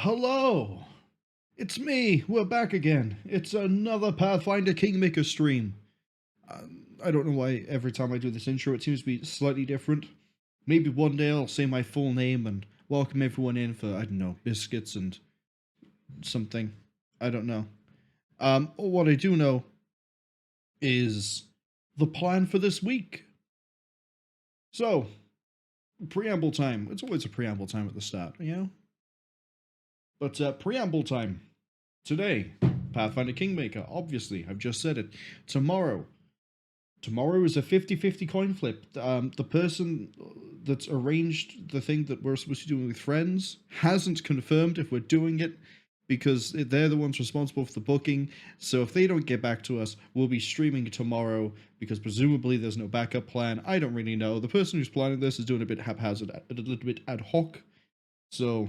Hello! It's me! We're back again. It's another Pathfinder Kingmaker stream. I don't know why every time I do this intro it seems to be slightly different. Maybe one day I'll say my full name and welcome everyone in for, I don't know, biscuits and something. I don't know. What I do know is the plan for this week. So, preamble time. It's always a preamble time at the start, you know? But preamble time. Today, Pathfinder Kingmaker, obviously, I've just said it. Tomorrow is a 50-50 coin flip. The person that's arranged the thing that we're supposed to be doing with friends hasn't confirmed if we're doing it, because they're the ones responsible for the booking. So if they don't get back to us, we'll be streaming tomorrow, because presumably there's no backup plan. I don't really know. The person who's planning this is doing a bit haphazard, a little bit ad hoc. So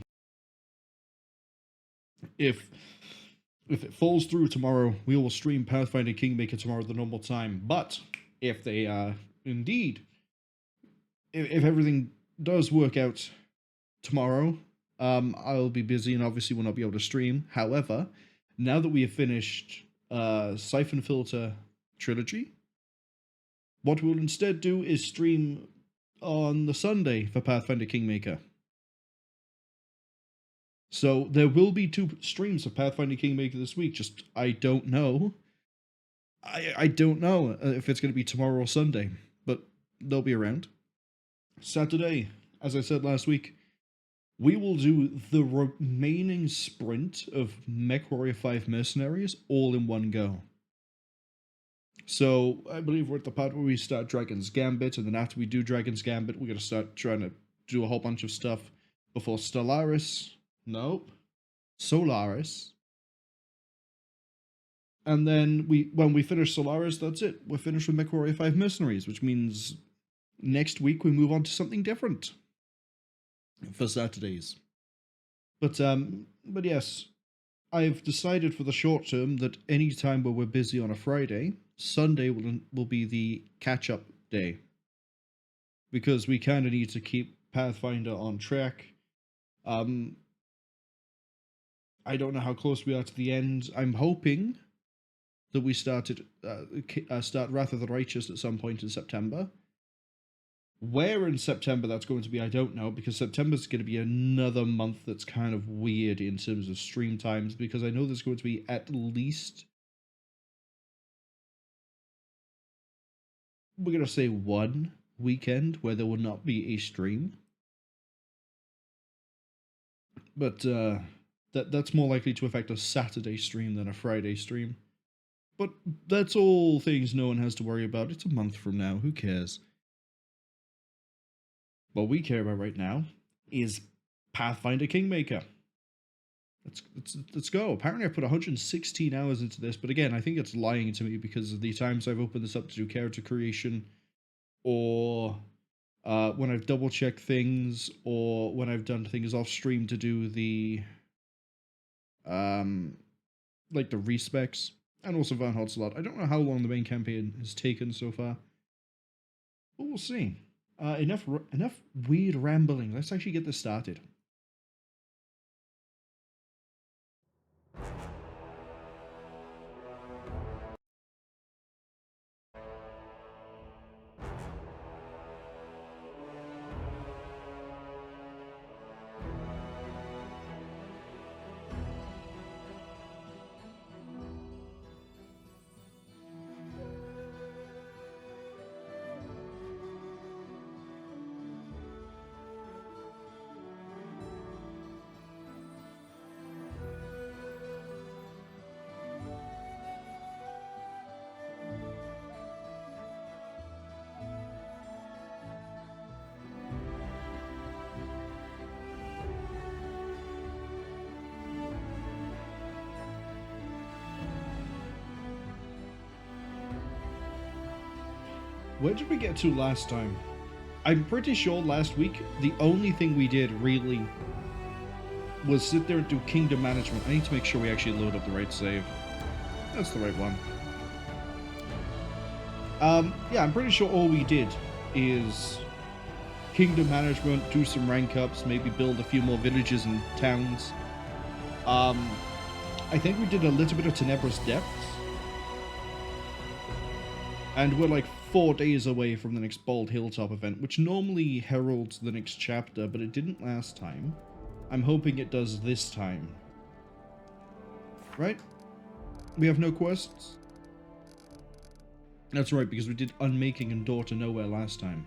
if it falls through tomorrow, we will stream Pathfinder Kingmaker tomorrow at the normal time. But if they indeed, if everything does work out tomorrow, I'll be busy and obviously will not be able to stream. However, now that we have finished Siphon Filter Trilogy, what we'll instead do is stream on the Sunday for Pathfinder Kingmaker. So there will be 2 streams of Pathfinder Kingmaker this week. Just I don't know. I don't know if it's going to be tomorrow or Sunday, but they'll be around. Saturday, as I said last week, we will do the remaining sprint of MechWarrior 5 Mercenaries all in one go. So I believe we're at the part where we start Dragon's Gambit, and then after we do Dragon's Gambit, we're going to start trying to do a whole bunch of stuff before Stellaris. Nope. Solaris. And then when we finish Solaris, that's it. We're finished with MechWarrior 5 Mercenaries, which means next week we move on to something different for Saturdays. But yes, I've decided for the short term that any time where we're busy on a Friday, Sunday will be the catch-up day. Because we kind of need to keep Pathfinder on track. I don't know how close we are to the end. I'm hoping that we start Wrath of the Righteous at some point in September. Where in September that's going to be, I don't know, because September's going to be another month that's kind of weird in terms of stream times, because I know there's going to be at least, we're going to say 1 weekend where there will not be a stream. But that's more likely to affect a Saturday stream than a Friday stream. But that's all things no one has to worry about. It's a month from now. Who cares? What we care about right now is Pathfinder Kingmaker. Let's go. Apparently I put 116 hours into this, but again, I think it's lying to me because of the times I've opened this up to do character creation, or when I've double-checked things, or when I've done things off-stream to do the like the respecs, and also Van Hodslot. I don't know how long the main campaign has taken so far, but we'll see. Enough weird rambling. Let's actually get this started. Where did we get to last time? I'm pretty sure last week the only thing we did really was sit there and do kingdom management. I need to make sure we actually load up the right save. That's the right one. Yeah, I'm pretty sure all we did is kingdom management, do some rank ups, maybe build a few more villages and towns, I think we did a little bit of Tenebrous Depths. And we're like 4 days away from the next Bold Hilltop event, which normally heralds the next chapter, but it didn't last time. I'm hoping it does this time. Right? We have no quests? That's right, because we did Unmaking and Door to Nowhere last time.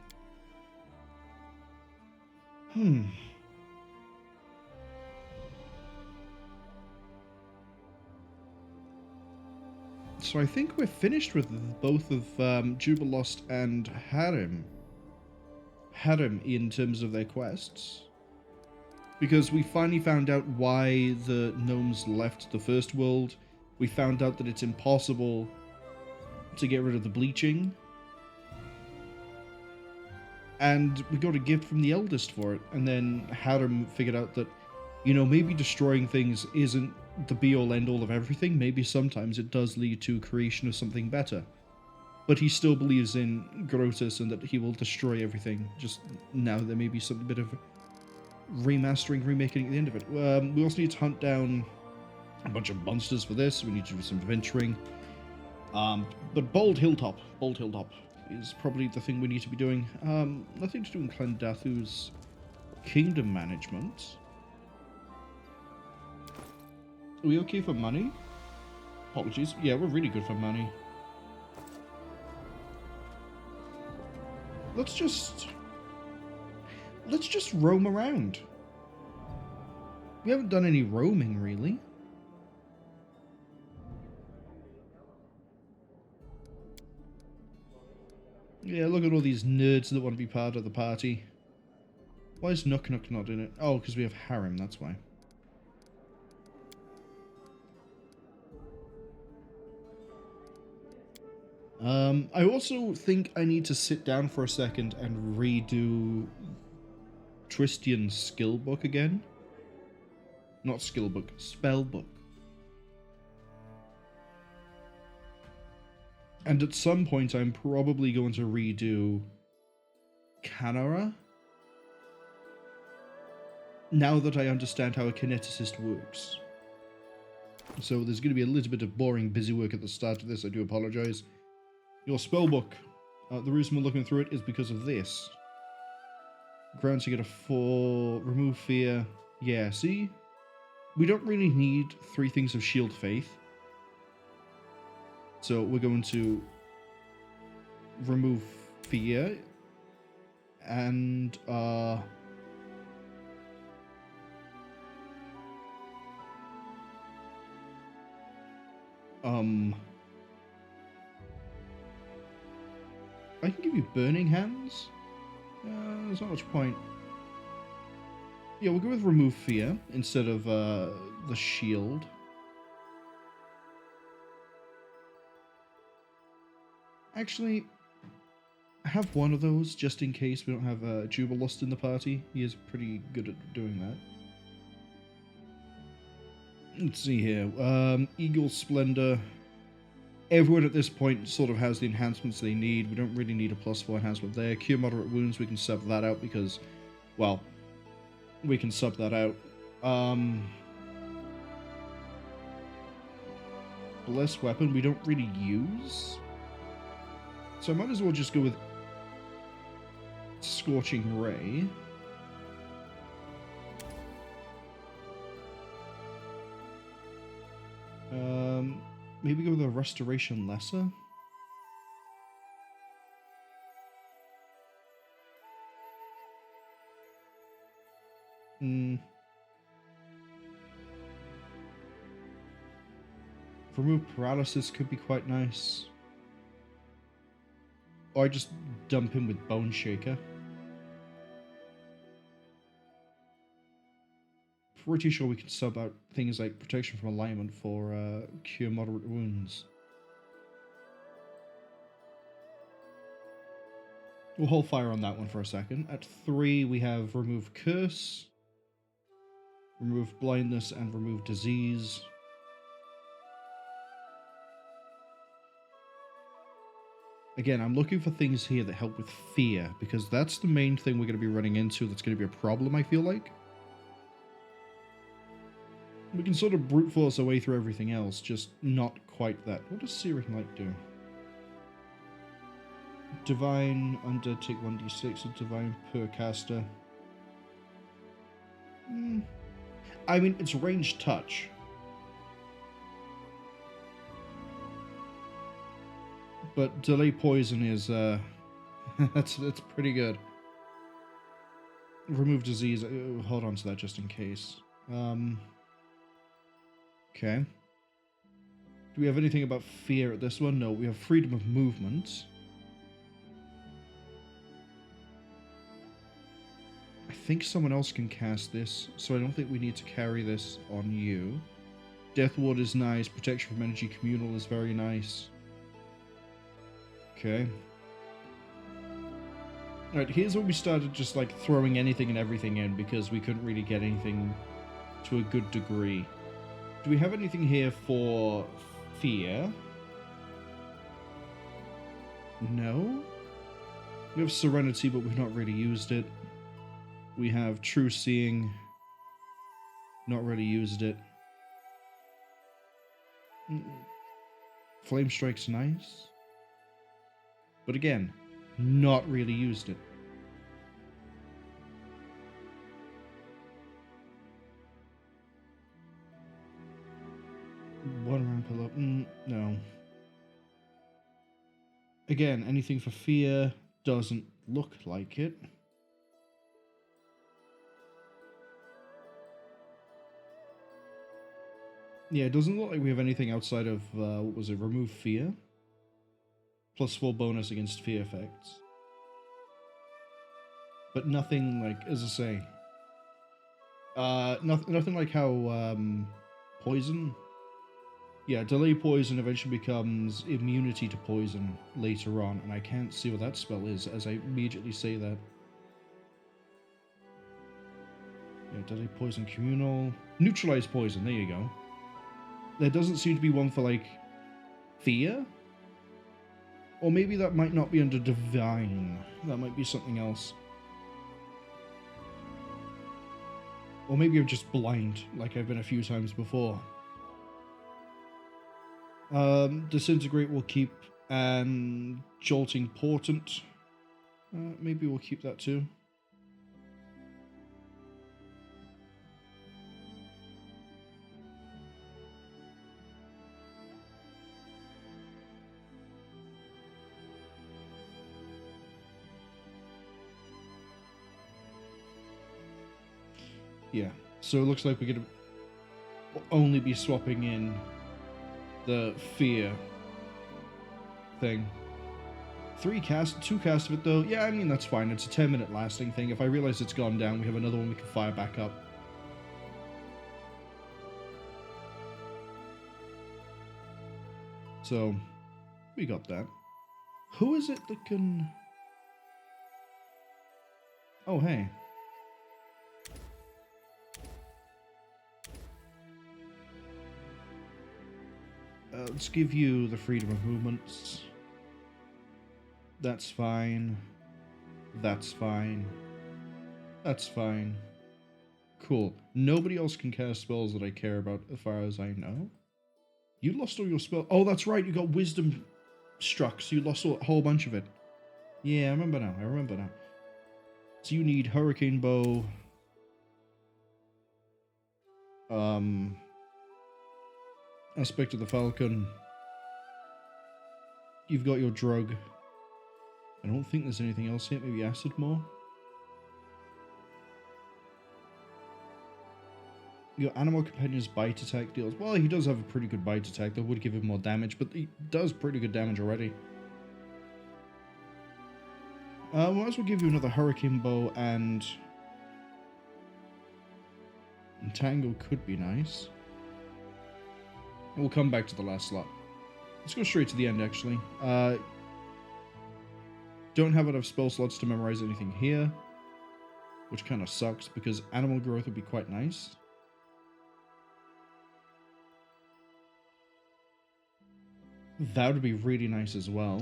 So I think we're finished with both of Jubilost and Harem. Harem in terms of their quests. Because we finally found out why the gnomes left the first world. We found out that it's impossible to get rid of the bleaching. And we got a gift from the eldest for it. And then Harem figured out that, you know, maybe destroying things isn't the be-all end-all of everything. Maybe sometimes it does lead to creation of something better. But he still believes in Grotus and that he will destroy everything. Just now there may be some bit of remastering, remaking at the end of it. We also need to hunt down a bunch of monsters for this. We need to do some adventuring. But Bold Hilltop is probably the thing we need to be doing. Nothing to do in Clendathu's kingdom management. Are we okay for money? Apologies. Yeah, we're really good for money. Let's just roam around. We haven't done any roaming, really. Yeah, look at all these nerds that want to be part of the party. Why is Nook not in it? Oh, because we have Harem, that's why. I also think I need to sit down for a second and redo Tristian's skill book again. Not skill book, spell book. And at some point I'm probably going to redo Canara. Now that I understand how a kineticist works. So there's going to be a little bit of boring busy work at the start of this, I do apologize. Your spellbook. The reason we're looking through it is because of this. Granting it a 4, remove fear. Yeah, see? We don't really need 3 things of shield faith. So we're going to remove fear. And, I can give you Burning Hands. There's not much point. Yeah, we'll go with Remove Fear instead of the shield. Actually, I have one of those just in case we don't have Jubilost in the party. He is pretty good at doing that. Let's see here. Eagle Splendor. Everyone at this point sort of has the enhancements they need. We don't really need a +4 enhancement there. Cure Moderate Wounds, we can sub that out because, well, we can sub that out. Blessed Weapon, we don't really use. So I might as well just go with Scorching Ray. Maybe go with a Restoration Lesser. Remove Paralysis could be quite nice. Or I just dump him with Bone Shaker. Pretty sure we can sub out things like Protection from Alignment for Cure Moderate Wounds. We'll hold fire on that one for a second. At 3, we have Remove Curse, Remove Blindness, and Remove Disease. Again, I'm looking for things here that help with fear, because that's the main thing we're going to be running into that's going to be a problem, I feel like. We can sort of brute force our way through everything else, just not quite that. What does Searing Light do? Divine under take 1d6 of Divine per caster. I mean, it's ranged touch. But delay poison is that's pretty good. Remove disease. Hold on to that just in case. Okay. Do we have anything about fear at this one? No, we have freedom of movement. I think someone else can cast this, so I don't think we need to carry this on you. Death Ward is nice. Protection from Energy Communal is very nice. Okay. Alright, here's where we started just like throwing anything and everything in because we couldn't really get anything to a good degree. Do we have anything here for fear? No? We have Serenity, but we've not really used it. We have True Seeing. Not really used it. Flame Strike's nice. But again, not really used it. One round pull up. No. Again, anything for fear doesn't look like it. Yeah, it doesn't look like we have anything outside of, what was it, Remove Fear? +4 bonus against fear effects. But nothing like, as I say, nothing like how, poison. Yeah, delay poison eventually becomes immunity to poison later on, and I can't see what that spell is as I immediately say that. Yeah, delay poison communal. Neutralize poison, there you go. There doesn't seem to be one for, like, fear? Or maybe that might not be under divine. That might be something else. Or maybe I'm just blind, like I've been a few times before. Disintegrate we'll keep, and Jolting Portent. Maybe we'll keep that too. Yeah, so it looks like we're going to only be swapping in the fear thing. 2 cast of it though. Yeah, I mean, that's fine. It's a 10-minute lasting thing. If I realize it's gone down, we have another one we can fire back up. So, we got that. Who is it that can... Oh, hey. Let's give you the freedom of movements. That's fine. That's fine. That's fine. Cool. Nobody else can cast spells that I care about as far as I know. You lost all your spells. Oh, that's right. You got Wisdom struck, so you lost a whole bunch of it. Yeah, I remember now. I remember now. So you need Hurricane Bow. Aspect of the Falcon. You've got your drug. I don't think there's anything else here. Maybe Acid Maw. Your animal companion's bite attack deals... Well, he does have a pretty good bite attack. That would give him more damage, but he does pretty good damage already. Might as well give you another Hurricane Bow, and... Entangle could be nice. We'll come back to the last slot. Let's go straight to the end, actually. Don't have enough spell slots to memorize anything here, which kind of sucks, because Animal Growth would be quite nice. That would be really nice as well.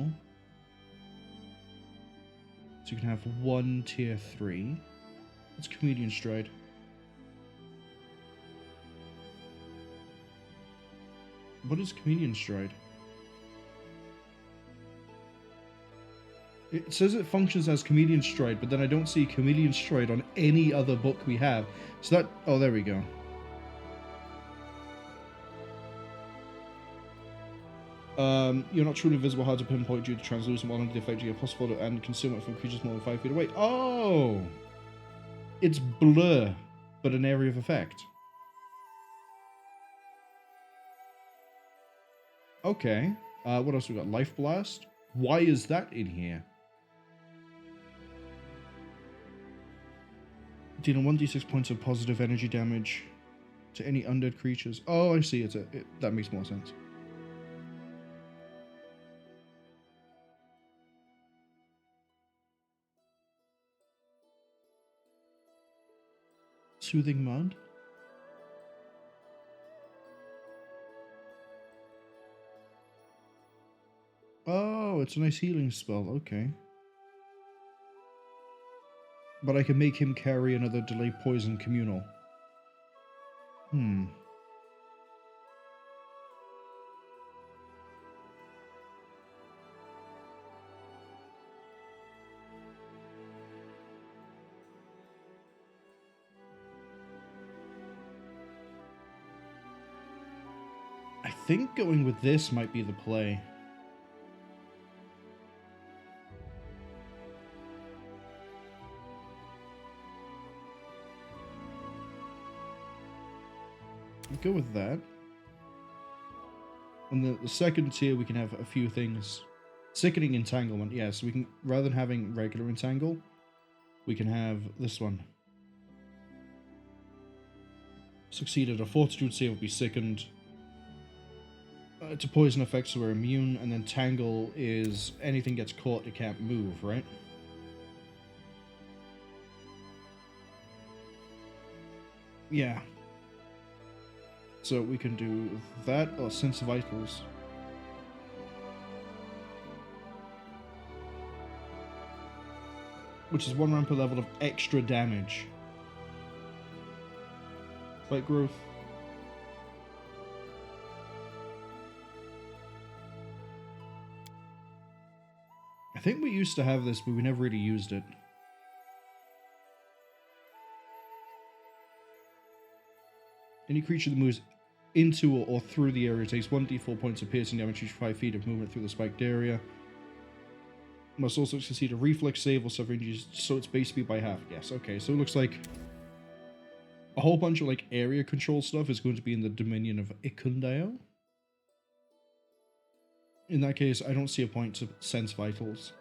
So you can have 1 tier 3. That's Comedian Stride. What is Chameleon Stride? It says it functions as Chameleon Stride, but then I don't see Chameleon Stride on any other book we have. So that... Oh, there we go. You're not truly visible, hard to pinpoint due to translucent, while under the effect you get possible and conceal it from creatures more than 5 feet away. Oh! It's blur, but an area of effect. Okay. What else we got? Life Blast? Why is that in here? Dealing 1d6 points of positive energy damage to any undead creatures. Oh, I see. That makes more sense. Soothing Mud? Oh, it's a nice healing spell. Okay. But I can make him carry another Delay Poison Communal. I think going with this might be the play. Go with that. On the second tier, we can have a few things. Sickening Entanglement, yeah, so we can, rather than having regular Entangle, we can have this one. Succeeded, a Fortitude save will be sickened. To poison effects, so we're immune, and then Tangle is anything gets caught, it can't move, right? Yeah. So we can do that or Sense Vitals. Which is 1 round per level of extra damage. Spike Growth. I think we used to have this, but we never really used it. Any creature that moves into or through the area takes 1d4 points of piercing damage each 5 feet of movement through the spiked area. Must also succeed a reflex save or suffer injuries, so it's base speed by half. Yes, okay, so it looks like a whole bunch of like area control stuff is going to be in the dominion of Ikundeo. In that case, I don't see a point to Sense Vitals.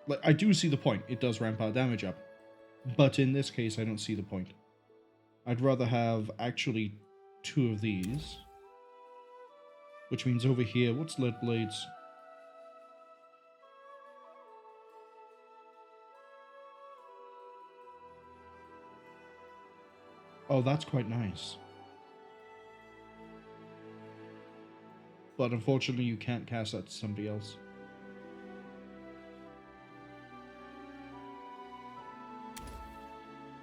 Like, I do see the point, it does ramp our damage up. But in this case, I don't see the point. I'd rather have actually 2 of these. Which means over here, what's Lead Blades? Oh, that's quite nice. But unfortunately, you can't cast that to somebody else.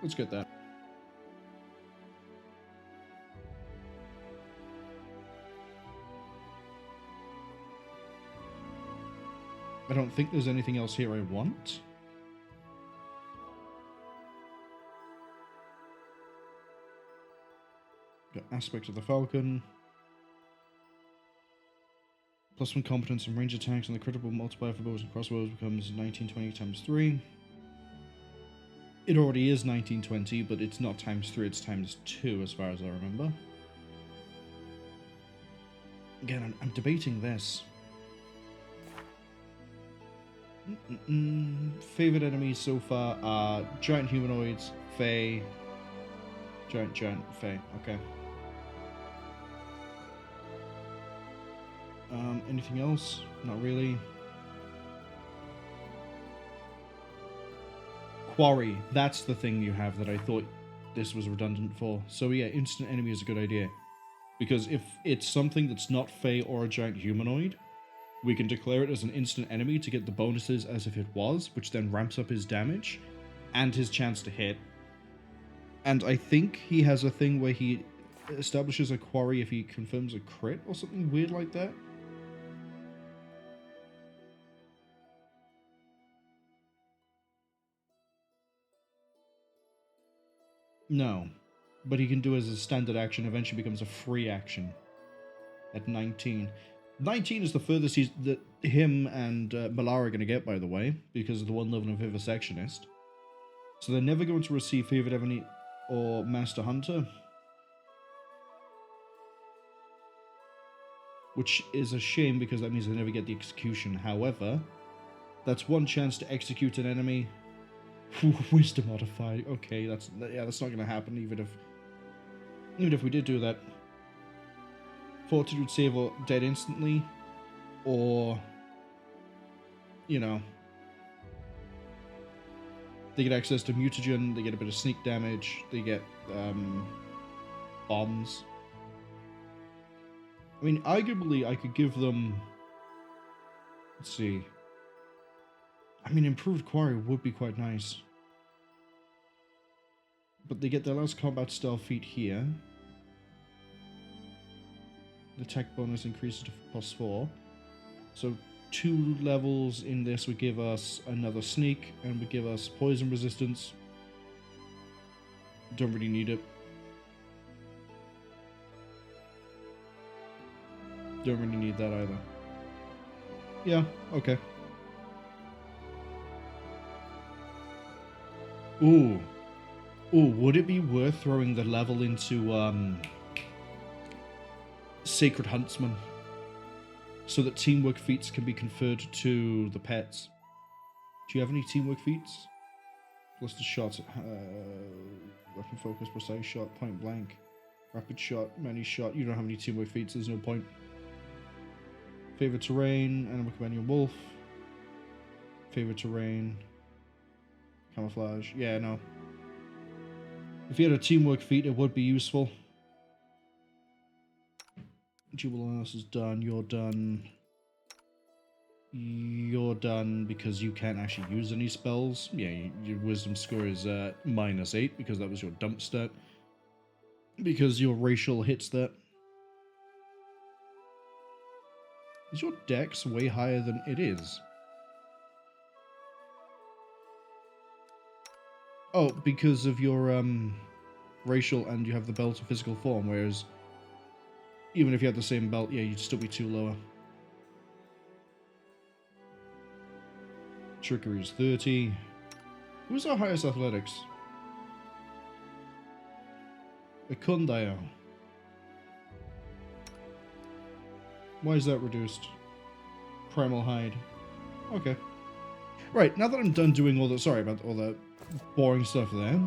Let's get that. I don't think there's anything else here I want. Got Aspect of the Falcon. +1 competence and range attacks, and the critical multiplier for bows and crossbows becomes 1920 times 3. It already is 1920, but it's not times 3, it's times 2 as far as I remember. Again, I'm debating this. Favorite enemies so far are giant humanoids, Fae, giant Fae. Okay. Anything else? Not really. Quarry. That's the thing you have that I thought this was redundant for. So yeah, instant enemy is a good idea. Because if it's something that's not Fae or a giant humanoid, we can declare it as an instant enemy to get the bonuses as if it was, which then ramps up his damage and his chance to hit. And I think he has a thing where he establishes a quarry if he confirms a crit or something weird like that. No, but he can do it as a standard action, eventually becomes a free action at 19. 19 is the furthest that him and Malara are going to get, by the way, because of the one level of Vivisectionist. So they're never going to receive Fevered Ebony or Master Hunter, which is a shame because that means they never get the execution. However, that's one chance to execute an enemy. Wisdom modified. Okay, that's not going to happen even if we did do that. Fortitude save or dead instantly, or you know, they get access to mutagen, they get a bit of sneak damage, they get bombs. I mean, arguably, I could give them. Let's see. I mean, improved quarry would be quite nice, but they get their last combat style feat here. The attack bonus increases to +4. So 2 levels in this would give us another sneak and would give us poison resistance. Don't really need it. Don't really need that either. Yeah, okay. Ooh. Ooh, would it be worth throwing the level into Sacred Huntsman, so that teamwork feats can be conferred to the pets? Do you have any teamwork feats? Plus the shots, weapon focus, precise shot, point blank, rapid shot, many shot. You don't have any teamwork feats, there's no point. Favorite terrain, animal companion wolf. Favorite terrain, camouflage. Yeah, no. If you had a teamwork feat, it would be useful. Jubilant is done, you're done. You're done because you can't actually use any spells. Yeah, your wisdom score is -8 because that was your dump stat. Because your racial hits that. Is your dex way higher than it is? Oh, because of your racial and you have the belt of physical form, whereas even if you had the same belt, yeah, you'd still be 2 lower. Trickery is 30. Who's our highest athletics? Ekundayo. Why is that reduced? Primal Hide. Okay. Right, now that I'm done doing all the... Sorry about all that boring stuff there.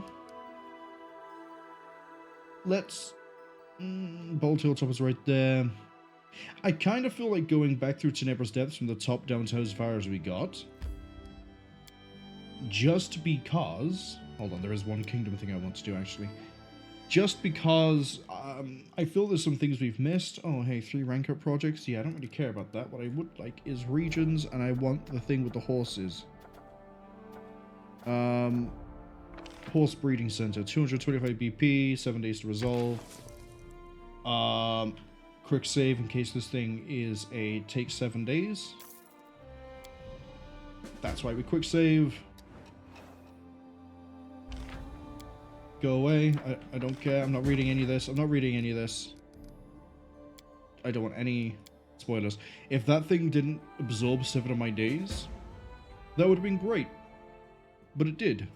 Let's... Bold Hilltop is right there. I kind of feel like going back through Tenebrous Depths from the top down to as far as we got. Just because... Hold on, there is one kingdom thing I want to do, actually. Just because I feel there's some things we've missed. Oh, hey, 3 rank up projects. Yeah, I don't really care about that. What I would like is regions, and I want the thing with the horses. Horse Breeding Center. 225 BP, 7 days to resolve. Quick save in case this thing is takes 7 days. That's why we quick save. Go away. I don't care. I'm not reading any of this. I'm not reading any of this. I don't want any spoilers. If that thing didn't absorb 7 of my days, that would have been great. But it did.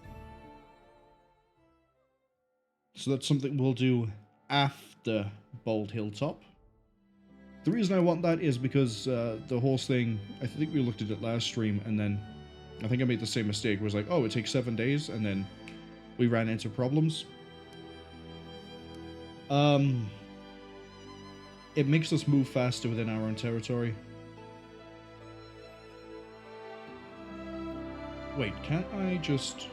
So that's something we'll do after Bold Hilltop. The reason I want that is because the horse thing, I think we looked at it last stream, and then I think I made the same mistake. It was like, oh, it takes 7 days, and then we ran into problems. It makes us move faster within our own territory. Wait, can't I just...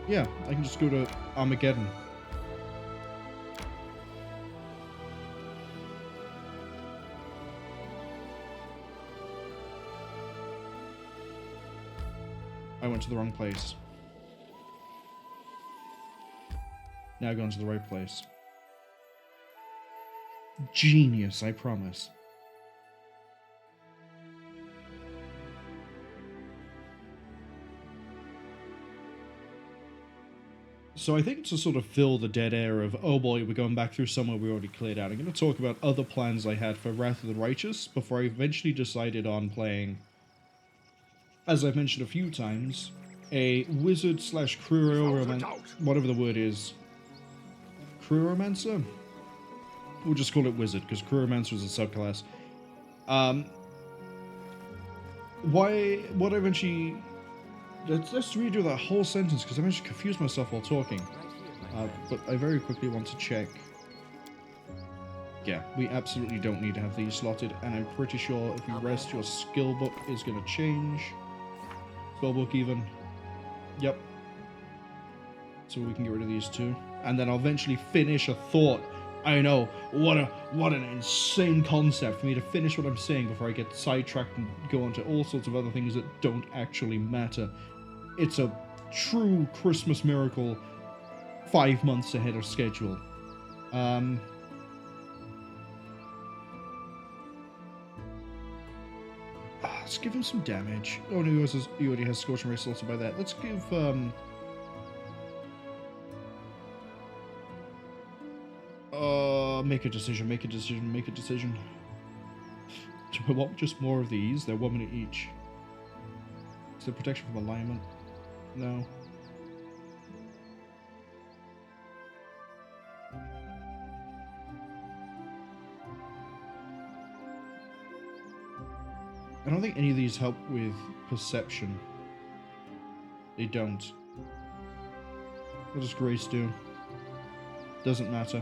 Yeah, I can just go to Armageddon. I went to the wrong place. Now going to the right place. Genius, I promise. So I think to sort of fill the dead air of, oh boy, we're going back through somewhere we already cleared out, I'm going to talk about other plans I had for Wrath of the Righteous before I eventually decided on playing, as I've mentioned a few times, a wizard slash whatever the word is. Crewromancer? We'll just call it wizard, because Crewromancer is a subclass. What I eventually... Let's redo that whole sentence, because I managed to confuse myself while talking. But I very quickly want to check. Yeah, we absolutely don't need to have these slotted, and I'm pretty sure if you rest, your skill book is going to change. Spellbook even. Yep. So we can get rid of these two. And then I'll eventually finish a thought. I know, what an insane concept for me to finish what I'm saying before I get sidetracked and go on to all sorts of other things that don't actually matter. It's a true Christmas miracle 5 months ahead of schedule. Let's give him some damage. Oh no, he already has Scorching Ray slotted by that. Let's give, make a decision, make a decision, make a decision. Do I want just more of these? They're 1 minute each. Is there protection from alignment? No. I don't think any of these help with perception. They don't. What does Grace do? Doesn't matter.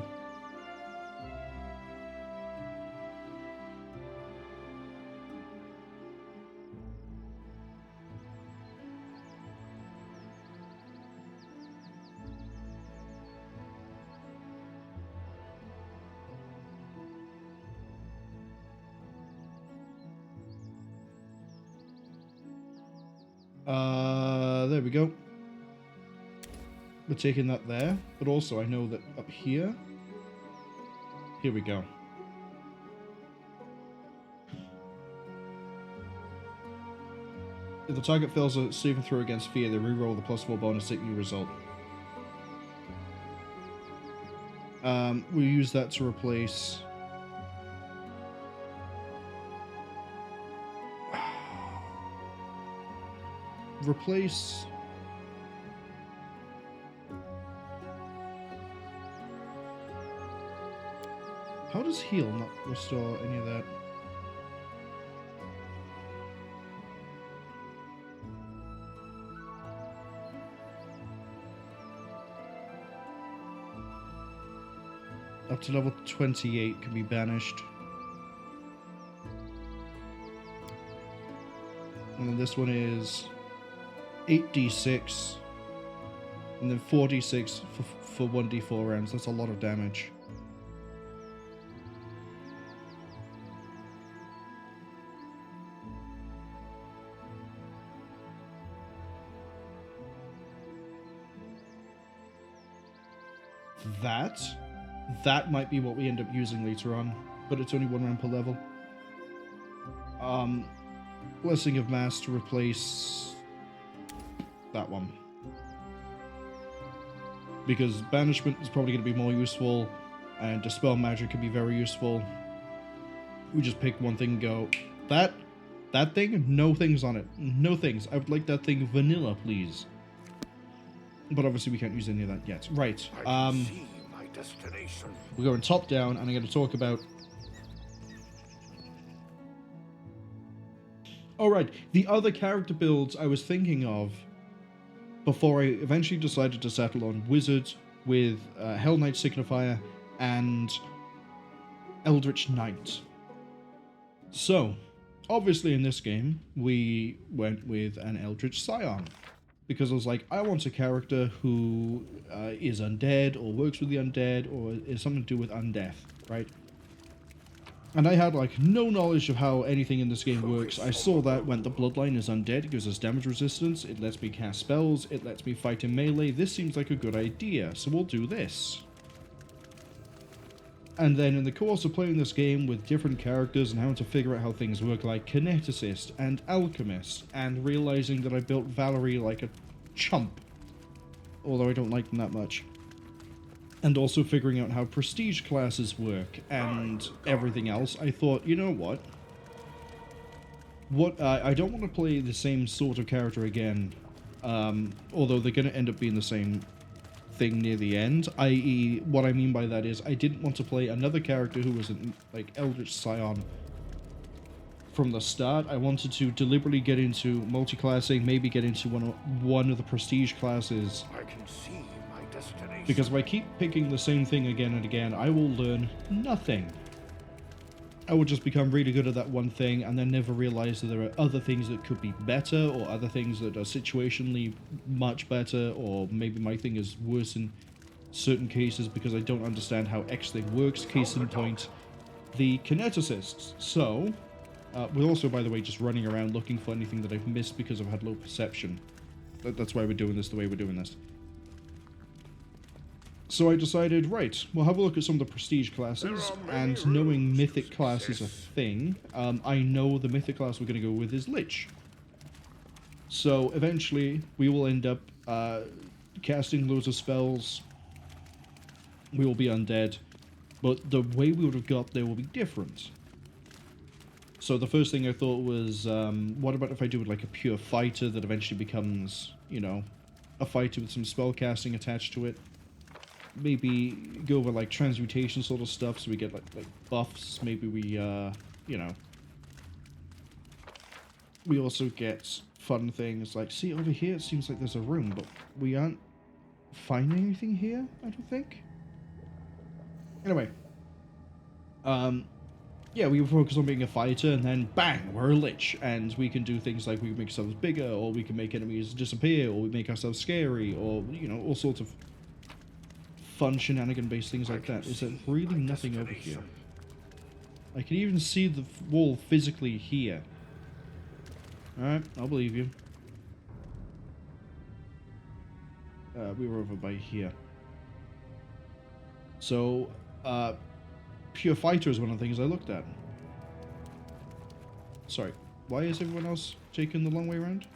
There we go. We're taking that there, but also I know that up here we go. If the target fails a saving throw against fear, they reroll the +4 bonus, take new result. We use that to replace... Replace... How does heal not restore any of that? Up to level 28 can be banished. And then this one is 8d6. And then 4d6 for 1d4 rounds. That's a lot of damage. That might be what we end up using later on, but it's only 1 round per level. Blessing of Mass to replace that one. Because Banishment is probably going to be more useful, and Dispel Magic can be very useful. We just pick one thing and go, that thing, no things on it. No things. I would like that thing vanilla, please. But obviously we can't use any of that yet. Right. We're going top down, and I'm going to talk about... Alright, the other character builds I was thinking of before I eventually decided to settle on Wizard with Hell Knight Signifier and Eldritch Knight. So, obviously in this game, we went with an Eldritch Scion. Because I was like, I want a character who is undead, or works with the undead, or is something to do with undeath, right? And I had like no knowledge of how anything in this game works. I saw that when the bloodline is undead, it gives us damage resistance, it lets me cast spells, it lets me fight in melee. This seems like a good idea, so we'll do this. And then in the course of playing this game with different characters and having to figure out how things work, like Kineticist and Alchemist, and realizing that I built Valerie like a chump, although I don't like them that much. And also figuring out how prestige classes work and everything else, I thought, you know what? I don't want to play the same sort of character again, although they're going to end up being the same thing near the end, i.e. what I mean by that is I didn't want to play another character who was an like Eldritch Scion from the start. I wanted to deliberately get into multi-classing, maybe get into one of the prestige classes. I can see my destination. Because if I keep picking the same thing again and again, I will learn nothing. I will just become really good at that one thing and then never realize that there are other things that could be better, or other things that are situationally much better, or maybe my thing is worse in certain cases because I don't understand how X thing works. Case in point, the Kineticists. So, we're also, by the way, just running around looking for anything that I've missed because I've had low perception. That's why we're doing this the way we're doing this. So I decided, right, we'll have a look at some of the prestige classes, and knowing mythic class is a thing, I know the mythic class we're going to go with is Lich. So eventually we will end up casting loads of spells, we will be undead, but the way we would have got there will be different. So the first thing I thought was, what about if I do it like a pure fighter that eventually becomes, you know, a fighter with some spell casting attached to it. Maybe go over like transmutation sort of stuff, so we get like buffs. Maybe we, you know, we also get fun things like, see over here, it seems like there's a room, but we aren't finding anything here, I don't think. Anyway, yeah, we focus on being a fighter, and then bang, we're a Lich, and we can do things like we can make ourselves bigger, or we can make enemies disappear, or we make ourselves scary, or, you know, all sorts of fun shenanigan-based things like that. Is there really nothing over here? I can even see the wall physically here. Alright, I'll believe you. We were over by here. So, pure fighter is one of the things I looked at. Sorry, why is everyone else taking the long way around?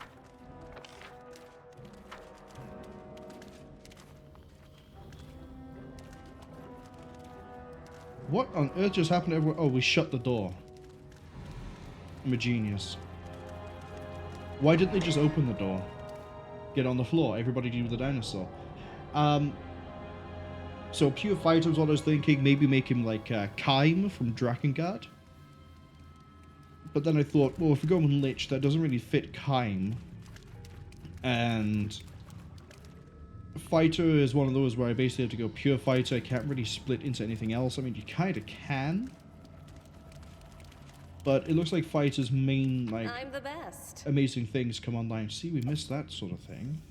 What on earth just happened to everyone? Oh, we shut the door. I'm a genius. Why didn't they just open the door? Get on the floor. Everybody do the dinosaur. So pure fighter was what I was thinking. Maybe make him like Kaim from Drakengard. But then I thought, well, if we go on Lich, that doesn't really fit Kaim. And fighter is one of those where I basically have to go pure fighter. I can't really split into anything else. I mean, you kind of can. But it looks like fighter's main, like, I'm the best. Amazing things come online. See, we missed that sort of thing.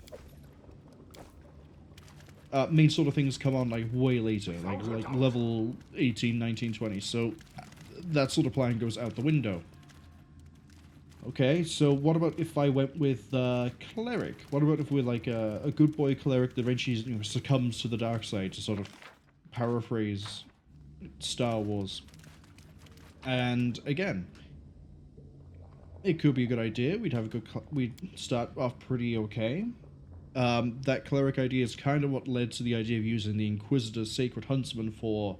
Main sort of things come on, like, way later. Like level 18, 19, 20. So, that sort of plan goes out the window. Okay, so what about if I went with Cleric? What about if we're like a good boy Cleric that eventually, you know, succumbs to the dark side, to sort of paraphrase Star Wars? And again, it could be a good idea. We'd have a good, we'd start off pretty okay. That Cleric idea is kind of what led to the idea of using the Inquisitor's Sacred Huntsman for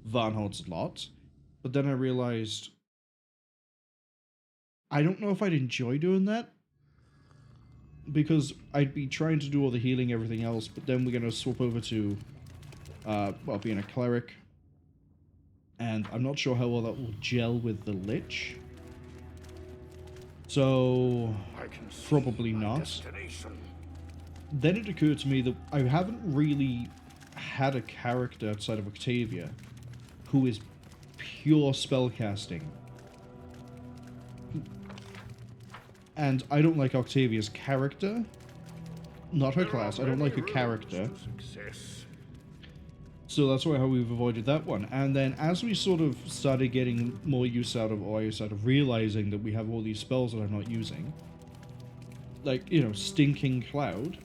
Varnhold's Lot. But then I realized I don't know if I'd enjoy doing that, because I'd be trying to do all the healing, everything else, but then we're going to swap over to, well, being a Cleric, and I'm not sure how well that will gel with the Lich, so probably not. Then it occurred to me that I haven't really had a character outside of Octavia who is pure spellcasting. And I don't like Octavia's character. Not her class. I don't like her character. So that's how we've avoided that one. And then as we sort of started getting more use out of, or I started realizing that we have all these spells that I'm not using, like, you know, Stinking Cloud,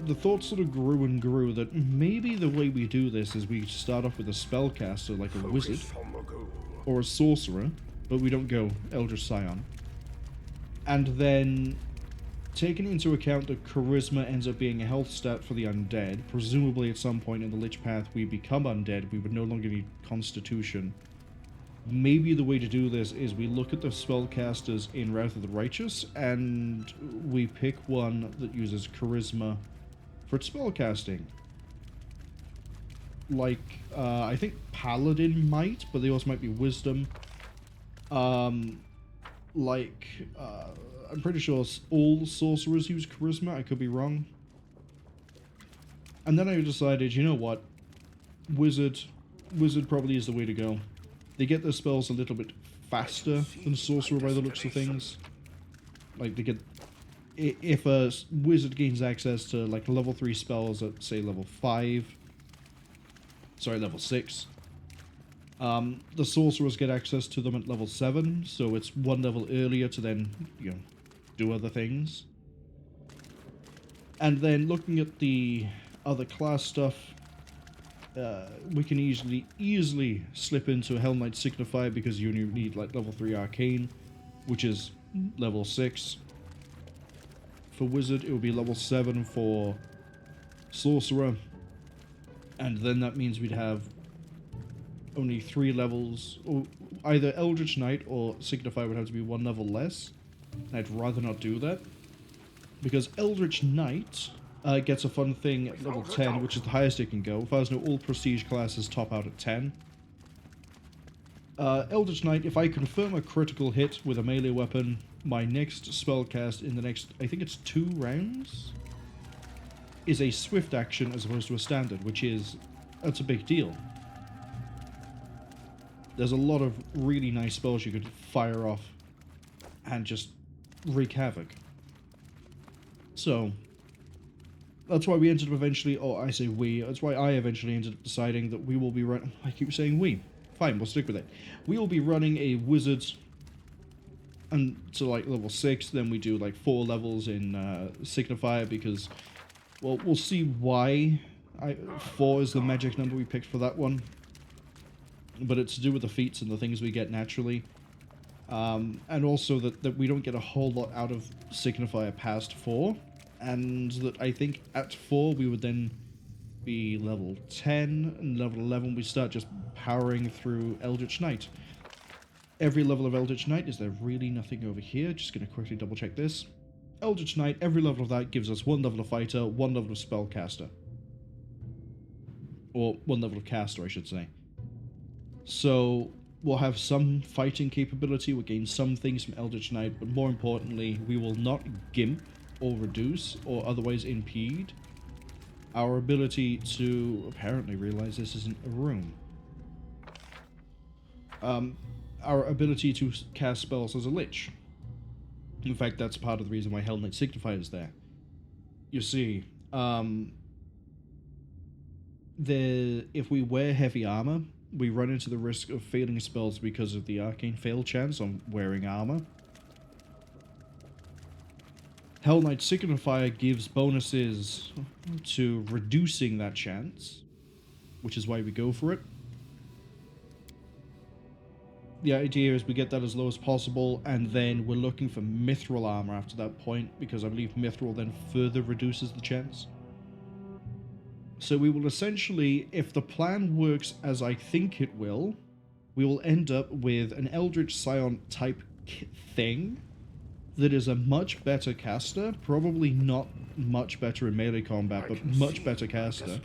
the thought sort of grew and grew that maybe the way we do this is we start off with a spellcaster like a wizard or a sorcerer, but we don't go Eldritch Scion. And then, taking into account that charisma ends up being a health stat for the undead, presumably at some point in the Lich Path we become undead, we would no longer need Constitution. Maybe the way to do this is we look at the spellcasters in Wrath of the Righteous, and we pick one that uses charisma for its spellcasting. Like, I think Paladin might, but they also might be Wisdom. I'm pretty sure all sorcerers use charisma, I could be wrong. And then I decided, you know what, Wizard probably is the way to go. They get their spells a little bit faster than sorcerer by the looks of things. Like, they get, if a wizard gains access to like level 3 spells at say level 6, the sorcerers get access to them at level 7, so it's one level earlier to then, you know, do other things. And then looking at the other class stuff, we can easily slip into Hell Knight Signifier because you only need like level 3 Arcane, which is level 6. For Wizard, it will be level 7 for Sorcerer, and then that means we'd have only 3 levels, or either Eldritch Knight or Signifier would have to be 1 level less. I'd rather not do that, because Eldritch Knight gets a fun thing at level 10, which is the highest it can go. If I was to know, all prestige classes top out at 10. Eldritch Knight, if I confirm a critical hit with a melee weapon, my next spell cast in the next, I think it's 2 rounds, is a swift action as opposed to a standard, which is, that's a big deal. There's a lot of really nice spells you could fire off and just wreak havoc. So, that's why we ended up eventually, that's why I eventually ended up deciding that we will be running, I keep saying we. Fine, we'll stick with it. We will be running a wizard until like level 6, then we do like 4 levels in Signifier because, well, we'll see why 4 is the magic number we picked for that one. But it's to do with the feats and the things we get naturally. And also that we don't get a whole lot out of Signifier past 4. And that I think at 4 we would then be level 10, and level 11 we start just powering through Eldritch Knight. Every level of Eldritch Knight, is there really nothing over here? Just going to quickly double check this. Eldritch Knight, every level of that gives us 1 level of Fighter, 1 level of Spellcaster. Or 1 level of Caster, I should say. So, we'll have some fighting capability, we'll gain some things from Eldritch Knight, but more importantly, we will not gimp or reduce or otherwise impede our ability to apparently realize this isn't a room. Our ability to cast spells as a Lich. In fact, that's part of the reason why Hell Knight Signifier is there. You see, if we wear heavy armor, we run into the risk of failing spells because of the arcane fail chance on wearing armor. Hell Knight Signifier gives bonuses to reducing that chance, which is why we go for it. The idea is we get that as low as possible, and then we're looking for Mithril armor after that point, because I believe Mithril then further reduces the chance. So we will essentially, if the plan works as I think it will, we will end up with an Eldritch Scion type thing that is a much better caster, probably not much better in melee combat, but much better caster,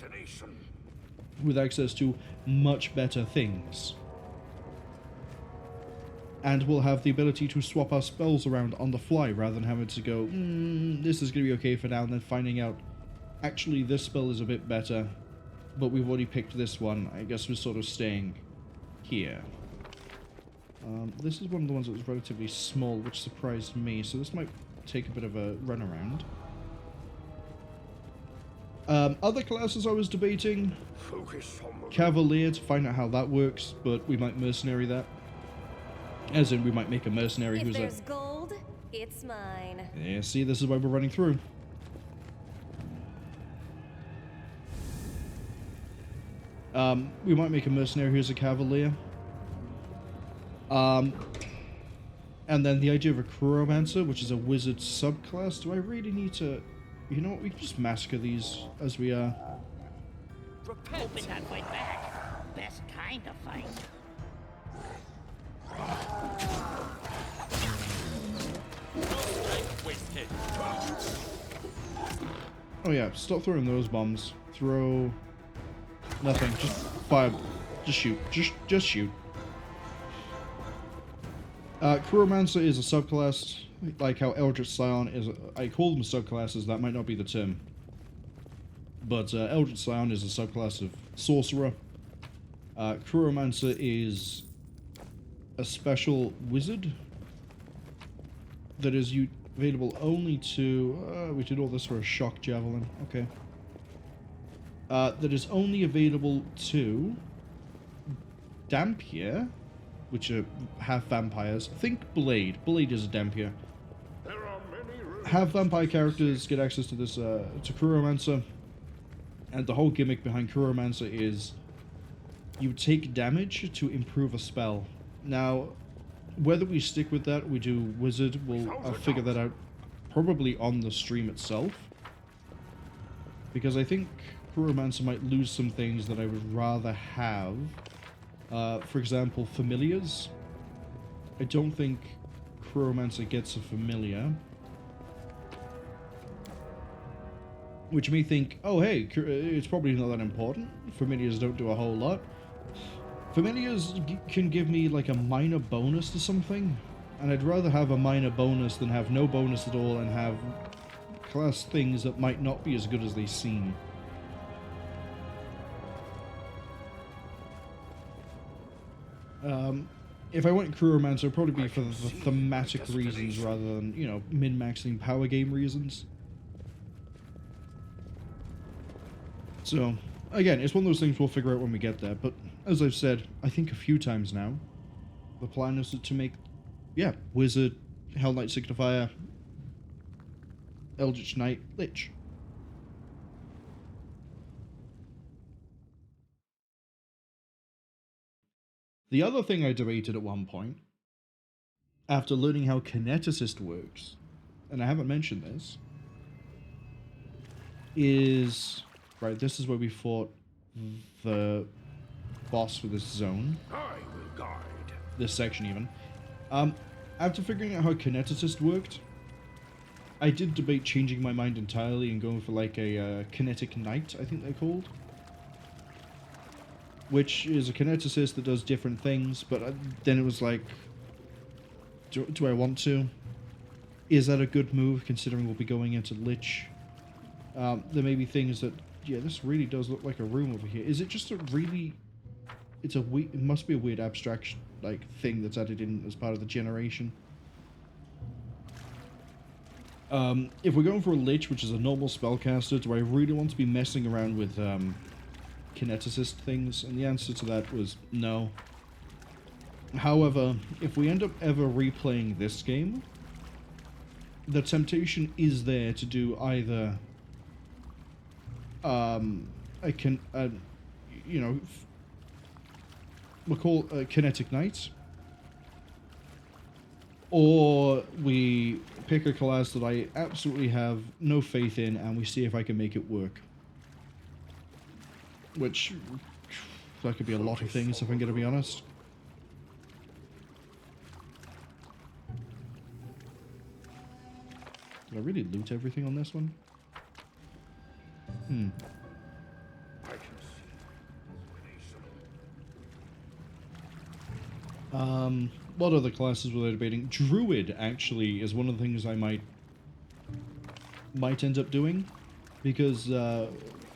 with access to much better things. And we'll have the ability to swap our spells around on the fly, rather than having to go, this is going to be okay for now, and then finding out, actually this spell is a bit better, but we've already picked this one, I guess we're sort of staying here. This is one of the ones that was relatively small, which surprised me, so this might take a bit of a run around. Other classes I was debating, Focus on the Cavalier to find out how that works, but we might mercenary that. As in, we might make a mercenary If who's there's gold, it's mine. Yeah, see, this is why we're running through. We might make a mercenary who's a cavalier. And then the idea of a Chromancer, which is a wizard subclass. Do I really need to... You know what, we can just massacre these as we are. Hoping not fight back. Best kind of fight. Oh yeah, stop throwing those bombs. Throw... Nothing, just fire. Just shoot. Just shoot. Chromancer is a subclass, like how Eldritch Scion is. I call them subclasses, that might not be the term. But Eldritch Scion is a subclass of Sorcerer. Chromancer is a special wizard that is available only to... we did all this for a Shock Javelin, okay. That is only available to Dampier, which are half vampires. Think Blade. Blade is a Dampier. There are many Half vampire characters get access to this, to Chromancer. And the whole gimmick behind Chromancer is you take damage to improve a spell. Now, whether we stick with that or we do Wizard, I'll figure that out probably on the stream itself. Because I think Chromancer might lose some things that I would rather have. For example, Familiars. I don't think Chromancer gets a Familiar. Which may think, oh hey, it's probably not that important. Familiars don't do a whole lot. Familiars can give me like a minor bonus to something. And I'd rather have a minor bonus than have no bonus at all and have class things that might not be as good as they seem. If I went Chromancer, it'd probably be for the thematic reasons rather than, you know, min-maxing power game reasons. So, again, it's one of those things we'll figure out when we get there, but as I've said, I think a few times now, the plan is to make, yeah, Wizard, Hell Knight Signifier, Eldritch Knight, Lich. The other thing I debated at one point, after learning how Kineticist works, and I haven't mentioned this, is... Right, this is where we fought the boss for this zone. I will guide. This section, even. After figuring out how Kineticist worked, I did debate changing my mind entirely and going for like a Kinetic Knight, I think they're called. Which is a Kineticist that does different things, but then it was like, do I want to? Is that a good move, considering we'll be going into Lich? There may be things that... Yeah, this really does look like a room over here. Is it just a really... It's a weird... It must be a weird abstraction, like, thing that's added in as part of the generation. If we're going for a Lich, which is a normal spellcaster, do I really want to be messing around with, Kineticist things? And the answer to that was no. However, if we end up ever replaying this game, the temptation is there to do either... you know, we'll call Kinetic Knight, or we pick a class that I absolutely have no faith in and we see if I can make it work. Which, that could be a lot of things if I'm going to be honest. Did I really loot everything on this one? I can see. What other classes were they debating? Druid, actually, is one of the things I might end up doing. Because,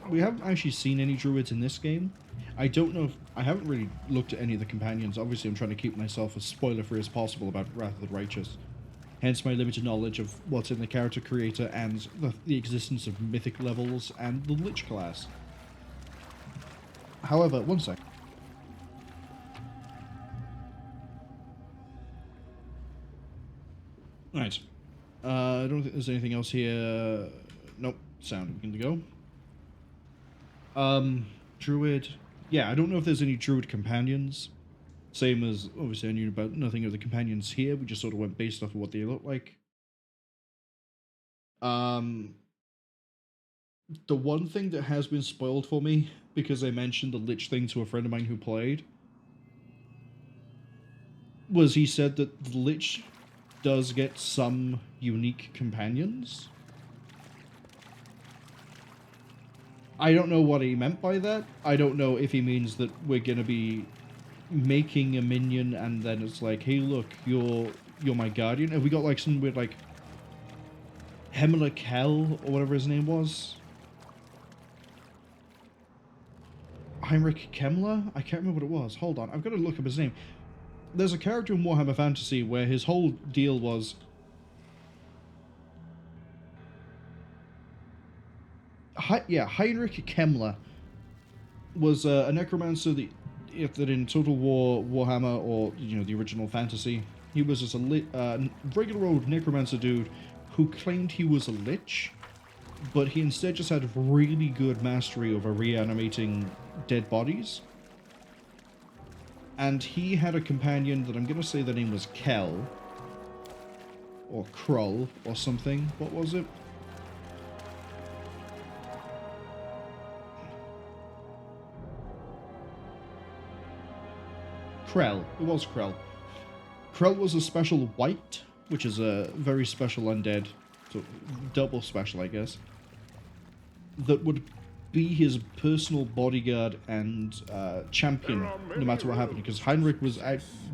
we haven't actually seen any Druids in this game. I don't know if... I haven't really looked at any of the companions. Obviously, I'm trying to keep myself as spoiler-free as possible about Wrath of the Righteous. Hence my limited knowledge of what's in the character creator and the existence of mythic levels and the Lich class. However, one sec. Right. I don't think there's anything else here. Nope. Sound. We can go. Druid. Yeah, I don't know if there's any Druid companions. Same as, obviously, I knew about nothing of the companions here. We just sort of went based off of what they look like. The one thing that has been spoiled for me, because I mentioned the Lich thing to a friend of mine who played, was he said that the Lich does get some unique companions. I don't know what he meant by that. I don't know if he means that we're gonna be making a minion and then it's like, hey look, you're my guardian. Have we got like some weird like Hemler Kell or whatever his name was? Heinrich Kemmler? I can't remember what it was. Hold on, I've got to look up his name. There's a character in Warhammer Fantasy where his whole deal was Heinrich Kemmler was a necromancer that in Total War Warhammer, or the original Fantasy, he was just a regular old necromancer dude who claimed he was a lich, but he instead just had really good mastery over reanimating dead bodies. And he had a companion that I'm going to say the name was Kell, or Krull, or something. What was it? Krell. It was Krell. Krell was a special white, which is a very special undead, so double special, I guess, that would be his personal bodyguard and champion no matter what happened, because Heinrich was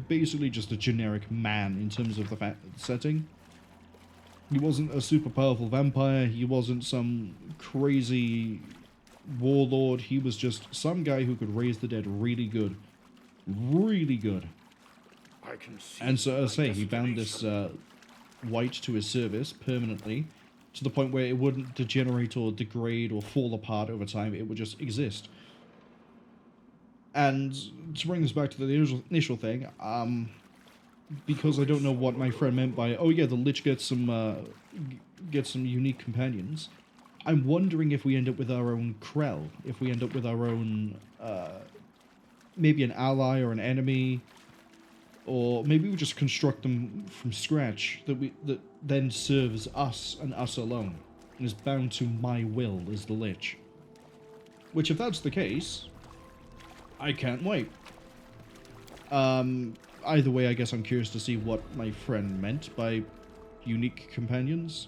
basically just a generic man in terms of the setting. He wasn't a super powerful vampire, he wasn't some crazy warlord, he was just some guy who could raise the dead really good. Really good. I can see. And so, as I say, he bound this white to his service permanently, to the point where it wouldn't degenerate or degrade or fall apart over time, it would just exist. And to bring this back to the initial thing, because I don't know what my friend meant by, oh yeah, the Lich gets some unique companions, I'm wondering if we end up with our own Krell, if we end up with our own, maybe an ally or an enemy, or maybe we just construct them from scratch that then serves us and us alone, and is bound to my will as the Lich. Which, if that's the case, I can't wait. Either way, I guess I'm curious to see what my friend meant by unique companions.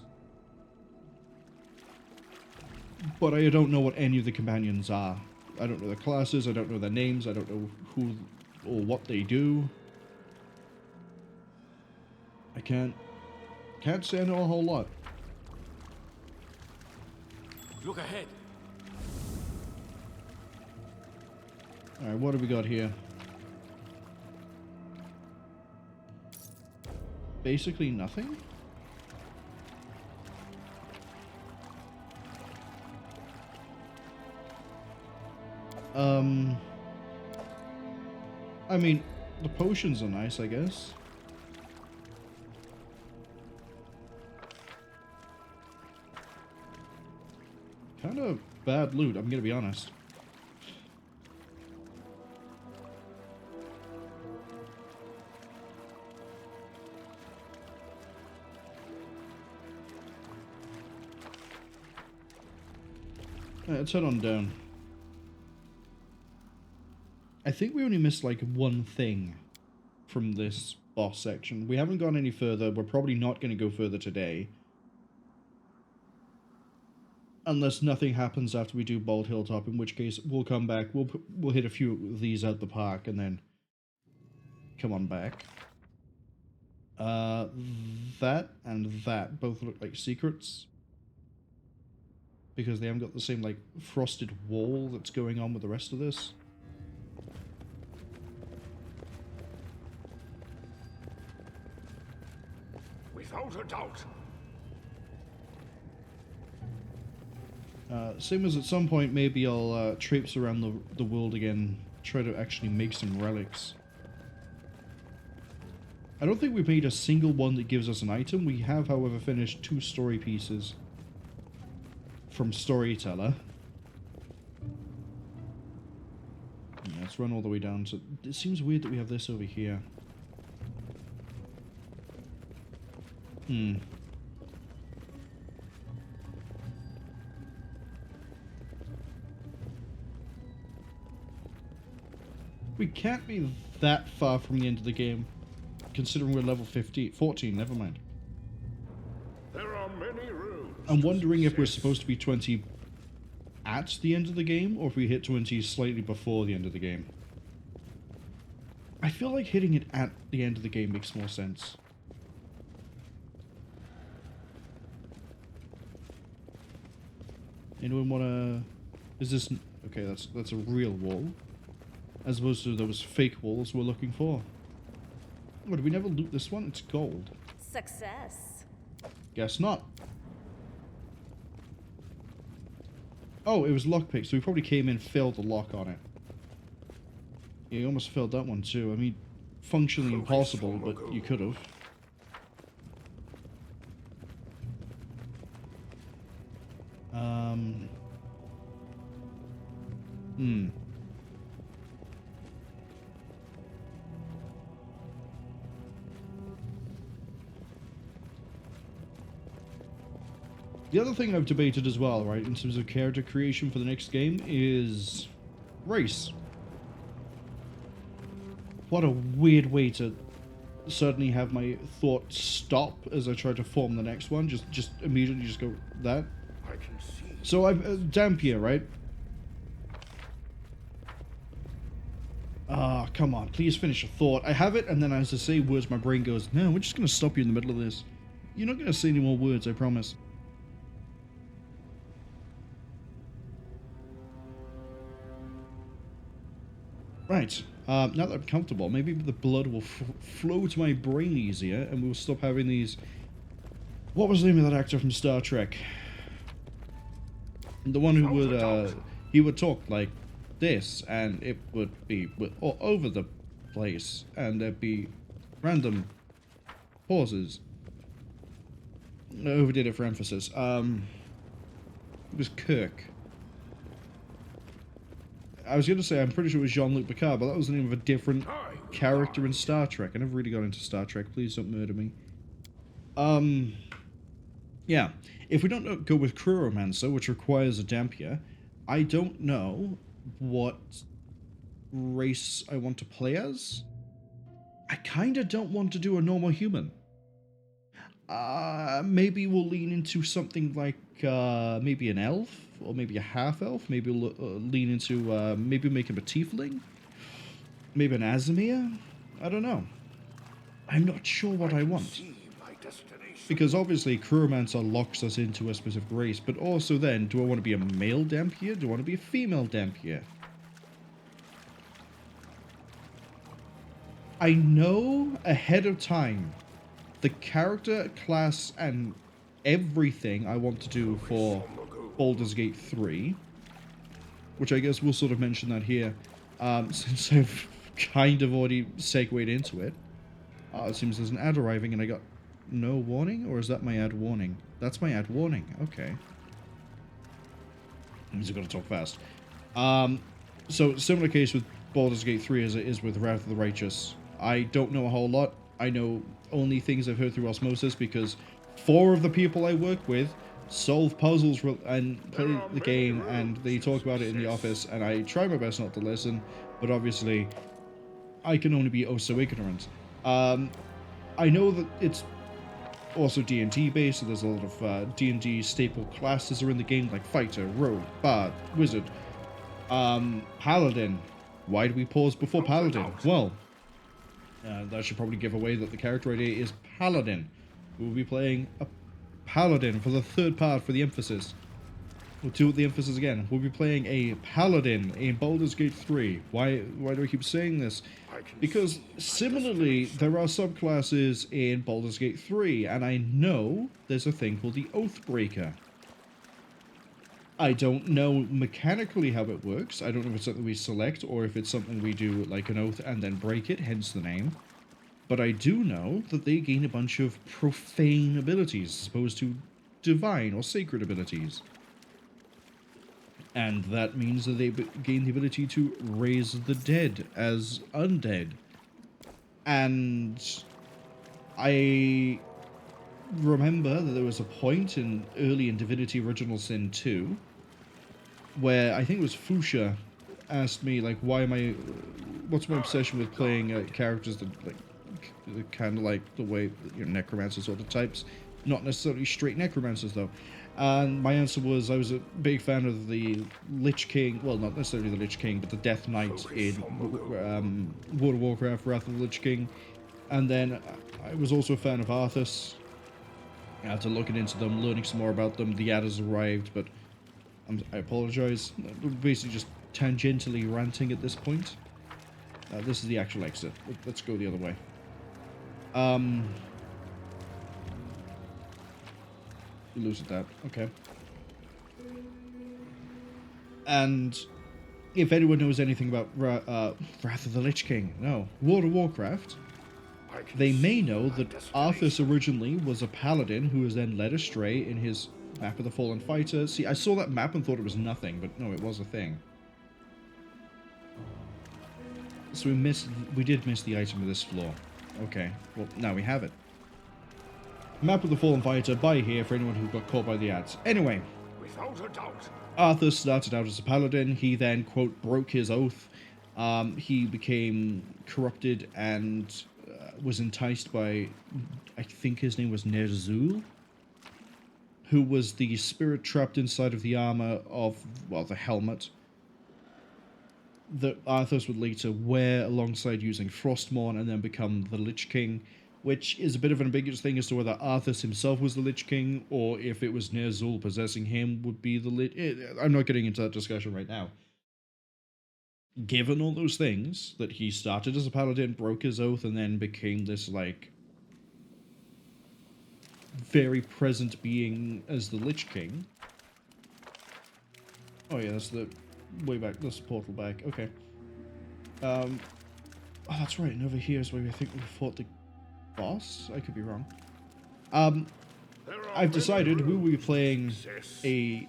But I don't know what any of the companions are. I don't know their classes, I don't know their names, I don't know who or what they do. I can't say I know a whole lot. Look ahead. Alright, what do we got here? Basically nothing? I mean, the potions are nice, I guess. Kind of bad loot, I'm gonna be honest. Let's head on down. I think we only missed like one thing from this boss section. We haven't gone any further. We're probably not going to go further today. Unless nothing happens after we do Bald Hilltop, in which case we'll come back. We'll hit a few of these out the park and then come on back. That and that both look like secrets, because they haven't got the same like frosted wall that's going on with the rest of this. Without a doubt. Same as at some point, maybe I'll traipse around the world again, try to actually make some relics. I don't think we've made a single one that gives us an item. We have, however, finished 2 story pieces from Storyteller. Yeah, let's run all the way down. So it seems weird that we have this over here. We can't be that far from the end of the game, considering we're level 14, never mind. There are many rooms. I'm wondering if we're supposed to be 20 at the end of the game, or if we hit 20 slightly before the end of the game. I feel like hitting it at the end of the game makes more sense. Anyone wanna... Is this... Okay, that's a real wall. As opposed to those fake walls we're looking for. What, did we never loot this one? It's gold. Success. Guess not. Oh, it was lockpick, so we probably came in, filled the lock on it. Yeah, you almost filled that one too. I mean, functionally impossible, but you could have. The other thing I've debated as well, right, in terms of character creation for the next game is race. What a weird way to suddenly have my thoughts stop as I try to form the next one. Just immediately just go that. I can see. So I've Dampier, right? Ah, come on, please finish a thought. I have it, and then as I say words, my brain goes, no, we're just gonna stop you in the middle of this. You're not gonna say any more words, I promise. Right, now that I'm comfortable, maybe the blood will flow to my brain easier, and we'll stop having these... What was the name of that actor from Star Trek? The one who would, he would talk like this, and it would be all over the place, and there'd be random pauses. I overdid it for emphasis. It was Kirk. I was going to say, I'm pretty sure it was Jean-Luc Picard, but that was the name of a different character in Star Trek. I never really got into Star Trek. Please don't murder me. Yeah. If we don't go with Crewromancer, which requires a Dampier, I don't know what race I want to play as. I kind of don't want to do a normal human. Maybe we'll lean into something like, maybe an elf? Or maybe a half-elf. Maybe we'll lean into, maybe make him a tiefling. Maybe an Azimir. I don't know. I'm not sure what I want. Because obviously Crewromancer locks us into a specific race, but also then, do I want to be a male Dampier? Do I want to be a female Dampier? I know ahead of time the character, class, and everything I want to do for Baldur's Gate 3, which I guess we'll sort of mention that here, since I've kind of already segued into it. It seems there's an ad arriving and I got no warning, or is that my ad warning? That's my ad warning, okay. Means I've got to talk fast. So, similar case with Baldur's Gate 3 as it is with Wrath of the Righteous. I don't know a whole lot. I know only things I've heard through osmosis because 4 of the people I work with solve puzzles and play the game, and they talk about it in the office, and I try my best not to listen, but obviously I can only be oh so ignorant. I know that it's also D&D based, so there's a lot of D&D staple classes are in the game, like Fighter, Rogue, Bard, Wizard, Paladin. Why do we pause before Paladin? Well, that should probably give away that the character idea is Paladin. We'll be playing a Paladin for the third part for the emphasis. we'll do the emphasis again. We'll be playing a paladin in Baldur's Gate 3. Why do I keep saying this? Because similarly, there are subclasses in Baldur's Gate 3, and I know there's a thing called the Oathbreaker. I don't know mechanically how it works. I don't know if it's something we select or if it's something we do like an oath and then break it, hence the name. But I do know that they gain a bunch of profane abilities as opposed to divine or sacred abilities. And that means that they gain the ability to raise the dead as undead. And I remember that there was a point early in Divinity Original Sin 2 where I think it was Fuchsia asked me, like, what's my obsession with playing characters that, like, kind of like the way, you know, necromancer sort of types. Not necessarily straight necromancers, though. And my answer was I was a big fan of the Lich King, well, not necessarily the Lich King, but the Death Knight in World of Warcraft, Wrath of the Lich King. And then I was also a fan of Arthas. After looking into them, learning some more about them, the ad has arrived, but I apologize. We're basically just tangentially ranting at this point. This is the actual exit. Let's go the other way. Lose at that. Okay. And if anyone knows anything about Wrath of the Lich King, no, World of Warcraft, they may know that Arthas originally was a paladin who was then led astray in his Map of the Fallen Fighter. See, I saw that map and thought it was nothing, but no, it was a thing. So we did miss the item of this floor. Okay, well, now we have it. Map of the Fallen Fighter, buy here for anyone who got caught by the ads. Anyway, Without a doubt. Arthur started out as a paladin. He then, quote, broke his oath. He became corrupted and was enticed by, I think his name was Ner'zhul, who was the spirit trapped inside of the armor of, well, the helmet that Arthas would later wear alongside using Frostmourne and then become the Lich King, which is a bit of an ambiguous thing as to whether Arthas himself was the Lich King or if it was Ner'zhul possessing him would be the Lich. I'm not getting into that discussion right now. Given all those things, that he started as a paladin, broke his oath, and then became this, like, very present being as the Lich King. Oh yeah, that's the way back, that's the portal back, okay. Oh, that's right, and over here is where I think we fought the boss? I could be wrong. I've decided we will be playing a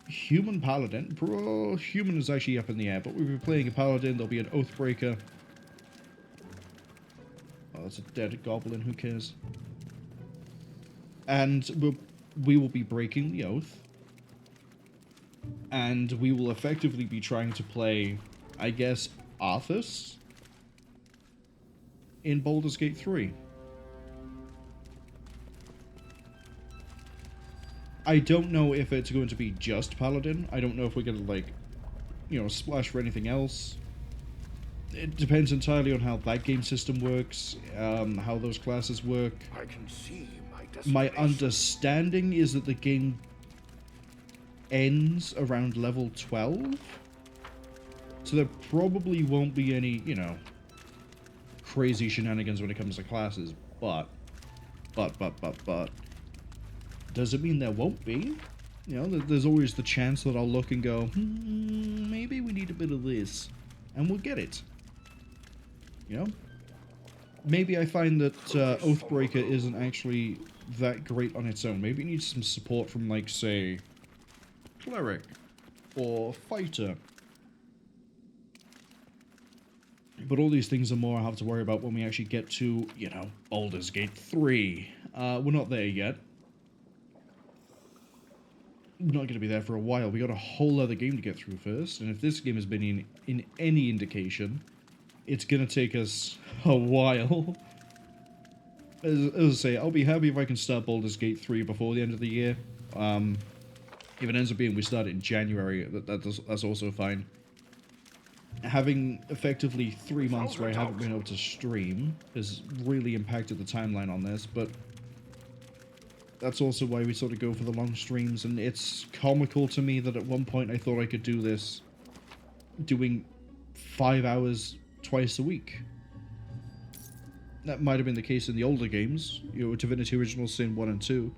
human paladin. Human is actually up in the air, but we'll be playing a paladin. There'll be an Oathbreaker. Oh, that's a dead goblin, who cares? And we will be breaking the oath. And we will effectively be trying to play, I guess, Arthas in Baldur's Gate 3. I don't know if it's going to be just Paladin. I don't know if we're going to, like, you know, splash for anything else. It depends entirely on how that game system works, how those classes work. I can see my understanding is that the game ends around level 12. So there probably won't be any, you know, crazy shenanigans when it comes to classes, but does it mean there won't be? You know, there's always the chance that I'll look and go, maybe we need a bit of this, and we'll get it. You know? Maybe I find that Oathbreaker isn't actually that great on its own. Maybe it needs some support from, like, say, Cleric or Fighter. But all these things are more I have to worry about when we actually get to, you know, Baldur's Gate 3. We're not there yet. We're not going to be there for a while. We got a whole other game to get through first, and if this game has been in any indication, it's going to take us a while. As I say, I'll be happy if I can start Baldur's Gate 3 before the end of the year. If it ends up being we start it in January, that's also fine. Having effectively 3 months where I haven't been able to stream has really impacted the timeline on this, but That's also why we sort of go for the long streams, and it's comical to me that at one point I thought I could do this doing 5 hours twice a week. That might have been the case in the older games, you know, Divinity Original Sin 1 and 2.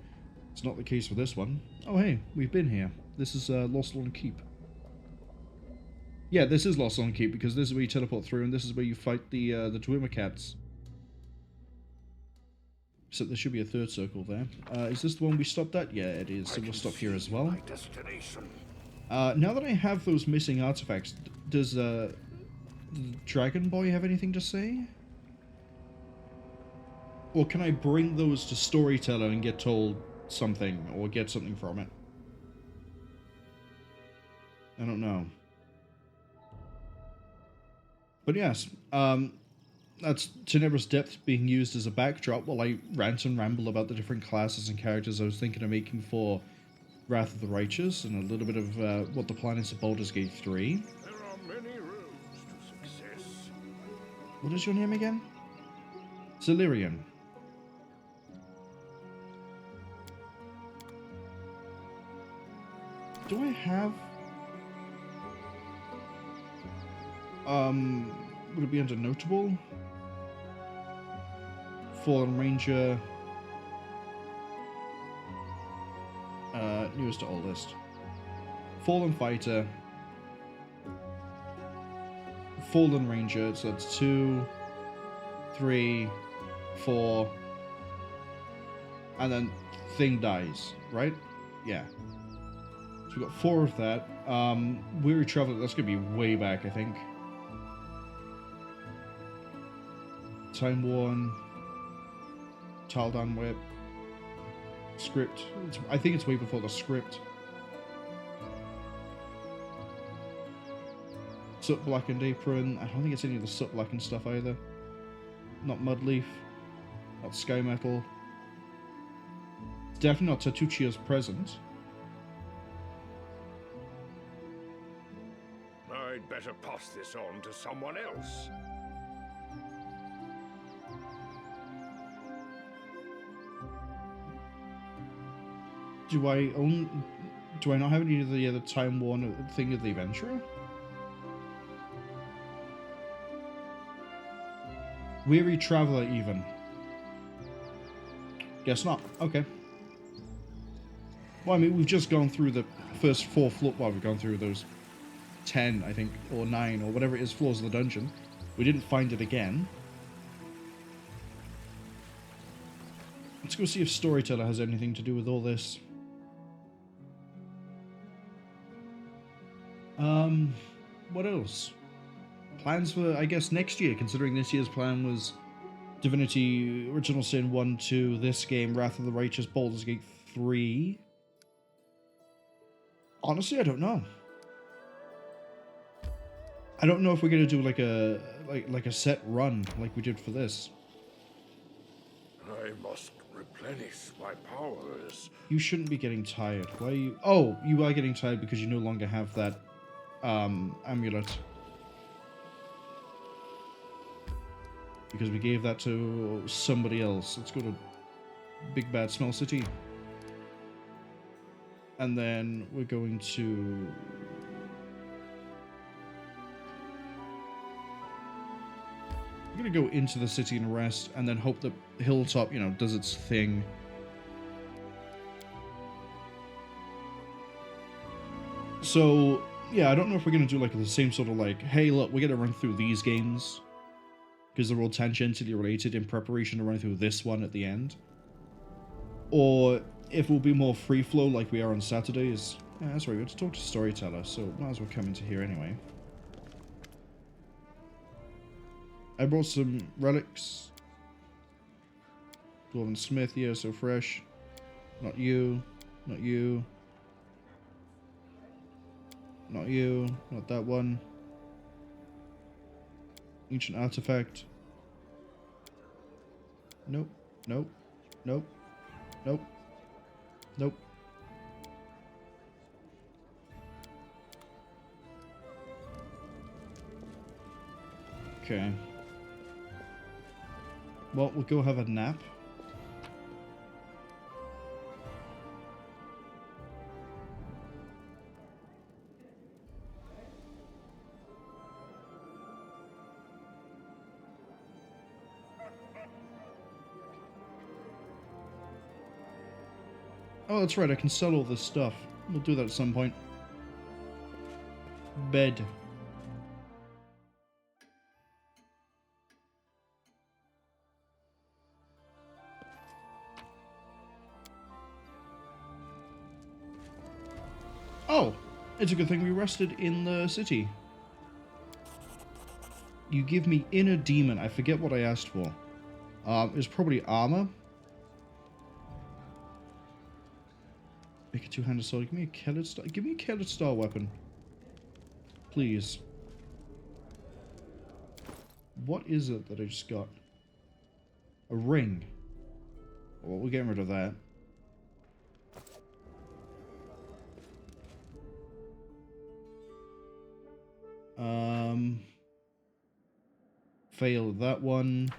It's not the case for this one. Oh hey, we've been here. This is Lost Lawn Keep. Yeah, this is Lost Lawn Keep, because this is where you teleport through, and this is where you fight the Dwemer cats. So there should be a third circle there. Is this the one we stopped at? Yeah, it is. So we'll stop here as well. My destination. Now that I have those missing artifacts, does the Dragon Boy have anything to say? Or can I bring those to Storyteller and get told something, or get something from it? I don't know. But yes, that's Tenebrous Depths being used as a backdrop while I rant and ramble about the different classes and characters I was thinking of making for Wrath of the Righteous, and a little bit of what the plan is for Baldur's Gate 3. There are many roads to success. What is your name again? Zelirian. Do I have... would it be under Notable? Fallen Ranger... newest to oldest. Fallen Fighter. Fallen Ranger, so that's 2, 3, 4... and then Thing dies, right? Yeah. So we've got 4 of that. Weary Traveler, that's going to be way back, I think. Time Worn. Taldan Whip. Script. I think it's way before the script. Soot Blackened Apron. I don't think it's any of the Soot Blackened stuff either. Not Mudleaf. Not Sky Metal. It's definitely not Tatuchia's Present. I'd better pass this on to someone else. Do I not have any of the other Time Worn thing of the Adventurer? Weary Traveler, even. Guess not. Okay. Well, I mean, we've just gone through the first 4 floors. Well, we've gone through those 10, I think, or 9, or whatever it is, floors of the dungeon. We didn't find it again. Let's go see if Storyteller has anything to do with all this. What else? Plans for, I guess, next year, considering this year's plan was Divinity Original Sin 1, 2, this game, Wrath of the Righteous, Baldur's Gate 3. Honestly, I don't know. I don't know if we're gonna do like a set run like we did for this. I must replenish my powers. You shouldn't be getting tired. Why are you? Oh, you are getting tired because you no longer have that amulet. Because we gave that to somebody else. Let's go to Big Bad Smell City. And then we're going to... We're going to go into the city and rest, and then hope that Hilltop, you know, does its thing. So, yeah, I don't know if we're going to do, like, the same sort of, like, hey, look, we're going to run through these games, because they're all tangentially related in preparation to run through this one at the end. Or if we'll be more free flow like we are on Saturdays. Yeah, that's right, we have to talk to Storyteller, so might as well come into here anyway. I brought some relics. Dwarven Smith, yeah, so fresh. Not you, not you. Not you, not that one. Ancient artifact. Nope, nope, nope, nope, nope. Okay. Well, we'll go have a nap. Oh, that's right, I can sell all this stuff. We'll do that at some point. Bed. Oh, it's a good thing we rested in the city. You give me inner demon. I forget what I asked for. It was probably armor. Make a two-handed sword. Give me a Kellet star. Give me a Kellet star weapon, please. What is it that I just got? A ring. Well, we're getting rid of that. Fail that one.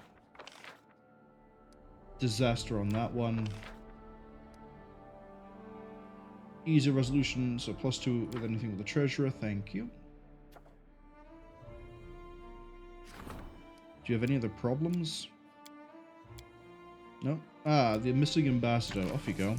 Disaster on that one. Easy resolution, so +2 with anything with the treasurer, thank you. Do you have any other problems? No? Ah, the missing ambassador. Off you go.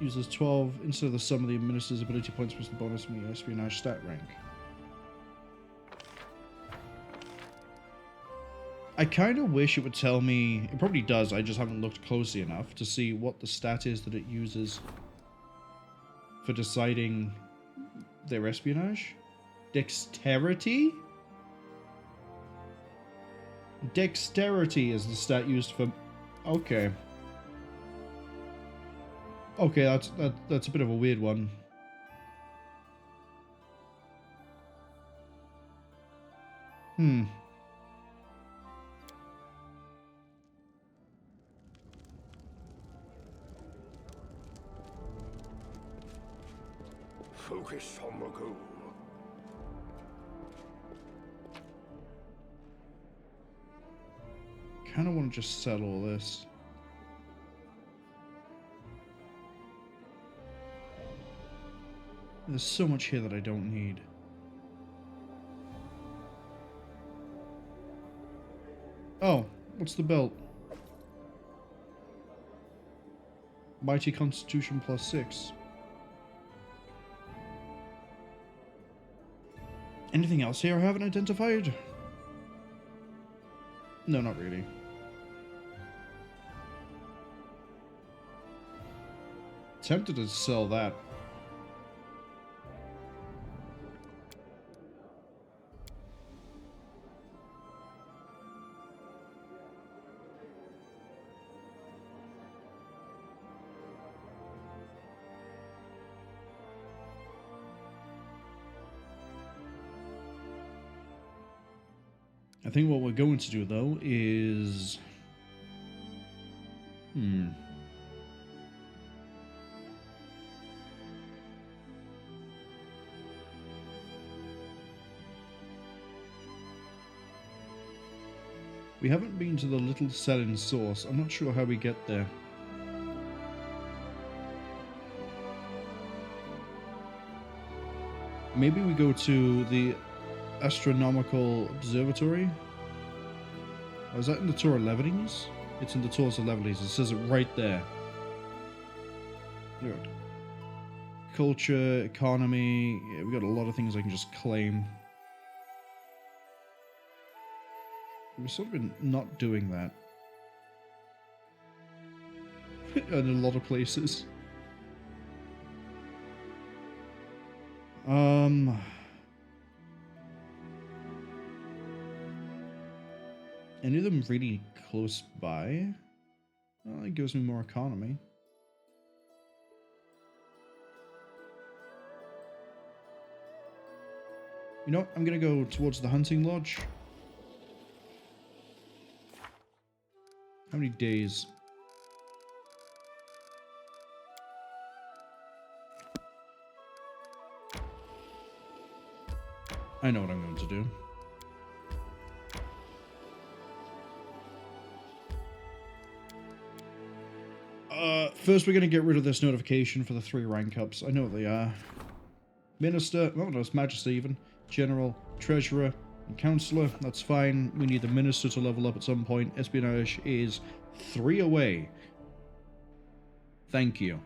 Uses 12 instead of the sum of the minister's ability points plus the bonus from the espionage stat rank. I kind of wish it would tell me, it probably does, I just haven't looked closely enough to see what the stat is that it uses for deciding their espionage. Dexterity? Dexterity is the stat used for... Okay. Okay, that's a bit of a weird one. Focus on the goal. Kind of want to just sell all this. There's so much here that I don't need. Oh, what's the belt? Mighty Constitution +6. Anything else here I haven't identified? No, not really. Tempted to sell that. I think what we're going to do, though, is... We haven't been to the Little Selling Source. I'm not sure how we get there. Maybe we go to the Astronomical Observatory. Oh, is that in the Tour of Levelings? It's in the Tours of Levelings. It says it right there. Good. Culture, economy. Yeah, we got a lot of things I can just claim. We've sort of been not doing that. In a lot of places. Any of them really close by? Well, it gives me more economy. You know what? I'm gonna go towards the hunting lodge. How many days? I know what I'm going to do. First, we're going to get rid of this notification for the 3 rank ups. I know what they are. Minister, oh no, it's Majesty even. General, Treasurer, and Councillor. That's fine. We need the Minister to level up at some point. Espionage is 3 away. Thank you.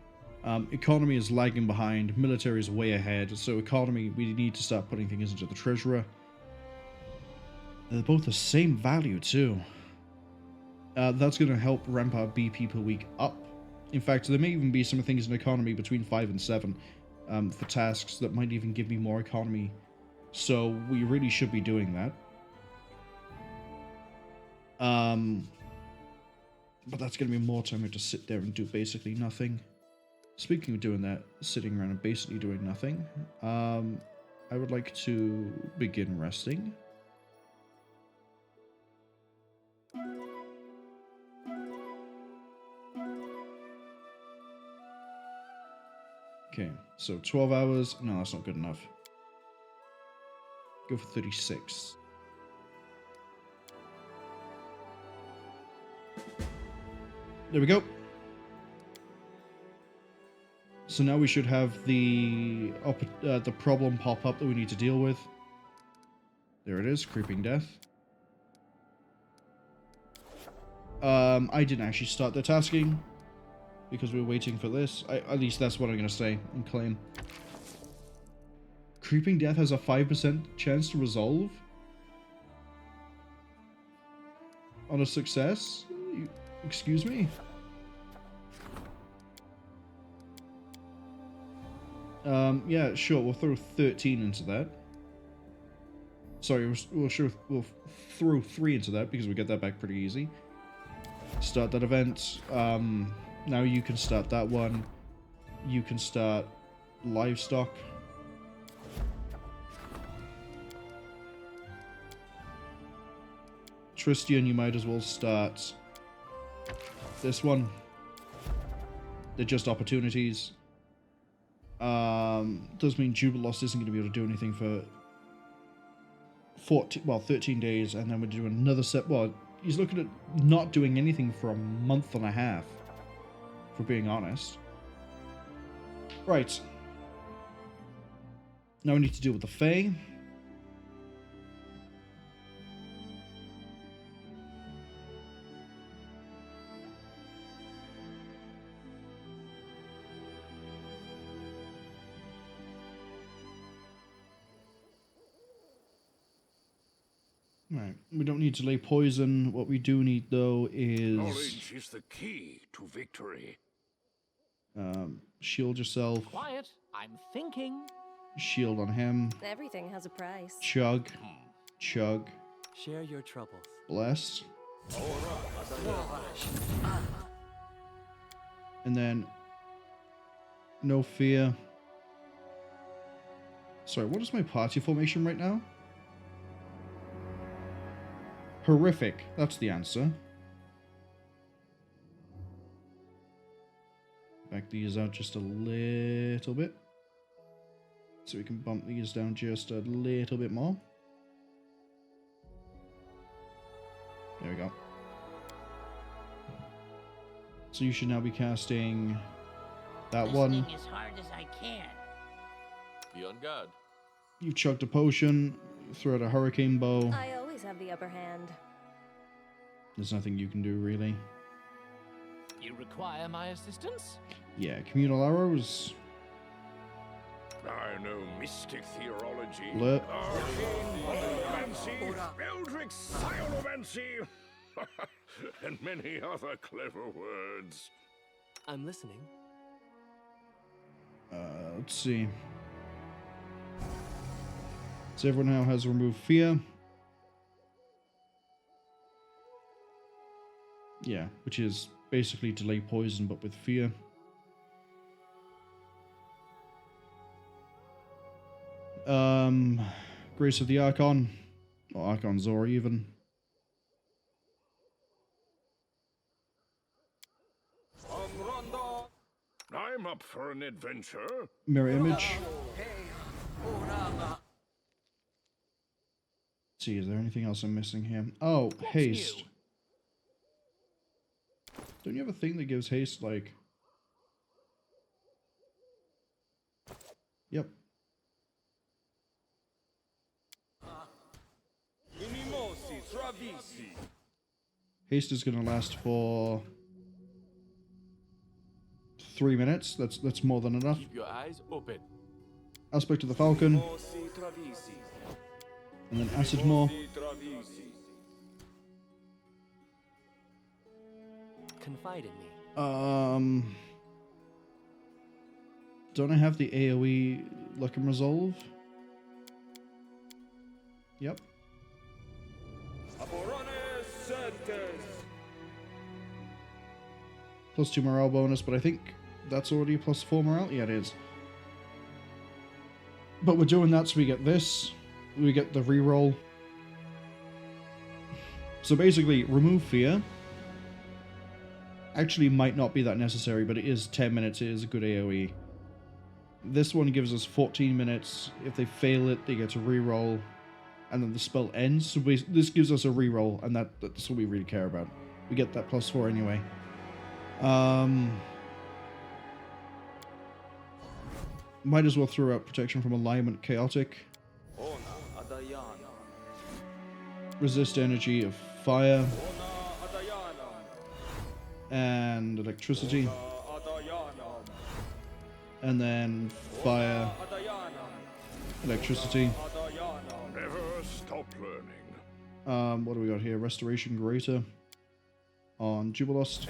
Economy is lagging behind. Military is way ahead. So economy, we need to start putting things into the Treasurer. They're both the same value too. That's going to help ramp our BP per week up. In fact, there may even be some things in economy between 5 and 7 for tasks that might even give me more economy. So we really should be doing that. But that's going to be more time to sit there and do basically nothing. Speaking of doing that, sitting around and basically doing nothing, I would like to begin resting. Okay, so 12 hours. No, that's not good enough. Go for 36. There we go. So now we should have the problem pop up that we need to deal with. There it is, Creeping Death. I didn't actually start the tasking because we were waiting for this. At least that's what I'm going to say and claim. Creeping Death has a 5% chance to resolve on a success? Excuse me? Yeah, sure, we'll throw 13 into that. Sorry, we'll throw 3 into that because we get that back pretty easy. Start that event. Now you can start that one. You can start livestock. Tristian, you might as well start this one. They're just opportunities. Does mean Jubilost isn't going to be able to do anything for 13 days, and then we're doing another set. Well, he's looking at not doing anything for a month and a half, for being honest. Right. Now we need to deal with the Fae. Right, we don't need to lay poison. What we do need, though, is... Knowledge is the key to victory. Shield yourself. Quiet, I'm thinking. Shield on him. Everything has a price. Chug. Chug. Share your troubles. Bless. And then... No fear. Sorry, what is my party formation right now? Horrific. That's the answer. Back these out just a little bit. So we can bump these down just a little bit more. There we go. So you should now be casting that one. As hard as I can. Be on guard. You chugged a potion, throw out a hurricane bow. I always have the upper hand. There's nothing you can do, really. You require my assistance? Yeah, communal arrows. I know mystic theology. Blip. Arcane Eldritch Sciomancy, and many other clever words. I'm listening. Let's see. So everyone now has removed fear. Yeah, which is basically delay poison, but with fear. Grace of the Archon. Or Archon Zor, even. I'm up for an adventure. Mirror image. Let's see, is there anything else I'm missing here? Oh, haste. Don't you have a thing that gives haste, like, Yep. Haste is going to last for 3 minutes. That's more than enough. Keep your eyes open. Aspect of the Falcon. And then Acid Maw. Confide in me. Don't I have the AoE Luck and Resolve? Yep. +2 morale bonus, but I think that's already a +4 morale. Yeah, it is. But we're doing that so we get this. We get the reroll. So basically, remove fear. Actually might not be that necessary, but it is 10 minutes. It is a good AoE. This one gives us 14 minutes. If they fail it, they get to reroll. And then the spell ends. So this gives us a reroll, and that's what we really care about. We get that +4 anyway. Might as well throw out protection from alignment, chaotic. Resist energy of fire. And electricity. And then fire. Electricity. Never stop learning. What do we got here? Restoration Greater on Jubilost.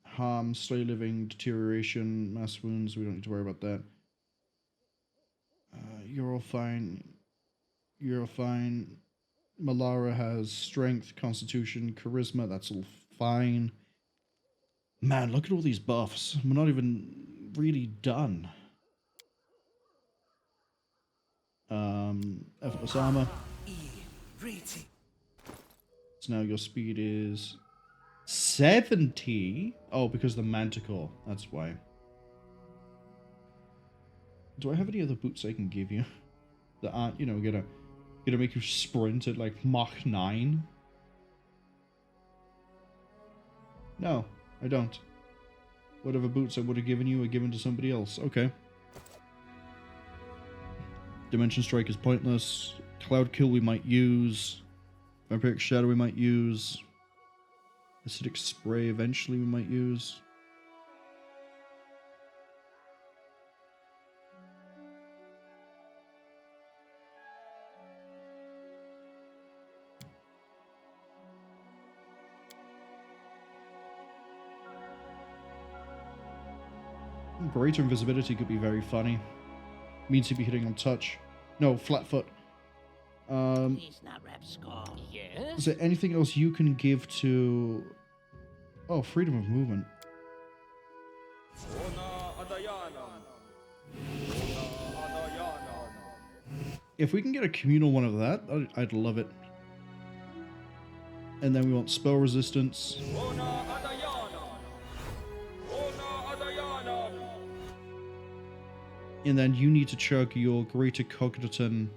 Harm, Slay Living, Deterioration, Mass Wounds. We don't need to worry about that. You're all fine. You're all fine. Malara has Strength, Constitution, Charisma. That's all fine. Man, look at all these buffs. We're not even really done. Effortless Armor. So now your speed is 70. Oh, because the Manticore. That's why. Do I have any other boots I can give you that aren't, you know, gonna make you sprint at like Mach 9? No, I don't. Whatever boots I would have given you are given to somebody else. Okay. Dimension Strike is pointless. Cloud Kill we might use. Vampiric Shadow we might use. Acidic Spray eventually we might use. Greater invisibility could be very funny. Means he'd be hitting on touch. No, flat foot. Please not rap skull. Yes? Is there anything else you can give to... Oh, freedom of movement. If we can get a communal one of that, I'd love it. And then we want spell resistance. And then you need to chug your greater cognitogen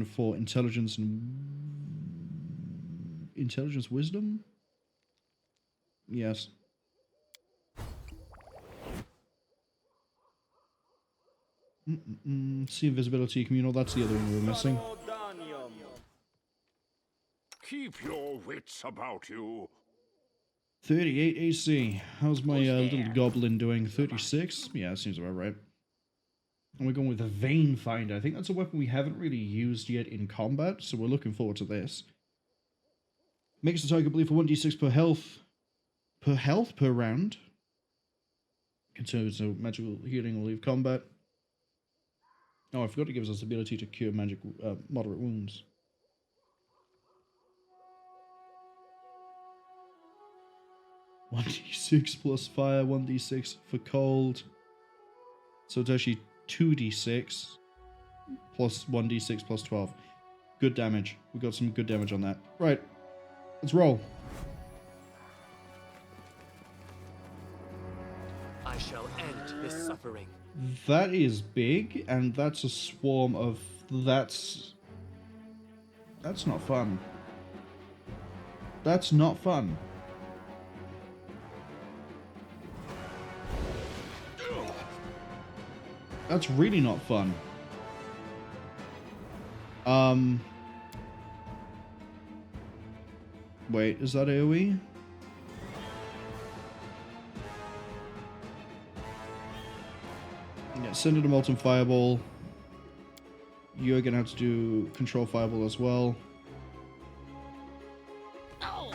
for intelligence and intelligence wisdom? Yes. See invisibility communal, that's the other one we were missing. Keep your wits about you. 38 AC. How's my little goblin doing? 36? Yeah, that seems about right. And we're going with the Vein Finder. I think that's a weapon we haven't really used yet in combat, so we're looking forward to this. Makes the target bleed for 1d6 per health. Per round. Continues magical healing will leave combat. Oh, I forgot it gives us the ability to cure magic moderate wounds. (1d6 plus fire, 1d6 for cold). So it's actually 2d6 plus 1d6 plus 12. Good damage. We got some good damage on that. Right. Let's roll. I shall end this suffering. That is big, and that's a swarm of... That's not fun. That's not fun. That's really not fun. Wait, is that AoE? Yeah, send it a Molten Fireball. You're gonna have to do Control Fireball as well. Oh.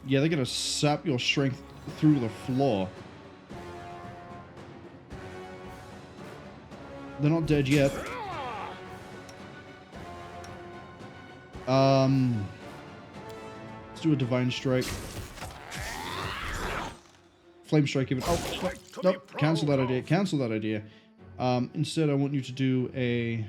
Yeah, they're gonna sap your strength through the floor. They're not dead yet. Let's do a Divine Strike. Flame Strike even. Oh, nope. Cancel that idea. Cancel that idea. Instead, I want you to do a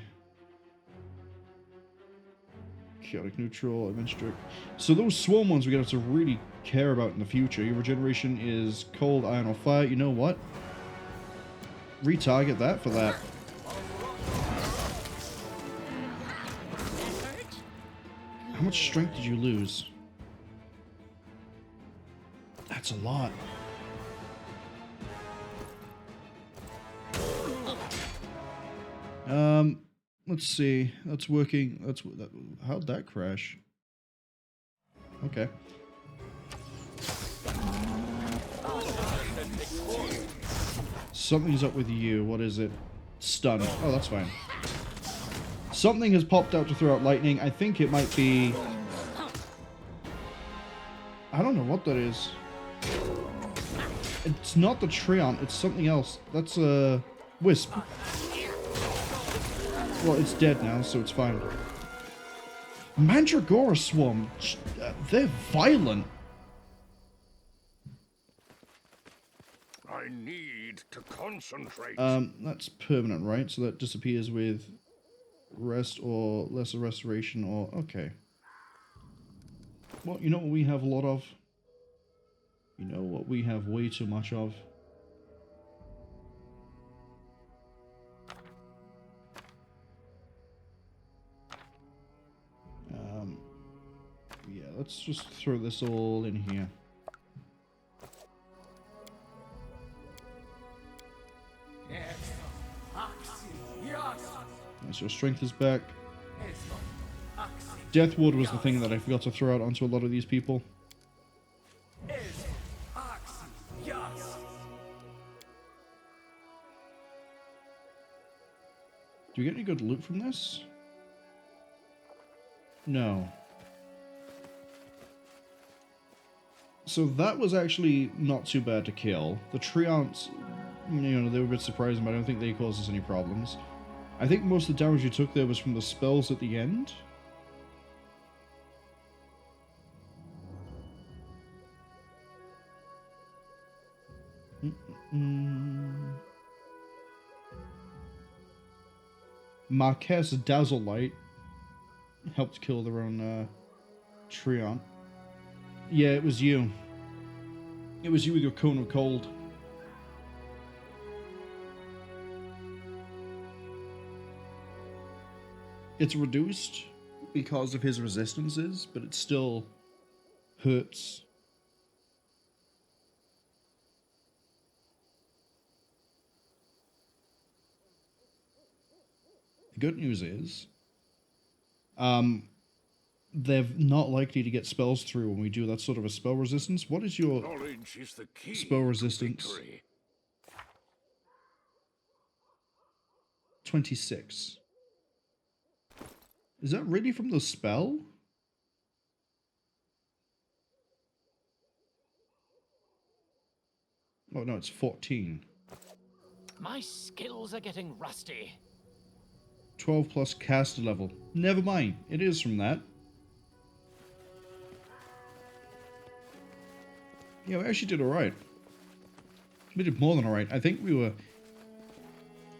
Chaotic Neutral, Event Strike. So those Swarm ones we're going to have to really care about in the future. Your regeneration is Cold, Iron, or Fire. You know what? Retarget that for that. How much strength did you lose? That's a lot. Let's see. That's working. How'd that crash? Okay. Something's up with you. What is it? Stun. Oh, that's fine. Something has popped out to throw out lightning. I think it might be... I don't know what that is. It's not the Treant, it's something else. That's a Wisp. Well, it's dead now, so it's fine. Mandragora Swarm. They're violent. I need to concentrate. That's permanent, right? So that disappears with rest or lesser restoration or... Okay. Well, you know what we have a lot of? You know what we have way too much of? Yeah, let's just throw this all in here. So strength is back. Death Ward was the thing that I forgot to throw out onto a lot of these people. Do you get any good loot from this? No. So that was actually not too bad to kill. The Treants, you know, they were a bit surprising, but I don't think they caused us any problems. I think most of the damage you took there was from the spells at the end. Marquez Dazzle Light helped kill their own Treant. Yeah, it was you. It was you with your Cone of Cold. It's reduced because of his resistances, but it still hurts. The good news is, they're not likely to get spells through when we do that sort of a spell resistance. What is your Knowledge is the key spell to resistance? victory. 26. Is that really from the spell? Oh no, it's 14. My skills are getting rusty. 12 plus caster level. Never mind, it is from that. Yeah, we actually did alright. We did more than alright. I think we were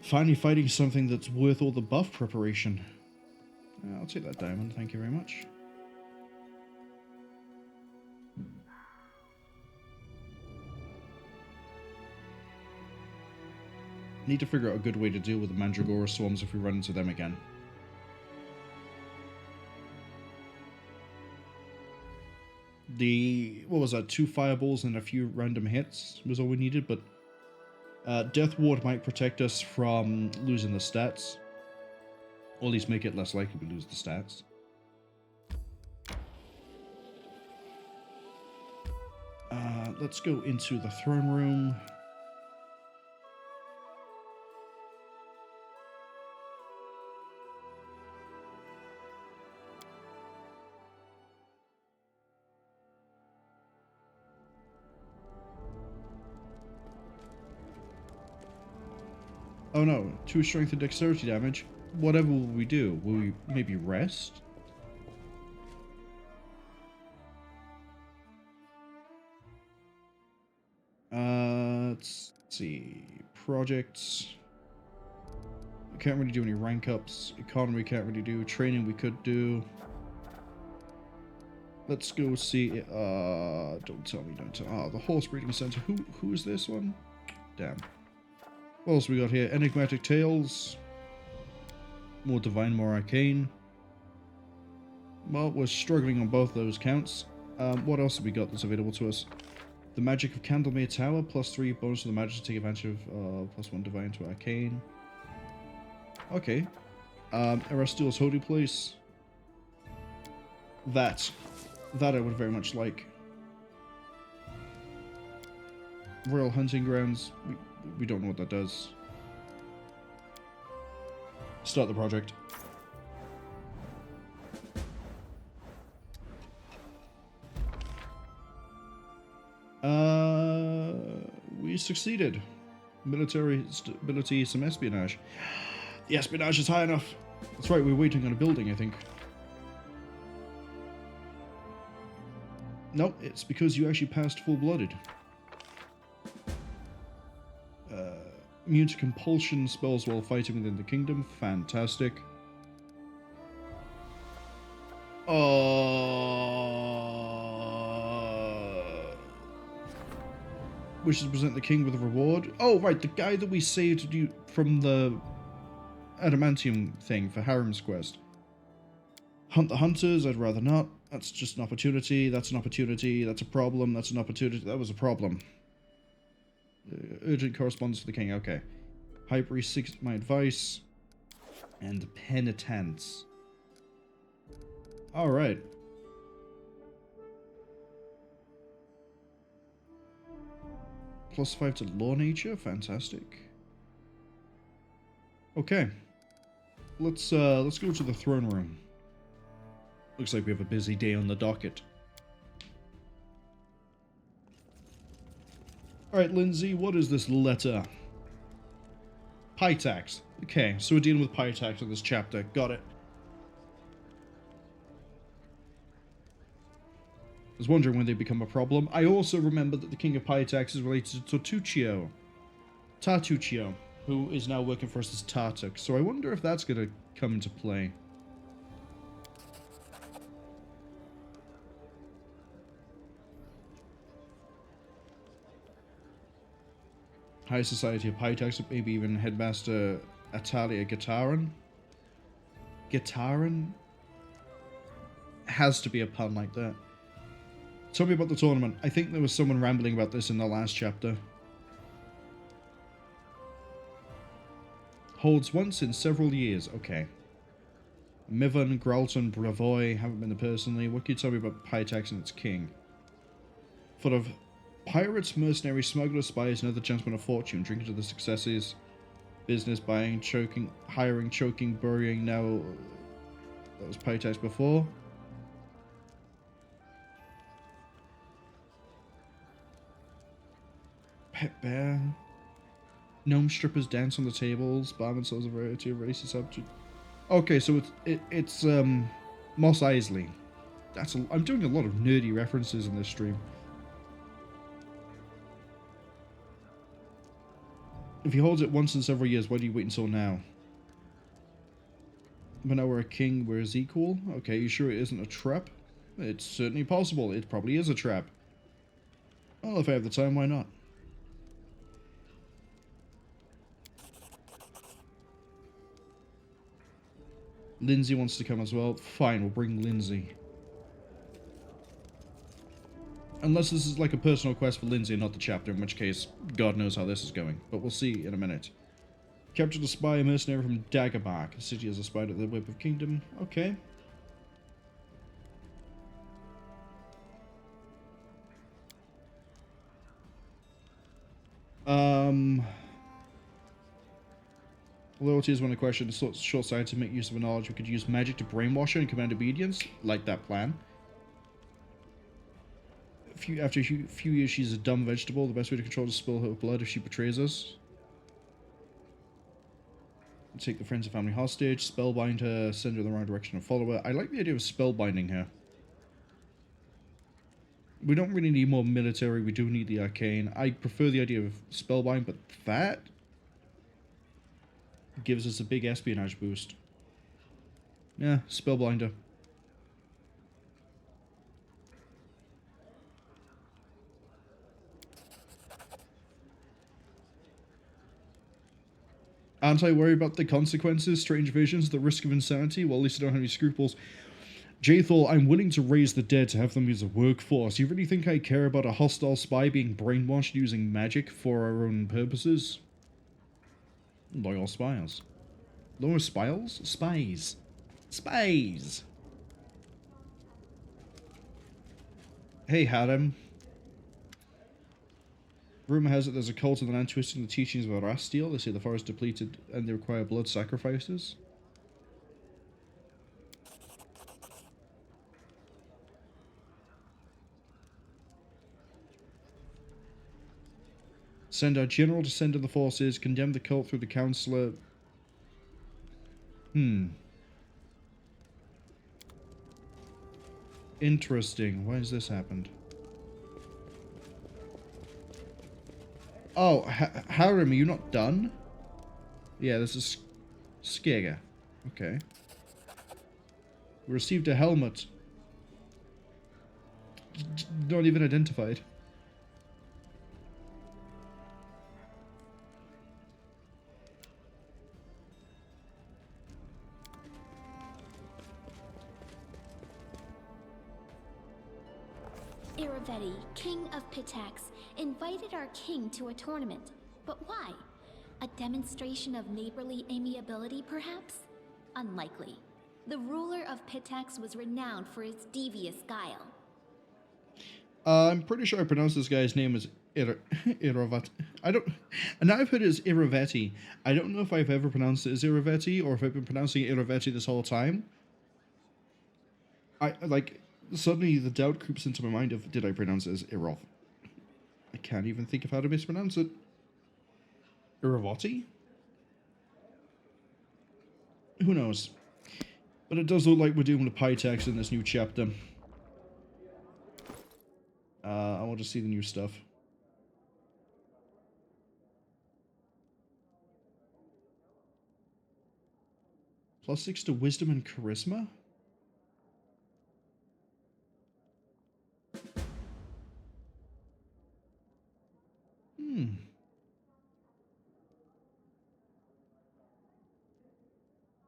finally fighting something that's worth all the buff preparation. I'll take that diamond, thank you very much. Need to figure out a good way to deal with the Mandragora swarms if we run into them again. what was that, 2 fireballs and a few random hits was all we needed, but Death Ward might protect us from losing the stats. Or at least make it less likely we lose the stats. Let's go into the throne room. Oh no, 2 strength and dexterity damage. Whatever will we do? Will we maybe rest? Let's see. Projects. We can't really do any rank ups. Economy can't really do. Training we could do. Let's go see. Don't tell me, don't tell. Ah, the horse breeding center. Who is this one? Damn. What else we got here? Enigmatic Tales. More Divine, more Arcane. Well, we're struggling on both those counts. What else have we got that's available to us? The Magic of Candlemere Tower, +3 bonus to the magic to take advantage of +1 Divine to Arcane. Okay. Erastiel's Holy Place. That I would very much like. Royal Hunting Grounds. We don't know what that does. Start the project. We succeeded. Military stability, some espionage. The espionage is high enough. That's right, we're waiting on a building, I think. No, it's because you actually passed full-blooded. Immune to compulsion spells while fighting within the kingdom. Fantastic. Wishes to present the king with a reward. Oh, right, the guy that we saved you from the adamantium thing for Harem's quest. Hunt the hunters, I'd rather not. That's just an opportunity. That's an opportunity. That's a problem. That's an opportunity. That was a problem. Urgent correspondence to the king. Okay. High Priest seeks my advice. And penitence. Alright. +5 to law nature. Fantastic. Okay. Let's go to the throne room. Looks like we have a busy day on the docket. Alright, Lindsay, what is this letter? Pitax. Okay, so we're dealing with Pitax in this chapter. Got it. I was wondering when they become a problem. I also remember that the king of Pitax is related to Tartuccio, who is now working for us as Tartuk. So I wonder if that's going to come into play. High Society of Pitax, maybe even Headmaster Atalia Gitaran. Gitaran? Has to be a pun like that. Tell me about the tournament. I think there was someone rambling about this in the last chapter. Holds once in several years. Okay. Mivan, Gralton, Bravoy. Haven't been there personally. What can you tell me about Pitax and its king? Full of pirates, mercenaries, smugglers, spies, and other gentlemen of fortune. Drinking to the successes. Business, buying, choking, hiring, choking, burying. Now, that was Pitax before. Pet bear. Gnome strippers dance on the tables. Barman sells a variety of races up to... Okay, so it's Mos Eisley. I'm doing a lot of nerdy references in this stream. If he holds it once in several years, why do you wait until now? But now we're a king, we're his equal? Okay, you sure it isn't a trap? It's certainly possible. It probably is a trap. Well, if I have the time, why not? Lindsay wants to come as well. Fine, we'll bring Lindsay. Unless this is like a personal quest for Lindsay and not the chapter, in which case, God knows how this is going. But we'll see in a minute. Captured a spy, a mercenary from Daggerbark. The city has a spy at the Whip of Kingdom. Okay. Loyalty is one of the questions. Short-sighted to make use of a knowledge. We could use magic to brainwash her and command obedience. Like that plan. After a few years, she's a dumb vegetable. The best way to control is to spill her blood if she betrays us. Take the friends and family hostage. Spellbind her. Send her in the wrong direction and follow her. I like the idea of spellbinding her. We don't really need more military. We do need the arcane. I prefer the idea of spellbind, but that gives us a big espionage boost. Yeah, spellbinder. Aren't I worried about the consequences, strange visions, the risk of insanity? Well, at least I don't have any scruples. Jaethal, I'm willing to raise the dead to have them as a workforce. You really think I care about a hostile spy being brainwashed using magic for our own purposes? Loyal spies. Loyal spies? Spies. Spies! Hey, Haddam. Rumor has it there's a cult in the land twisting the teachings of Arastiel. They say the forest depleted and they require blood sacrifices. Send our general to send in the forces, condemn the cult through the councillor. Interesting. Why has this happened? Oh, Haram, are you not done? Yeah, this is Skega. Okay. We received a helmet. Not even identified. Iravetti, king of Pitax, invited our king to a tournament. But why? A demonstration of neighborly amiability, perhaps? Unlikely. The ruler of Pitax was renowned for his devious guile. I'm pretty sure I pronounced this guy's name as Iravetti. Now I've heard it as Iravetti. I don't know if I've ever pronounced it as Iravetti or if I've been pronouncing it Iravetti this whole time. Suddenly the doubt creeps into my mind of, did I pronounce it as Irov? I can't even think of how to mispronounce it. Iravati? Who knows? But it does look like we're doing the Pitax in this new chapter. I want to see the new stuff. +6 to wisdom and charisma?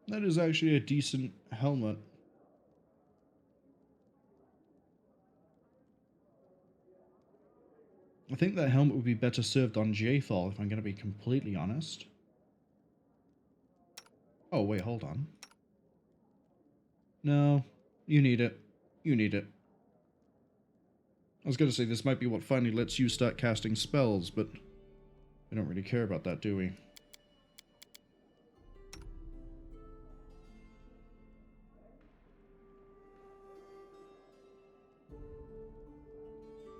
That is actually a decent helmet. I think that helmet would be better served on Jaethal, if I'm going to be completely honest. Oh, wait, hold on. No, you need it. You need it. I was going to say, this might be what finally lets you start casting spells, but we don't really care about that, do we?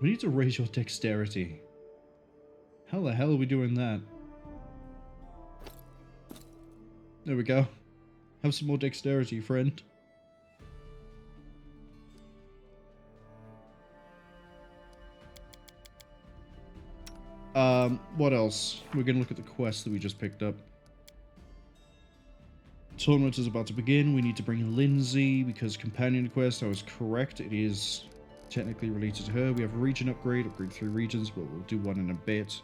We need to raise your dexterity. How the hell are we doing that? There we go. Have some more dexterity, friend. What else? We're gonna look at the quest that we just picked up. Tournament is about to begin. We need to bring in Lindsay because companion quest, I was correct. It is technically related to her. We have a region upgrade 3 regions, but we'll do one in a bit.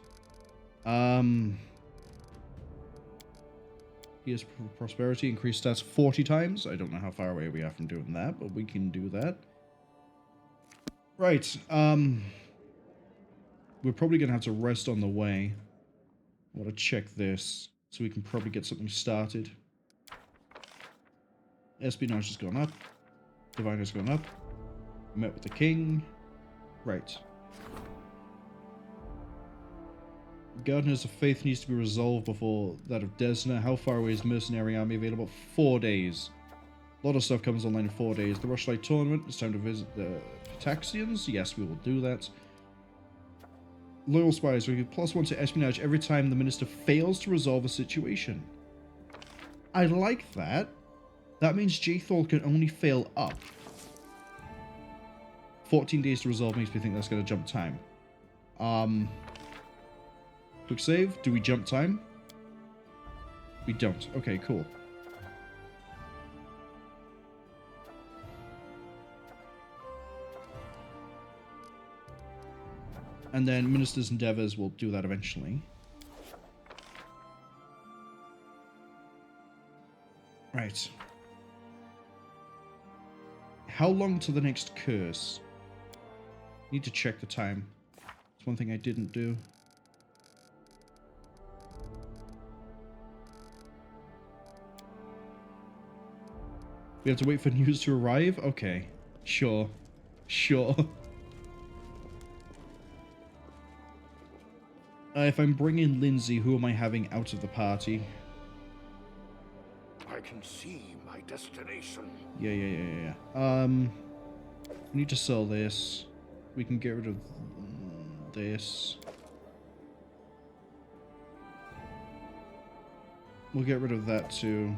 Here's prosperity, increased stats 40 times. I don't know how far away we are from doing that, but we can do that. Right, we're probably gonna have to rest on the way. I want to check this, so we can probably get something started. Espionage has gone up. Divine has gone up. Met with the king. Right. Gardeners of Faith needs to be resolved before that of Desna. How far away is Mercenary Army available? 4 days. A lot of stuff comes online in 4 days. The Rushlight Tournament. It's time to visit the Pitaxians. Yes, we will do that. Loyal Spies. We give +1 to Espionage every time the Minister fails to resolve a situation. I like that. That means Jthal can only fail up. 14 days to resolve makes me think that's going to jump time. Quick save. Do we jump time? We don't. Okay, cool. And then Minister's Endeavors will do that eventually. Right. How long to the next curse? Need to check the time. It's one thing I didn't do. We have to wait for news to arrive? Okay. Sure. Sure. If I'm bringing Lindsay, who am I having out of the party? I can see my destination. Yeah. We need to sell this. We can get rid of this. We'll get rid of that too.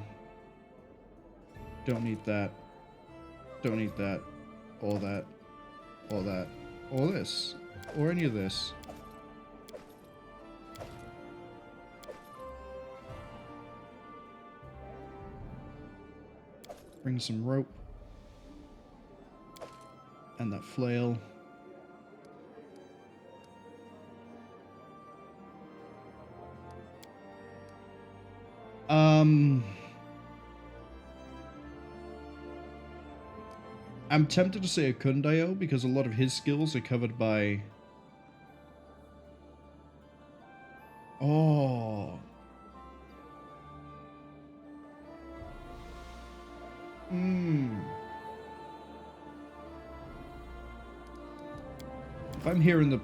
Don't need that. Don't need that. Or that. Or that. Or this. Or any of this. Bring some rope. And that flail. I'm tempted to say a Kundayo because a lot of his skills are covered by... Oh. If I'm here in the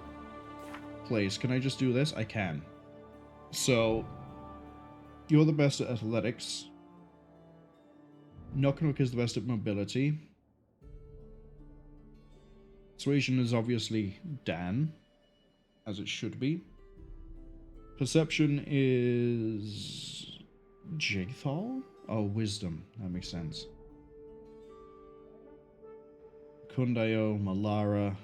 place, can I just do this? I can. So, you're the best at athletics. Knock Knock is the best at mobility. Persuasion is obviously Dan, as it should be. Perception is... Jthal? Oh, Wisdom. That makes sense. Kundayo, Malara.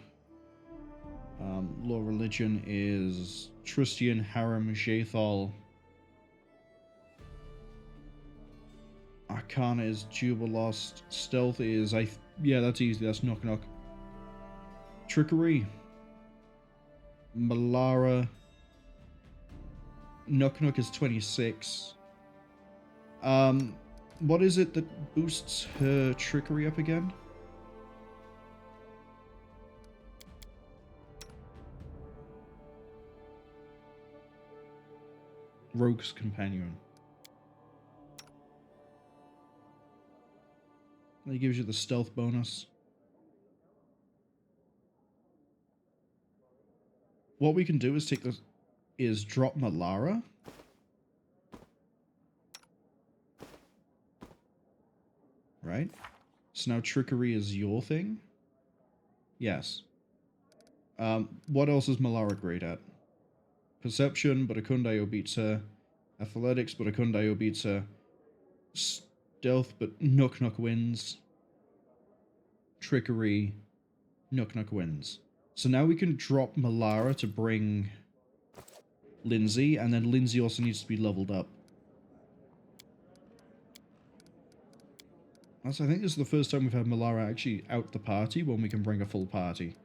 Law Religion is Tristian, Harem, Jthal. Arcana is Jubilost. Stealth is... yeah, that's easy. That's Knock Knock. Trickery. Malara. Knock Knock is 26. What is it that boosts her trickery up again? Rogue's Companion. That gives you the stealth bonus. What we can do is take this, is drop Malara. Right? So now trickery is your thing? Yes. What else is Malara great at? Perception, but a Kundayo beats her. Athletics, but a Kundayo beats her. Stealth, but Knock Knock wins. Trickery, Knock Knock wins. So now we can drop Malara to bring Lindsay, and then Lindsay also needs to be leveled up. Also, I think this is the first time we've had Malara actually out the party when we can bring a full party.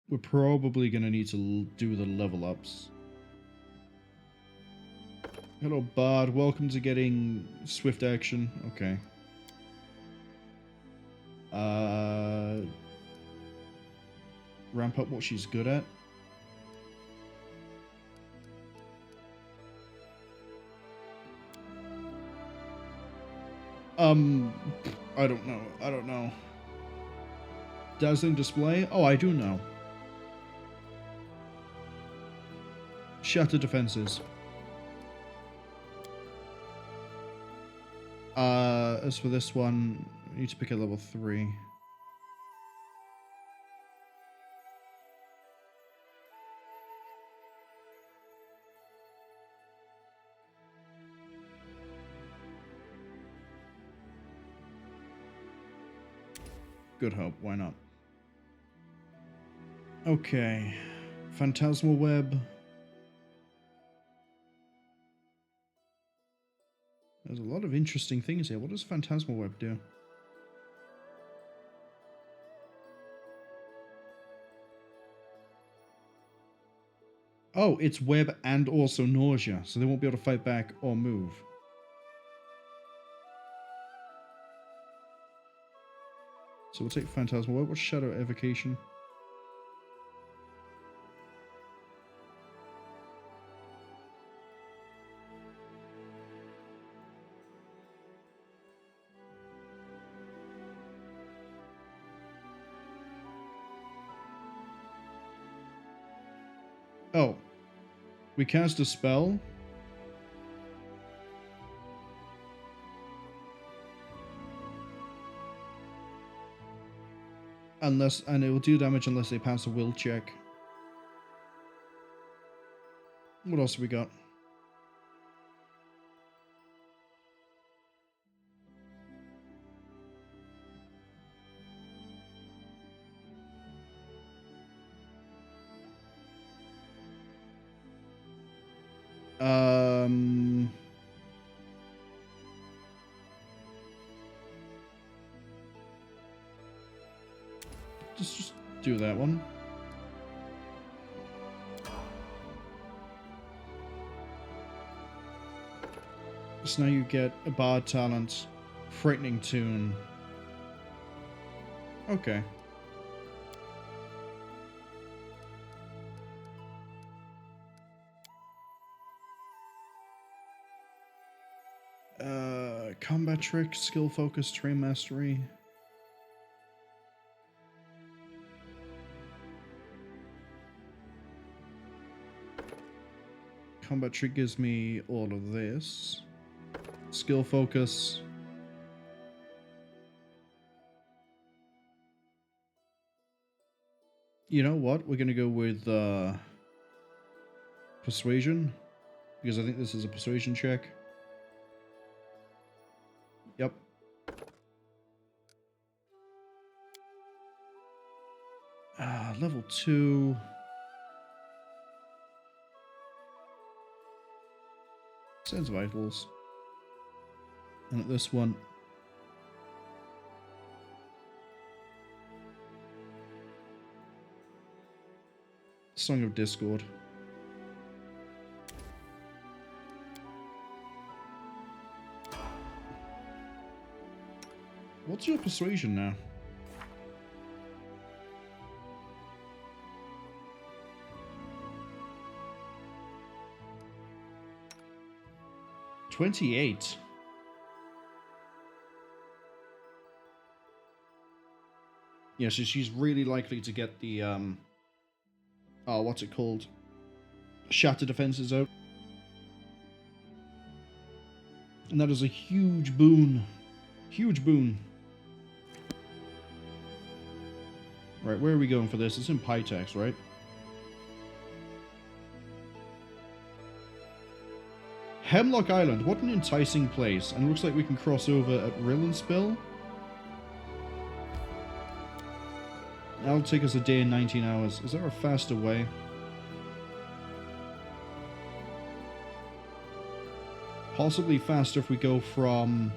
We're probably going to need to do the level ups. Hello, Bard. Welcome to getting swift action. Okay. Ramp up what she's good at. I don't know. I don't know. Dazzling display? Oh, I do know. Shatter defenses. As for this one, we need to pick a level 3. Good hope, why not? Okay. Phantasmal Web. There's a lot of interesting things here. What does Phantasmal Web do? Oh, it's web and also nausea, so they won't be able to fight back or move. So we'll take Phantasmal Web. What's Shadow Evocation? Oh. We cast a spell. And it will do damage unless they pass a will check. What else have we got? Just do that one. So now you get a Bard talent, Frightening Tune. Okay. Combat Trick, Skill Focus, Train Mastery. Combat Trick gives me all of this. Skill Focus. You know what? We're going to go with Persuasion. Because I think this is a Persuasion check. Yep. Level 2. Sense Vitals. And at this one. Song of Discord. What's your persuasion now? $28. Yeah, so she's really likely to get the oh, what's it called? Shatter defenses out. And that is a huge boon. Huge boon. Right, where are we going for this? It's in Pitax, right? Hemlock Island, what an enticing place. And it looks like we can cross over at Rillenspill. That'll take us a day and 19 hours. Is there a faster way? Possibly faster if we go from...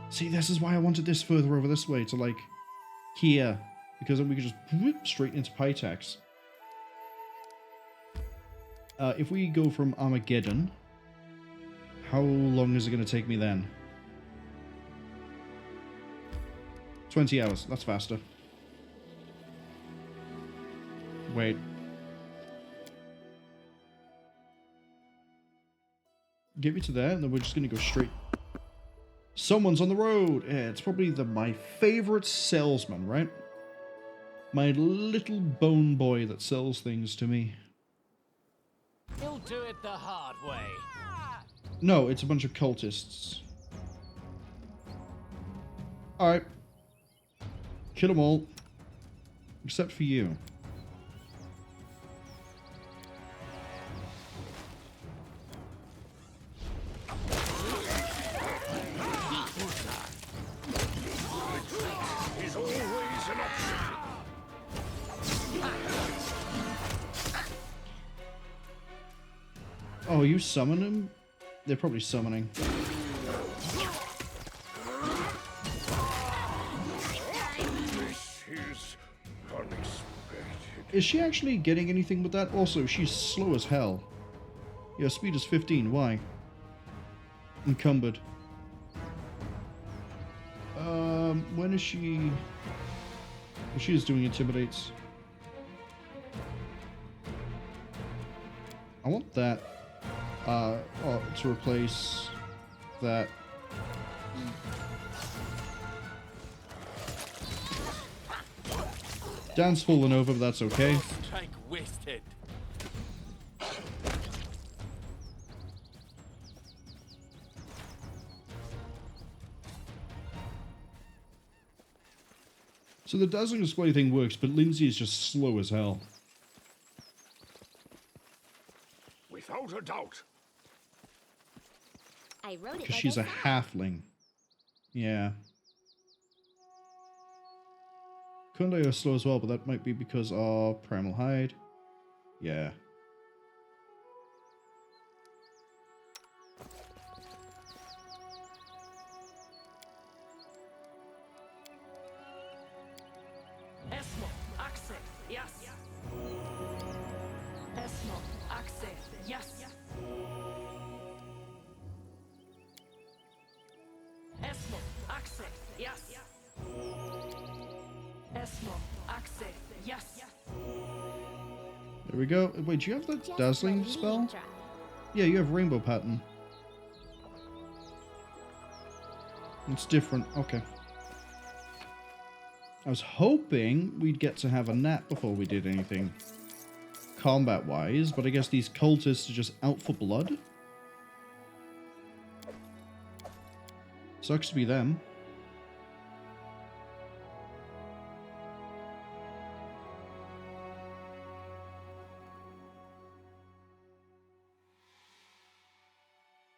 See, this is why I wanted this further over this way, to like here. Because then we could just whoop straight into Pitax. If we go from Armageddon, how long is it going to take me then? 20 hours. That's faster. Wait. Get me to there, and then we're just going to go straight. Someone's on the road! Yeah, it's probably my favorite salesman, right? My little bone boy that sells things to me. He'll do it the hard way. No, it's a bunch of cultists. Alright. Kill them all. Except for you. Is always an option. Oh, you summon him? They're probably summoning. This is unexpected. Is she actually getting anything with that? Also, she's slow as hell. Your speed is 15. Why? Encumbered. When is she... She is doing intimidates. I want that. To replace that. Dan's fallen over, but that's okay. Strike wasted. So the dazzling display thing works, but Lindsay is just slow as hell. Without a doubt. I wrote it Because like she's I a said. halfling. Yeah. Kunde is slow as well, but that might be because of Primal Hide. Yeah. Esmo, Axe, yes. Esmo, Axe, yes. Esmo, Axe, yes. Esmo, Axe, yes. There we go. Wait, do you have the Just dazzling let me spell? try. Yeah, you have rainbow pattern. It's different. Okay. I was hoping we'd get to have a nap before we did anything combat-wise, but I guess these cultists are just out for blood. Sucks to be them.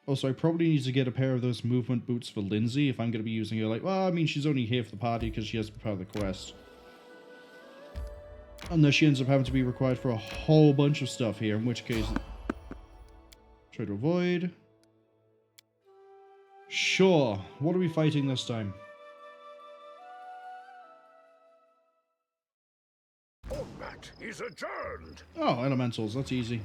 Also, I probably need to get a pair of those movement boots for Lindsay if I'm going to be using her. Like, well, I mean, she's only here for the party because she has to be part of the quest. Unless she ends up having to be required for a whole bunch of stuff here, in which case... Try to avoid. Sure. What are we fighting this time? Combat is adjourned. Oh, elementals. That's easy.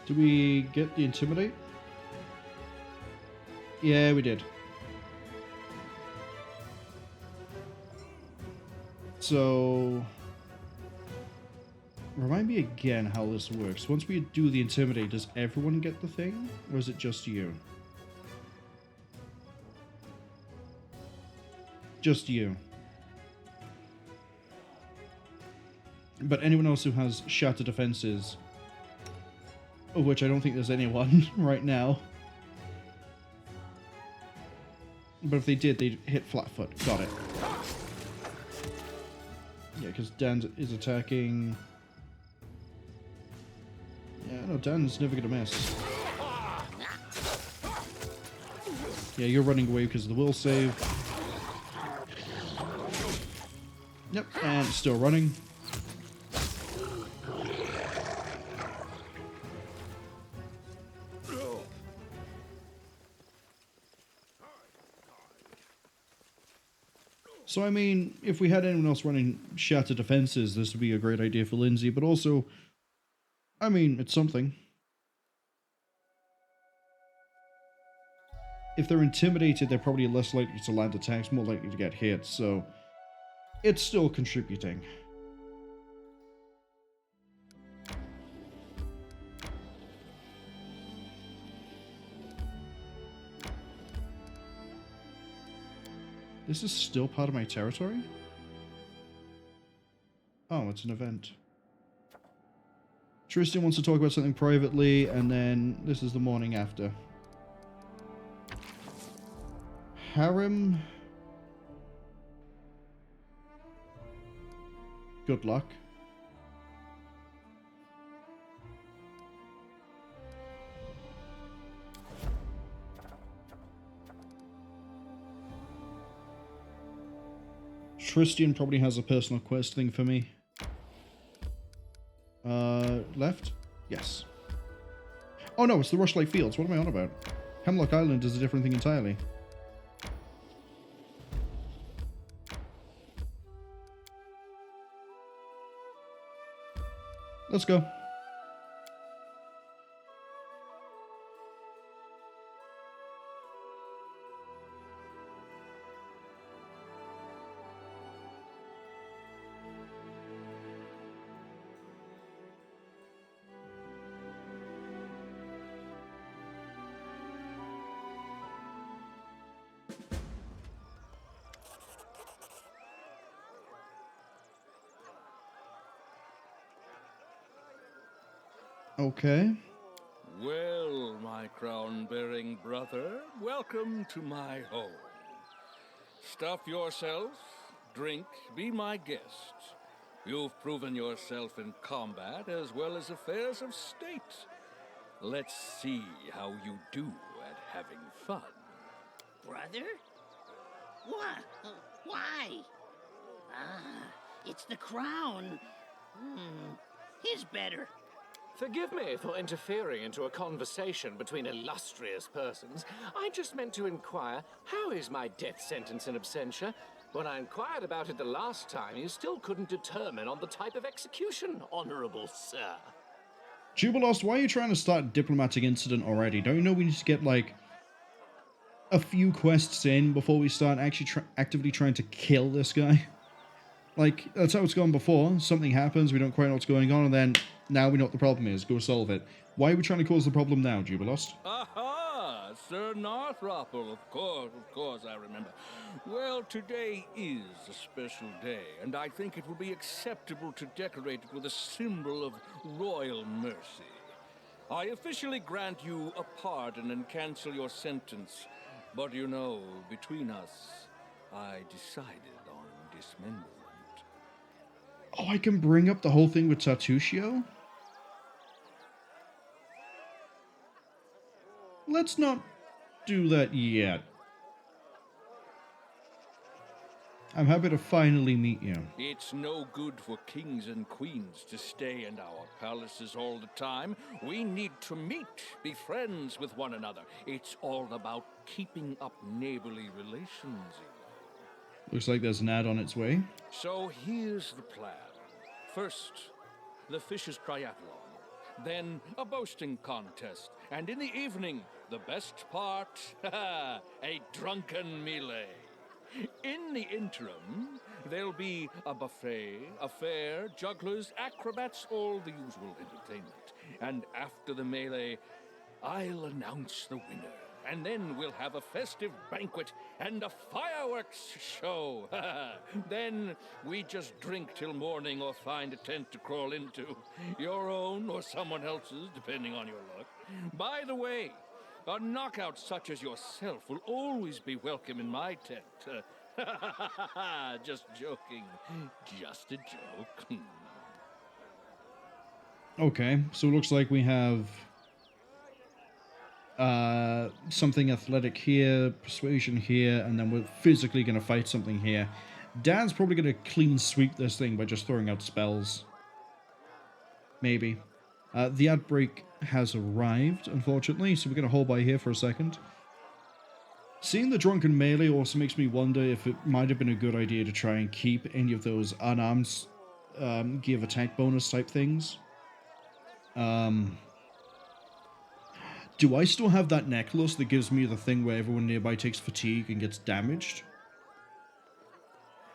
Do we get the Intimidate? Yeah, we did. So... Remind me again how this works. Once we do the Intimidate, does everyone get the thing? Or is it just you? Just you. But anyone else who has Shattered Defenses... Of which I don't think there's anyone right now. But if they did, they'd hit Flatfoot. Got it. Yeah, because Dan is attacking... Yeah, no, Dan's never gonna miss. Yeah, you're running away because of the will save. Yep, and still running. So, I mean, if we had anyone else running Shattered Defenses, this would be a great idea for Lindsay, but also, I mean, it's something. If they're intimidated, they're probably less likely to land attacks, more likely to get hit, so it's still contributing. This is still part of my territory? Oh, it's an event. Tristan wants to talk about something privately, and then this is the morning after. Harem. Good luck. Tristan probably has a personal quest thing for me. Left? Yes. Oh no, it's the Rushlight Fields. What am I on about? Hemlock Island is a different thing entirely. Let's go. Okay. Well, my crown-bearing brother, welcome to my home. Stuff yourself, drink, be my guest. You've proven yourself in combat as well as affairs of state. Let's see how you do at having fun. Brother? What? Why? Ah, it's the crown. He's better. Forgive me for interfering into a conversation between illustrious persons. I just meant to inquire, how is my death sentence in absentia? When I inquired about it the last time, you still couldn't determine on the type of execution, honorable sir. Jubilost, why are you trying to start a diplomatic incident already? Don't you know we need to get, like, a few quests in before we start actually actively trying to kill this guy? Like, that's how it's gone before. Something happens, we don't quite know what's going on, and then now we know what the problem is. Go solve it. Why are we trying to cause the problem now, Jubilost? Aha! Sir Northropple, of course, I remember. Well, today is a special day, and I think it will be acceptable to decorate it with a symbol of royal mercy. I officially grant you a pardon and cancel your sentence. But you know, between us, I decided on dismemberment. Oh, I can bring up the whole thing with Tartuccio? Let's not do that yet. I'm happy to finally meet you. It's no good for kings and queens to stay in our palaces all the time. We need to meet, be friends with one another. It's all about keeping up neighborly relations, you know. Looks like there's an ad on its way. So here's the plan. First, the Fishers' Triathlon. Then a boasting contest. And in the evening, the best part, a drunken melee. In the interim, there'll be a buffet, a fair, jugglers, acrobats, all the usual entertainment. And after the melee, I'll announce the winner. And then we'll have a festive banquet and a fireworks show. Then we just drink till morning or find a tent to crawl into. Your own or someone else's, depending on your luck. By the way, a knockout such as yourself will always be welcome in my tent. Just joking. Just a joke. Okay, so it looks like we have something athletic here, persuasion here, and then we're physically going to fight something here. Dan's probably going to clean sweep this thing by just throwing out spells. Maybe. The ad break has arrived, unfortunately, so we're going to hold by here for a second. Seeing the drunken melee also makes me wonder if it might have been a good idea to try and keep any of those unarmed give attack bonus type things. Do I still have that necklace that gives me the thing where everyone nearby takes fatigue and gets damaged?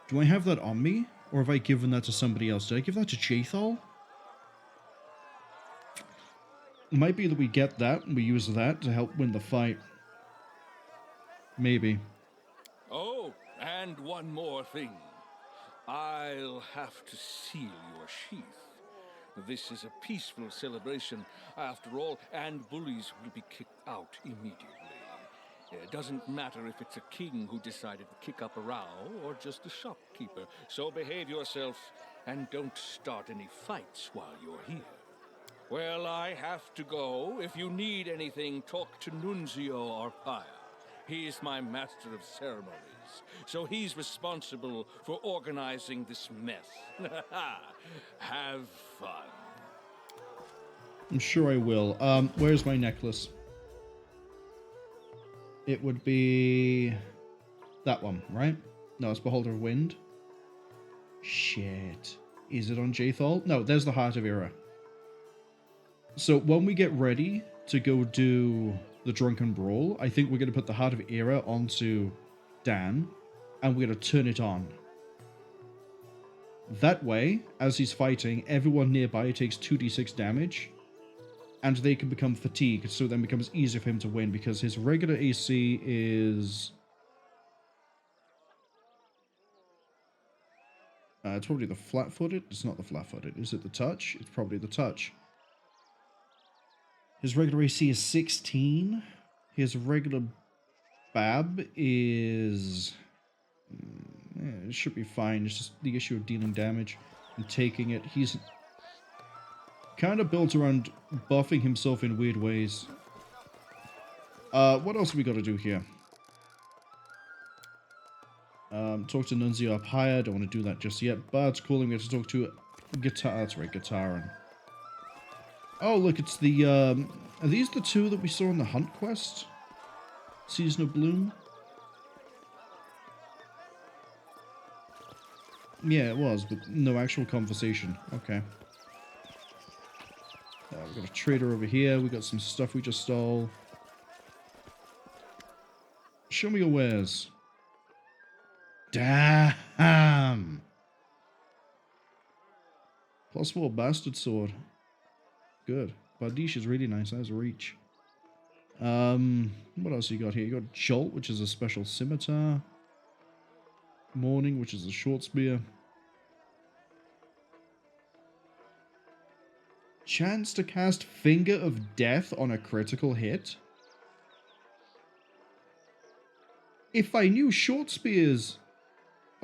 Do I have that on me? Or have I given that to somebody else? Did I give that to Jathal? It might be that we get that and we use that to help win the fight. Maybe. Oh, and one more thing. I'll have to seal your sheath. This is a peaceful celebration, after all, and bullies will be kicked out immediately. It doesn't matter if it's a king who decided to kick up a row or just a shopkeeper. So behave yourself and don't start any fights while you're here. Well, I have to go. If you need anything, talk to Nunzio Arpaia. He's my master of ceremonies, so he's responsible for organizing this mess. Have fun. I'm sure I will. Where's my necklace? It would be that one, right? No, it's Beholder of Wind. Shit. Is it on Jathal? No, there's the Heart of Era. So when we get ready to go do the Drunken Brawl, I think we're going to put the Heart of Era onto Dan, and we're going to turn it on. That way, as he's fighting, everyone nearby takes 2d6 damage, and they can become fatigued, so then it becomes easier for him to win, because his regular AC is... it's probably the flat-footed. It's not the flat-footed. Is it the touch? It's probably the touch. His regular AC is 16. His regular BAB is... it should be fine. It's just the issue of dealing damage and taking it. He's kind of built around buffing himself in weird ways. What else have we got to do here? Talk to Nunzio up higher. Don't want to do that just yet. Bard's calling me to talk to Guitar. That's right, Guitaran. Oh, look, it's the, are these the two that we saw on the Hunt quest? Season of Bloom? Yeah, it was, but no actual conversation. Okay. We've got a trader over here. We got some stuff we just stole. Show me your wares. Damn! +4 bastard sword. Good. Bardiche is really nice. That has reach. What else you got here? You got Jolt, which is a special scimitar. Morning, which is a short spear. Chance to cast Finger of Death on a critical hit. If I knew short spears...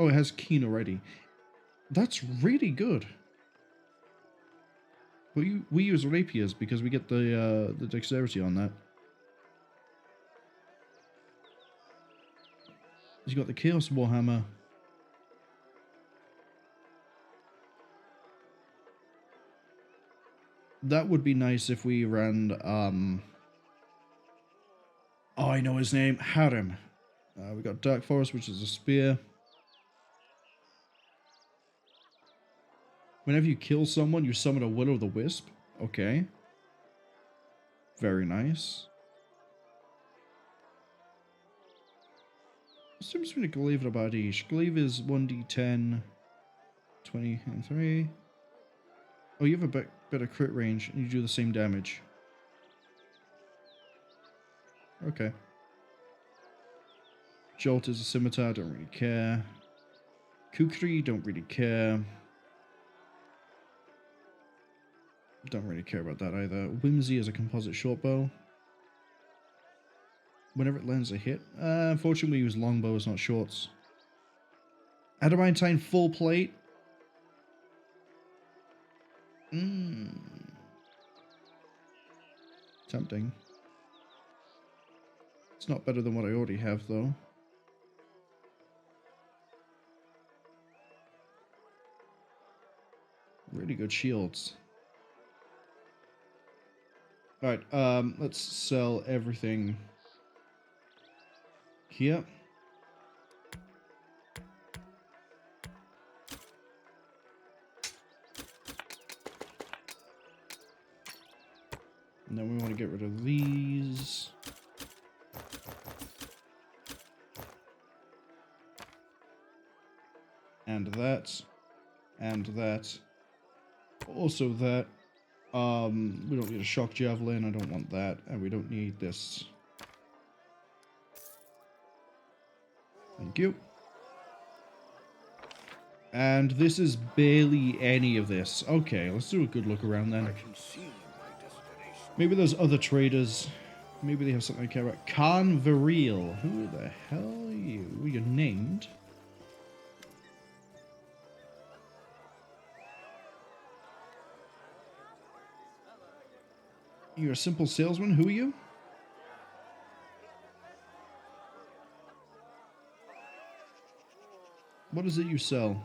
Oh, it has Keen already. That's really good. We use rapiers because we get the dexterity on that. He's got the Chaos Warhammer. That would be nice if we ran, oh, I know his name. Harem. We got Dark Forest, which is a spear. Whenever you kill someone, you summon a Will-o'-the-Wisp. Okay. Very nice. What's the difference between a Glaive and a Bardiche? Glaive is 1d10, 23. Oh, you have a better crit range, and you do the same damage. Okay. Jolt is a scimitar, don't really care. Kukri, don't really care. Don't really care about that either. Whimsy is a composite shortbow. Whenever it lands a hit. Unfortunately, we use longbows, not shorts. Adamantine full plate. Tempting. It's not better than what I already have, though. Really good shields. Alright, let's sell everything here. And then we want to get rid of these. And that. And that. Also that. We don't need a shock javelin. I don't want that. And we don't need this. Thank you. And this is barely any of this. Okay, let's do a good look around then. I can see my destination. Maybe there's other traders. Maybe they have something I care about. Khan Viril. Who the hell are you? Were you named? You're a simple salesman. Who are you? What is it you sell?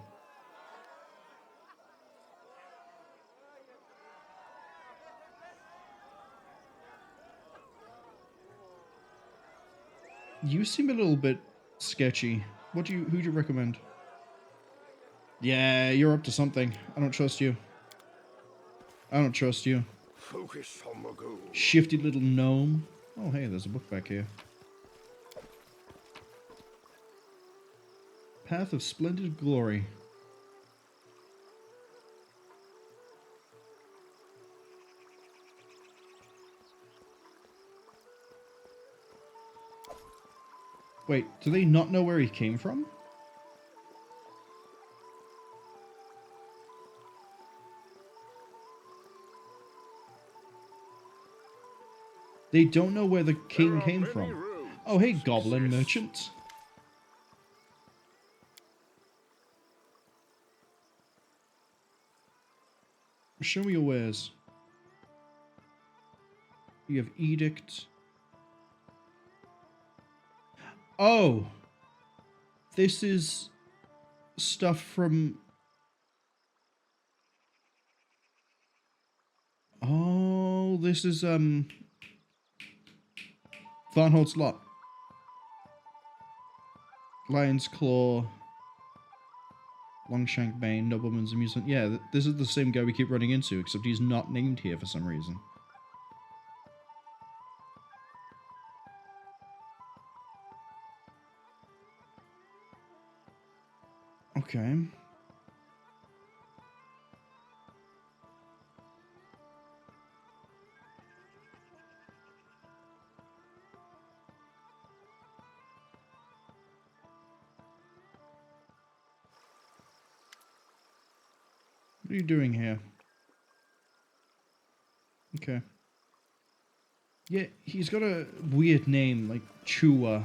You seem a little bit sketchy. Who do you recommend? Yeah, you're up to something. I don't trust you. I don't trust you. Focus on the goal. Shifty little gnome. Oh, hey, there's a book back here. Path of Splendid Glory. Wait, do they not know where he came from? They don't know where the king came from. Oh, hey, goblin merchant. Show me your wares. You have edict. Oh, this is stuff from. Oh, this is Varnhold's Lot. Lion's Claw. Longshank Bane, Nobleman's Amusement. Yeah, this is the same guy we keep running into, except he's not named here for some reason. Okay. What are you doing here? Okay. Yeah, he's got a weird name, like Chua.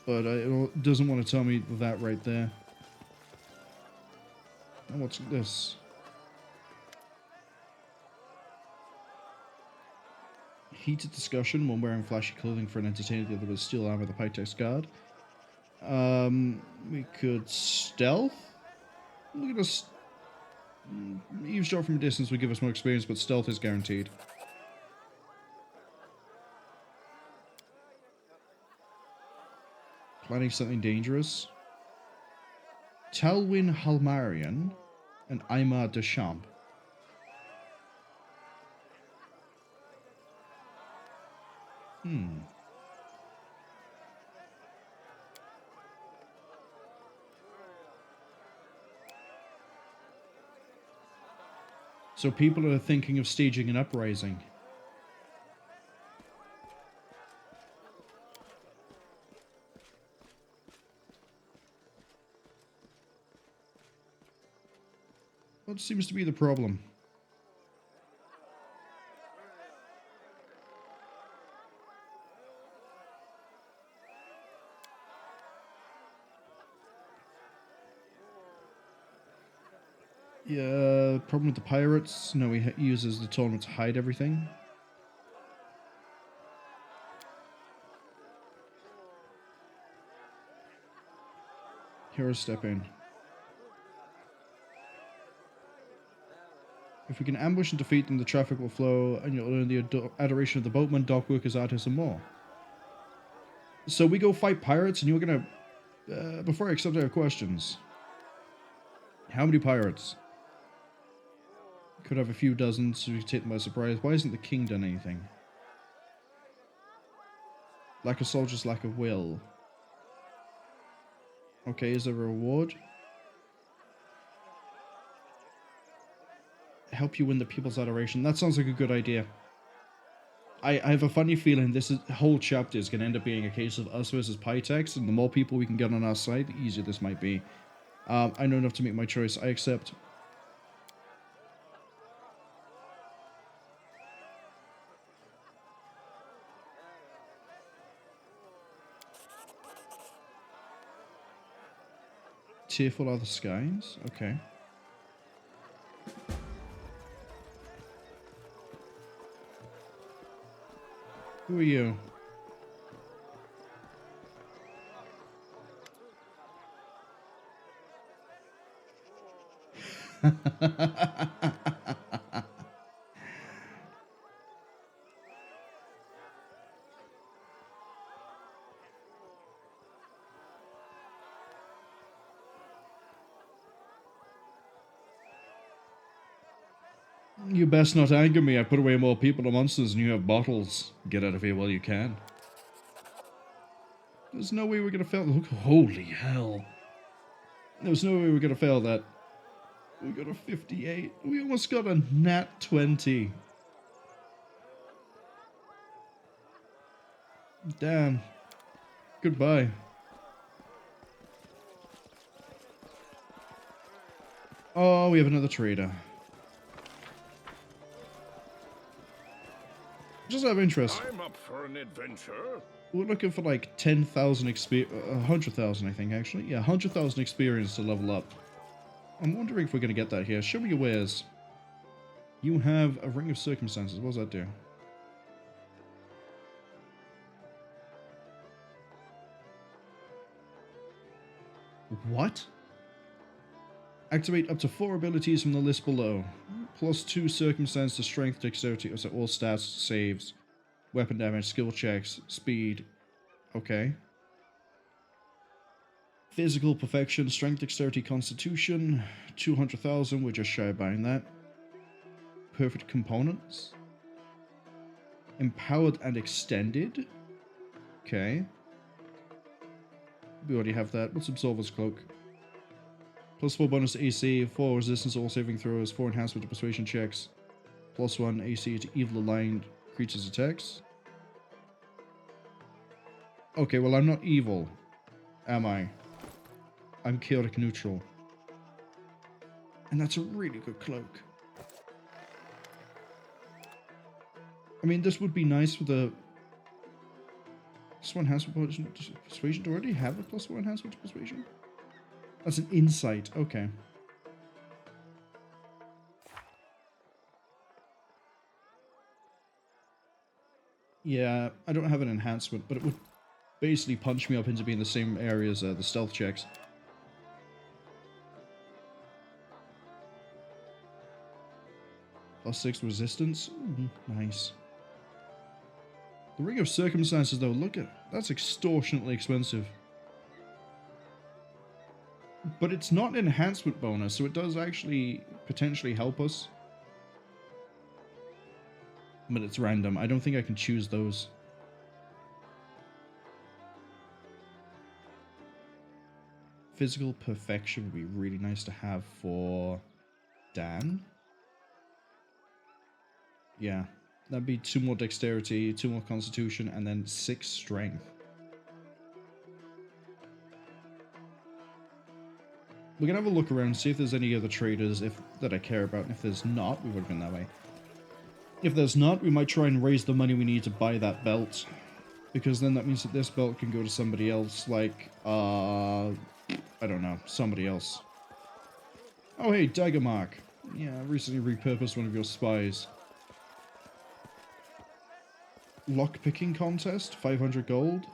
But it doesn't want to tell me that right there. And what's this? Heated discussion, one wearing flashy clothing for an entertainer, the other with steel armor, the Pitax guard. We could stealth? Look at us. Eavesdrop from a distance would give us more experience, but stealth is guaranteed. Planning something dangerous. Talwyn Halmarian and Aymar Deschamps. So people are thinking of staging an uprising. What seems to be the problem? Yeah, problem with the pirates. No, he uses the tournament to hide everything. Heroes step in. If we can ambush and defeat them, the traffic will flow, and you'll earn the adoration of the boatmen, dock workers, artists, and more. So we go fight pirates, and you're gonna... before I accept our questions. How many pirates? Could have a few dozen, so we take them by surprise. Why hasn't the king done anything? Lack of soldiers, lack of will. Okay, is there a reward? Help you win the people's adoration. That sounds like a good idea. I have a funny feeling this whole chapter is going to end up being a case of us versus Pitax, and the more people we can get on our side, the easier this might be. I know enough to make my choice. I accept. Tearful are the skies? Okay. Who are you? You best not anger me. I put away more people and monsters and you have bottles. Get out of here while you can. There's no way we're gonna fail. Look, holy hell. There's no way we're gonna fail that. We got a 58. We almost got a nat 20. Damn. Goodbye. Oh, we have another trader. Just out of interest. I'm up for an adventure. We're looking for like 10,000 experience, 100,000 I think actually. Yeah, 100,000 experience to level up. I'm wondering if we're going to get that here. Show me your wares. You have a Ring of Circumstances. What does that do? What? Activate up to 4 abilities from the list below. Plus 2 circumstance to strength, dexterity, so all stats, saves, weapon damage, skill checks, speed. Okay. Physical perfection, strength, dexterity, constitution. 200,000, we're just shy of buying that. Perfect components. Empowered and extended. Okay. We already have that. What's Absolver's Cloak? Plus 4 bonus to AC, 4 resistance to all saving throws, 4 enhancement to persuasion checks, plus 1 AC to evil aligned creatures' attacks. Okay, well I'm not evil, am I? I'm chaotic neutral. And that's a really good cloak. I mean, this would be nice with a... Plus 1 enhancement to persuasion. Do I already have a plus 1 enhancement to persuasion? That's an insight, okay. Yeah, I don't have an enhancement, but it would basically punch me up into being the same area as the stealth checks. Plus 6 resistance. Ooh, nice. The Ring of Circumstances, though, look at... That's extortionately expensive. But it's not an enhancement bonus, so it does actually potentially help us. But it's random. I don't think I can choose those. Physical perfection would be really nice to have for Dan. Yeah. That'd be 2 more dexterity, 2 more constitution, and then 6 strength. We're gonna have a look around, see if there's any other traders that I care about, and if there's not, we would have been that way. If there's not, we might try and raise the money we need to buy that belt. Because then that means that this belt can go to somebody else, like, I don't know, somebody else. Oh hey, Daggermark. Yeah, I recently repurposed one of your spies. Lockpicking contest, 500 gold.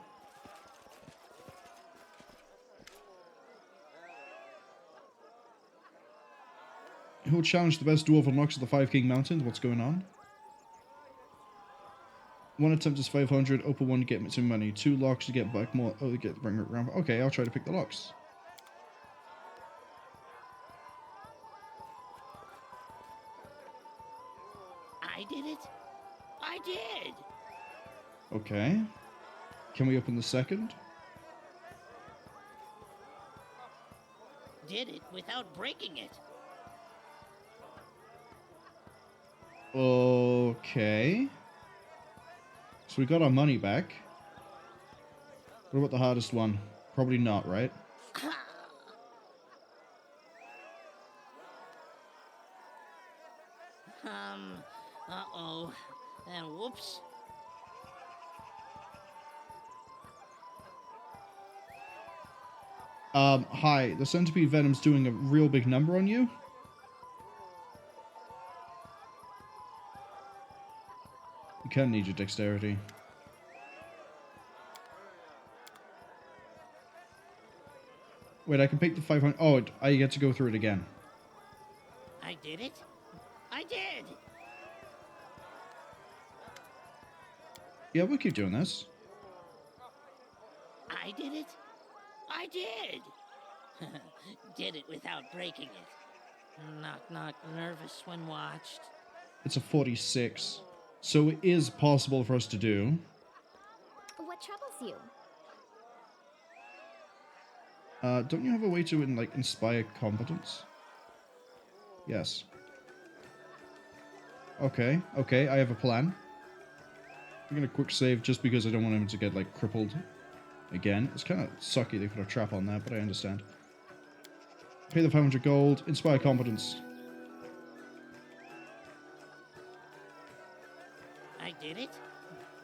Who'll challenge the best dwarf unlocks of the 5 King Mountains? What's going on? One attempt is 500. Open one to get some money. 2 locks to get back more. Oh, get bring it around. Okay, I'll try to pick the locks. I did it. I did. Okay. Can we open the second? Did it without breaking it. Okay. So we got our money back. What about the hardest one? Probably not, right? Uh-oh. And whoops. Hi. The centipede venom's doing a real big number on you. You kind of need your dexterity. Wait, I can pick the 500. Oh, I get to go through it again. I did it. I did. Yeah, we'll keep doing this. I did it. I did. Did it without breaking it. Knock, knock, nervous when watched. It's a 46. So it is possible for us to do. What troubles you? Don't you have a way to, like, inspire competence? Yes. Okay, okay, I have a plan. I'm gonna quick save just because I don't want him to get, like, crippled again. It's kind of sucky they put a trap on that, but I understand. Pay the 500 gold, inspire competence. I did it.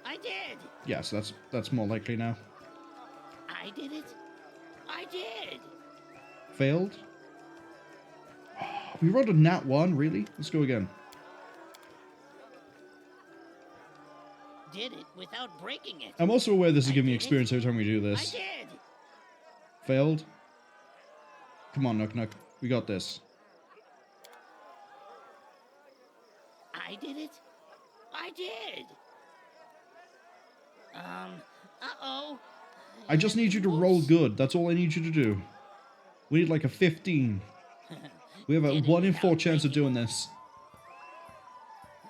I did. Yes, that's more likely now. I did it. I did. Failed. We rolled a nat 1, really? Let's go again. Did it without breaking it. I'm also aware this is giving me experience every time we do I this. did. Failed. Come on, Nook Nook. We got this. I did it. I did. Uh-oh. I just need you to roll good. That's all I need you to do. We need like a 15. We have a 1 in 4 chance of doing this.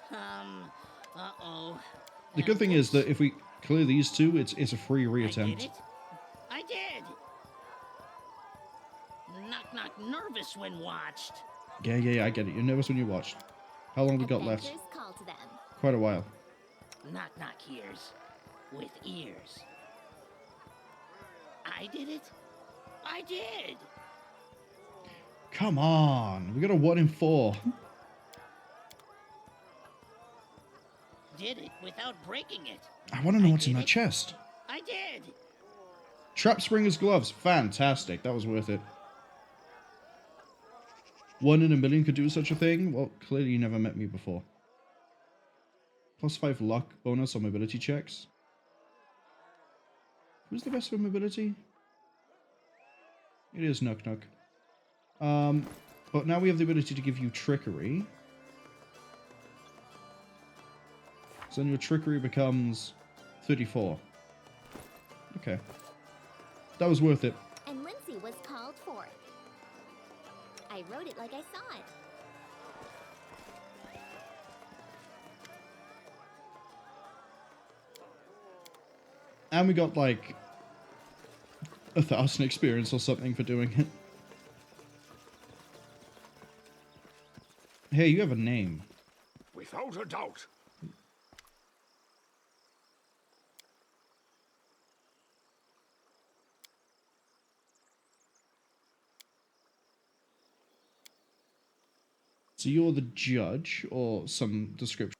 Uh-oh. The good thing is that if we clear these two, it's a free I reattempt. did it. I did. Knock, knock, nervous when watched. Yeah, I get it. You're nervous when you watched. How long we got left? Adventures call to them. Quite a while. Knock, knock, ears. With ears. I did it. I did. Come on. We got a 1 in 4. Did it without breaking it. I want to know I what's in did that it. chest. I did. Trap Springer's gloves. Fantastic. That was worth it. 1 in a million could do such a thing? Well, clearly you never met me before. +5 luck bonus on mobility checks. Who's the best for mobility? It is Nook Nook. But now we have the ability to give you trickery. So then your trickery becomes 34. Okay. That was worth it. And Lindsay was called forth. I wrote it like I saw it. And we got like 1,000 experience or something for doing it. Hey, you have a name. Without a doubt. So you're the judge, or some description.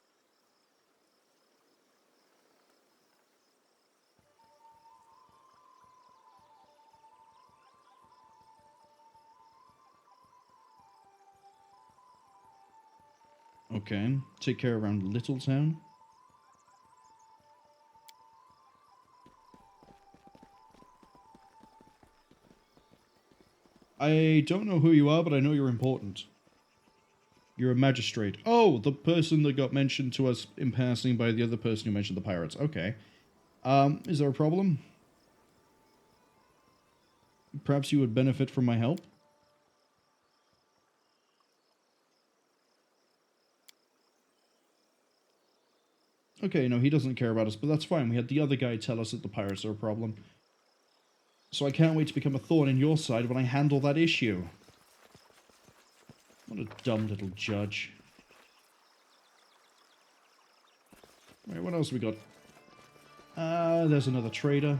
Okay, take care around Littletown. I don't know who you are, but I know you're important. You're a magistrate. Oh, the person that got mentioned to us in passing by the other person who mentioned the pirates. Okay. Is there a problem? Perhaps you would benefit from my help? Okay, no, he doesn't care about us, but that's fine. We had the other guy tell us that the pirates are a problem. So I can't wait to become a thorn in your side when I handle that issue. What a dumb little judge. Right, what else we got? There's another trader.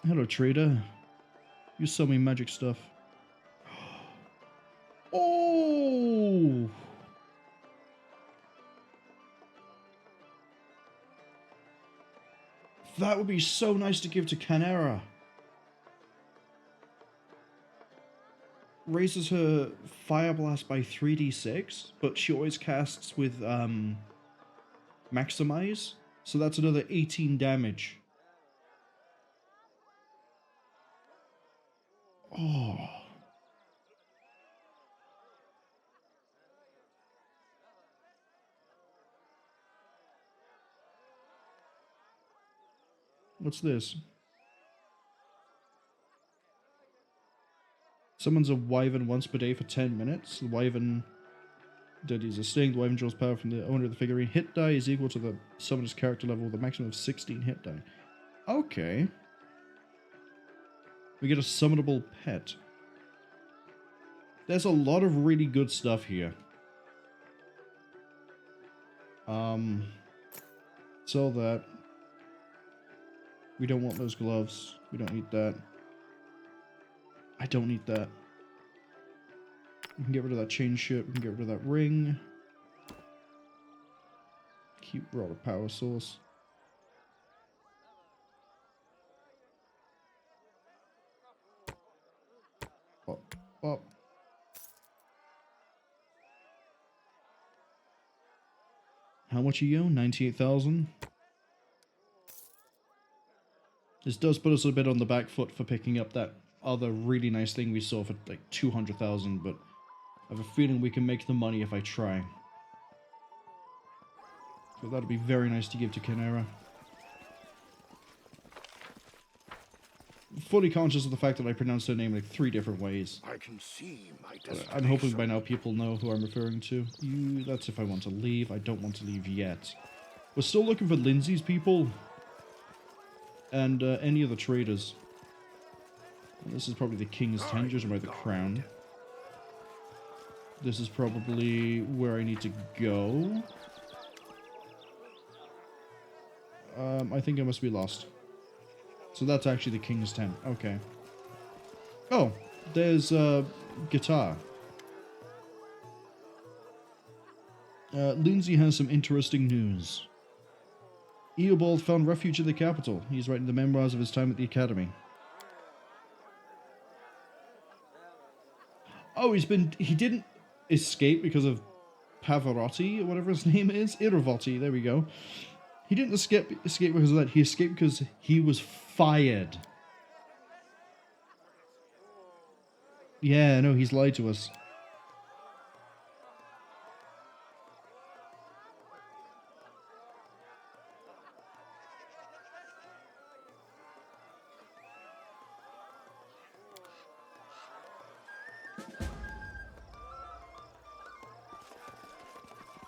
Hello, trader. You sell me magic stuff. Oh! That would be so nice to give to Canera. Raises her Fire Blast by 3d6, but she always casts with Maximize, so that's another 18 damage. Oh. What's this? Summons a wyvern once per day for 10 minutes. The wyvern deadies a sting. The wyvern draws power from the owner of the figurine. Hit die is equal to the summoner's character level with a maximum of 16 hit die. Okay. We get a summonable pet. There's a lot of really good stuff here. Sell that. We don't want those gloves. We don't need that. I don't need that. We can get rid of that chain ship. We can get rid of that ring. Keep raw power source. Pop, pop. How much are you? 98,000. This does put us a bit on the back foot for picking up that other really nice thing we saw for like 200,000, but I have a feeling we can make the money if I try. So that'd be very nice to give to Canera. Fully conscious of the fact that I pronounced her name like 3 different ways. I can see my I'm hoping by now people know who I'm referring to. That's if I want to leave. I don't want to leave yet. We're still looking for Lindsay's people. And any other traders. This is probably the King's 10, judging by the crown. This is probably where I need to go. I think I must be lost. So that's actually the King's 10. Okay. Oh, there's guitar. Lindsay has some interesting news. Eobald found refuge in the capital. He's writing the memoirs of his time at the academy. Oh, he didn't escape because of Pavarotti, or whatever his name is. Iravotti, there we go. He didn't escape because of that. He escaped because he was fired. Yeah, no, he's lied to us.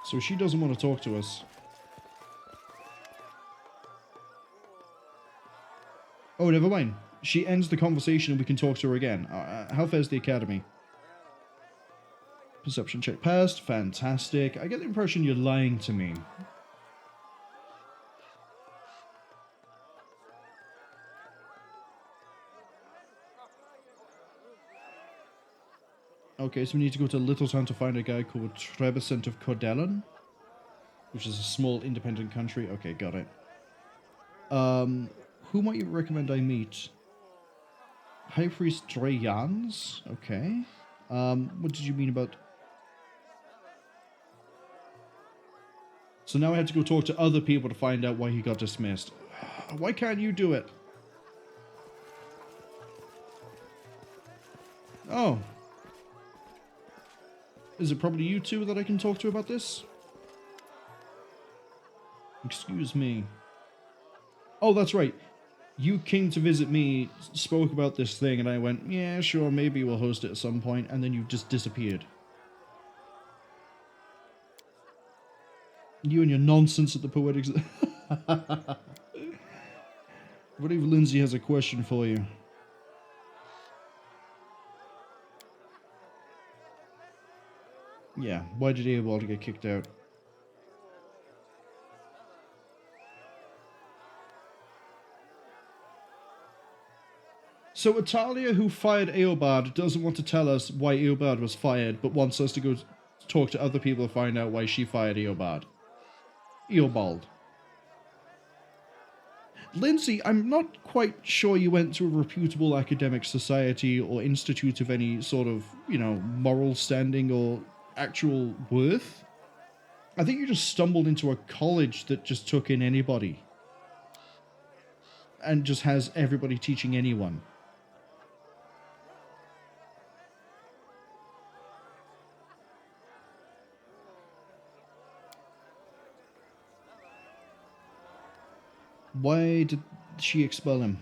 So she doesn't want to talk to us. Oh, never mind. She ends the conversation and we can talk to her again. How fares the academy? Perception check passed. Fantastic. I get the impression you're lying to me. Okay, so we need to go to Littletown to find a guy called Trebescent of Cordellan, which is a small independent country. Okay, got it. Who might you recommend I meet? High Priest Dreyans? Okay. What did you mean about... So now I have to go talk to other people to find out why he got dismissed. Why can't you do it? Oh. Is it probably you two that I can talk to about this? Excuse me. Oh, that's right. You came to visit me, spoke about this thing, and I went, yeah, sure, maybe we'll host it at some point, and then you just disappeared. You and your nonsense at the Poetics... I believe Lindsay has a question for you. Yeah, why did Eobald get kicked out? So Italia, who fired Eobard, doesn't want to tell us why Eobard was fired, but wants us to go talk to other people to find out why she fired Eobard. Eobald. Lindsay, I'm not quite sure you went to a reputable academic society or institute of any sort of, you know, moral standing or actual worth. I think you just stumbled into a college that just took in anybody. And just has everybody teaching anyone. Why did she expel him?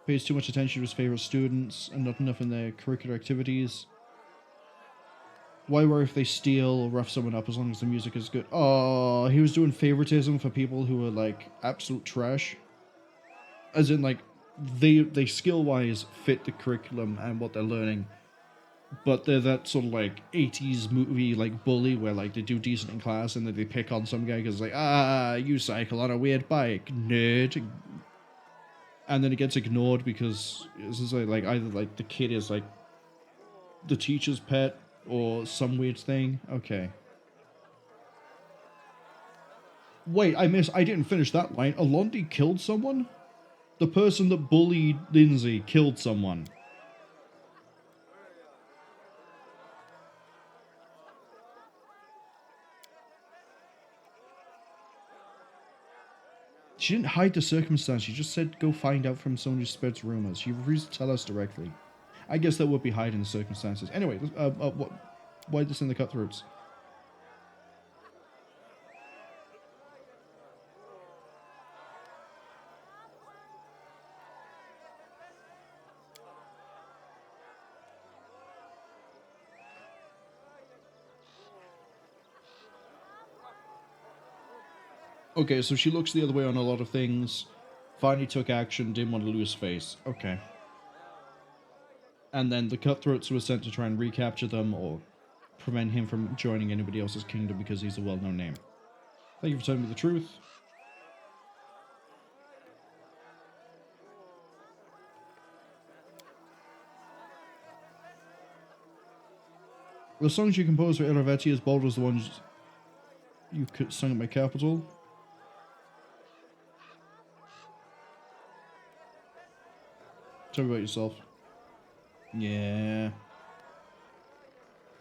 Pays too much attention to his favorite students and not enough in their curricular activities. Why worry if they steal or rough someone up as long as the music is good? Oh, he was doing favoritism for people who were like absolute trash. As in like they skill-wise fit the curriculum and what they're learning. But they're that sort of like 80s movie like bully where like they do decent in class and then they pick on some guy because like, you cycle on a weird bike, nerd. And then it gets ignored because it's just like either like the kid is like the teacher's pet or some weird thing. Okay. Wait, I didn't finish that line. Alondi killed someone? The person that bullied Lindsay killed someone. She didn't hide the circumstance, she just said go find out from someone who spreads rumors. She refused to tell us directly. I guess that would be hiding the circumstances. Anyway, why this in the cutthroats? Okay, so she looks the other way on a lot of things. Finally took action, didn't want to lose face. Okay. And then the cutthroats were sent to try and recapture them or prevent him from joining anybody else's kingdom because he's a well-known name. Thank you for telling me the truth. The songs you composed for Ilavetti as bold as the ones you sung at my capital. Tell me about yourself. Yeah.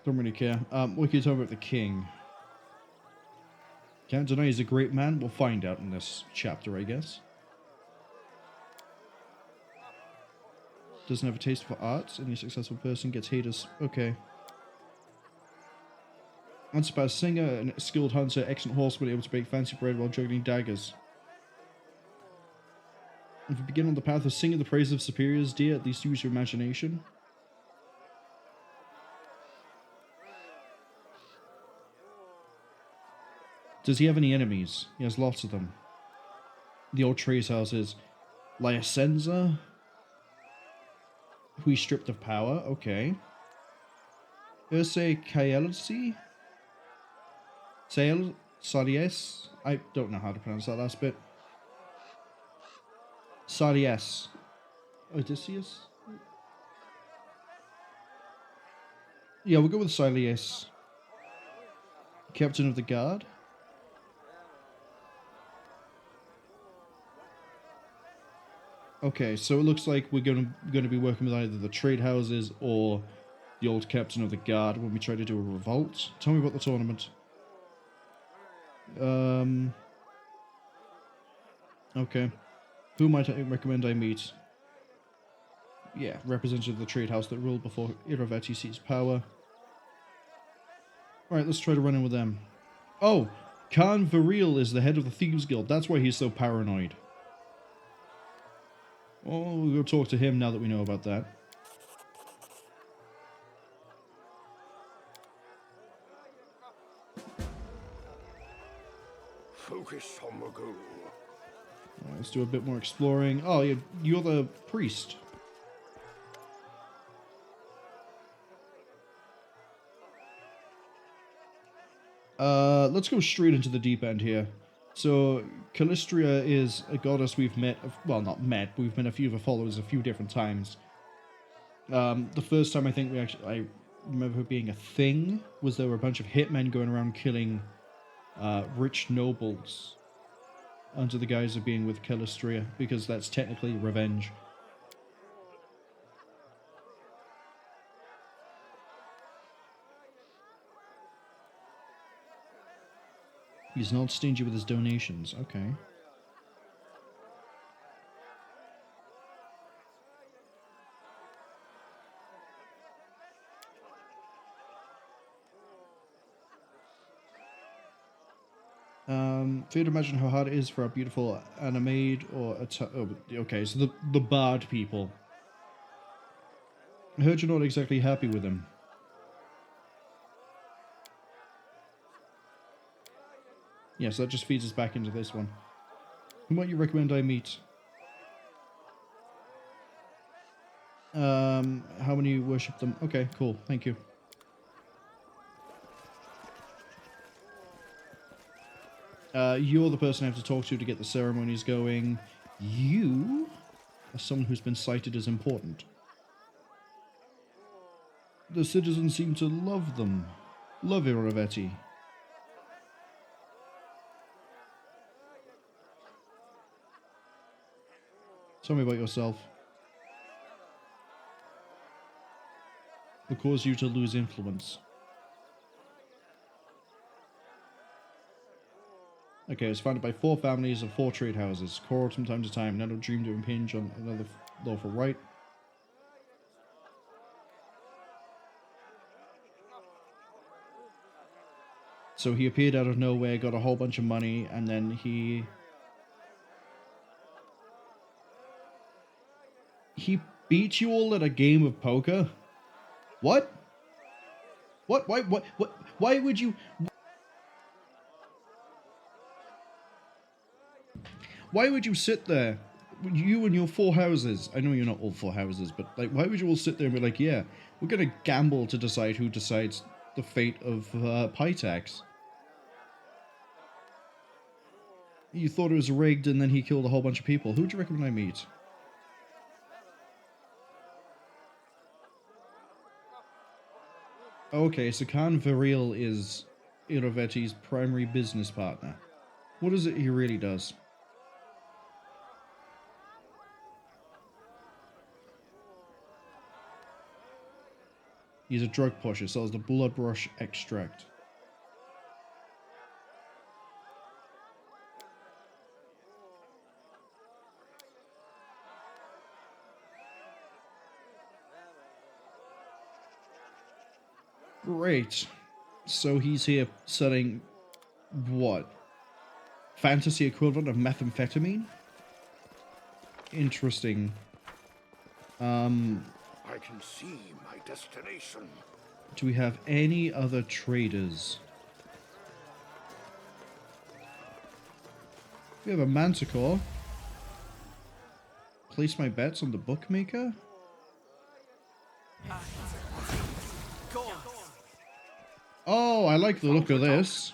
Don't really care. What can you tell me about the king? Can't deny he's a great man. We'll find out in this chapter, I guess. Doesn't have a taste for arts. Any successful person gets haters. Okay. Unsurpassed singer, a skilled hunter, excellent horseman, able to bake fancy bread while juggling daggers. If you begin on the path of singing the praise of superiors, dear, at least use your imagination. Does he have any enemies? He has lots of them. The old trace houses. Lyasenza? Who he stripped of power? Okay. Urse Kaelsi? Salies? I don't know how to pronounce that last bit. Salies. Odysseus? Yeah, we'll go with Salies. Captain of the Guard? Okay, so it looks like we're going to be working with either the trade houses or the old captain of the guard when we try to do a revolt. Tell me about the tournament. Okay. Who might I recommend I meet? Yeah, representative of the trade house that ruled before Irovetti seized power. Alright, let's try to run in with them. Oh! Khan Viril is the head of the Thieves Guild. That's why he's so paranoid. Oh, we'll go talk to him now that we know about that. Focus on the goal. Let's do a bit more exploring. Oh, you're the priest. Let's go straight into the deep end here. So, Callistria is a goddess we've met, well, not met, but we've met a few of her followers a few different times. The first time I remember her being a thing was there were a bunch of hitmen going around killing rich nobles under the guise of being with Callistria, because that's technically revenge. He's not stingy with his donations. Okay. Fear to imagine how hard it is for a beautiful animaid or okay, so the bard people. I heard you're not exactly happy with them. Yeah, so that just feeds us back into this one. Who might you recommend I meet? How many worship them? Okay, cool. Thank you. You're the person I have to talk to get the ceremonies going. You are someone who's been cited as important. The citizens seem to love them. Love Irovetti. Tell me about yourself. What caused you to lose influence? Okay, it was founded by 4 families of 4 trade houses, quarreled from time to time, never dreamed to impinge on another lawful right. So he appeared out of nowhere, got a whole bunch of money, and then he beat you all at a game of poker? What? What? Why would you... Why would you sit there, you and your 4 houses? I know you're not all 4 houses, but like, why would you all sit there and be like, yeah, we're gonna gamble to decide who decides the fate of Pitax? You thought it was rigged, and then he killed a whole bunch of people. Who would you recommend I meet? Okay, so Khan Viril is Irovetti's primary business partner. What is it he really does? He's a drug pusher, sells the blood rush extract. Great. So he's here selling what? Fantasy equivalent of methamphetamine? Interesting. I can see my destination. Do we have any other traders? We have a manticore. Place my bets on the bookmaker? Oh, I like the look of this.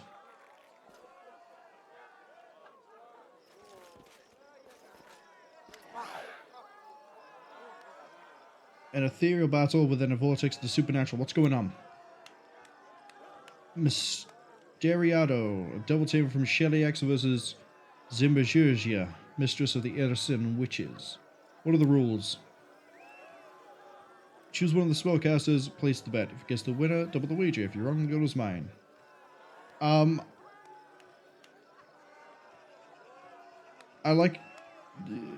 An ethereal battle within a vortex of the supernatural. What's going on? Mysteriado, a double team from Shellyax versus Zimbajurgia, mistress of the Ersin witches. What are the rules? Choose one of the spellcasters, place the bet. If it gets the winner, double the wager. If you're wrong, the goal is mine. I like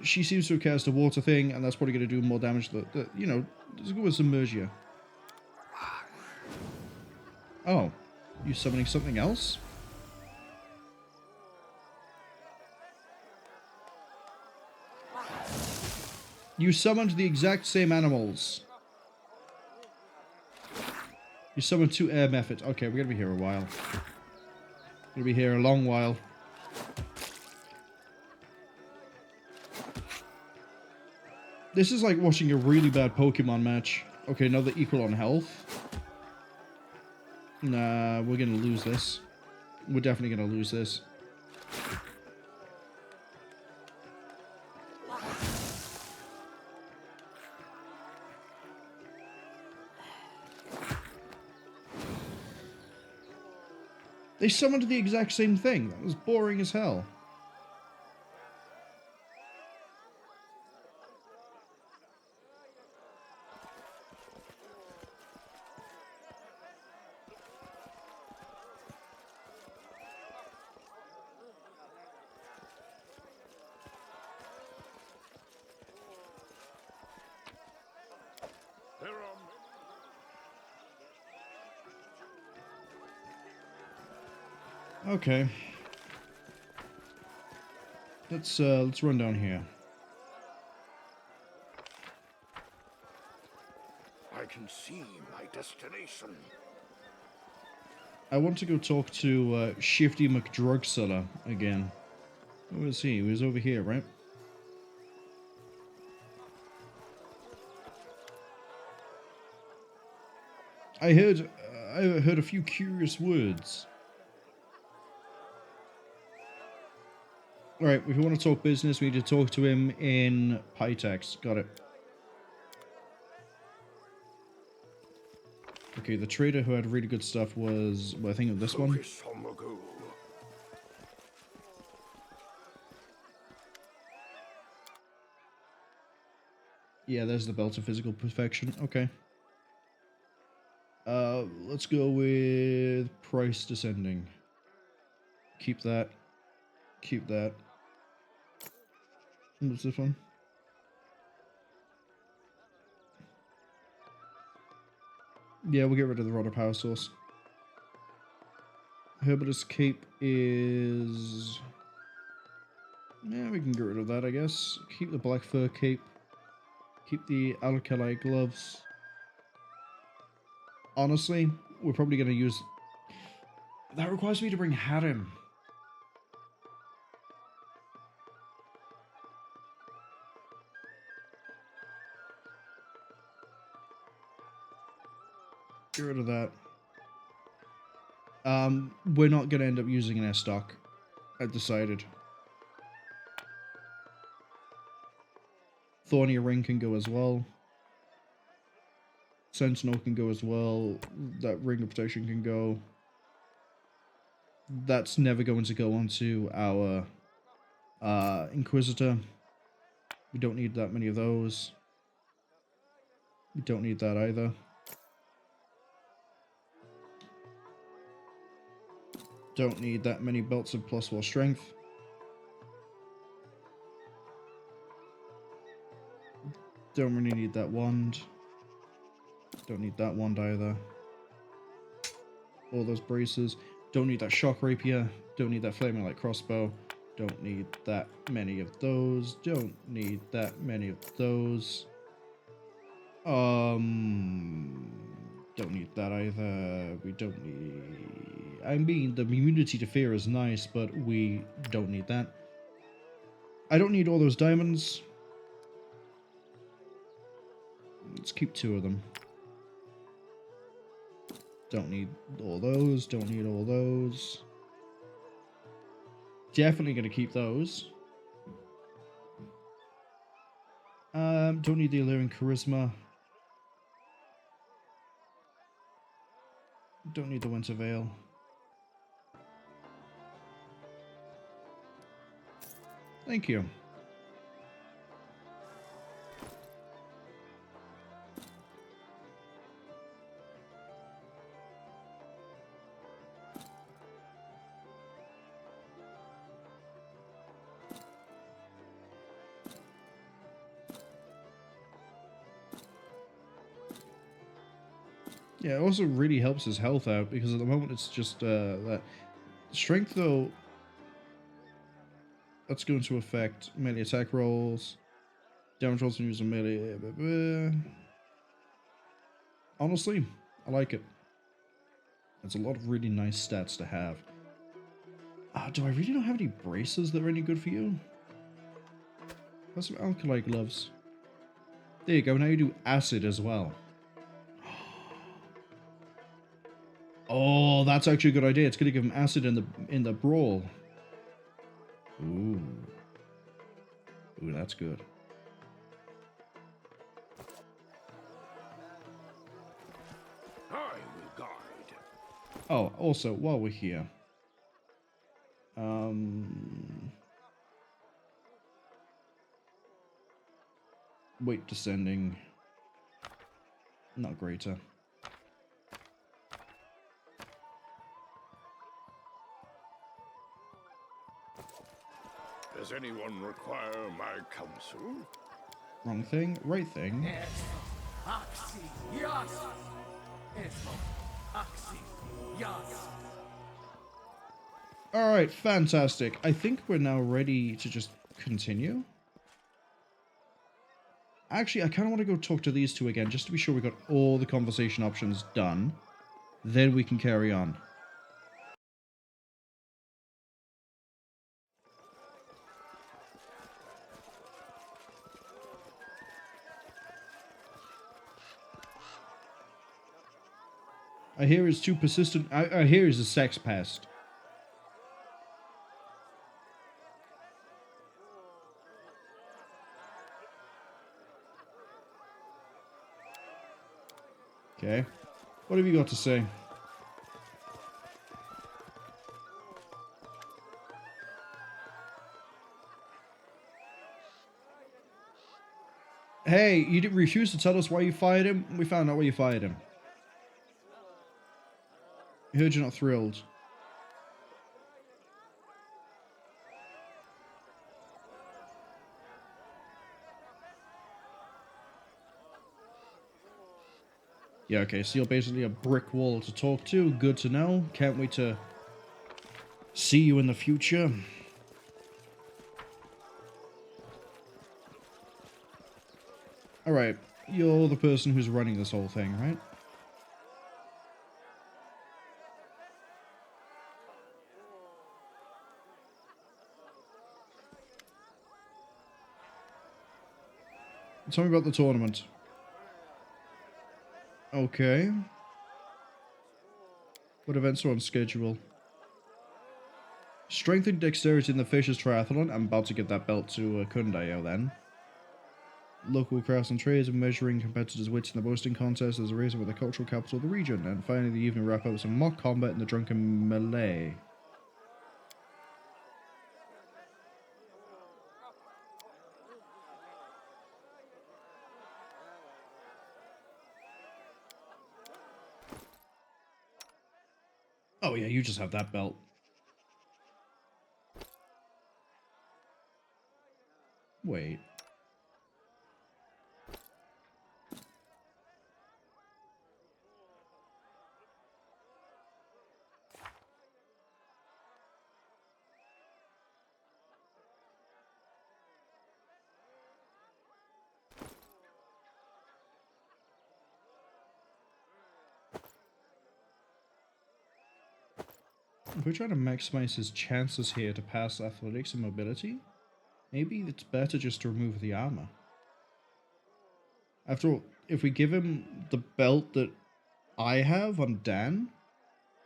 She seems to have cast a water thing, and that's probably going to do more damage. You know, let's go with Submergia. Oh, you summoning something else? You summoned the exact same animals. You summoned 2 air methods. Okay, we're going to be here a while. We're going to be here a long while. This is like watching a really bad Pokemon match. Okay, now they're equal on health. Nah, we're going to lose this. We're definitely going to lose this. They summoned the exact same thing. That was boring as hell. Okay. Let's run down here. I can see my destination. I want to go talk to Shifty McDrugseller again. Where was he? He was over here, right? I heard a few curious words. Alright, if you want to talk business, we need to talk to him in Pitax. Got it. Okay, the trader who had really good stuff was, well, I think of this one. Yeah, there's the belt of physical perfection. Okay. Let's go with price descending. Keep that. Keep that. What's this one? Yeah, we'll get rid of the Rod of Power Source. Herbalist Cape is... Yeah, we can get rid of that, I guess. Keep the Black Fur Cape. Keep the Alkali Gloves. Honestly, we're probably going to use... That requires me to bring Harem. Get rid of that. We're not going to end up using an S-Stock. I've decided. Thorny Ring can go as well. Sentinel can go as well. That Ring of Protection can go. That's never going to go onto our Inquisitor. We don't need that many of those. We don't need that either. Don't need that many belts of +4 strength. Don't really need that wand. Don't need that wand either. All those braces. Don't need that shock rapier. Don't need that flaming light crossbow. Don't need that many of those. Don't need that many of those. Don't need that either. We don't need... I mean, the immunity to fear is nice, but we don't need that. I don't need all those diamonds. Let's keep 2 of them. Don't need all those. Don't need all those. Definitely going to keep those. Don't need the Alluring Charisma. Don't need the Winter Veil. Thank you. Yeah, it also really helps his health out, because at the moment it's just that. Strength, though, that's going to affect melee attack rolls. Damage rolls when using melee. Blah, blah, blah. Honestly, I like it. It's a lot of really nice stats to have. Do I really not have any braces that are any good for you? Got some alkali gloves. There you go, now you do acid as well. Oh, that's actually a good idea. It's gonna give him acid in the brawl. Ooh. Ooh, that's good. I will guide. Oh, also, while we're here. Weight descending. Not greater. Does anyone require my counsel? Wrong thing, right thing. Alright, fantastic. I think we're now ready to just continue. Actually, I kind of want to go talk to these two again, just to be sure we got all the conversation options done. Then we can carry on. I hear he's too persistent. I hear he's a sex pest. Okay. What have you got to say? Hey, you didn't refuse to tell us why you fired him? We found out why you fired him. I heard you're not thrilled. Yeah, okay, so you're basically a brick wall to talk to. Good to know. Can't wait to see you in the future. Alright, you're the person who's running this whole thing, right? Tell me about the tournament. Okay. What events are on schedule? Strength and dexterity in the Fisher's Triathlon. I'm about to give that belt to Kundayo then. Local crafts and trades of measuring competitors' wits in the boasting contest as a race with the cultural capital of the region. And finally the evening wrap up with some mock combat in the drunken melee. Oh yeah, you just have that belt. Wait. If we're trying to maximize his chances here to pass athletics and mobility, maybe it's better just to remove the armor. After all, if we give him the belt that I have on Dan,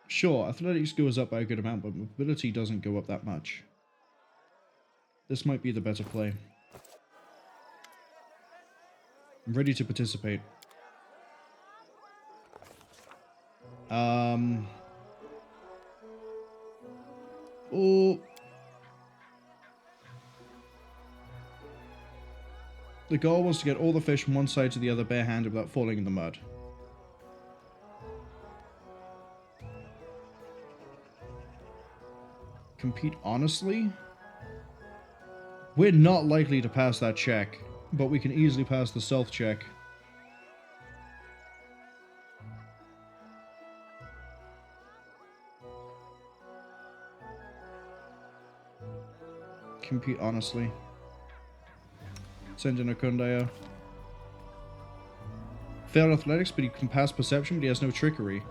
sure, athletics goes up by a good amount, but mobility doesn't go up that much. This might be the better play. I'm ready to participate. Oh. The goal was to get all the fish from one side to the other barehanded without falling in the mud. Compete honestly? We're not likely to pass that check, but we can easily pass the stealth check. Compete honestly. Send in a Kundaya. Failed athletics, but he can pass perception, but he has no trickery.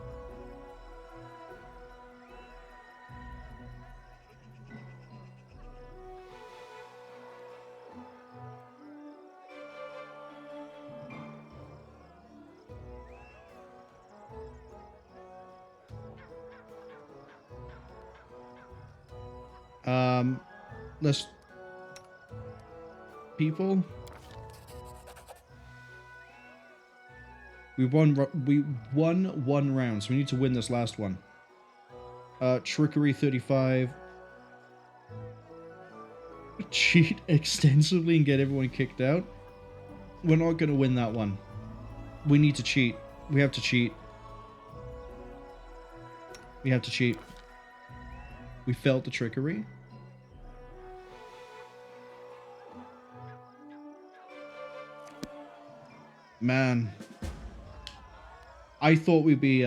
Less people. We won one round, so we need to win this last one. Trickery 35. Cheat extensively and get everyone kicked out. We're not going to win that one. We need to cheat. We have to cheat. We have to cheat. We failed the trickery. Man. I thought we'd be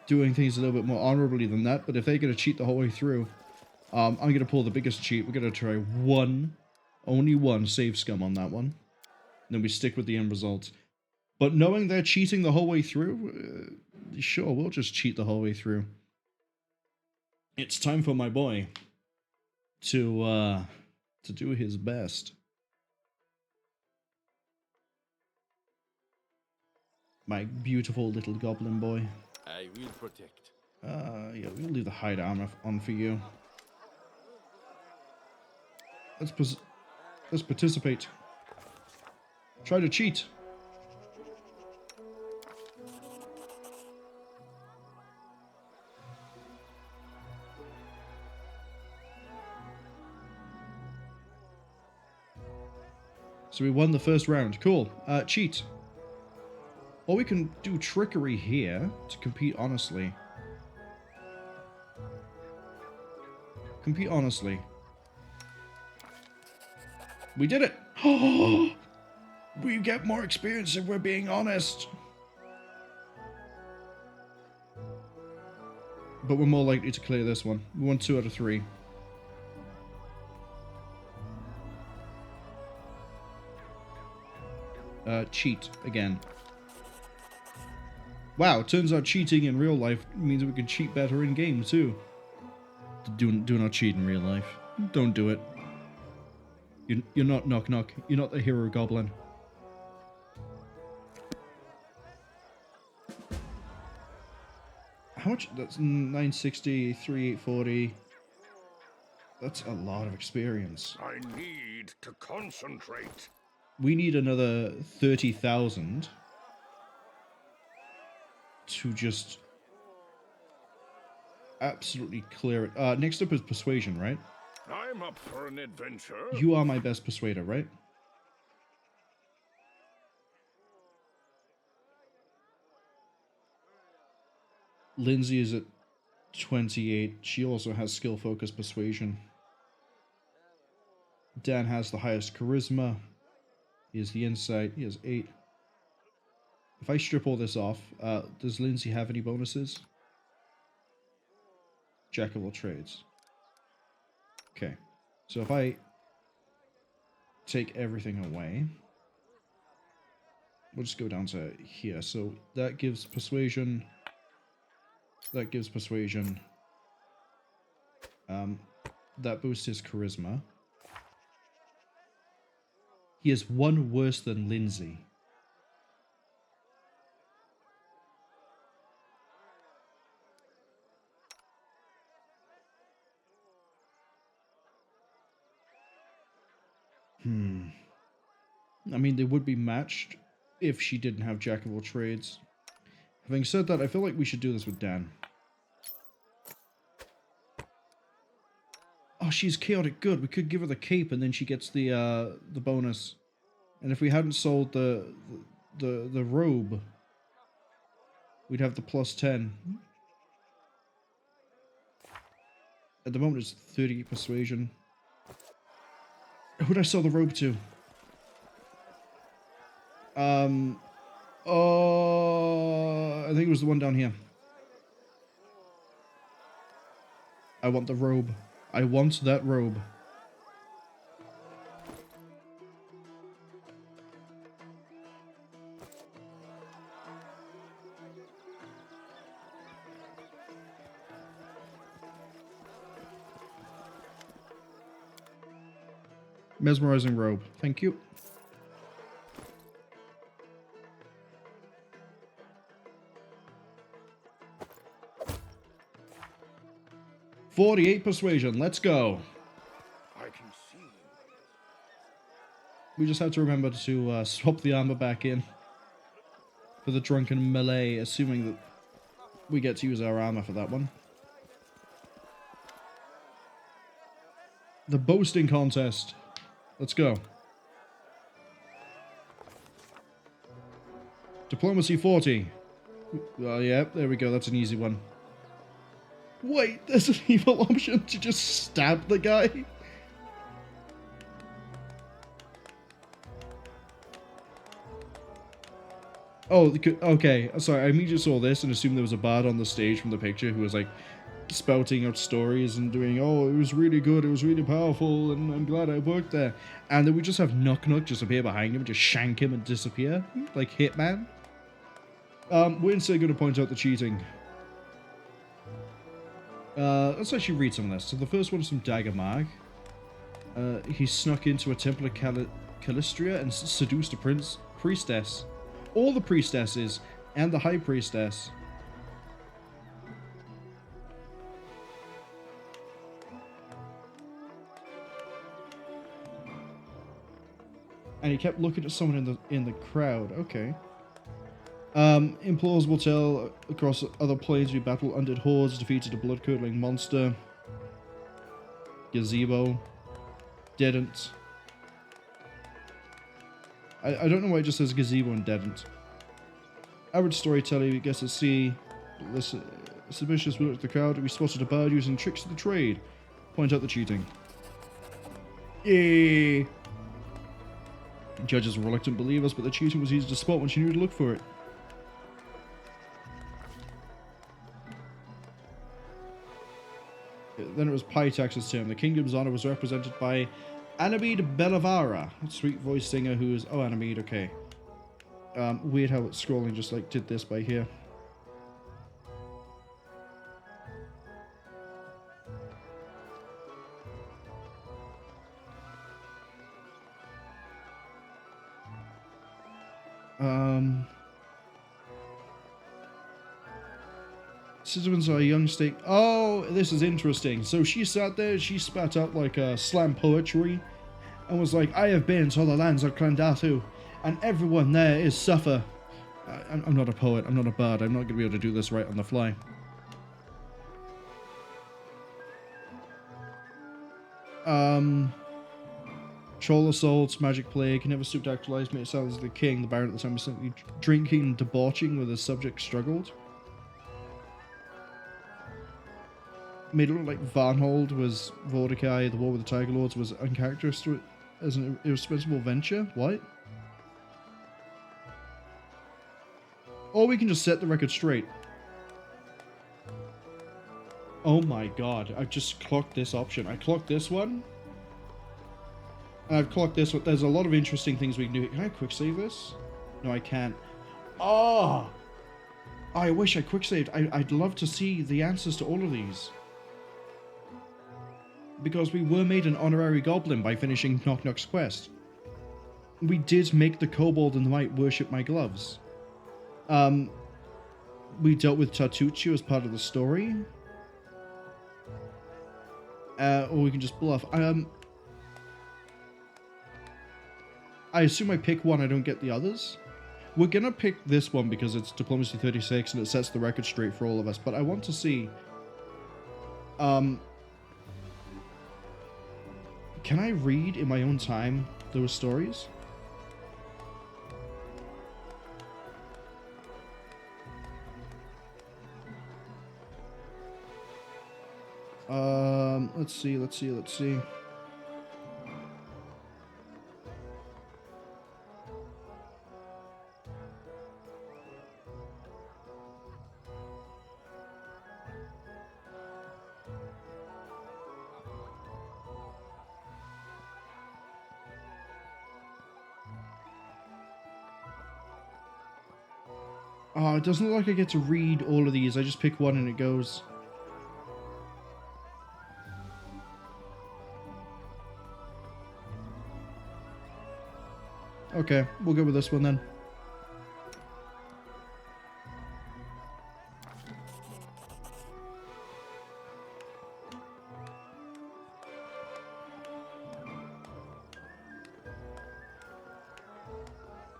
doing things a little bit more honorably than that, but if they're going to cheat the whole way through, I'm going to pull the biggest cheat. We're going to try only one save scum on that one. Then we stick with the end result. But knowing they're cheating the whole way through, sure, we'll just cheat the whole way through. It's time for my boy to do his best. My beautiful little goblin boy. I will protect. Yeah, we'll leave the hide armor on for you. Let's participate. Try to cheat. So we won the first round. Cool. Cheat. Or we can do trickery here to compete honestly. Compete honestly. We did it! We get more experience if we're being honest. But we're more likely to clear this one. We won 2 out of 3. Cheat again. Wow, turns out cheating in real life means we can cheat better in game too. Do not cheat in real life. Don't do it. You're not knock knock. You're not the hero goblin. How much? That's 960, 3840. That's a lot of experience. I need to concentrate. We need another 30,000 to just absolutely clear it. Next up is persuasion, right? I'm up for an adventure. You are my best persuader, right? Lindsay is at 28. She also has skill focus persuasion. Dan has the highest charisma. He has the insight. He has 8. If I strip all this off, does Lindsay have any bonuses? Jack of all trades. Okay. So if I take everything away, we'll just go down to here. So that gives persuasion. That gives persuasion. That boosts his charisma. He has 1 worse than Lindsay. I mean, they would be matched if she didn't have Jack of all trades. Having said that, I feel like we should do this with Dan. Oh, she's chaotic good. We could give her the cape and then she gets the bonus. And if we hadn't sold the robe, we'd have the +10. At the moment it's 30 persuasion. Who'd I sell the robe to? I think it was the one down here. I want the robe. I want that robe. Mesmerizing robe. Thank you. "48 persuasion. Let's go." I can see. We just have to remember to swap the armor back in for the drunken melee, assuming that we get to use our armor for that one. The boasting contest. Let's go. Diplomacy 40. Yeah, there we go. That's an easy one. Wait, there's an evil option to just stab the guy? Oh, okay. Sorry, I immediately saw this and assumed there was a bard on the stage from the picture who was like spouting out stories and doing, "Oh, it was really good, it was really powerful, and I'm glad I worked there." And then we just have Knock Knock just appear behind him, just shank him and disappear, like Hitman. We're instead going to point out the cheating. Let's actually read some of this. So the first one is from Dagger Mag. He snuck into a temple of Callistria and seduced a priestess. All the priestesses and the high priestess. And he kept looking at someone in the crowd. Okay. Implausible tale across other planes we battled undead hordes, defeated a blood-curdling monster. Gazebo. Didn't. I don't know why it just says gazebo and didn't. Average storyteller, we guess to see this suspicious. We looked at the crowd. We spotted a bard using tricks of the trade. Point out the cheating. Yay! Judges were reluctant believers, but the cheating was easy to spot when she knew to look for it. Then it was Pitax's turn. The kingdom's honor was represented by Anamid Bellavara, sweet voice singer who is... Oh, Anamid, okay. Weird how it's scrolling just like did this by here. Citizens are a young state. Oh, this is interesting. So she sat there, she spat out like slam poetry and was like, "I have been to all the lands of Clandatu, and everyone there is suffer." I'm not a poet, I'm not a bard, I'm not going to be able to do this right on the fly. Troll assaults, magic plague, never stooped to actualize, made it sound as the king. The baron at the time was simply drinking and debauching where the subject struggled. Made it look like Varnhold was Vortikai, the war with the Tiger Lords was uncharacteristic as an irresponsible venture. What? Or we can just set the record straight. Oh my god, I've just clocked this option. I clocked this one. And I've clocked this one. There's a lot of interesting things we can do. Can I quick save this? No, I can't. Oh! I wish I quick saved. I'd love to see the answers to all of these. Because we were made an honorary goblin by finishing Knock Knock's quest. We did make the kobold and the mite worship my gloves. We dealt with Tartuccio as part of the story. Or we can just bluff. I assume I pick one, I don't get the others. We're gonna pick this one because it's Diplomacy 36 and it sets the record straight for all of us, but I want to see... Can I read in my own time those stories? Let's see. Oh, it doesn't look like I get to read all of these. I just pick one and it goes. Okay, we'll go with this one then.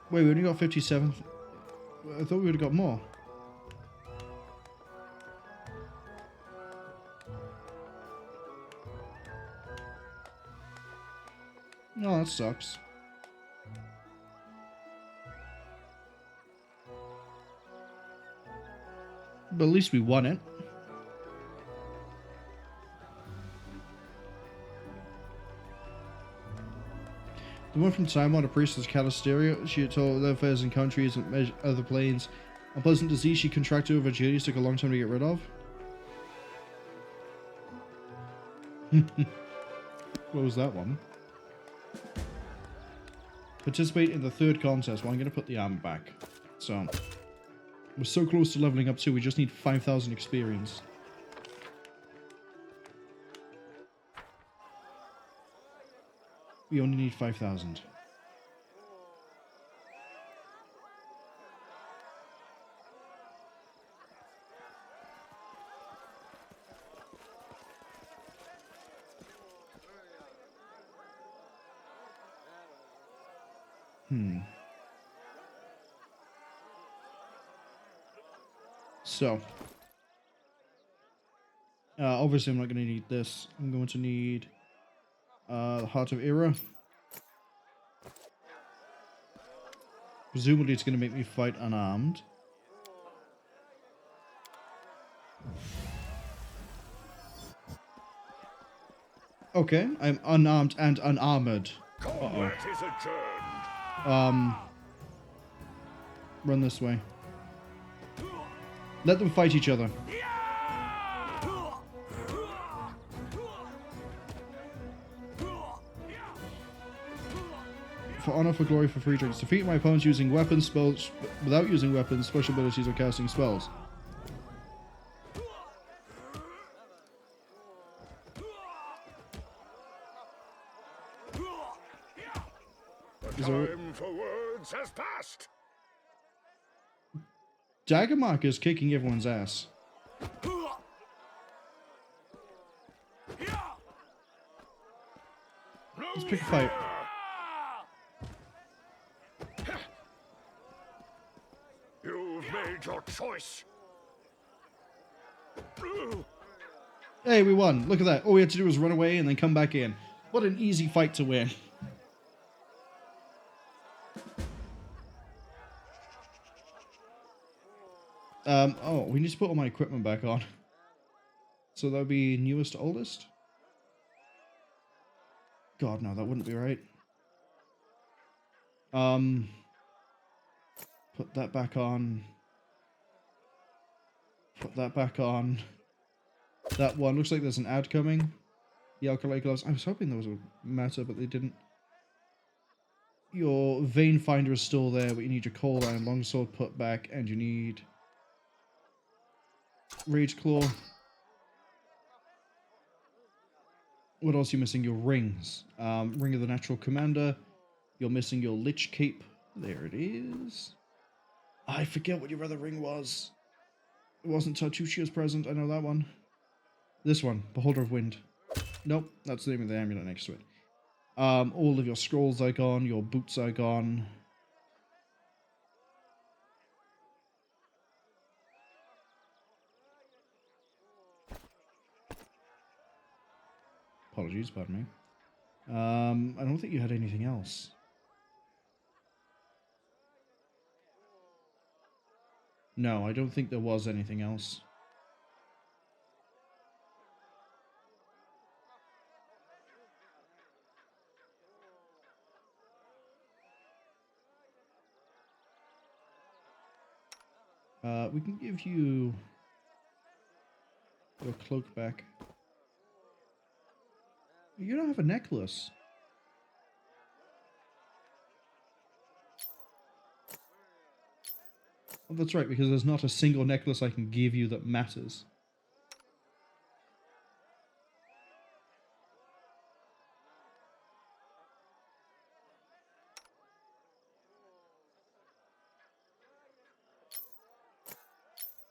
Wait, we only got 57. I thought we would have got more. No, that sucks. But at least we won it. The one from Simon, a priestess Calisteria, she had told other affairs in countries and other planes. A pleasant disease she contracted over Julius took a long time to get rid of. What was that one? Participate in the third contest. Well, I'm going to put the armor back. So, we're so close to leveling up too. We just need 5,000 experience. We only need 5,000. So, obviously I'm not going to need this. I'm going to need the Heart of Era. Presumably it's going to make me fight unarmed. Okay, I'm unarmed and unarmored. Combat is adjourned. Run this way. Let them fight each other. For honor, for glory, for free drinks. Defeat my opponents using weapons, spells, without using weapons, special abilities, or casting spells. The time for words has passed. Daggermark is kicking everyone's ass. Let's pick a fight. You've made your choice. Hey, we won. Look at that. All we had to do was run away and then come back in. What an easy fight to win. Oh, we need to put all my equipment back on. So that would be newest to oldest? God, no, that wouldn't be right. Put that back on. Put that back on. That one. Looks like there's an ad coming. The alkali gloves. I was hoping those would matter, but they didn't. Your vein finder is still there, but you need your coal iron longsword put back, and you need Rage Claw. What else are you missing? Your rings. Ring of the Natural Commander. You're missing your Lich Cape. There it is. I forget what your other ring was. It wasn't Tartuccia's present. I know that one. This one. Beholder of Wind. Nope. That's the name of the amulet next to it. All of your scrolls are gone. Your boots are gone. Apologies, pardon me. I don't think you had anything else. No, I don't think there was anything else. We can give you your cloak back. You don't have a necklace. Oh, that's right, because there's not a single necklace I can give you that matters.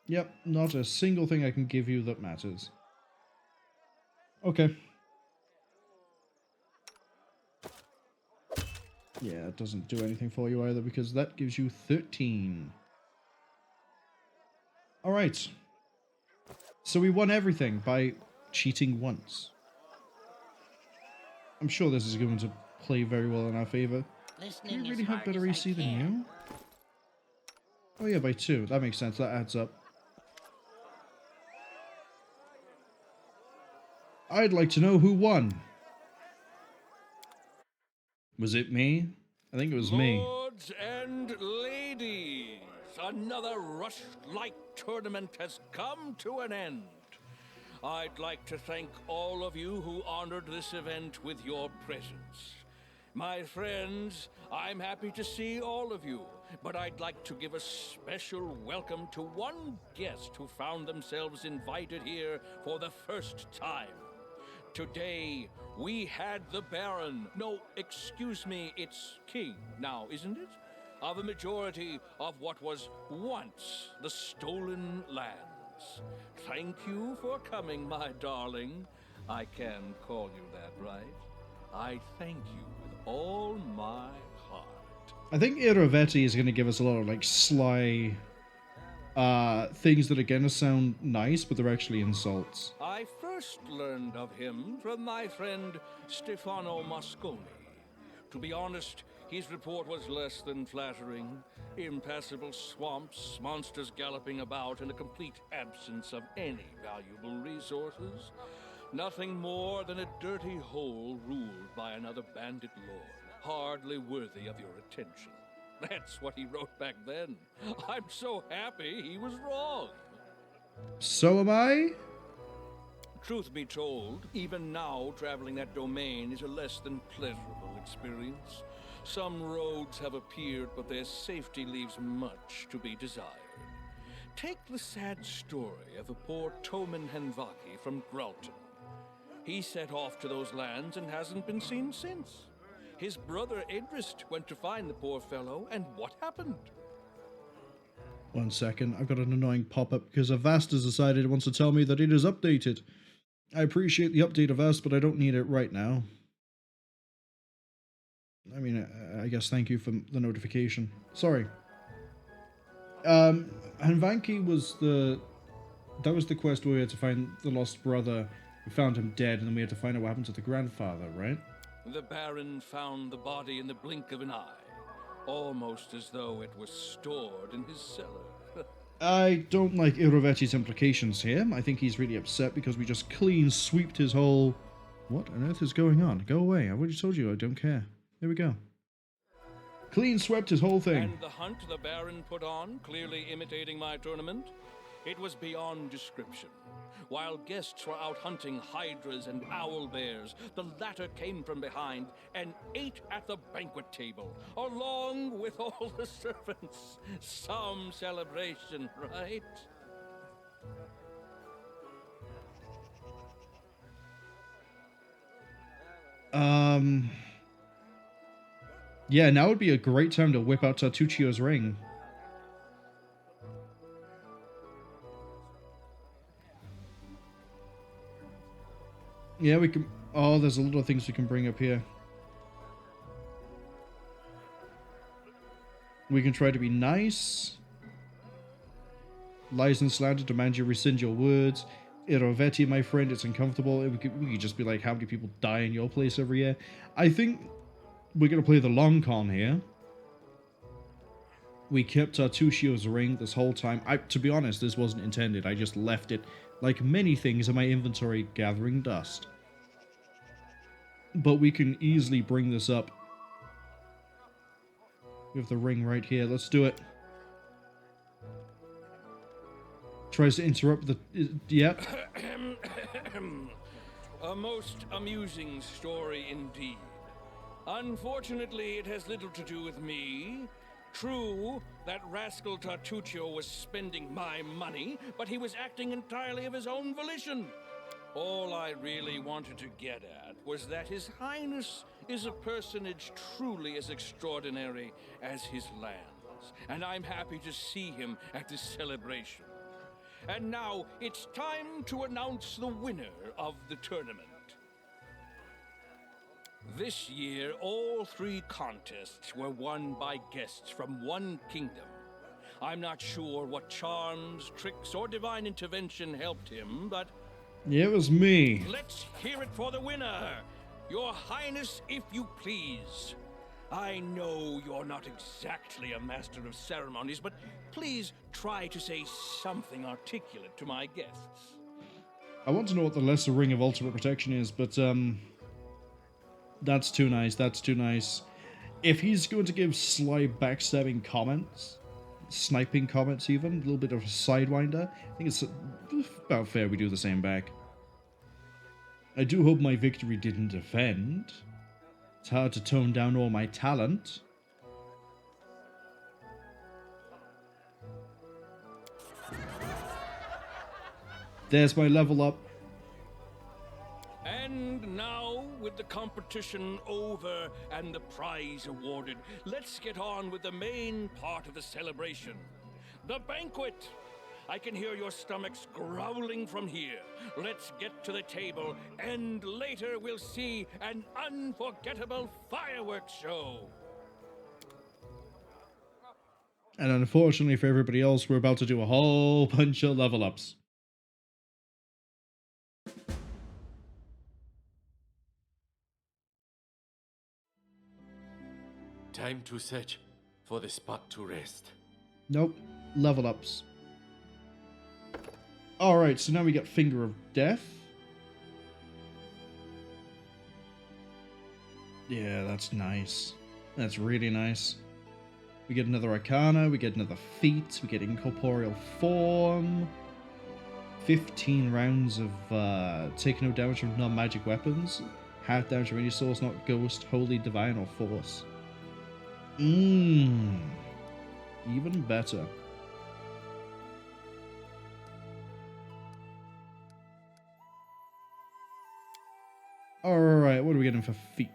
Yep, not a single thing I can give you that matters. Okay. Yeah, it doesn't do anything for you either, because that gives you 13. Alright. So we won everything by cheating once. I'm sure this is going to play very well in our favor. Do Listening we as really have hard better as I AC than can. you? Oh yeah, by 2. That makes sense. That adds up. I'd like to know who won. Was it me? I think it was me. Lords and ladies, another Rushlight Tournament has come to an end. I'd like to thank all of you who honored this event with your presence. My friends, I'm happy to see all of you, but I'd like to give a special welcome to one guest who found themselves invited here for the first time. Today, we had the Baron, no, excuse me, it's King now, isn't it? Of a majority of what was once the Stolen Lands. Thank you for coming, my darling. I can call you that, right? I thank you with all my heart. I think Iravetti is going to give us a lot of like sly things that are going to sound nice, but they're actually insults. I first learned of him from my friend Stefano Mosconi. To be honest, his report was less than flattering. Impassable swamps, monsters galloping about, and a complete absence of any valuable resources. Nothing more than a dirty hole ruled by another bandit lord, hardly worthy of your attention. That's what he wrote back then. I'm so happy he was wrong. So am I? Truth be told, even now traveling that domain is a less than pleasurable experience. Some roads have appeared, but their safety leaves much to be desired. Take the sad story of a poor Toman Henvaki from Gralton. He set off to those lands and hasn't been seen since. His brother Idrist went to find the poor fellow, and what happened? 1 second, I've got an annoying pop-up because Avast has decided it wants to tell me that it is updated. I appreciate the update, Avast, but I don't need it right now. I mean, I guess thank you for the notification. Sorry. Hanvanki was that was the quest where we had to find the lost brother. We found him dead, and then we had to find out what happened to the grandfather, right? The Baron found the body in the blink of an eye, almost as though it was stored in his cellar. I don't like Iravetti's implications here. I think he's really upset because we just clean sweeped his whole... What on earth is going on? Go away. I already told you I don't care. There we go. Clean swept his whole thing. And the hunt the Baron put on, clearly imitating my tournament, it was beyond description. While guests were out hunting hydras and owl bears, the latter came from behind and ate at the banquet table, along with all the servants. Some celebration, right? Yeah, now would be a great time to whip out Tartuccio's ring. Yeah, we can... Oh, there's a lot of things we can bring up here. We can try to be nice. Lies and slander demand you rescind your words. Iravetti, my friend, it's uncomfortable. We could just be like, how many people die in your place every year? I think we're going to play the long con here. We kept Tartuccio's ring this whole time. To be honest, this wasn't intended. I just left it, like many things in my inventory, gathering dust. But we can easily bring this up. We have the ring right here. Let's do it. Tries to interrupt the... Yep. A most amusing story indeed. Unfortunately, it has little to do with me. True, that rascal Tartuccio was spending my money, but he was acting entirely of his own volition. All I really wanted to get at was that His Highness is a personage truly as extraordinary as his lands, and I'm happy to see him at this celebration. And now it's time to announce the winner of the tournament. This year, all 3 contests were won by guests from one kingdom. I'm not sure what charms, tricks, or divine intervention helped him, but Yeah, it was me. let's hear it for the winner! Your Highness, if you please. I know you're not exactly a master of ceremonies, but please try to say something articulate to my guests. I want to know what the Lesser Ring of Ultimate Protection is, but, that's too nice, that's too nice. If he's going to give sly backstabbing comments, sniping comments even, a little bit of a sidewinder, I think it's about fair we do the same back. I do hope my victory didn't offend. It's hard to tone down all my talent. There's my level up. And now, with the competition over and the prize awarded, let's get on with the main part of the celebration. The banquet! I can hear your stomachs growling from here. Let's get to the table, and later we'll see an unforgettable fireworks show. And unfortunately for everybody else, we're about to do a whole bunch of level ups. Time to search for the spot to rest. Nope, level ups. Alright, so now we get Finger of Death. Yeah, that's nice. That's really nice. We get another Arcana, we get another Feat, we get Incorporeal Form. 15 rounds of taking no damage from non-magic weapons. Half damage from any source, not Ghost, Holy, Divine, or Force. Even better. Alright, what are we getting for feet?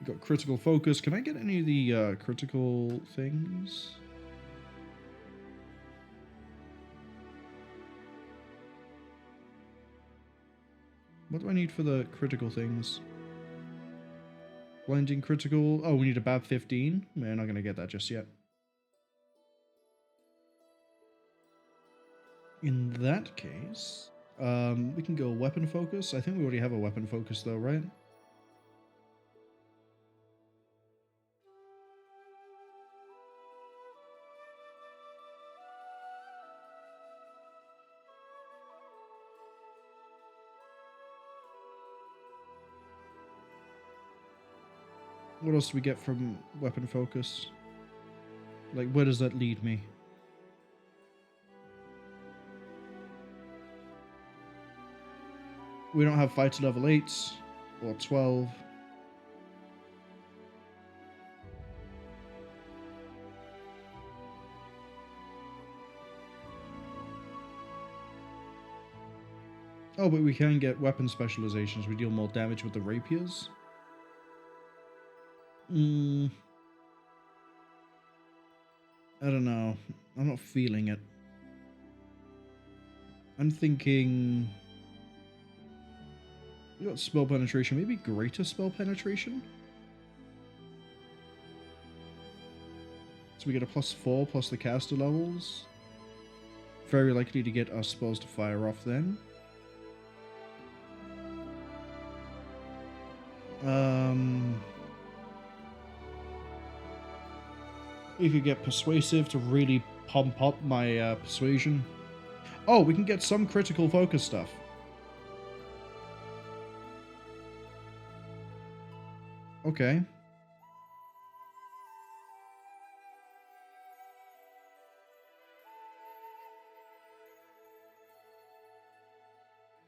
We got critical focus. Can I get any of the critical things? What do I need for the critical things? Blinding critical. Oh, we need a BAB 15. Man, not gonna get that just yet. In that case, we can go weapon focus. I think we already have a weapon focus though, right? What else do we get from weapon focus? Like, where does that lead me? We don't have fighter level 8s or 12. Oh, but we can get weapon specializations. We deal more damage with the rapiers. I don't know. I'm not feeling it. I'm thinking... We got spell penetration. Maybe greater spell penetration? So we get a +4 plus the caster levels. Very likely to get our spells to fire off then. We could get persuasive to really pump up my persuasion. Oh, we can get some critical focus stuff. Okay.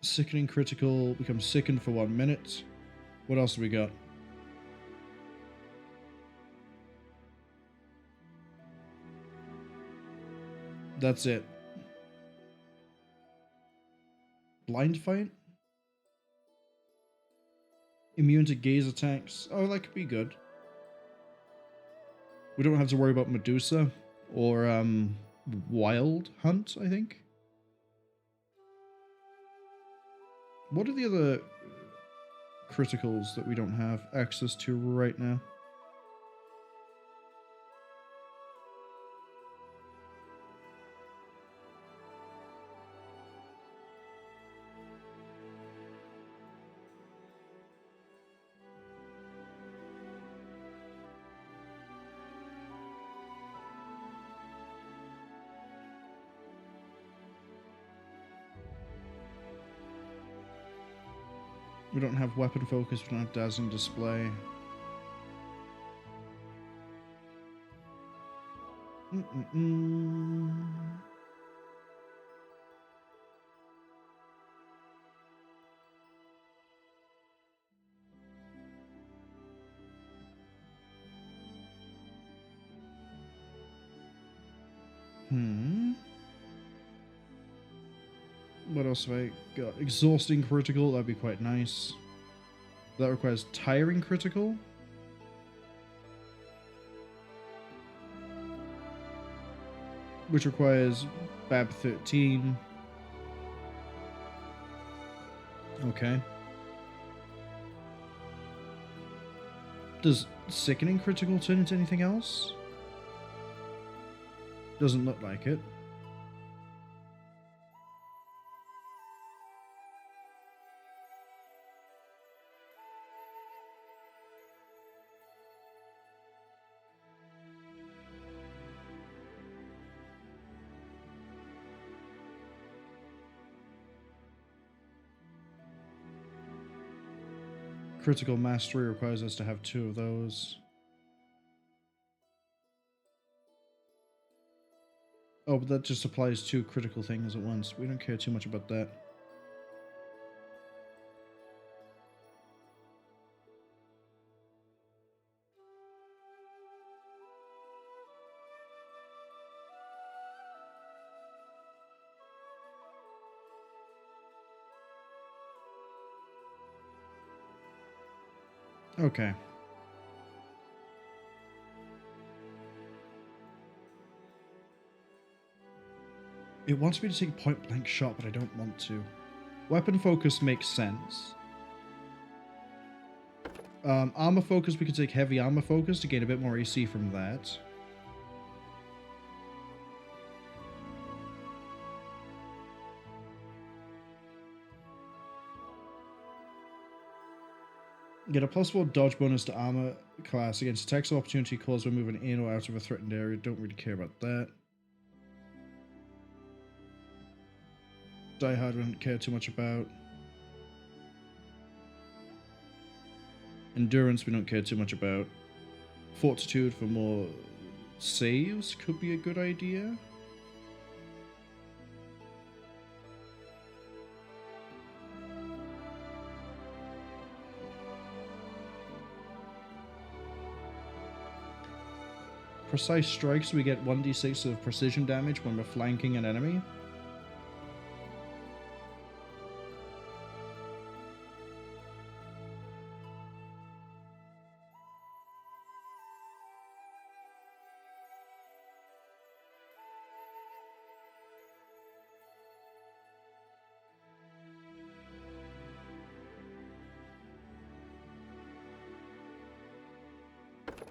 Sickening critical becomes sickened for 1 minute. What else do we got? That's it. Blind fight? Immune to gaze attacks. Oh, that could be good. We don't have to worry about Medusa or Wild Hunt, I think. What are the other criticals that we don't have access to right now? We don't have weapon focus, we don't have dazzling display. What else have I got? Exhausting critical, that'd be quite nice. That requires tiring critical. Which requires BAB 13. Okay. Does sickening critical turn into anything else? Doesn't look like it. Critical mastery requires us to have 2 of those. Oh, but that just applies 2 critical things at once. We don't care too much about that. Okay. It wants me to take point blank shot, but I don't want to. Weapon focus makes sense. Armor focus, we could take heavy armor focus to gain a bit more AC from that. Get a +4 dodge bonus to armor class against attacks of opportunity caused when moving in or out of a threatened area. Don't really care about that. Die Hard we don't care too much about. Endurance we don't care too much about. Fortitude for more saves could be a good idea. Precise strikes, we get 1d6 of precision damage when we're flanking an enemy.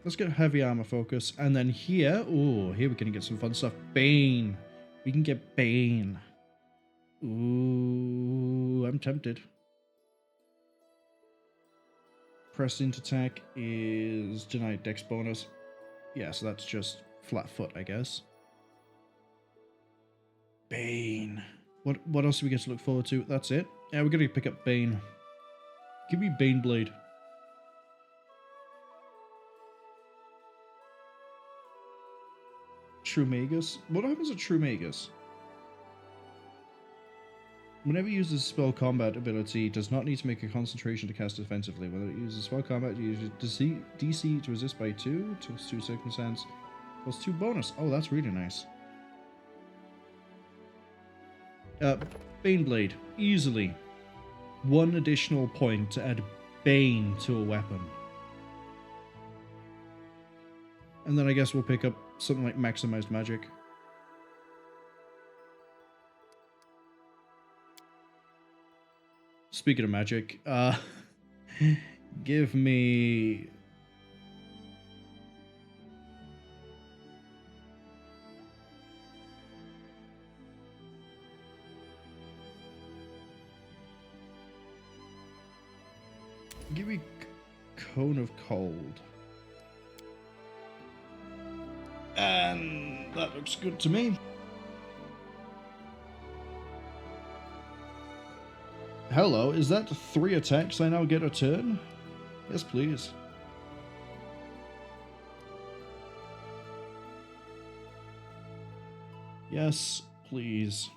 Let's get heavy armor focus. And then here, ooh, here we're going to get some fun stuff. Bane. We can get Bane. Ooh, I'm tempted. Prescient attack is denied dex bonus. Yeah, so that's just flat foot, I guess. Bane. What else do we get to look forward to? That's it. Yeah, we're going to pick up Bane. Give me Bane Blade. True Magus? What happens at True Magus? Whenever it uses spell combat ability, it does not need to make a concentration to cast defensively. Whether it uses spell combat, you use DC to resist by 2, +2 circumstance, +2 bonus. Oh, that's really nice. Bane Blade. Easily. 1 additional point to add Bane to a weapon. And then I guess we'll pick up something like Maximized Magic. Speaking of magic, give me... Give me Cone of Cold. And that looks good to me. Hello, is that 3 attacks I now get a turn? Yes, please. Yes, please.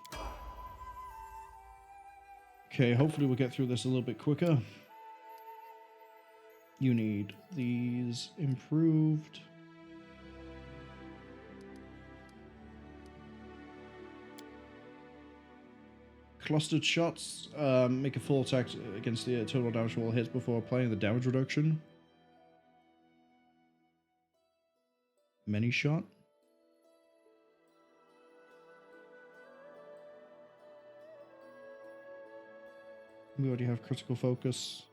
Okay, hopefully we'll get through this a little bit quicker. You need these improved. Clustered shots make a full attack against the total damage from all hits before applying the damage reduction. Many shot. We already have critical focus.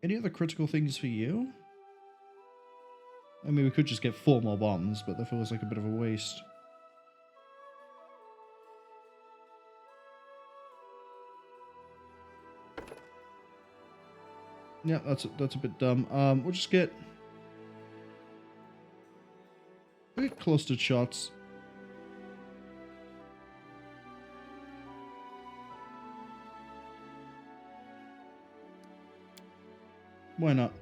Any other critical things for you? I mean, we could just get 4 more bombs, but that feels like a bit of a waste. Yeah, that's a bit dumb. We'll just get clustered shots. Why not?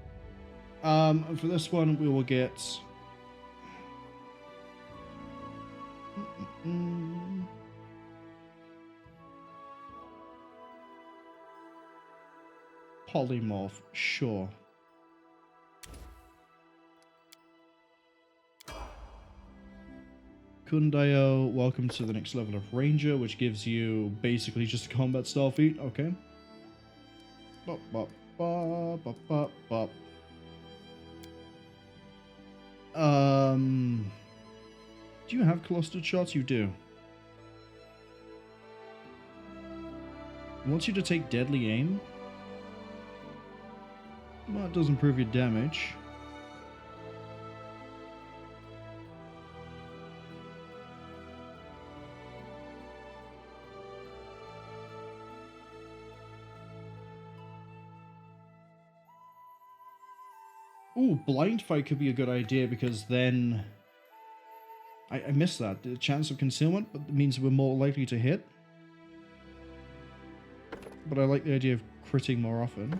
And for this one, we will get... Polymorph, sure. Kundayo, welcome to the next level of Ranger, which gives you basically just a combat style feat. Okay. Bop, bop, bop, bop, bop, bop. Do you have clustered shots? You do. It wants you to take deadly aim. Well, it does improve your damage. Ooh, blind fight could be a good idea because then... I missed that. The chance of concealment but means we're more likely to hit. But I like the idea of critting more often.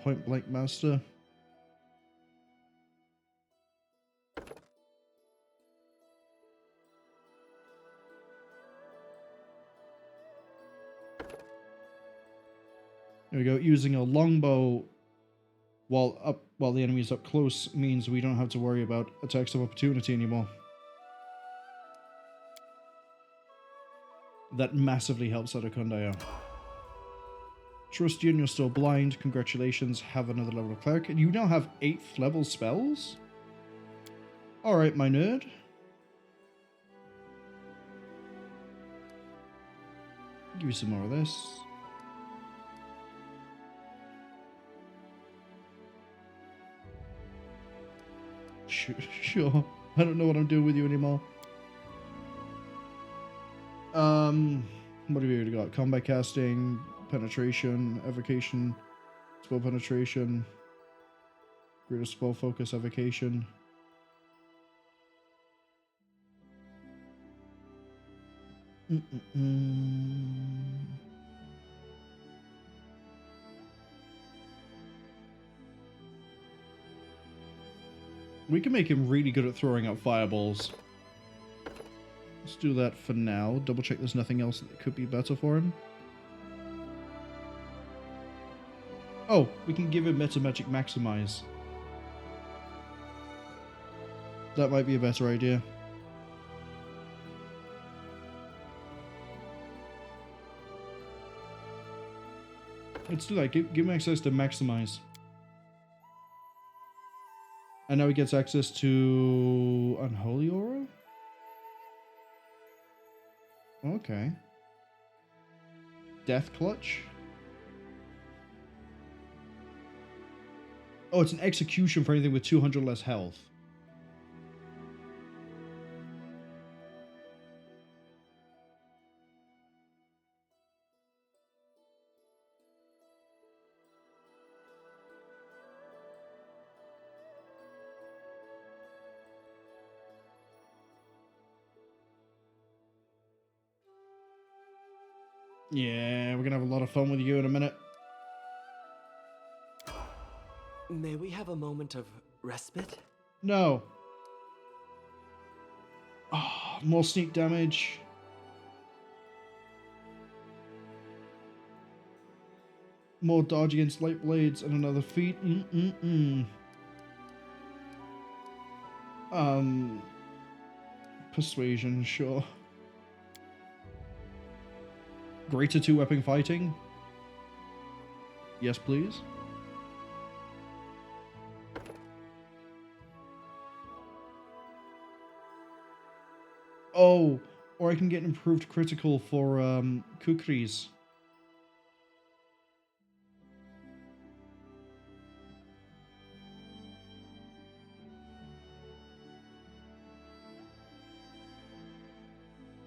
Point Blank Master. There we go. Using a longbow while the enemy is up close means we don't have to worry about attacks of opportunity anymore. That massively helps out a Kundayo. Trust you, and you're still blind. Congratulations, have another level of cleric. And you now have 8th level spells? Alright, my nerd. Give you some more of this. Sure. I don't know what I'm doing with you anymore. What have you already got? Combat casting, penetration, evocation, spell penetration, greater spell focus, evocation. We can make him really good at throwing out fireballs. Let's do that for now. Double check there's nothing else that could be better for him. Oh, we can give him Meta Magic Maximize. That might be a better idea. Let's do that. Give him access to maximize. And now he gets access to Unholy Aura? Okay. Death Clutch? Oh, it's an execution for anything with 200 less health. Yeah, we're gonna have a lot of fun with you in a minute. May we have a moment of respite? No. Oh, more sneak damage. More dodge against light blades and another feat. Persuasion, sure. Greater 2-weapon fighting? Yes, please. Oh, or I can get improved critical for Kukris.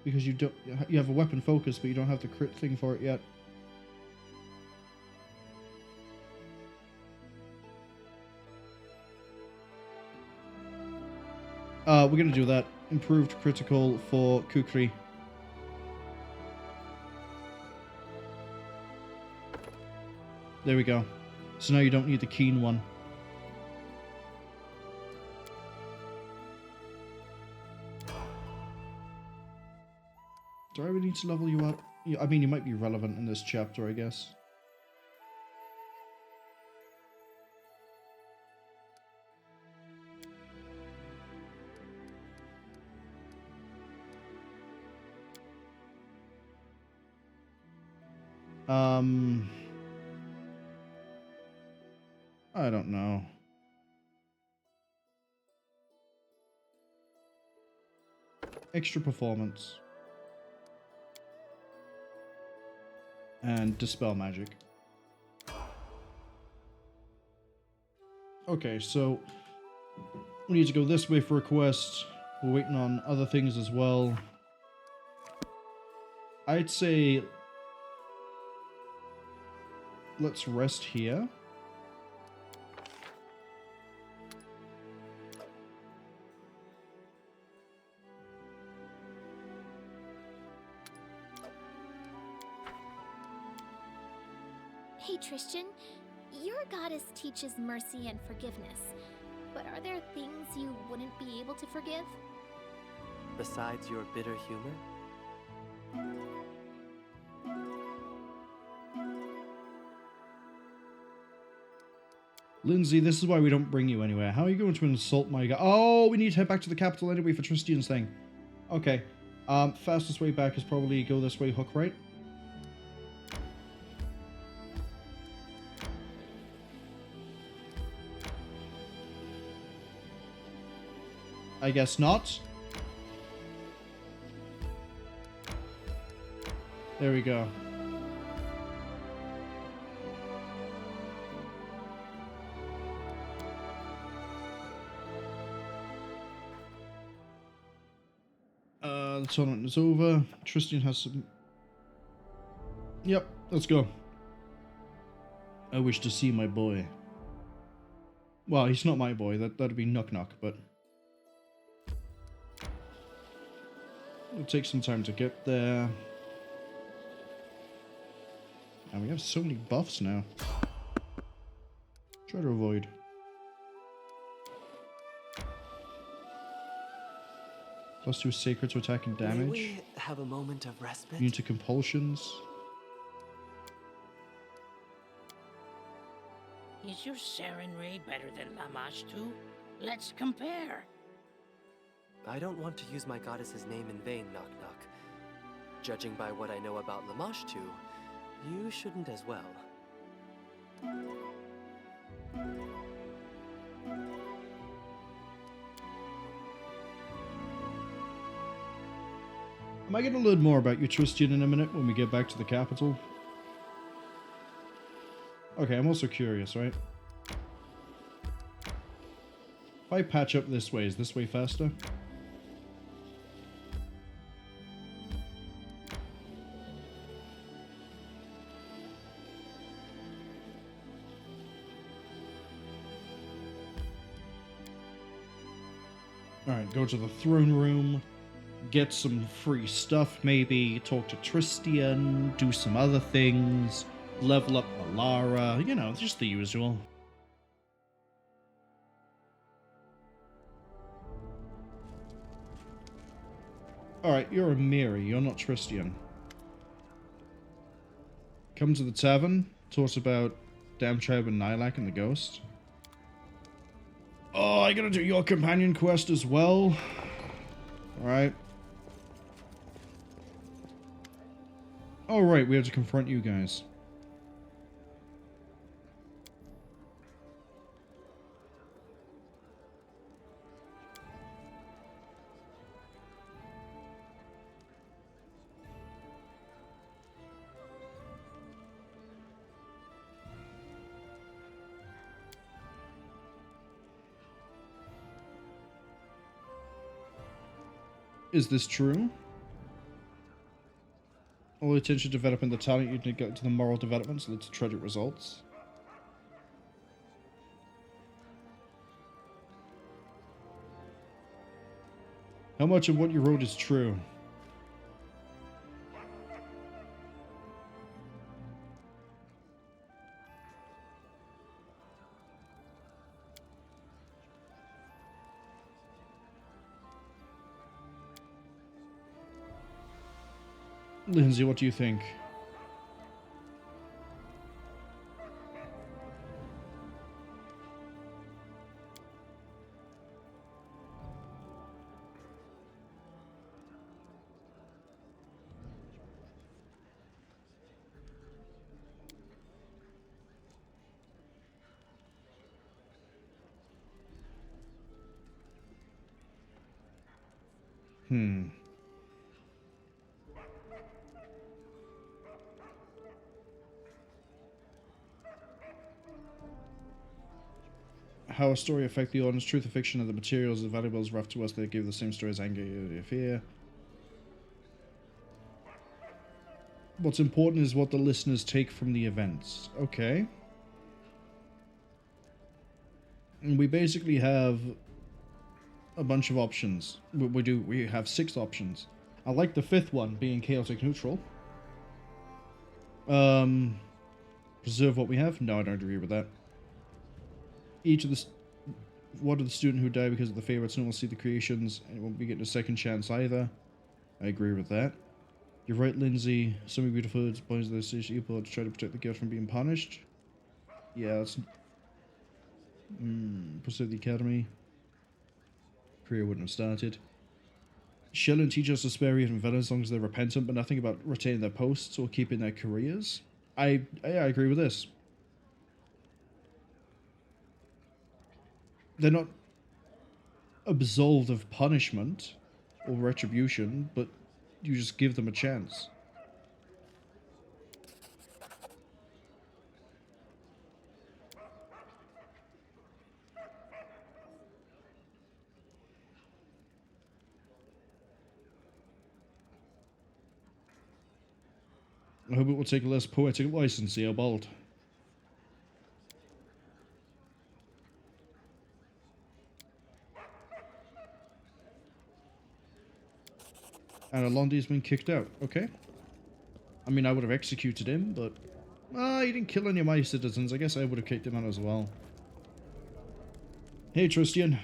Because you have a weapon focus, but you don't have the crit thing for it yet. We're gonna do that. Improved critical for Kukri. There we go. So now you don't need the keen one. Do I really need to level you up? I mean, you might be relevant in this chapter, I guess. I don't know. Extra performance. And dispel magic. Okay, so we need to go this way for a quest. We're waiting on other things as well. I'd say let's rest here. Hey Tristan, your goddess teaches mercy and forgiveness, but are there things you wouldn't be able to forgive? Besides your bitter humor? Lindsay, this is why we don't bring you anywhere. How are you going to insult my god? Oh, we need to head back to the capital anyway for Tristian's thing. Okay. Fastest way back is probably go this way, hook right. I guess not. There we go. The tournament is over. Tristan has some... Yep, let's go. I wish to see my boy. Well, he's not my boy. That'd be Knock Knock, but... It'll take some time to get there. And we have so many buffs now. Try to avoid. +2 sacred to attack and damage. May we have a moment of respite? Immune to compulsions. Is your Serenray better than Lamashtu? Let's compare. I don't want to use my goddess's name in vain, Knock Knock. Judging by what I know about Lamashtu, you shouldn't as well. Am I going to learn more about you, Tristian, in a minute when we get back to the capital? Okay, I'm also curious, right? If I patch up this way, is this way faster? Alright, go to the throne room. Get some free stuff, maybe. Talk to Tristian. Do some other things. Level up Malara. You know, just the usual. Alright, you're a Miri. You're not Tristian. Come to the tavern. Talk about Damtribe and Nilak and the ghost. Oh, I gotta do your companion quest as well. Alright. Oh, right, we have to confront you guys. Is this true? All attention developing the talent you neglect to the moral developments lead to tragic results. How much of what you wrote is true? Lindsay, what do you think? How a story affect the audience, truth or fiction of the materials, the valuables rough to us, they give the same story as anger, fear. What's important is what the listeners take from the events. Okay. And we basically have a bunch of options. We have 6 options. I like the 5th one, being chaotic neutral. Preserve what we have? No, I don't agree with that. What of the student who died because of the favorites? No one will see the creations, and it won't be getting a second chance either. I agree with that. You're right, Lindsay. So many beautiful boys of the station people to try to protect the girls from being punished. Yeah, that's... Preserve the academy. Career wouldn't have started. Shouldn't teach us to spare even villains as long as they're repentant, but nothing about retaining their posts or keeping their careers. I agree with this. They're not absolved of punishment or retribution, but you just give them a chance. I hope it will take a less poetic license here, Bold. And Alondi's been kicked out. Okay. I mean, I would have executed him, but... he didn't kill any of my citizens. I guess I would have kicked him out as well. Hey, Tristian.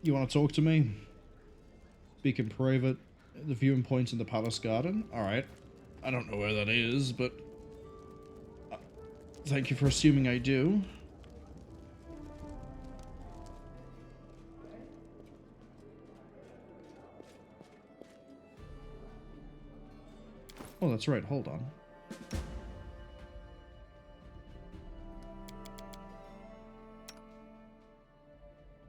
You want to talk to me? Speak in private. The viewing point's in the palace garden. Alright. I don't know where that is, but... thank you for assuming I do. Oh, that's right. Hold on.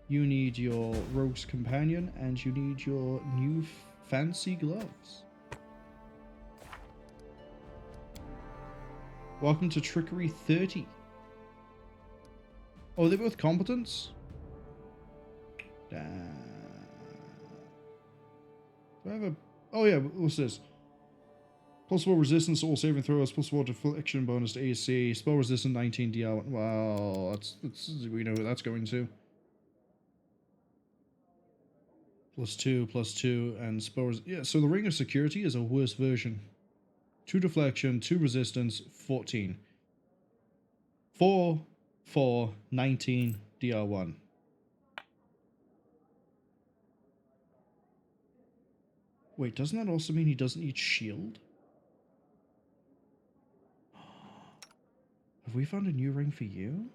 You need your rogue's companion, and you need your new fancy gloves. Welcome to Trickery 30. Oh, they're both competence? Damn. Do I have a... Oh yeah, what's this? Plus 4 resistance to all saving throws, plus 4 deflection bonus to AC, spell resistance 19 DR. Wow, that's we know who that's going to. +2, and spell yeah, so the Ring of Security is a worse version. 2 deflection, 2 resistance, 14. 4, 4, 19 DR1. Wait, doesn't that also mean he doesn't need shield? Have we found a new ring for you?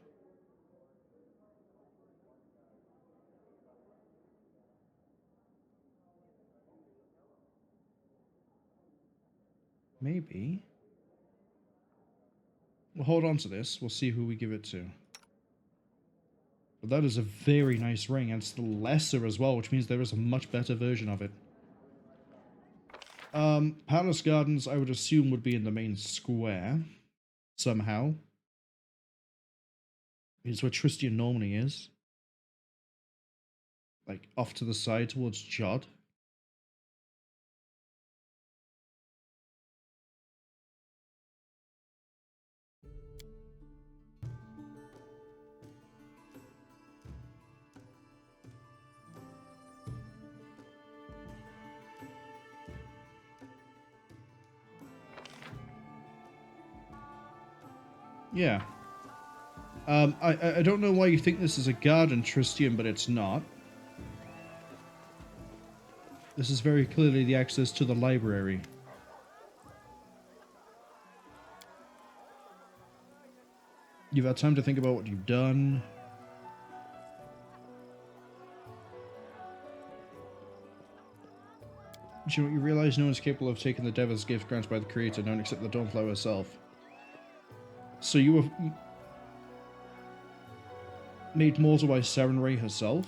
Maybe. We'll hold on to this. We'll see who we give it to. But that is a very nice ring, and it's the lesser as well, which means there is a much better version of it. Palace Gardens, I would assume, would be in the main square. Somehow. It's where Tristian normally is. Like, off to the side towards Jod. Yeah. I don't know why you think this is a garden, Tristian, but it's not. This is very clearly the access to the library. You've had time to think about what you've done. You realize no one's capable of taking the Devil's gift granted by the Creator, none except the Dawnflower herself. So you were made mortal by Sarenrae herself?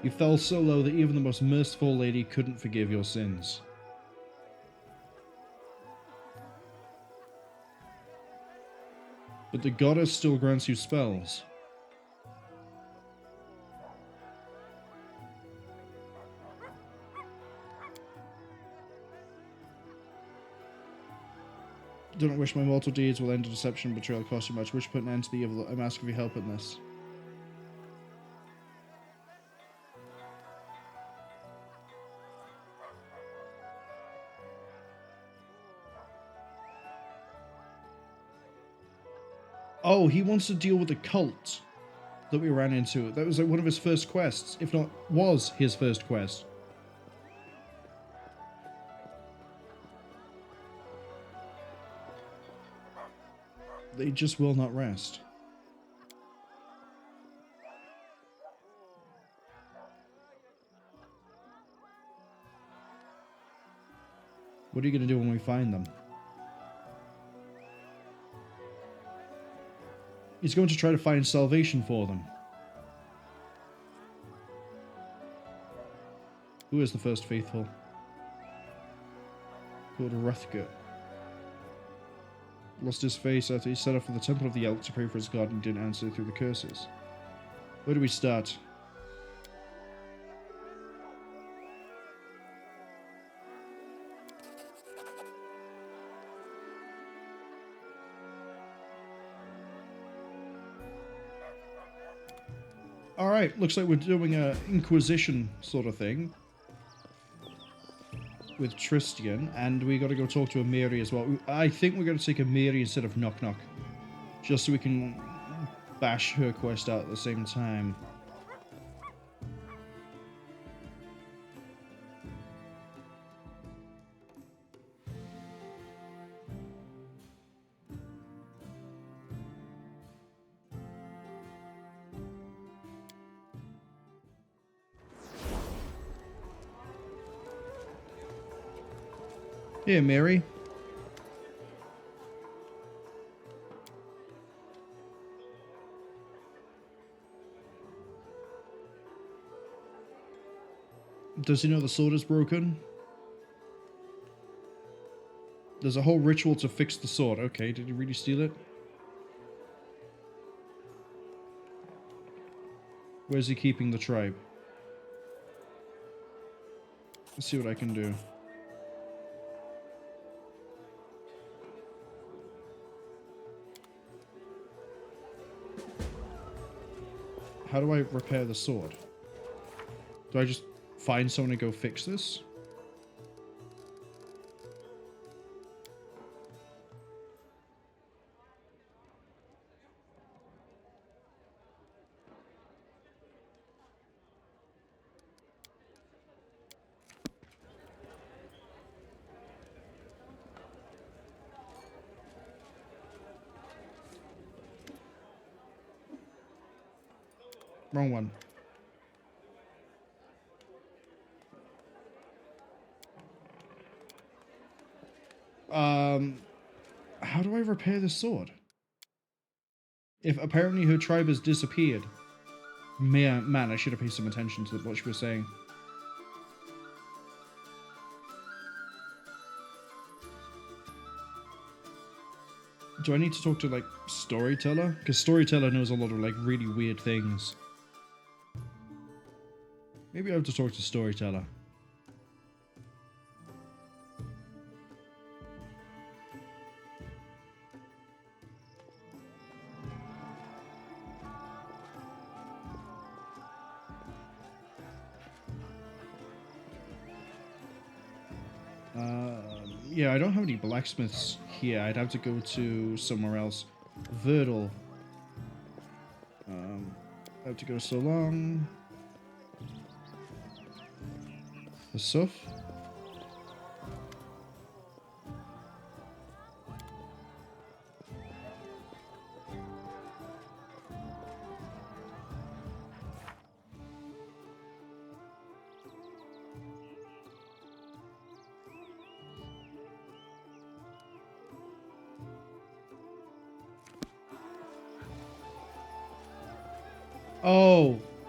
You fell so low that even the most merciful lady couldn't forgive your sins. But the goddess still grants you spells. Do not wish my mortal deeds will end in deception and betrayal cost you much. Wish to put an end to the evil. I'm asking for your help in this. Oh, he wants to deal with the cult that we ran into. That was like one of his first quests, if not was his first quest. They just will not rest. What are you going to do when we find them? He's going to try to find salvation for them. Who is the first faithful? Called Ruthgut. Lost his face after he set off for the Temple of the Elk to pray for his god and didn't answer through the curses. Where do we start? Alright, looks like we're doing a Inquisition sort of thing with Tristian, and we got to go talk to Amiri as well. I think we're going to take Amiri instead of Knock Knock, just so we can bash her quest out at the same time. Here, Mary. Does he know the sword is broken? There's a whole ritual to fix the sword. Okay, did he really steal it? Where's he keeping the tribe? Let's see what I can do. How do I repair the sword? Do I just find someone to go fix this? Wrong one. How do I repair the sword? If apparently her tribe has disappeared. Man, I should have paid some attention to what she was saying. Do I need to talk to, like, Storyteller? Because Storyteller knows a lot of, like, really weird things. Maybe I have to talk to Storyteller. Yeah, I don't have any blacksmiths here. I'd have to go to somewhere else. Verdal. I have to go so long. The Suf.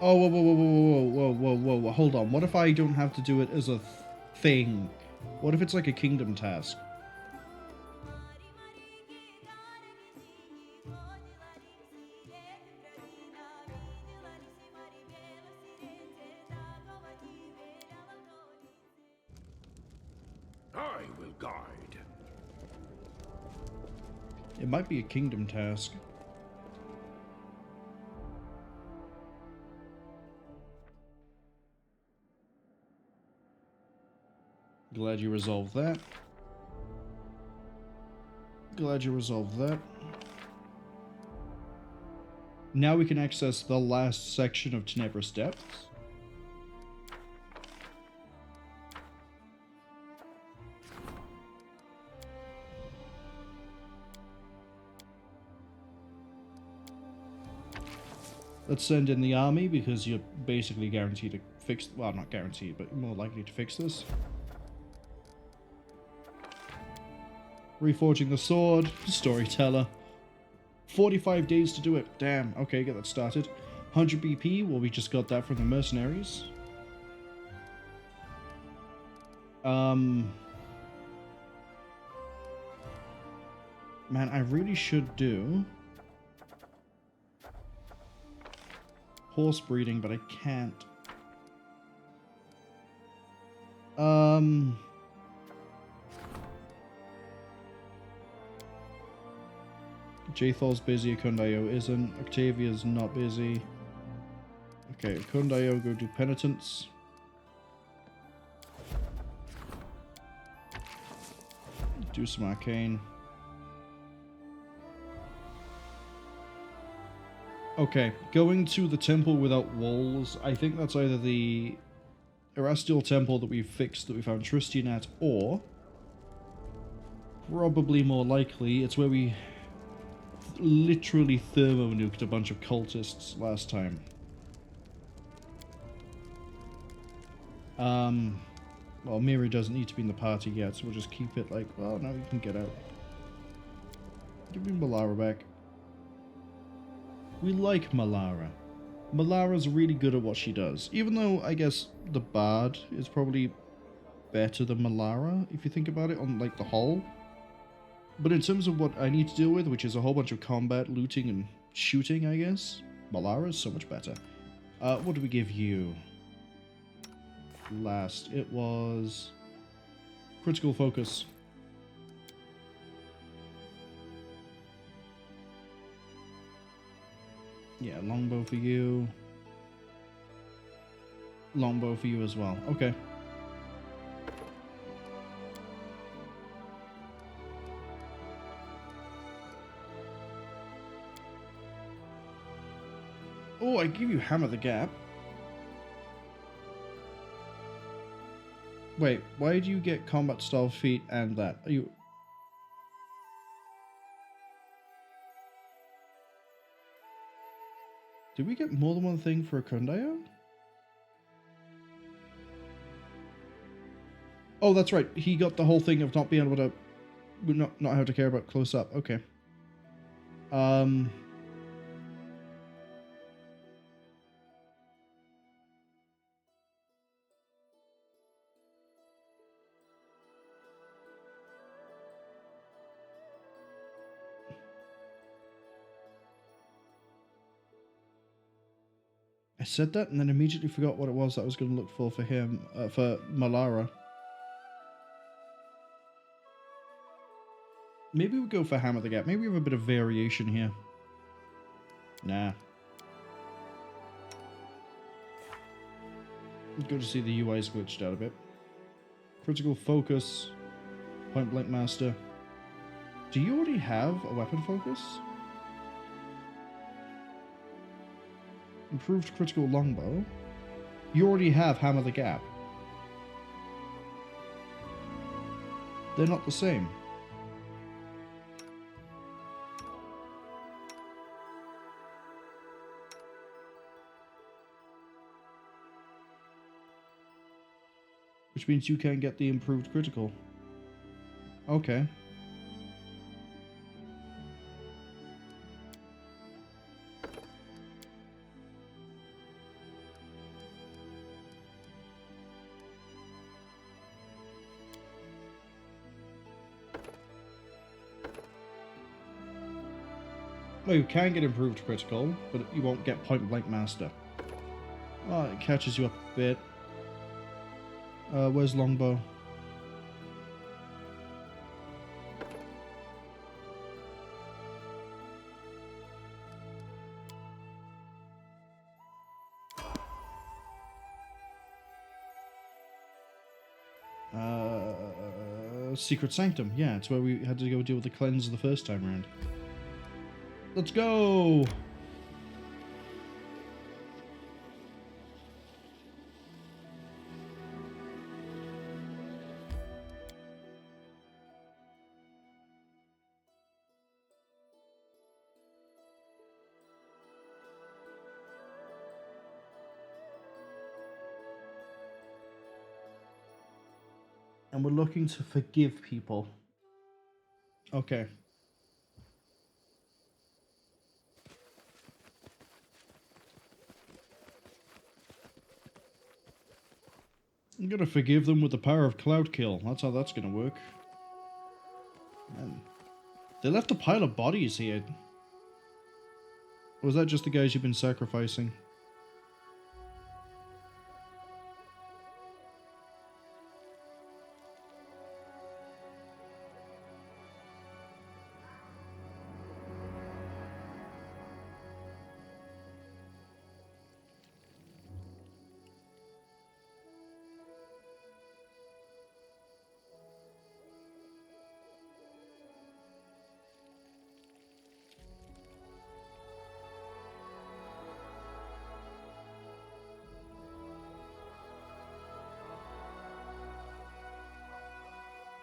Oh, whoa, hold on. What if I don't have to do it as a thing? What if it's like a kingdom task? I will guide. It might be a kingdom task. Glad you resolved that. Glad you resolved that. Now we can access the last section of Tenebrous Depths. Let's send in the army because you're basically guaranteed to fix... Well, not guaranteed, but more likely to fix this. Reforging the sword. Storyteller. 45 days to do it. Damn. Okay, get that started. 100 BP. Well, we just got that from the mercenaries. Man, I really should do horse breeding, but I can't. Jathal's busy, Kundayo isn't. Octavia's not busy. Okay, Kundayo, go do penitence. Do some arcane. Okay, going to the temple without walls. I think that's either the Erastial temple that we've fixed, that we found Tristian at, or probably more likely, it's where we literally thermo-nuked a bunch of cultists last time. Well, Miri doesn't need to be in the party yet, so we'll just keep it like, well, now you can get out. Give me Malara back. We like Malara. Malara's really good at what she does. Even though, I guess, the Bard is probably better than Malara, if you think about it, on, like, the whole. But in terms of what I need to deal with, which is a whole bunch of combat, looting, and shooting, I guess, Malara is so much better. What do we give you? Last, it was critical focus. Yeah, longbow for you. Longbow for you as well. Okay. Oh, I give you Hammer the Gap. Wait, why do you get combat style feat and that? Are you... Did we get more than one thing for a Kondyo? Oh, that's right. He got the whole thing of not being able to... Not have to care about close up. Okay. I said that and then immediately forgot what it was that I was going to look for him, for Malara. Maybe we go for Hammer the Gap. Maybe we have a bit of variation here. Nah. Good to see the UI's glitched out a bit. Critical focus. Point blank master. Do you already have a weapon focus? Improved critical longbow. You already have Hammer the Gap. They're not the same. Which means you can get the improved critical. Okay. Well, you can get improved critical, but you won't get point blank master. Oh, it catches you up a bit. Where's longbow? Secret Sanctum. Yeah, it's where we had to go deal with the cleanse the first time around. Let's go! And we're looking to forgive people. Okay. I'm gonna forgive them with the power of Cloud Kill. That's how that's gonna work. Man. They left a pile of bodies here. Or was that just the guys you've been sacrificing?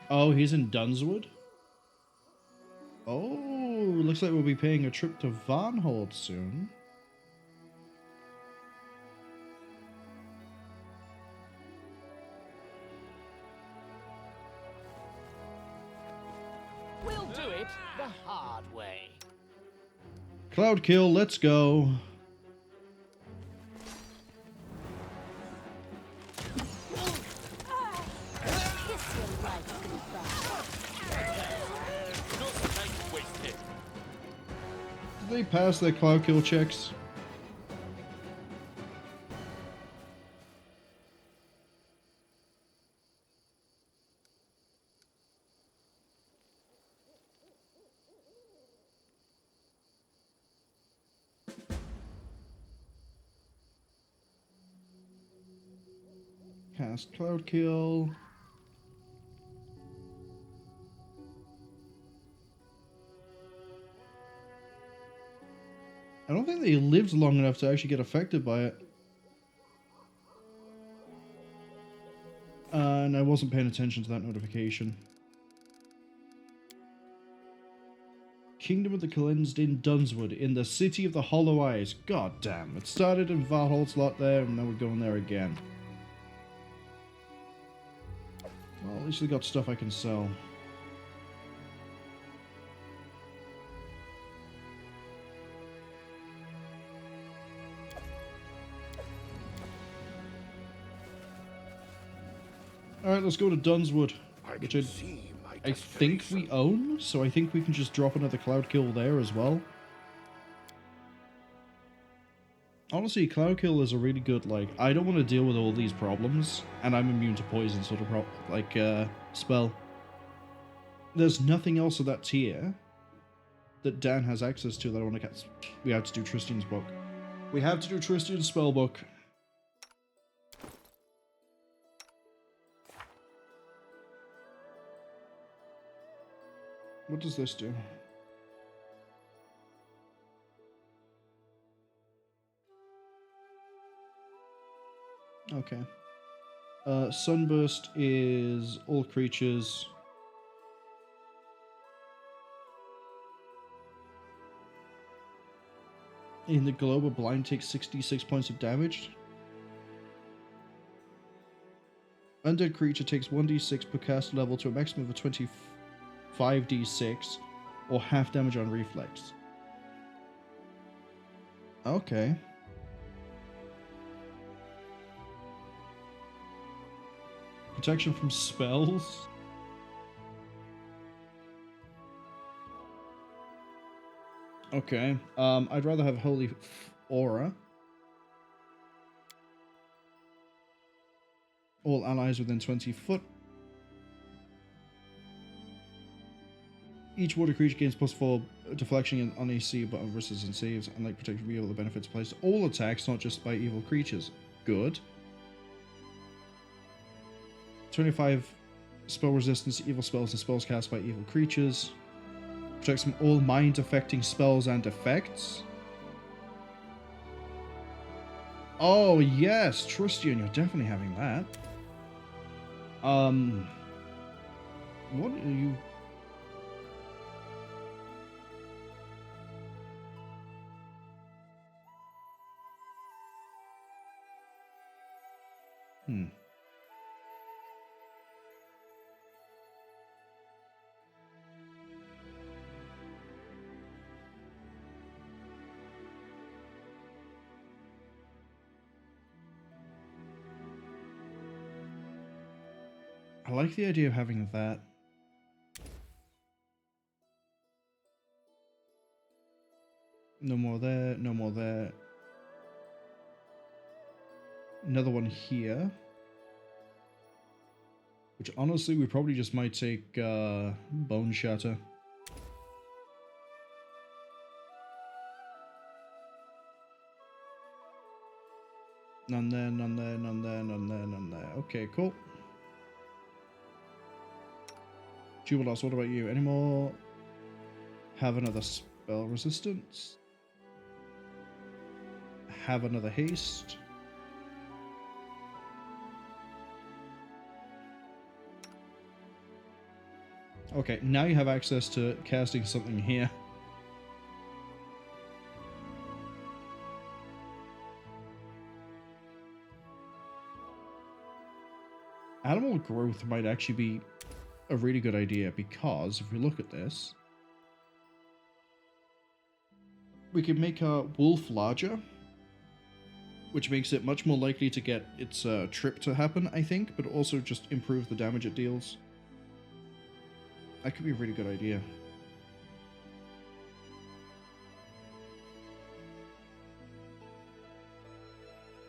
Oh, he's in Dunswood? Oh, looks like we'll be paying a trip to Varnhold soon. We'll do it the hard way. Cloud kill, let's go. Did they pass their cloud kill checks? Cast cloud kill. I don't think they lived long enough to actually get affected by it. And I wasn't paying attention to that notification. Kingdom of the Cleansed in Dunswood, in the City of the Hollow Eyes. God damn, it started in Valhall's lot there, and now we're going there again. Well, at least we got stuff I can sell. Alright, let's go to Dunswood, which I think we own, so I think we can just drop another cloud kill there as well. Honestly, cloud kill is a really good, like, I don't want to deal with all these problems, and I'm immune to poison sort of, spell. There's nothing else of that tier that Dan has access to that I want to get. We have to do Tristan's book. We have to do Tristan's spell book. What does this do? Okay. Sunburst is all creatures. In the globe, a blind takes 66 points of damage. Undead creature takes 1d6 per cast level to a maximum of 25d6, or half damage on reflex. Okay. Protection from spells. Okay. I'd rather have Holy Aura. All allies within 20 foot. Each water creature gains +4 deflection on AC but on resistance saves, and like protection from evil, the benefits applies to all attacks, not just by evil creatures. Good. 25 spell resistance to evil spells and spells cast by evil creatures. Protects from all mind-affecting spells and effects. Oh yes, Tristian, you're definitely having that. What are you? I like the idea of having that. No more there, no more there. Another one here. Which honestly, we probably just might take Bone Shatter. None there, none there, none there, none there, none there. Okay, cool. Jubilos, what about you? Any more? Have another spell resistance. Have another haste. Okay, now you have access to casting something here. Animal growth might actually be a really good idea, because if we look at this, we can make our wolf larger, which makes it much more likely to get its trip to happen, I think, but also just improve the damage it deals. That could be a really good idea.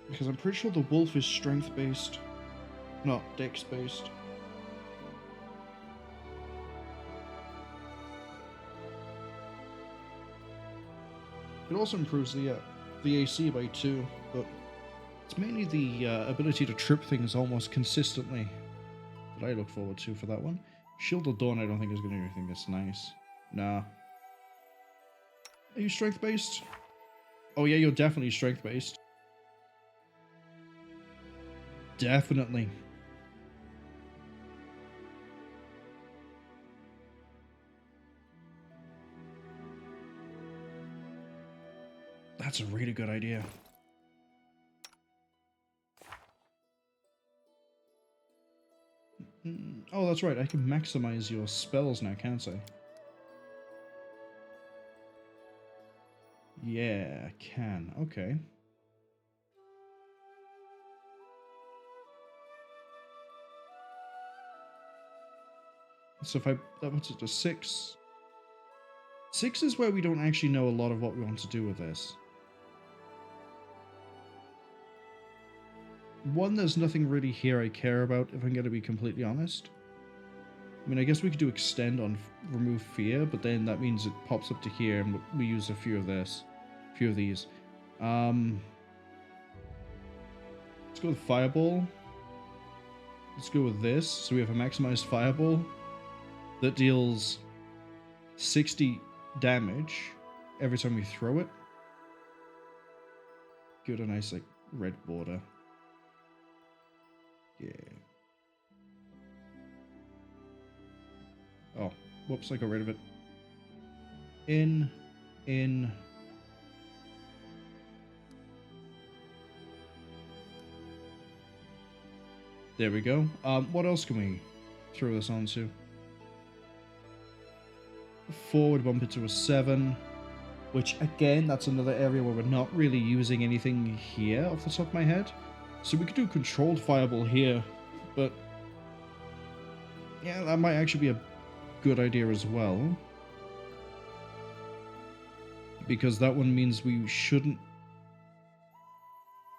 Because I'm pretty sure the wolf is strength-based, not dex-based. It also improves the AC by 2, but it's mainly the ability to trip things almost consistently that I look forward to for that one. Shield of Dawn I don't think is going to do anything that's nice. Nah. Are you strength-based? Oh yeah, you're definitely strength-based. Definitely. That's a really good idea. Oh, that's right. I can maximize your spells now, can't I? Yeah, I can. Okay. So if that puts it to 6. 6 is where we don't actually know a lot of what we want to do with this. 1, there's nothing really here I care about, if I'm going to be completely honest. I mean, I guess we could do extend on remove fear, but then that means it pops up to here, and we use a few of these. Let's go with Fireball. Let's go with this. So we have a maximized Fireball that deals 60 damage every time we throw it. Give it a nice, like, red border. Yeah. Oh, whoops, I got rid of it. In. There we go. What else can we throw this onto? 4 would bump it to a 7, which again, that's another area where we're not really using anything here off the top of my head. So we could do controlled fireball here, but yeah, that might actually be a good idea as well. Because that one means we shouldn't...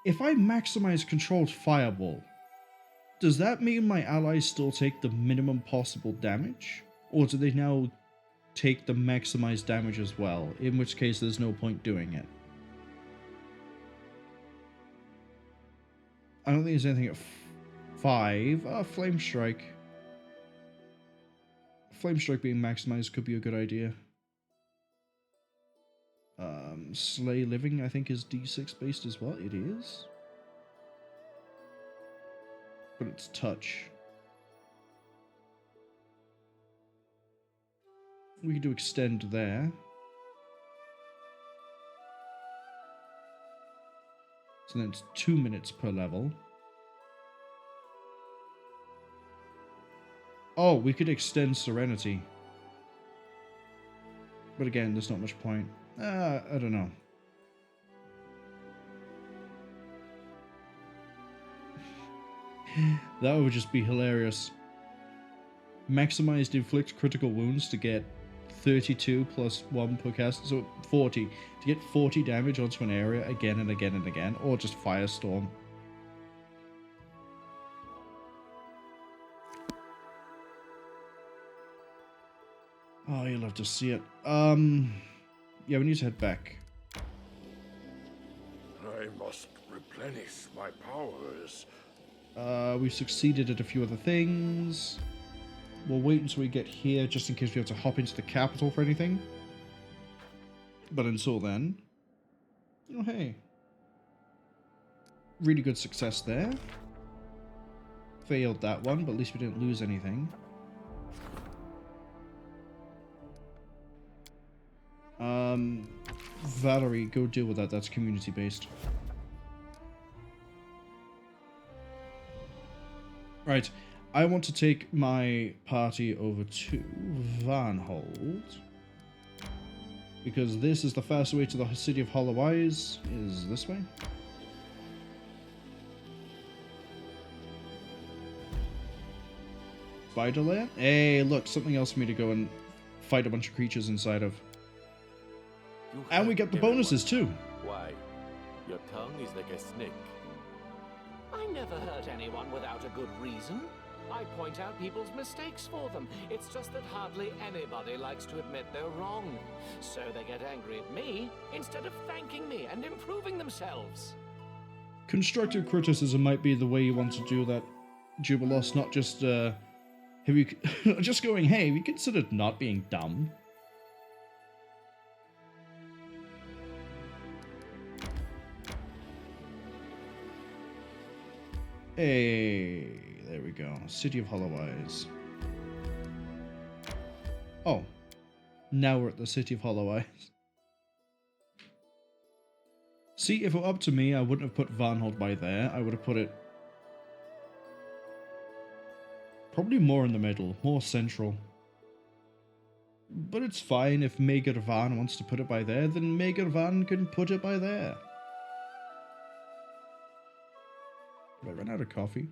If I maximize controlled fireball, does that mean my allies still take the minimum possible damage? Or do they now take the maximized damage as well? In which case there's no point doing it. I don't think there's anything at 5. Flame Strike. Flame Strike being maximized could be a good idea. Slay Living, I think, is D6 based as well. It is. But it's touch. We can do extend there. So then it's 2 minutes per level. Oh, we could extend Serenity. But again, there's not much point. I don't know. That would just be hilarious. Maximized inflict critical wounds to get 32 plus 1 per cast, so 40. To get 40 damage onto an area again and again and again, or just Firestorm. Oh, you'll have to see it. Yeah, we need to head back. I must replenish my powers. We've succeeded at a few other things. We'll wait until we get here, just in case we have to hop into the capital for anything. But until then... Oh, hey. Really good success there. Failed that one, but at least we didn't lose anything. Valerie, go deal with that. That's community-based. Right. I want to take my party over to Vanhold. Because this is the fastest way to the city of Hollow Eyes, is this way. Spider lair? Hey, look, something else for me to go and fight a bunch of creatures inside of. And we get the bonuses too. Why? Your tongue is like a snake. I never hurt anyone without a good reason. I point out people's mistakes for them. It's just that hardly anybody likes to admit they're wrong. So they get angry at me instead of thanking me and improving themselves. Constructive criticism might be the way you want to do that, Jubilos, not just, have you, just going, hey, have you considered not being dumb? Hey, there we go. City of Hollow Eyes. Oh, now we're at the City of Hollow Eyes. See, if it were up to me, I wouldn't have put Vanhold by there. I would have put it probably more in the middle, more central. But it's fine if Megar Van wants to put it by there, then Megar Van can put it by there. Have I run out of coffee?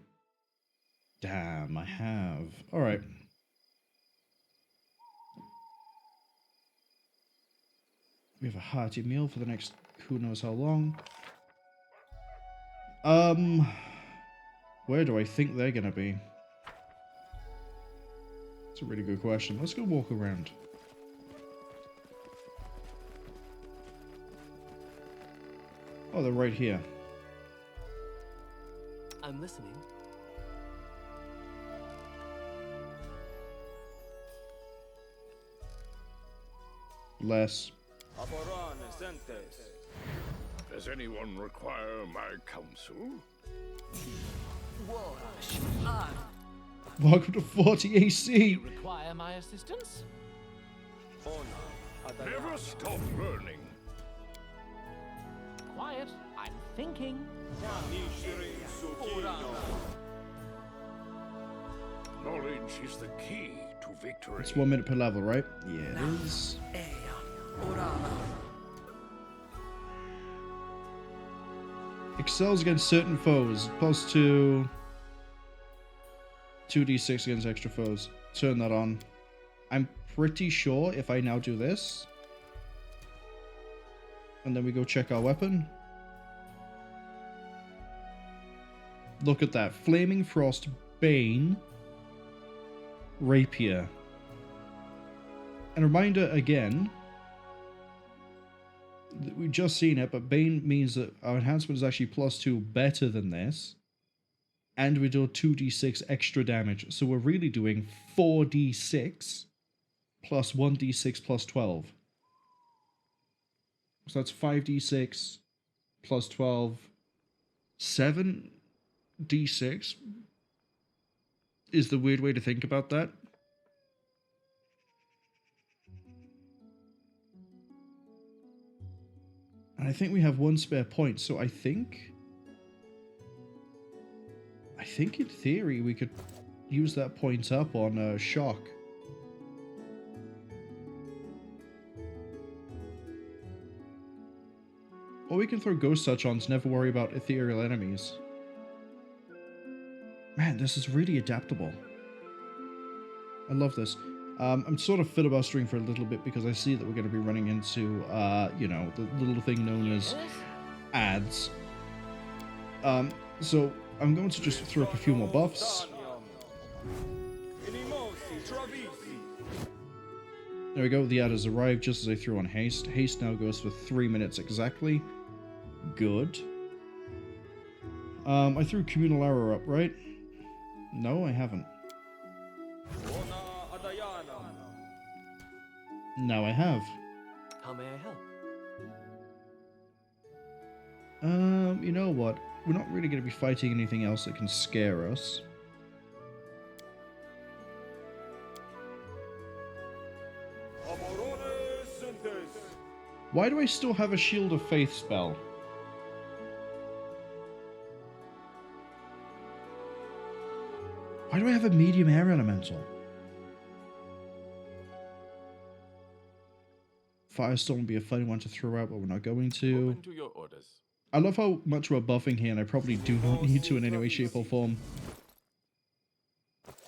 Damn, I have. Alright. We have a hearty meal for the next who knows how long. Where do I think they're gonna be? That's a really good question. Let's go walk around. Oh, they're right here. I'm listening. Less. Does anyone require my counsel? Welcome to 40 AC. Require my assistance? Never stop learning. Quiet, I'm thinking. Knowledge is the key to victory. It's 1 minute per level, right? Yeah, it is. Excels against certain foes. Plus 2d6 against extra foes. Turn that on. I'm pretty sure if I now do this, and then we go check our weapon. Look at that. Flaming Frost, Bane, Rapier. And a reminder again, we've just seen it, but Bane means that our enhancement is actually +2 better than this. And we do 2d6 extra damage. So we're really doing 4d6 plus 1d6 plus 12. So that's 5d6 plus 12. 7d6 is the weird way to think about that. And I think we have 1 spare point, so I think in theory we could use that point up on Shock. Or we can throw Ghost Touch on to never worry about ethereal enemies. Man, this is really adaptable. I love this. I'm sort of filibustering for a little bit because I see that we're going to be running into, you know, the little thing known as ads. So I'm going to just throw up a few more buffs. There we go, the ad has arrived just as I threw on haste. Haste now goes for 3 minutes exactly. Good. I threw Communal Arrow up, right? No, I haven't. Now I have. How may I help? You know what? We're not really going to be fighting anything else that can scare us. Why do I still have a Shield of Faith spell? Why do I have a medium air elemental? Firestorm would be a funny one to throw out, but we're not going to. Open to your orders. I love how much we're buffing here, and I probably do not need to in any way, shape, or form.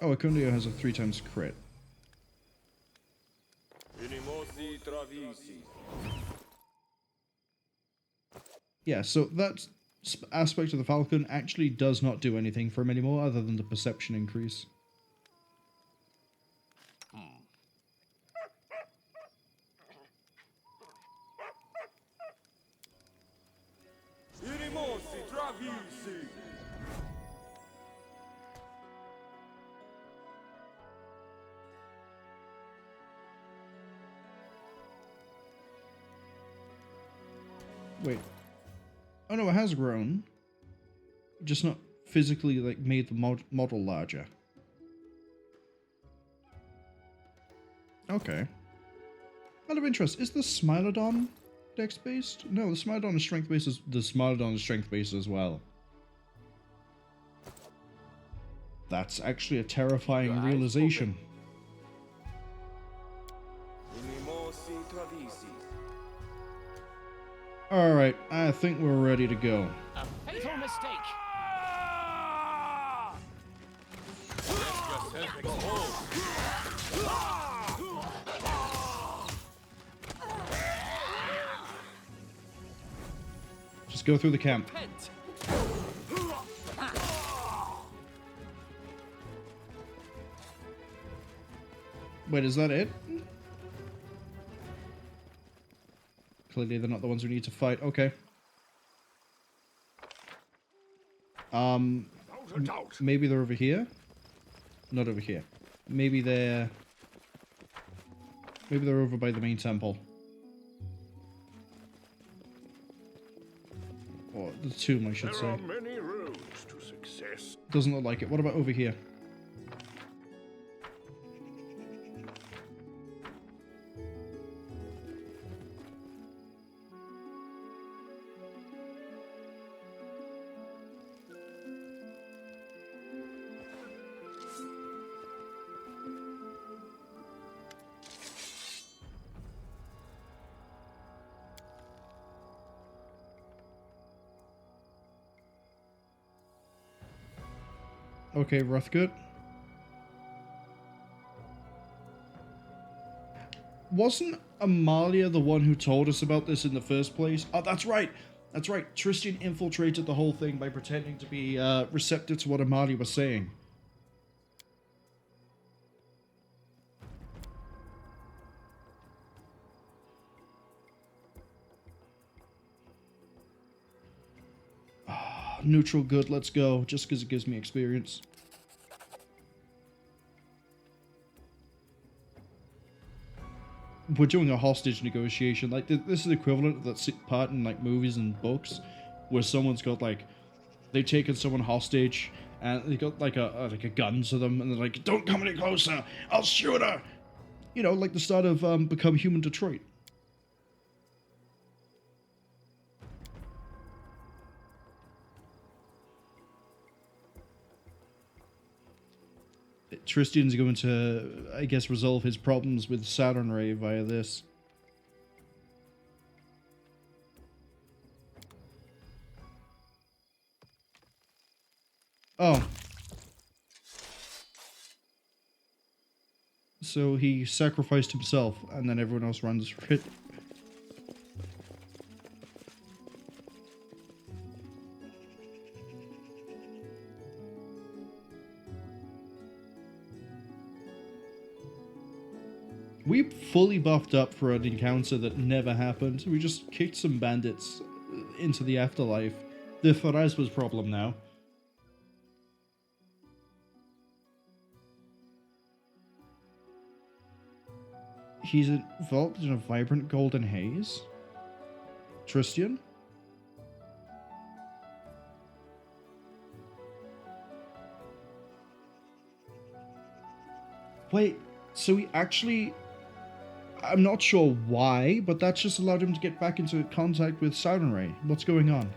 Oh, Acundio has a 3x crit. Yeah, so that aspect of the Falcon actually does not do anything for him anymore other than the perception increase. Wait. Oh no, it has grown. Just not physically, like, made the model larger. Okay. Out of interest, is the Smilodon dex-based? No, the Smilodon is strength-based. The Smilodon is strength-based as well. That's actually a terrifying realization. Alright, I think we're ready to go. A fatal mistake. Just go through the camp. Wait, is that it? Clearly they're not the ones we need to fight. Okay. Maybe they're over here? Not over here. Maybe they're over by the main temple. Or the tomb, I should say. There are many roads to success. Doesn't look like it. What about over here? Okay, Ruthgut. Wasn't Amalia the one who told us about this in the first place? Oh, that's right. That's right. Tristan infiltrated the whole thing by pretending to be receptive to what Amalia was saying. Neutral good, let's go, just because it gives me experience. We're doing a hostage negotiation. Like, this is the equivalent of that part in, like, movies and books where someone's got, like, they've taken someone hostage and they got, like, a gun to them and they're like, don't come any closer, I'll shoot her! You know, like the start of Become Human Detroit. Tristan's going to, I guess, resolve his problems with Saturn Ray via this. Oh. So he sacrificed himself, and then everyone else runs for it. We fully buffed up for an encounter that never happened. We just kicked some bandits into the afterlife. The Pharasma's problem now. He's enveloped in a vibrant golden haze? Tristan? Wait, so he actually... I'm not sure why, but that's just allowed him to get back into contact with Saturn Ray. What's going on?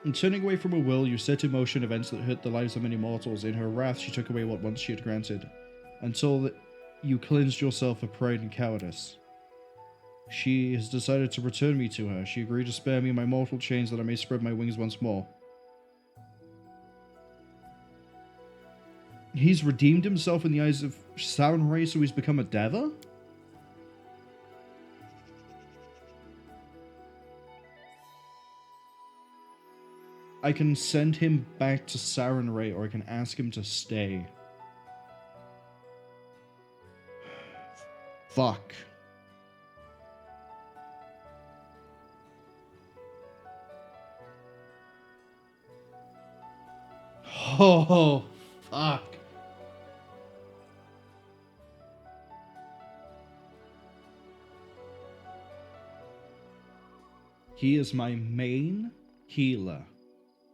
In turning away from her will, you set in motion events that hurt the lives of many mortals. In her wrath, she took away what once she had granted, until that you cleansed yourself of pride and cowardice. She has decided to return me to her. She agreed to spare me my mortal chains that I may spread my wings once more. He's redeemed himself in the eyes of Sarenrae, so he's become a Deva? I can send him back to Sarenrae, or I can ask him to stay. Fuck. Oh, fuck. He is my main healer.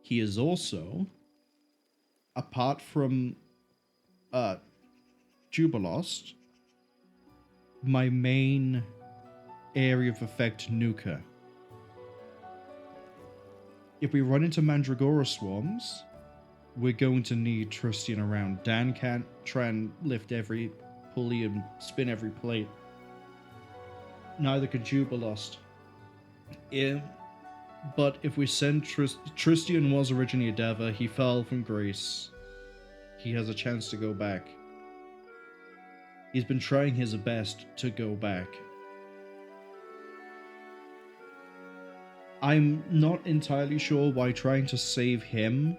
He is also, apart from Jubilost, my main area of effect nuker. If we run into Mandragora swarms, we're going to need Tristian around. Dan can't try and lift every pulley and spin every plate. Neither can Jubilost. Yeah. But if we send Tristian was originally a Deva, he fell from grace. He has a chance to go back. He's been trying his best to go back. I'm not entirely sure why trying to save him,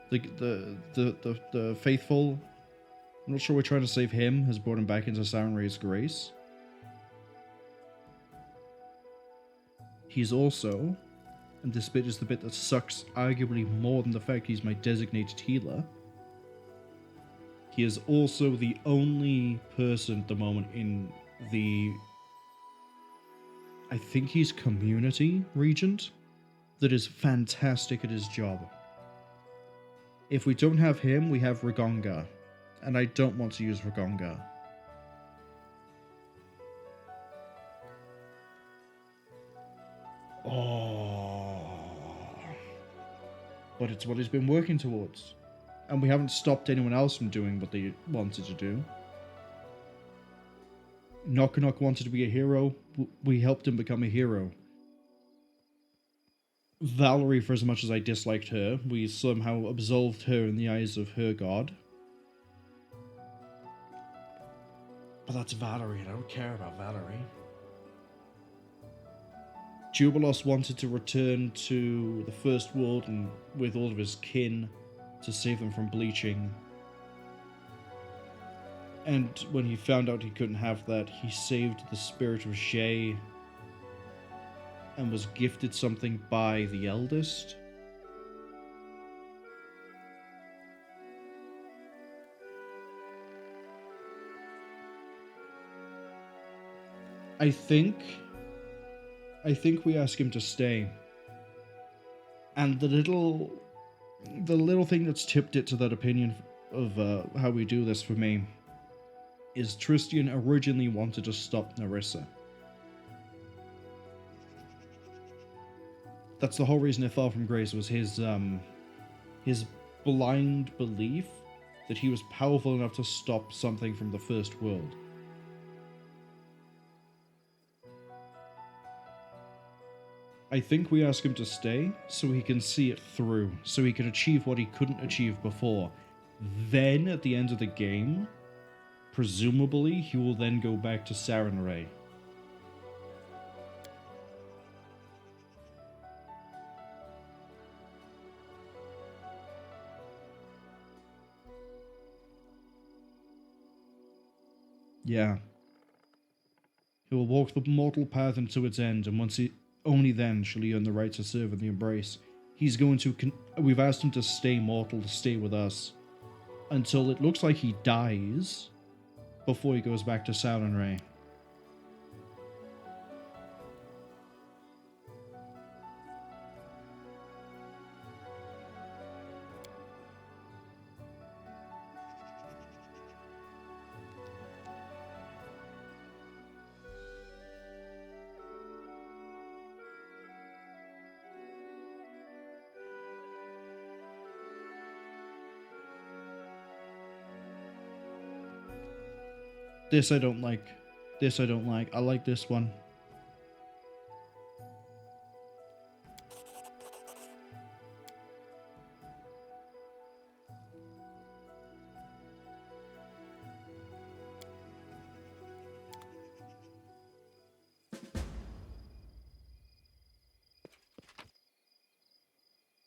the faithful, I'm not sure why trying to save him has brought him back into Sarenrae's grace. He's also, and this bit is the bit that sucks arguably more than the fact he's my designated healer, he is also the only person at the moment in the, I think he's community regent, that is fantastic at his job. If we don't have him, we have Ragonga, and I don't want to use Ragonga. Oh. But it's what he's been working towards. And we haven't stopped anyone else from doing what they wanted to do. Knock Knock wanted to be a hero. We helped him become a hero. Valerie, for as much as I disliked her, we somehow absolved her in the eyes of her god. But that's Valerie, and I don't care about Valerie. Jubilost wanted to return to the First World and with all of his kin to save them from bleaching. And when he found out he couldn't have that, he saved the spirit of Shay and was gifted something by the eldest. I think we ask him to stay. And the little thing that's tipped it to that opinion of how we do this for me is Tristian originally wanted to stop Narissa. That's the whole reason it fell from grace, was his blind belief that he was powerful enough to stop something from the First World. I think we ask him to stay so he can see it through, so he can achieve what he couldn't achieve before. Then, at the end of the game, presumably, he will then go back to Sarenrae. Yeah. He will walk the mortal path until its end, and only then shall he earn the right to serve in the Embrace. He's going to... We've asked him to stay mortal, to stay with us, until it looks like he dies before he goes back to Sarenrae. This I don't like. This I don't like. I like this one.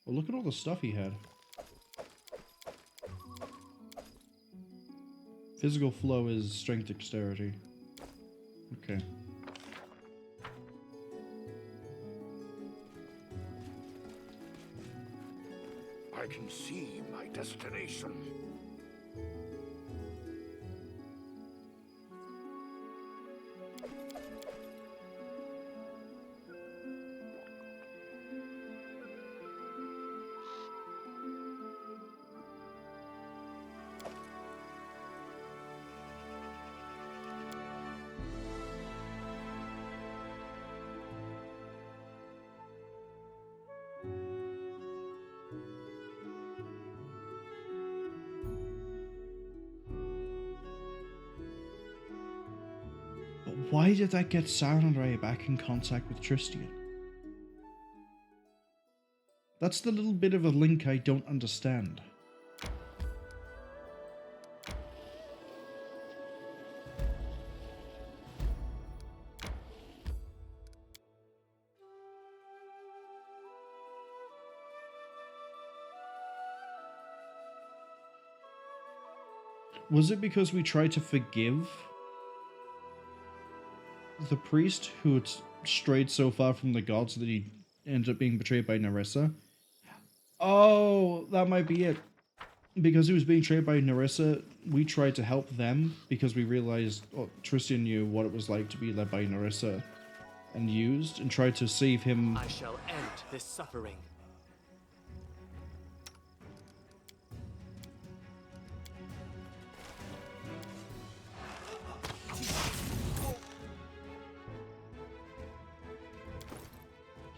Well, look at all the stuff he had. Physical flow is strength dexterity. Okay. I can see my destination. Why did that get Sauron back in contact with Tristian? That's the little bit of a link I don't understand. Was it because we tried to forgive the priest who had strayed so far from the gods that he ended up being betrayed by Nerissa? Oh, that might be it. Because he was being betrayed by Nerissa, we tried to help them because we realized Tristian knew what it was like to be led by Nerissa and used, and tried to save him. I shall end this suffering.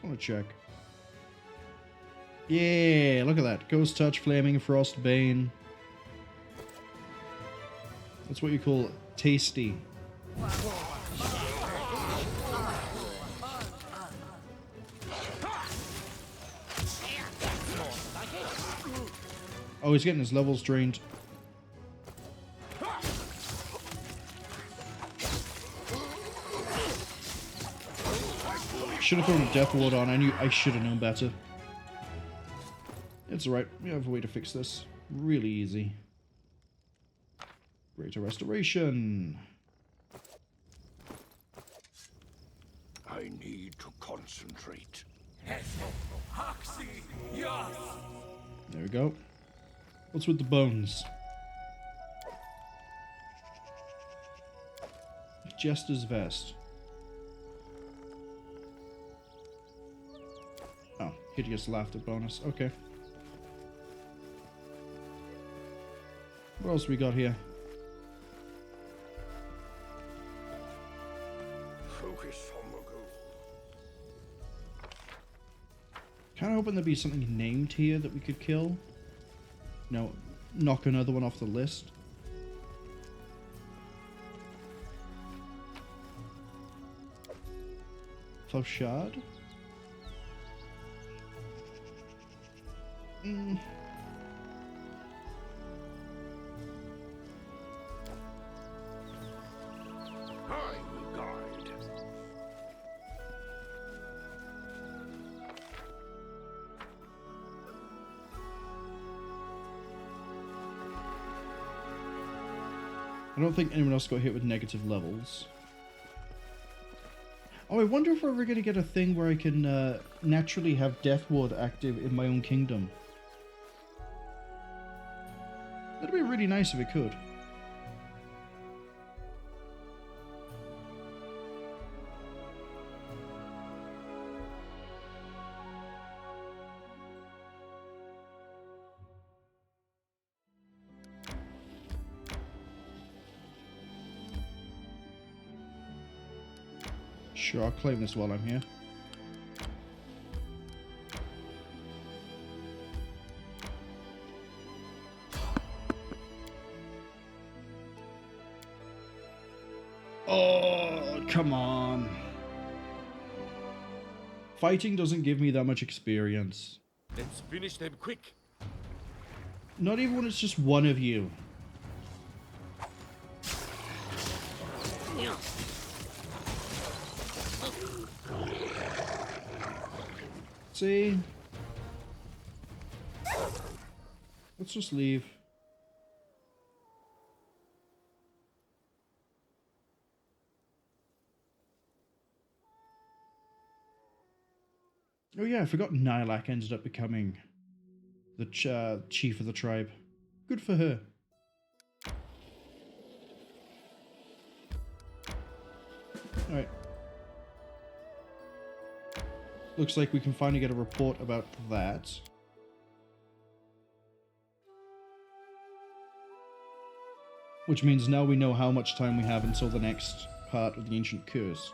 I want to check. Yeah, look at that. Ghost Touch, Flaming Frost, Bane. That's what you call tasty. Oh, he's getting his levels drained. Should have thrown a Death Ward on. I should have known better. It's alright. We have a way to fix this. Really easy. Greater Restoration. I need to concentrate. There we go. What's with the bones? Jester's Vest. Oh, Hideous Laughter bonus. Okay. What else we got here? Focus on the goal. Kind of hoping there'd be something named here that we could kill. No, knock another one off the list. Fauchard? I will guide. I don't think anyone else got hit with negative levels. Oh, I wonder if we're ever going to get a thing where I can naturally have Death Ward active in my own kingdom. That'd be really nice if it could. Sure, I'll claim this while I'm here. Oh, come on. Fighting doesn't give me that much experience. Let's finish them quick. Not even when it's just one of you. See? Let's just leave. Oh yeah, I forgot Nylak ended up becoming the chief of the tribe. Good for her. Alright. Looks like we can finally get a report about that. Which means now we know how much time we have until the next part of the Ancient Curse.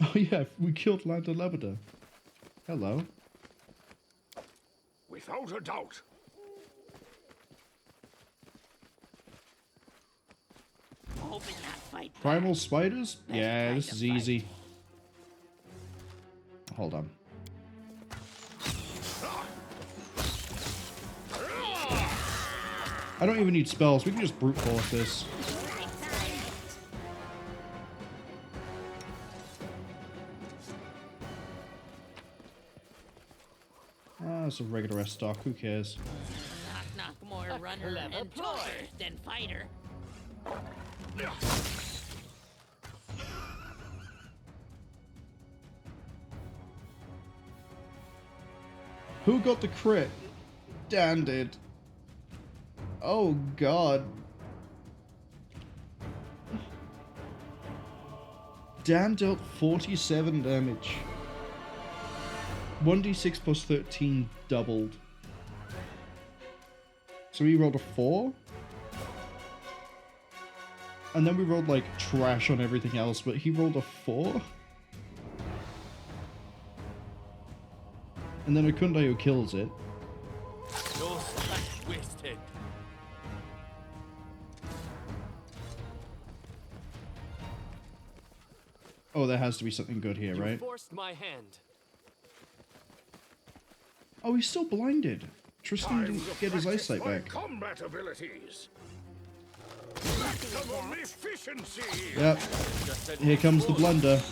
Oh yeah, we killed Lanta Labrador. Hello. Without a doubt. Open that fight. Primal spiders? Yeah, this is easy. Hold on. I don't even need spells, we can just brute force this. Ah, it's a regular S stock, who cares? Knock more runner and talker than fighter. Who got the crit? Dan did. Oh god. Dan dealt 47 damage. 1d6 plus 13 doubled. So he rolled a 4? And then we rolled like trash on everything else, but he rolled a 4? And then a Kundayo kills it. No slash wasted. Oh, there has to be something good here, You right? forced my hand. Oh, he's still blinded. Tristan Time didn't to get his practice eyesight my back. combat abilities. Maximum efficiency. Yep. Here comes the blunder.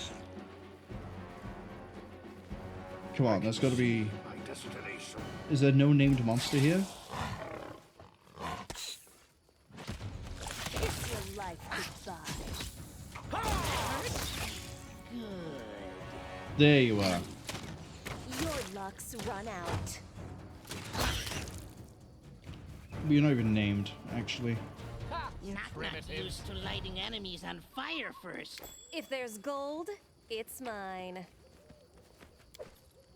Come on, there's got to be... My destination. Is there no named monster here? Kiss your life goodbye. Good. There you are. Your luck's run out. You're not even named, actually. Knock used to lighting enemies on fire first. If there's gold, it's mine.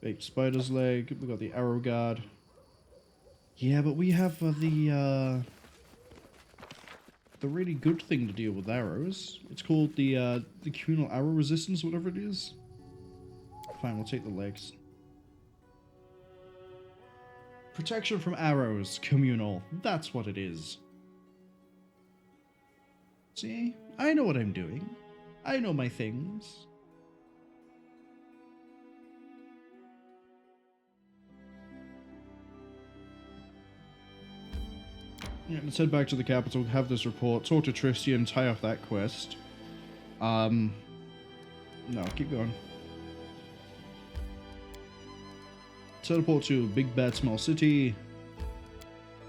Baked spider's leg. We got the arrow guard. Yeah, but we have the really good thing to deal with arrows. It's called the communal arrow resistance, whatever it is. Fine, we'll take the legs. Protection from arrows, communal. That's what it is. See? I know what I'm doing. I know my things. Yeah, let's head back to the capital, have this report, talk to Tristian, tie off that quest. No, keep going. Teleport to Big Bad Small City.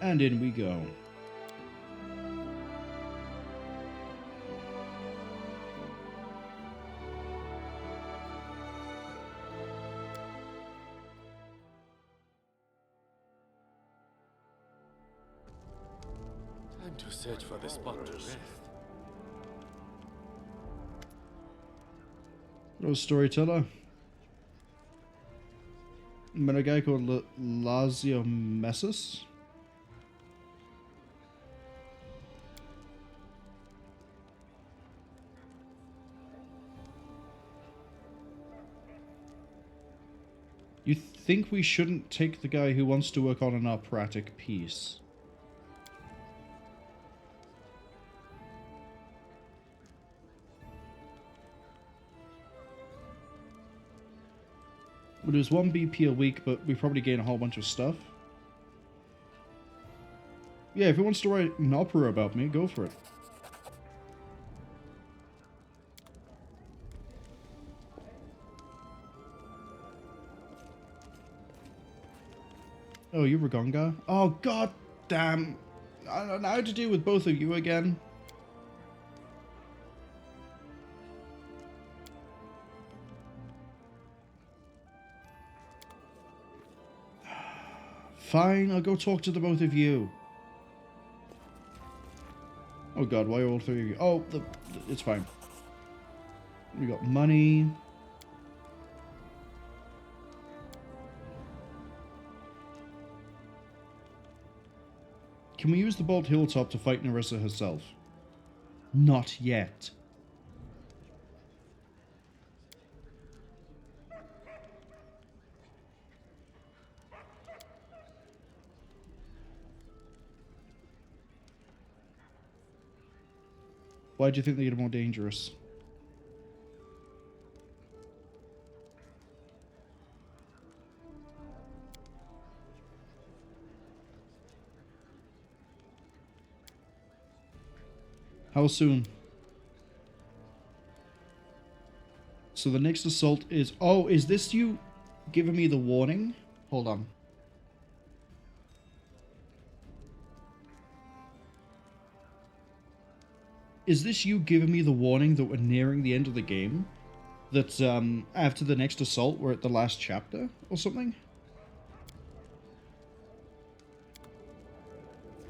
And in we go. Time to search for the spot to rest. Hello, storyteller. Met a guy called Lazio Messus. You think we shouldn't take the guy who wants to work on an operatic piece? We'll lose 1 BP a week, but we probably gain a whole bunch of stuff. Yeah, if he wants to write an opera about me, go for it. Oh, you Rugonga? Oh, god damn. I don't know how to deal with both of you again. Fine, I'll go talk to the both of you. Oh god, why are all three of you? Oh, it's fine. We got money. Can we use the Bolt Hilltop to fight Nerissa herself? Not yet. Why do you think they get more dangerous? How soon? So the next assault is... Oh, is this you giving me the warning? Hold on. Is this you giving me the warning that we're nearing the end of the game? That after the next assault we're at the last chapter or something?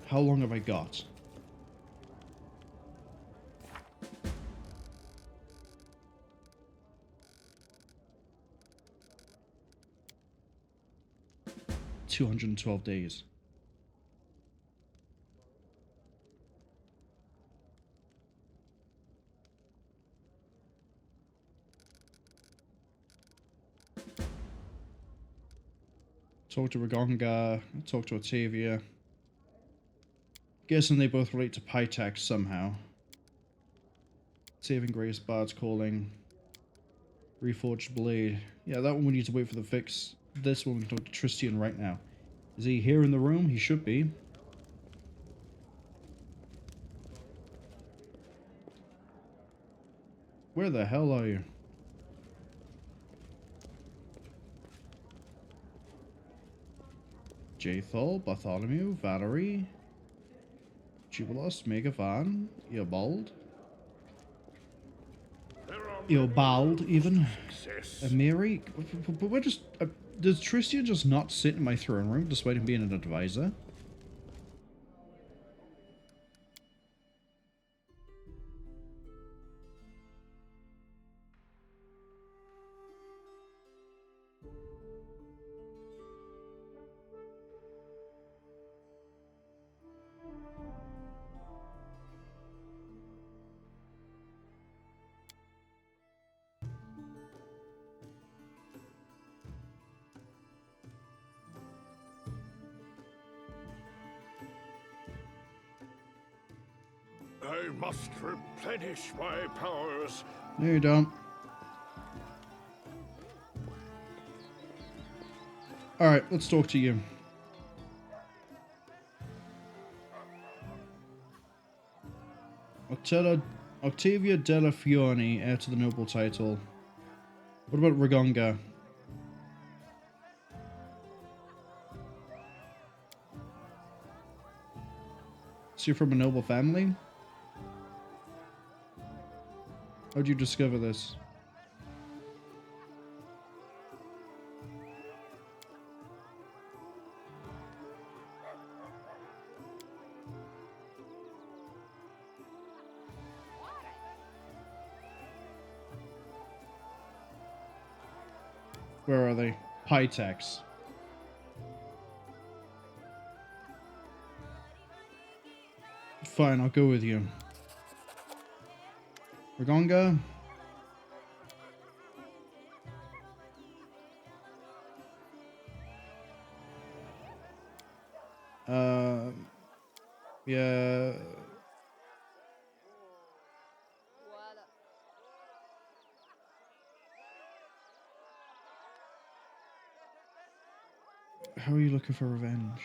How long have I got? $212 days. Talk to Rugonga, talk to Octavia. Guessing they both relate to Pitax somehow. Saving Grace, Bard's Calling. Reforged Blade. Yeah, that one we need to wait for the fix. This one we can talk to Tristian right now. Is he here in the room? He should be. Where the hell are you? Jathal, Bartholomew, Valerie, Jubilos, Megavan, Eobald. Eobald, even. Amiri? But we're just... does Tristian just not sit in my throne room despite him being an advisor? I must replenish my powers. No, you don't. Alright, let's talk to you. Octavia Della Fiore, heir to the noble title. What about Rugonga? So you're from a noble family? How'd you discover this? Where are they? Pitax. Fine, I'll go with you. Rugonga. Yeah. How are you looking for revenge?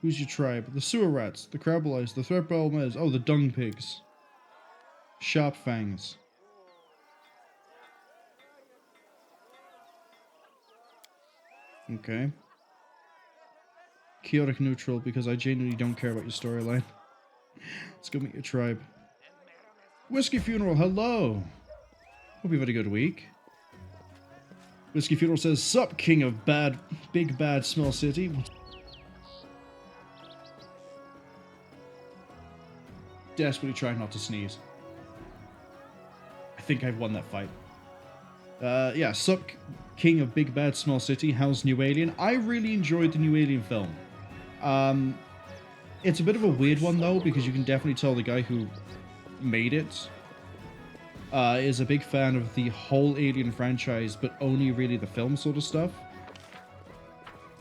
Who's your tribe? The sewer rats, the crabble eyes, the threadball mares. Oh, the dung pigs. Sharp fangs. Okay. Chaotic neutral, because I genuinely don't care about your storyline. Let's go meet your tribe. Whiskey Funeral, hello! Hope you've had a good week. Whiskey Funeral says, sup, king of big bad small city. Desperately trying not to sneeze. I think I've won that fight. Yeah, sup, king of big bad small city. How's New Alien? I really enjoyed the New Alien film. It's a bit of a weird one though, because you can definitely tell the guy who made it is a big fan of the whole Alien franchise, but only really the film sort of stuff.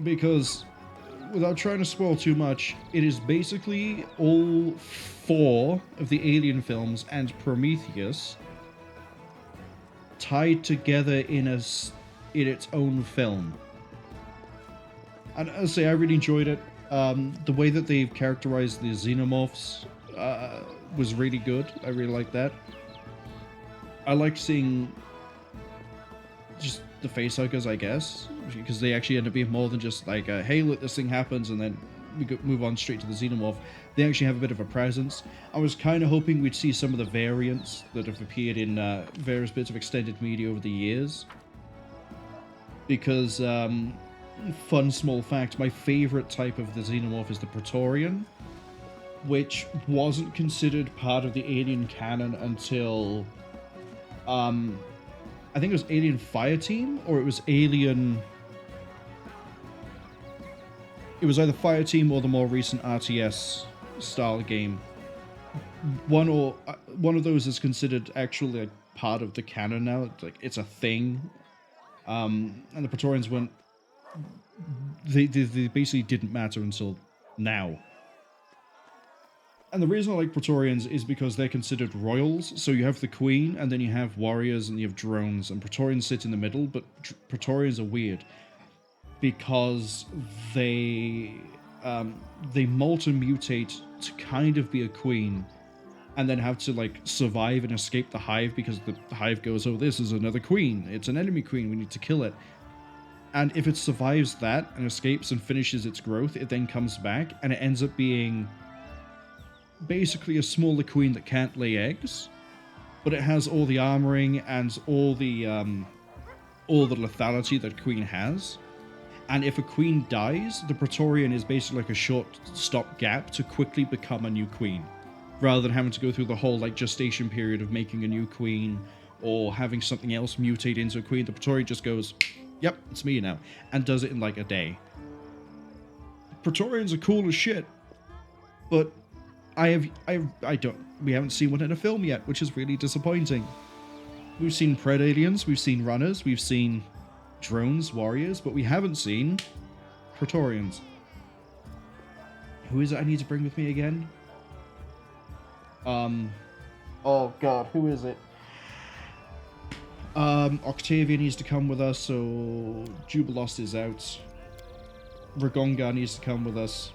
Because, without trying to spoil too much, it is basically all 4 of the Alien films and Prometheus tied together in its own film. And as I say, I really enjoyed it. The way that they've characterized the xenomorphs was really good. I really liked that. I liked seeing just the facehuggers, I guess, because they actually end up being more than just like, hey, look, this thing happens, and then we move on straight to the xenomorph. They actually have a bit of a presence. I was kind of hoping we'd see some of the variants that have appeared in various bits of extended media over the years. Because, fun small fact, my favorite type of the xenomorph is the Praetorian, which wasn't considered part of the Alien canon until, I think it was Alien Fireteam, or it was Alien... It was either Fireteam or the more recent RTS style game. One of those is considered actually like part of the canon now. It's like it's a thing. And the Praetorians weren't. They basically didn't matter until now. And the reason I like Praetorians is because they're considered royals. So you have the queen, and then you have warriors, and you have drones, and Praetorians sit in the middle. But Praetorians are weird because they molt and mutate to kind of be a queen, and then have to like survive and escape the hive because the hive goes, oh, this is another queen. It's an enemy queen. We need to kill it. And if it survives that and escapes and finishes its growth, it then comes back, and it ends up being basically a smaller queen that can't lay eggs, but it has all the armoring and all the lethality that queen has. And if a queen dies, the Praetorian is basically like a short stop gap to quickly become a new queen, rather than having to go through the whole like gestation period of making a new queen or having something else mutate into a queen. The Praetorian just goes, yep, it's me now, and does it in like a day. Praetorians are cool as shit, but we haven't seen one in a film yet, which is really disappointing. We've seen Pred aliens, we've seen runners, we've seen drones, warriors, but we haven't seen Praetorians. Who is it I need to bring with me again? Oh god, who is it? Octavia needs to come with us, so Jubilost is out. Ragongar needs to come with us.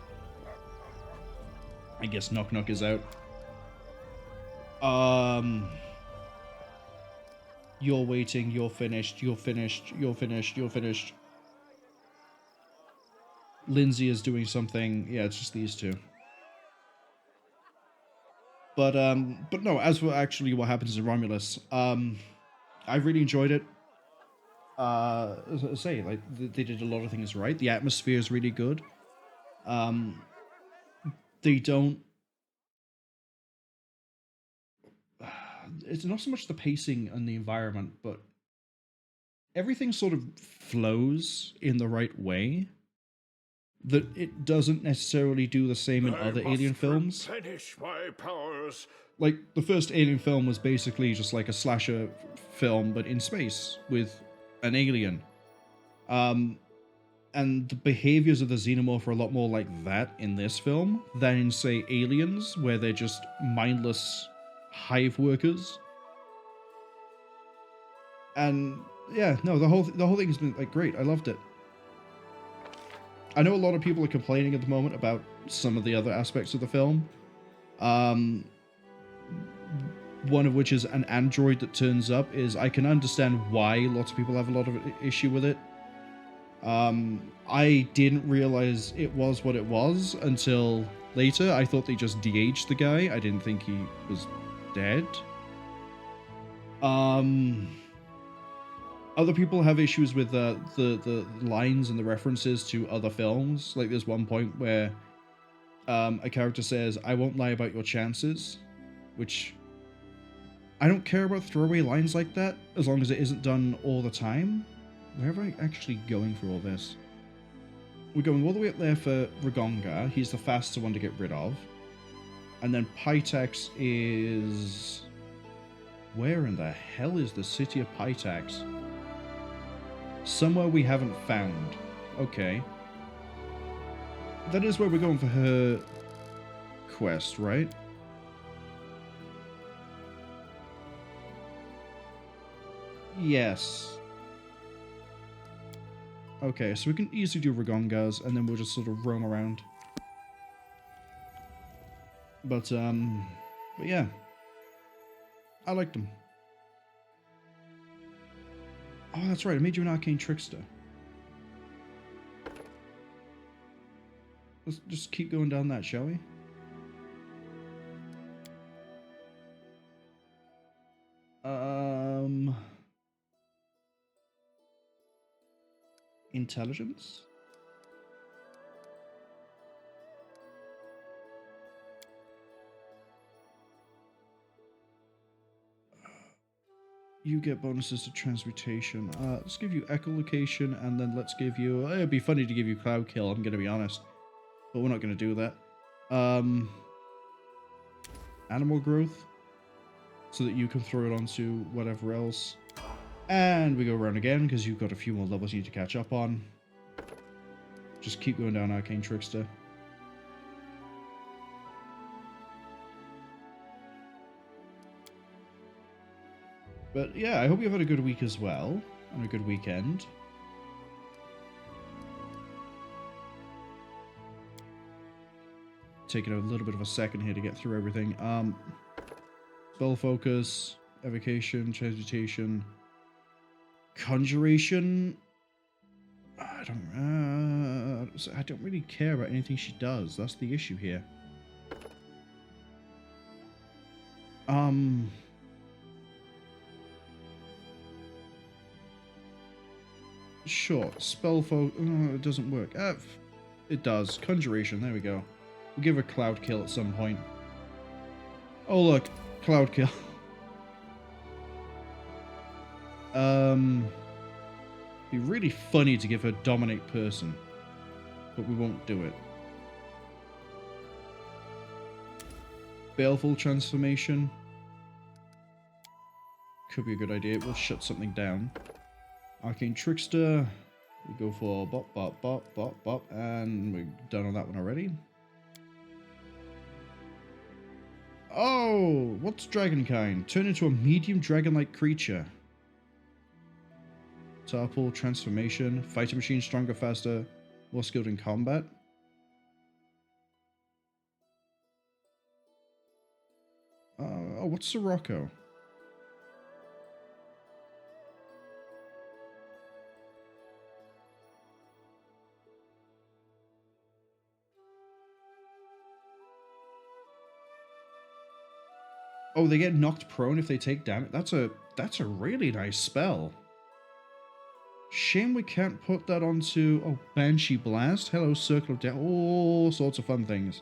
I guess Knock Knock is out. You're waiting, you're finished, you're finished, you're finished, you're finished. Lindsay is doing something. Yeah, it's just these two. But no, as for actually what happens in Romulus, I really enjoyed it. As I say, like, they did a lot of things right. The atmosphere is really good. They don't... It's not so much the pacing and the environment, but everything sort of flows in the right way. That it doesn't necessarily do the same in other Alien films. My powers. Like, the first Alien film was basically just like a slasher film, but in space, with an alien. And the behaviors of the xenomorph are a lot more like that in this film than in, say, Aliens, where they're just mindless hive workers. And yeah, no, the whole thing has been like great. I loved it. I know a lot of people are complaining at the moment about some of the other aspects of the film. One of which is an android that turns up. I can understand why lots of people have a lot of issue with it. I didn't realize it was what it was until later. I thought they just de-aged the guy. I didn't think he was dead. Other people have issues with the lines and the references to other films. Like there's one point where a character says, "I won't lie about your chances," which I don't care about throwaway lines like that as long as it isn't done all the time. Where am I actually going for all this? We're going all the way up there for Ragonga. He's the fastest one to get rid of. And then Pitax is... Where in the hell is the city of Pitax? Somewhere we haven't found. Okay. That is where we're going for her quest, right? Yes. Okay, so we can easily do Ragongas, and then we'll just sort of roam around. But yeah. I liked them. Oh, that's right, I made you an arcane trickster. Let's just keep going down that, shall we? Intelligence? You get bonuses to transmutation. Let's give you echolocation, and then let's give you... It'd be funny to give you cloud kill, I'm gonna be honest. But we're not gonna do that. Animal growth. So that you can throw it onto whatever else. And we go around again, because you've got a few more levels you need to catch up on. Just keep going down Arcane Trickster. But yeah, I hope you've had a good week as well, and a good weekend. Taking a little bit of a second here to get through everything. Spell Focus, Evocation, Transmutation, Conjuration. I don't really care about anything she does. That's the issue here. Sure, Spell Focus. It doesn't work. It does. Conjuration. There we go. We'll give her Cloud Kill at some point. Oh look, Cloud Kill. Be really funny to give her Dominate Person, but we won't do it. Baleful Transformation. Could be a good idea. We'll shut something down. Arcane Trickster. We go for bop, bop, bop, bop, bop, and we're done on that one already. Oh, what's Dragonkind? Turn into a medium dragon-like creature. Tarple, Transformation, Fighter Machine, stronger, faster, more skilled in combat. Oh, what's Sirocco? Oh, they get knocked prone if they take damage. That's a really nice spell. Shame we can't put that onto... Oh, Banshee Blast. Hello, Circle of Death. All sorts of fun things.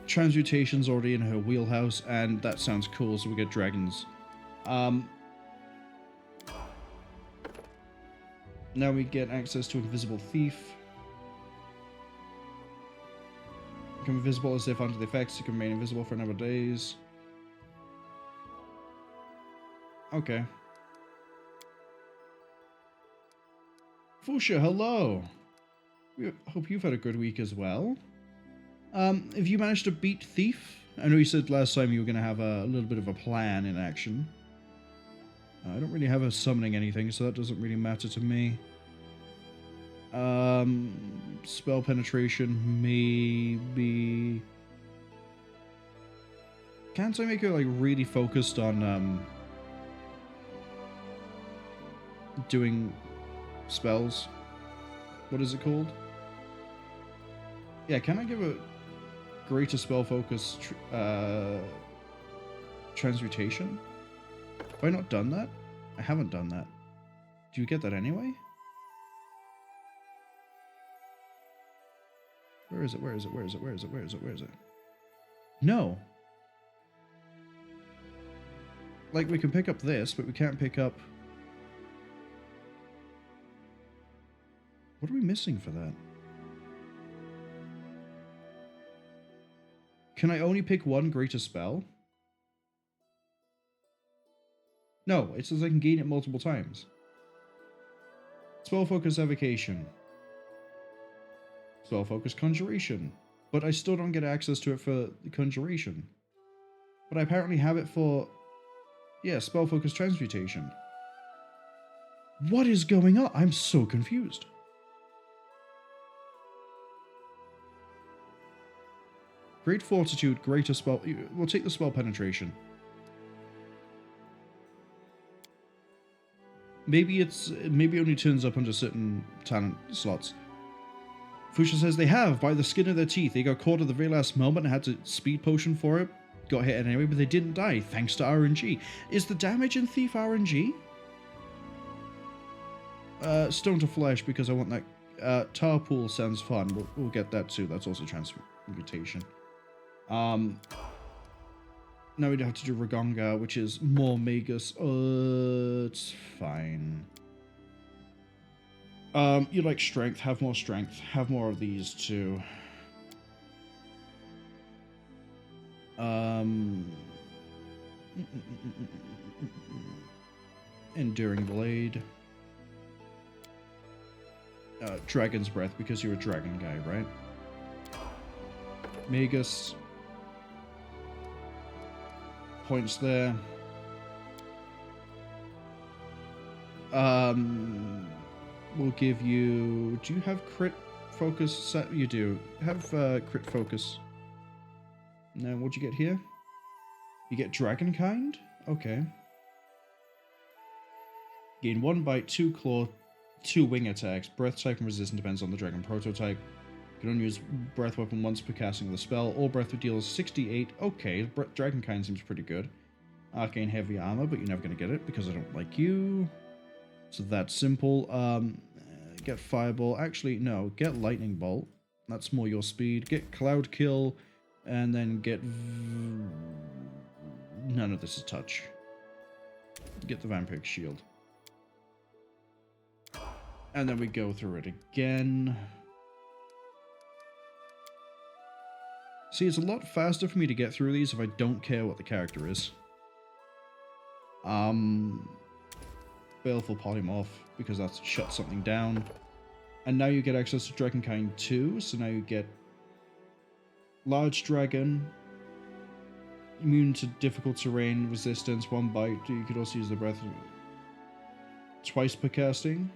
Transmutation's already in her wheelhouse, and that sounds cool, so we get dragons. Now we get access to Invisible Thief. Become invisible as if under the effects. You can remain invisible for a number of days. Okay. Fusha, hello. We hope you've had a good week as well. Have you managed to beat Thief? I know you said last time you were going to have a little bit of a plan in action. I don't really have a summoning anything, so that doesn't really matter to me. Spell penetration, maybe... Can't I make her, like, really focused on, doing spells? What is it called? Yeah, can I give a greater spell focus, transmutation? Have I not done that? I haven't done that. Do you get that anyway? Where is it? Where is it? Where is it? Where is it? Where is it? Where is it? No. Like, we can pick up this, but we can't pick up... What are we missing for that? Can I only pick one greater spell? No, it says I can gain it multiple times. Spell Focus Evocation. Spell Focus Conjuration. But I still don't get access to it for the Conjuration. But I apparently have it for... Yeah, Spell Focus Transmutation. What is going on? I'm so confused. Great Fortitude, greater spell... We'll take the Spell Penetration. Maybe it only turns up under certain talent slots. Fuchsia says they have, by the skin of their teeth. They got caught at the very last moment and had to speed potion for it. Got hit anyway, but they didn't die, thanks to RNG. Is the damage in Thief RNG? Stone to Flesh, because I want that. Tarpool sounds fun. We'll get that too. That's also transmutation. Now we'd have to do Ragonga, which is more Magus. It's fine. You like strength, have more strength. Have more of these too. Enduring Blade. Dragon's Breath, because you're a dragon guy, right? Magus. Points there. We'll give you... Do you have crit focus set? You do. Have crit focus. Now, what'd you get here? You get Dragonkind? Okay. Gain 1 bite, 2 claw, 2 wing attacks. Breath type and resistance depends on the dragon prototype. You can only use breath weapon once per casting of the spell. All breath deals 68. Okay, Dragonkind seems pretty good. Arcane heavy armor, but you're never going to get it because I don't like you. So that's simple. Get Fireball. Actually, no. Get Lightning Bolt. That's more your speed. Get Cloud Kill. And then get... None of this is touch. Get the Vampiric Shield. And then we go through it again. See, it's a lot faster for me to get through these if I don't care what the character is. Baleful Polymorph, because that shuts something down. And now you get access to Dragonkind 2, so now you get Large Dragon, immune to difficult terrain, resistance, 1 bite. You could also use the breath twice per casting.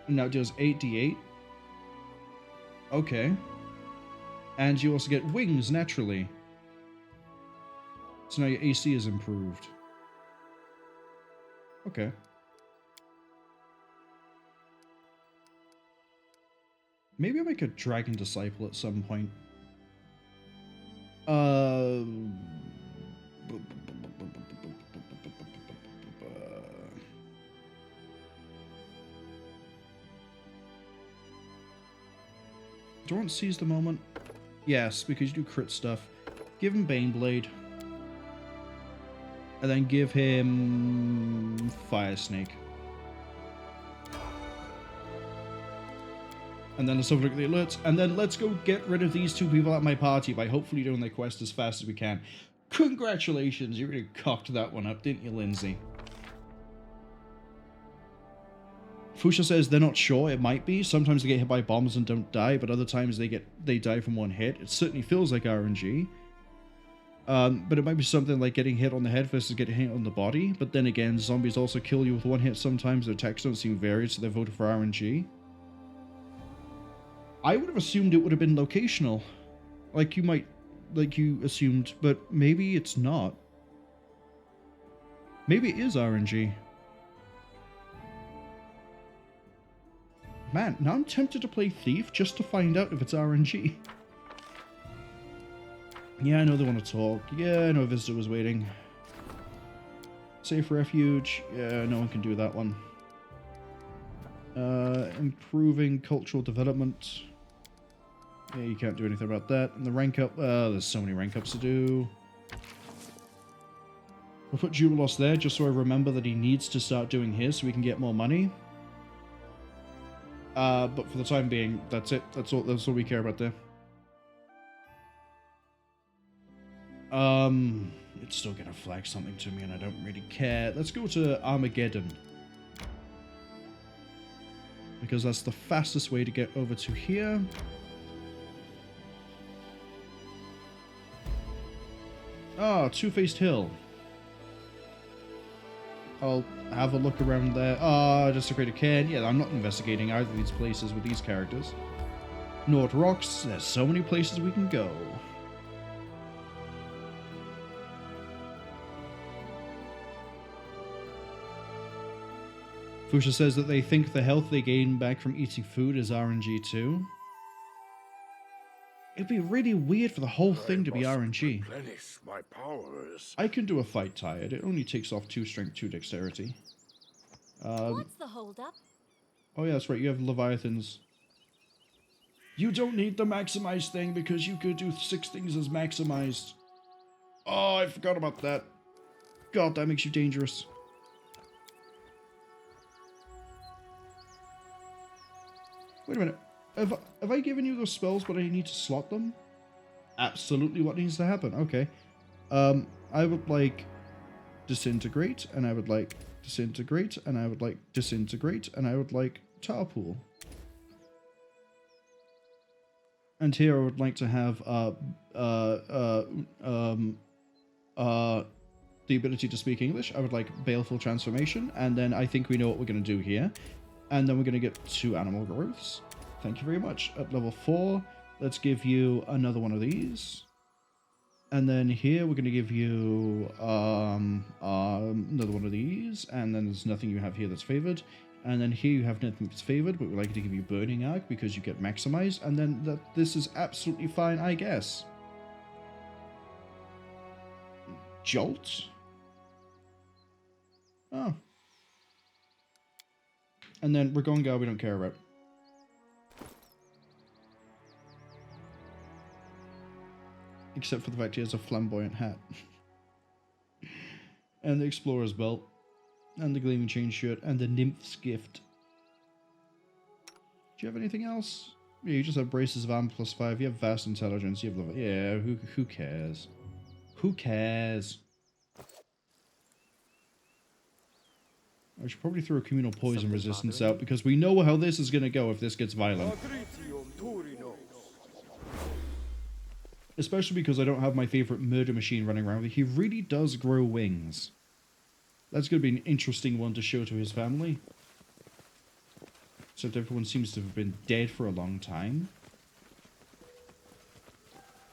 And now it deals 8d8. Okay. And you also get wings naturally. So now your AC is improved. Okay. Maybe I'll make a Dragon Disciple at some point. Do I want to seize the moment? Yes, because you do crit stuff. Give him Baneblade. And then give him Fire Snake. And then let's have a look at the alerts. And then let's go get rid of these 2 people at my party by hopefully doing their quest as fast as we can. Congratulations, you really cocked that one up, didn't you, Lindsay? Fuchsia says they're not sure. It might be. Sometimes they get hit by bombs and don't die, but other times they die from one hit. It certainly feels like RNG. But it might be something like getting hit on the head versus getting hit on the body. But then again, zombies also kill you with one hit sometimes. Their attacks don't seem varied, so they voted for RNG. I would have assumed it would have been locational. Like you assumed, but maybe it's not. Maybe it is RNG. Man, now I'm tempted to play Thief just to find out if it's RNG. Yeah, I know they want to talk. Yeah, I know a visitor was waiting. Safe refuge. Yeah, no one can do that one. Improving cultural development. Yeah, you can't do anything about that. And the rank up. There's so many rank ups to do. We'll put Jubilos there just so I remember that he needs to start doing his so we can get more money. But for the time being, that's it. That's all we care about there. It's still gonna flag something to me and I don't really care. Let's go to Armageddon. Because that's the fastest way to get over to here. Ah, Two-Faced Hill. I'll have a look around there. Ah, Desecrated Cairn. Yeah, I'm not investigating either of these places with these characters. Nord Rocks. There's so many places we can go. Fuchsia says that they think the health they gain back from eating food is RNG too. It'd be really weird for the whole thing to be RNG. My powers. I can do a fight tired. It only takes off 2 strength, 2 dexterity. What's the holdup? Oh yeah, that's right. You have Leviathans. You don't need the maximized thing because you could do 6 things as maximized. Oh, I forgot about that. God, that makes you dangerous. Wait a minute. Have I given you those spells, but I need to slot them? Absolutely what needs to happen. Okay. I would like Disintegrate, and I would like Disintegrate, and I would like Disintegrate, and I would like Tarpool. And here I would like to have the ability to speak English. I would like Baleful Transformation, and then I think we know what we're going to do here. And then we're going to get 2 Animal Growths. Thank you very much. At level 4, let's give you another one of these. And then here we're going to give you another one of these. And then there's nothing you have here that's favored. And then here you have nothing that's favored, but we'd like to give you Burning Arc because you get maximized. And then this is absolutely fine, I guess. Jolt? Oh. And then Ragongar we don't care about. Except for the fact he has a flamboyant hat. And the Explorer's Belt. And the Gleaming Chain Shirt. And the Nymph's Gift. Do you have anything else? Yeah, you just have Braces of Armor +5. You have Vast Intelligence. You have level... Yeah, who cares? Who cares? I should probably throw a Communal Poison Resistance out, because we know how this is going to go if this gets violent. Especially because I don't have my favorite Murder Machine running around. He really does grow wings. That's going to be an interesting one to show to his family. Except everyone seems to have been dead for a long time.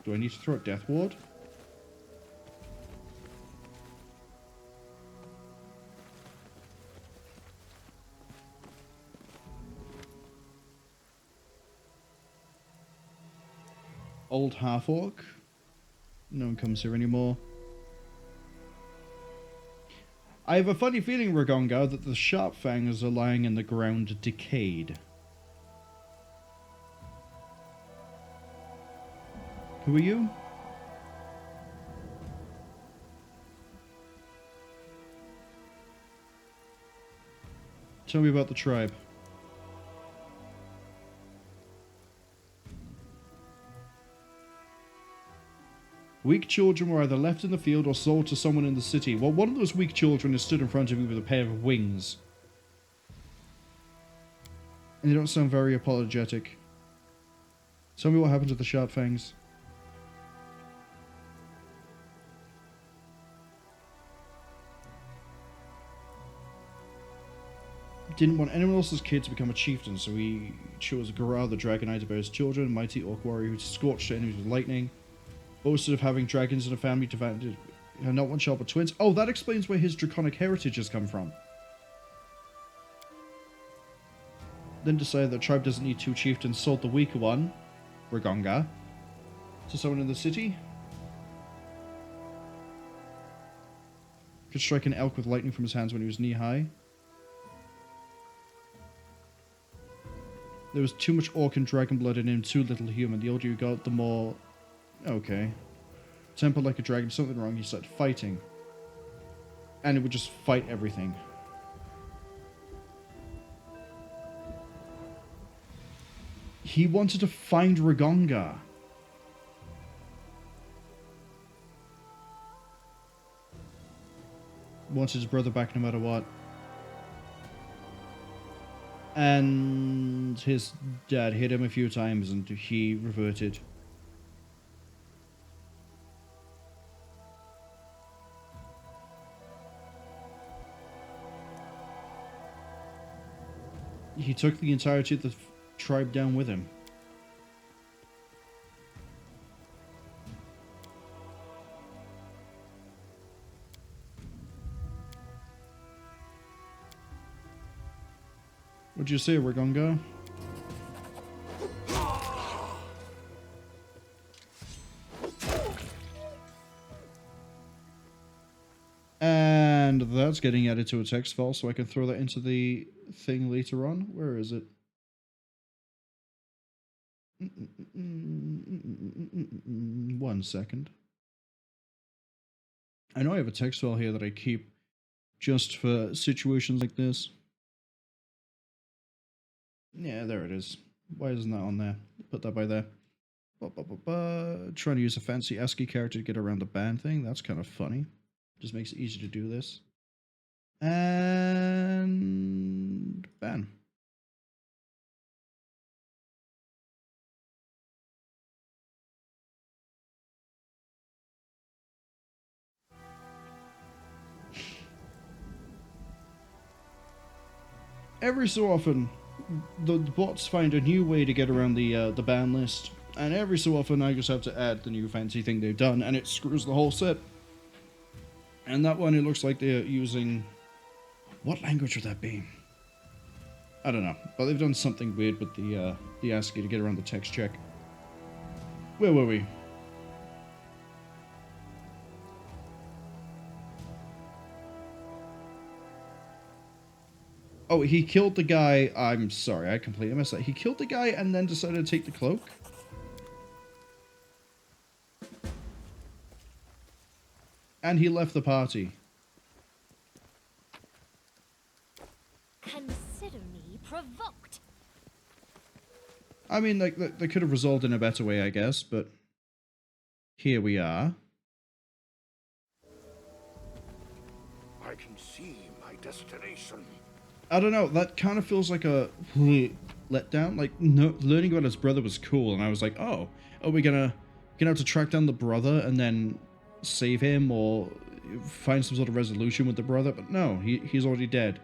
Do I need to throw out Death Ward? Old Half-Orc. No one comes here anymore. I have a funny feeling, Ragongar, that the Sharp Fangs are lying in the ground decayed. Who are you? Tell me about the tribe. Weak children were either left in the field or sold to someone in the city. Well, one of those weak children is stood in front of you with a pair of wings. And you don't sound very apologetic. Tell me what happened to the sharp fangs. Didn't want anyone else's kid to become a chieftain, so he chose Garra the Dragonite to bear his children, mighty orc warrior who scorched enemies with lightning, boasted of having dragons in a family divided, not one child but twins. Oh, that explains where his draconic heritage has come from. Then decided that the tribe doesn't need 2 chieftains, sold the weaker one, Ragonga, to someone in the city. Could strike an elk with lightning from his hands when he was knee-high. There was too much orc and dragon blood in him, too little human. The older you got, the more... Okay. Tempered like a dragon, something wrong, he started fighting. And it would just fight everything. He wanted to find Ragonga. Wanted his brother back no matter what. And his dad hit him a few times and he reverted. He took the entirety of the tribe down with him. What'd you say, Ragonga? And that's getting added to a text file, so I can throw that into the thing later on. Where is it? 1 second. I know I have a text file here that I keep just for situations like this. Yeah, there it is. Why isn't that on there? Put that by there. Trying to use a fancy ASCII character to get around the ban thing. That's kind of funny. Just makes it easy to do this. And ban. Every so often, the bots find a new way to get around the ban list, and every so often I just have to add the new fancy thing they've done, and it screws the whole set. And that one, it looks like they're using... What language would that be? I don't know, but they've done something weird with the ASCII to get around the text check. Where were we? Oh, he killed the guy. I'm sorry, I completely messed up. He killed the guy and then decided to take the cloak? And he left the party. Consider me provoked. I mean, like, they could have resolved in a better way, I guess, but here we are. I can see my destination. I don't know, that kind of feels like a letdown. Like, no, learning about his brother was cool, and I was like, oh, are we gonna have to track down the brother and then save him, or find some sort of resolution with the brother? But no, he's already dead.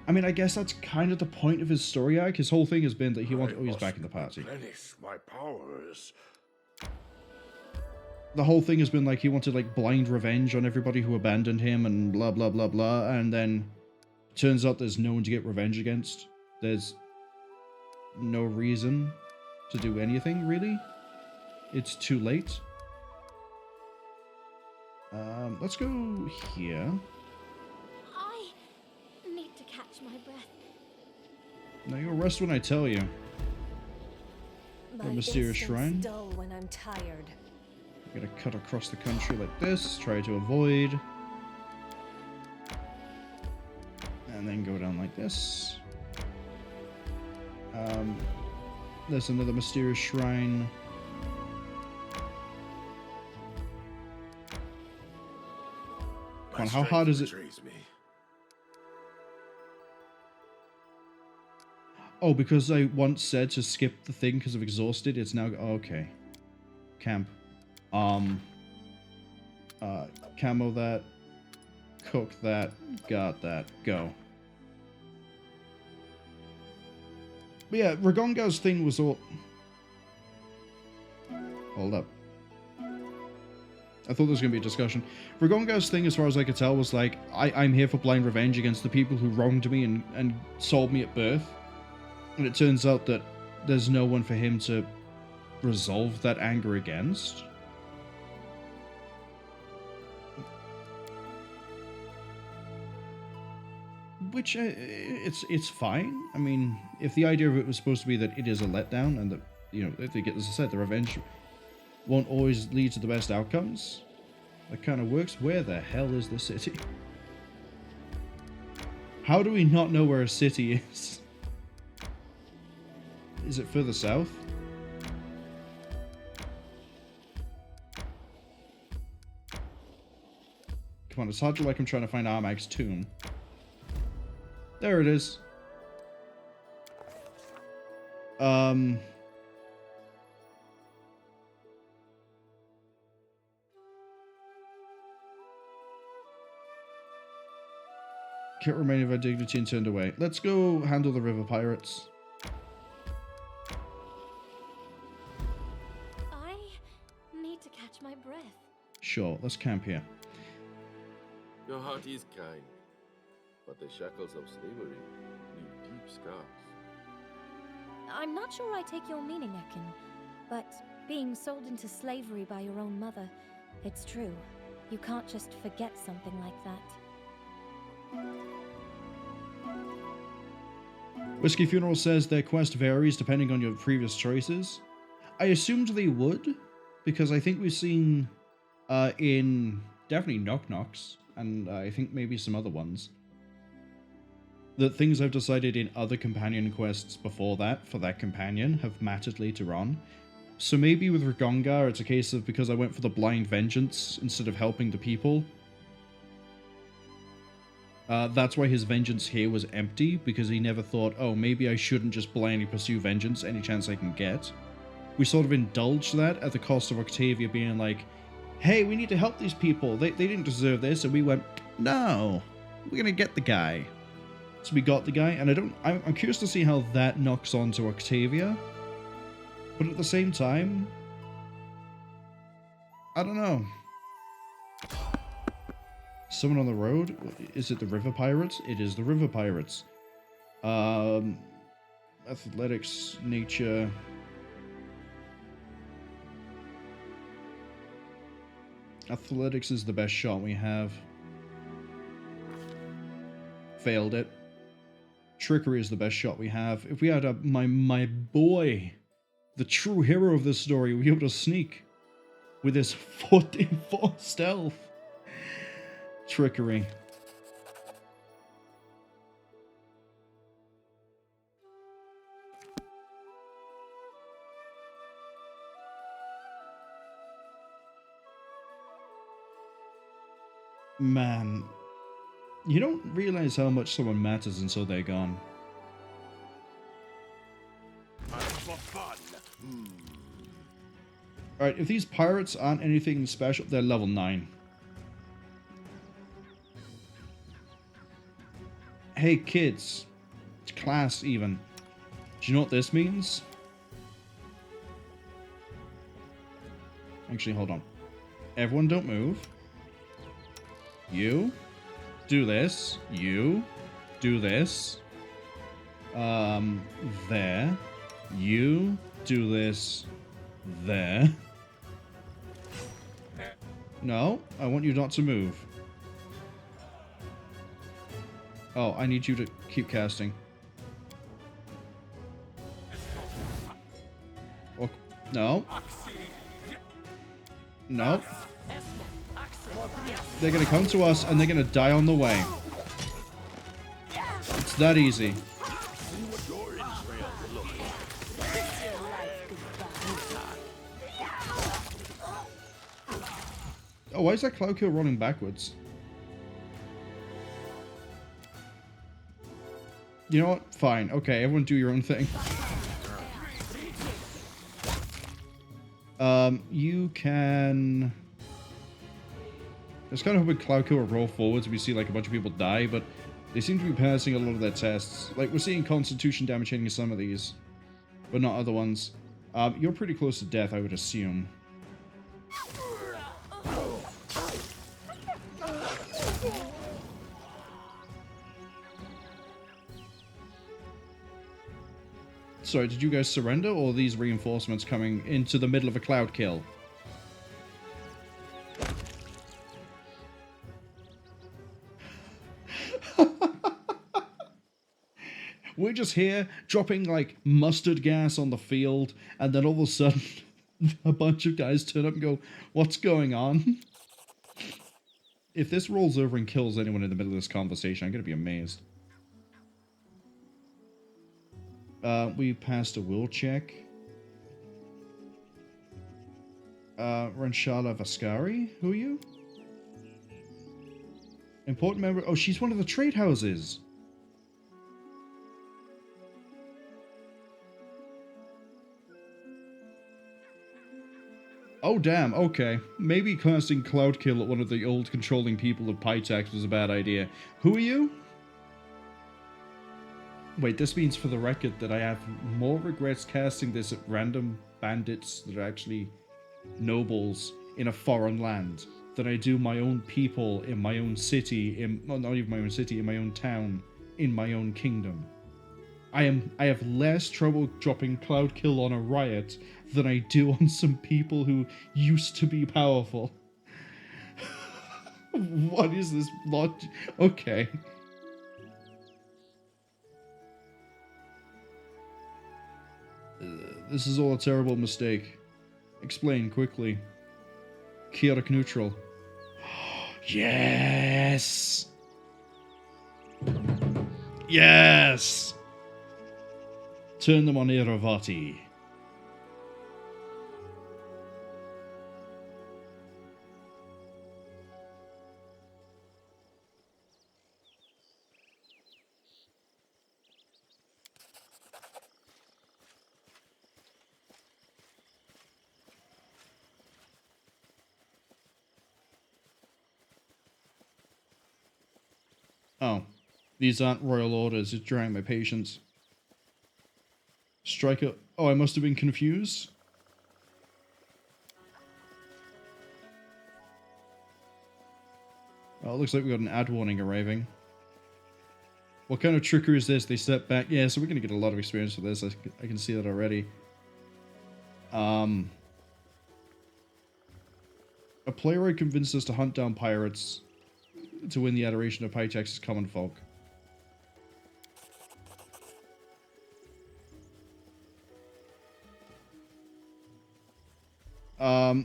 I mean, I guess that's kind of the point of his story arc. His whole thing has been that he wants... Oh, he's back in the party. Replenish my powers. The whole thing has been like he wanted like blind revenge on everybody who abandoned him and blah blah blah blah, and then turns out there's no one to get revenge against. There's no reason to do anything, really. It's too late. Let's go here. I need to catch my breath. Now you'll rest when I tell you. My mysterious instincts shrine. dull when I'm tired. I'm gonna cut across the country like this, try to avoid. And then go down like this. There's another mysterious shrine. Come on, how hard is it? Oh, because I once said to skip the thing because of exhausted, it's now... Okay. Camp. Camo that. Cook that. Got that. Go. But yeah, Ragonga's thing was all... Hold up. I thought there was going to be a discussion. Ragonga's thing, as far as I could tell, was like, I'm here for blind revenge against the people who wronged me and sold me at birth. And it turns out that there's no one for him to resolve that anger against. Which, it's fine. I mean, if the idea of it was supposed to be that it is a letdown and that, you know, if they get, as I said, the revenge won't always lead to the best outcomes, that kind of works. Where the hell is the city? How do we not know where a city is? Is it further south? Come on, it's hard to like I'm trying to find Armag's tomb. There it is. Can't remain of our dignity and turned away. Let's go handle the river pirates. I need to catch my breath. Sure, let's camp here. Your heart is kind, but the shackles of slavery leave deep scars. I'm not sure I take your meaning, Ekin, but being sold into slavery by your own mother, it's true. You can't just forget something like that. Whiskey Funeral says their quest varies depending on your previous choices. I assumed they would, because I think we've seen in definitely Knock Knocks, and I think maybe some other ones, that things I've decided in other companion quests before that, for that companion, have mattered later on. So maybe with Ragongar, it's a case of because I went for the blind vengeance instead of helping the people. That's why his vengeance here was empty, because he never thought, oh, maybe I shouldn't just blindly pursue vengeance any chance I can get. We sort of indulged that at the cost of Octavia being like, hey, we need to help these people. They didn't deserve this. And we went, no, we're going to get the guy. So we got the guy, and I'm curious to see how that knocks on to Octavia. But at the same time, I don't know. Someone on the road? Is it the River Pirates? It is the River Pirates. Athletics, nature. Athletics is the best shot we have. Failed it. Trickery is the best shot we have. If we had my boy, the true hero of this story, we'd be able to sneak with his 44 stealth. Trickery. Man, you don't realize how much someone matters until they're gone. For fun. Alright, if these pirates aren't anything special, they're level 9. Hey kids, class even, do you know what this means? Actually, hold on. Everyone don't move. You do this. You do this. There. You do this. There. No, I want you not to move. Oh, I need you to keep casting. Oh, no. No. They're gonna come to us and they're gonna die on the way. It's that easy. Oh, why is that Cloud Kill rolling backwards? You know what? Fine. Okay, everyone do your own thing. You can... I was kind of hoping Cloud Kill would roll forwards. We see like a bunch of people die, but they seem to be passing a lot of their tests. Like, we're seeing Constitution damage hitting some of these, but not other ones. You're pretty close to death, I would assume. Sorry, did you guys surrender, or are these reinforcements coming into the middle of a Cloud Kill? We're just here, dropping, like, mustard gas on the field, and then all of a sudden, a bunch of guys turn up and go, what's going on? If this rolls over and kills anyone in the middle of this conversation, I'm going to be amazed. We passed a will check. Ranshala Vaskari? Who are you? Important member... Oh, she's one of the trade houses. Oh, damn, okay. Maybe casting Cloud Kill at one of the old controlling people of Pitax was a bad idea. Who are you? Wait, this means for the record that I have more regrets casting this at random bandits that are actually nobles in a foreign land than I do my own people in my own city, well, not even my own city, in my own town, in my own kingdom. I have less trouble dropping Cloud Kill on a riot than I do on some people who used to be powerful. What is this logic? Okay. This is all a terrible mistake. Explain quickly. Chaotic neutral. Yes! Yes! Turn them on Iravati. Oh, these aren't royal orders. It's drawing my patience. Striker. Oh, I must have been confused. Oh, it looks like we got an ad warning arriving. What kind of trickery is this? They step back. Yeah, so we're going to get a lot of experience for this. I can see that already. A playwright convinced us to hunt down pirates to win the adoration of Pitax's common folk.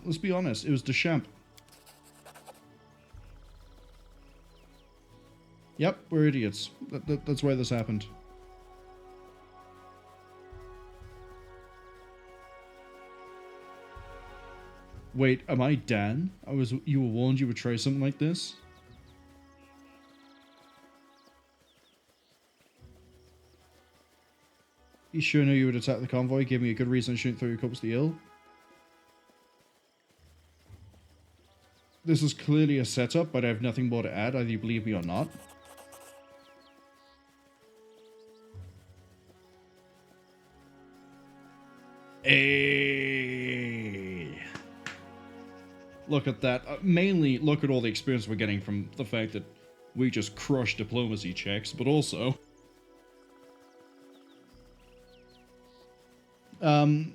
Let's be honest, it was Deschamps. Yep, we're idiots. That's why this happened. Wait, am I Dan? You were warned you would try something like this? You sure know you would attack the convoy? Give me a good reason I shouldn't throw your corpse to the ill. This is clearly a setup, but I have nothing more to add, either you believe me or not. Hey. Look at that. Mainly, look at all the experience we're getting from the fact that we just crushed diplomacy checks, but also...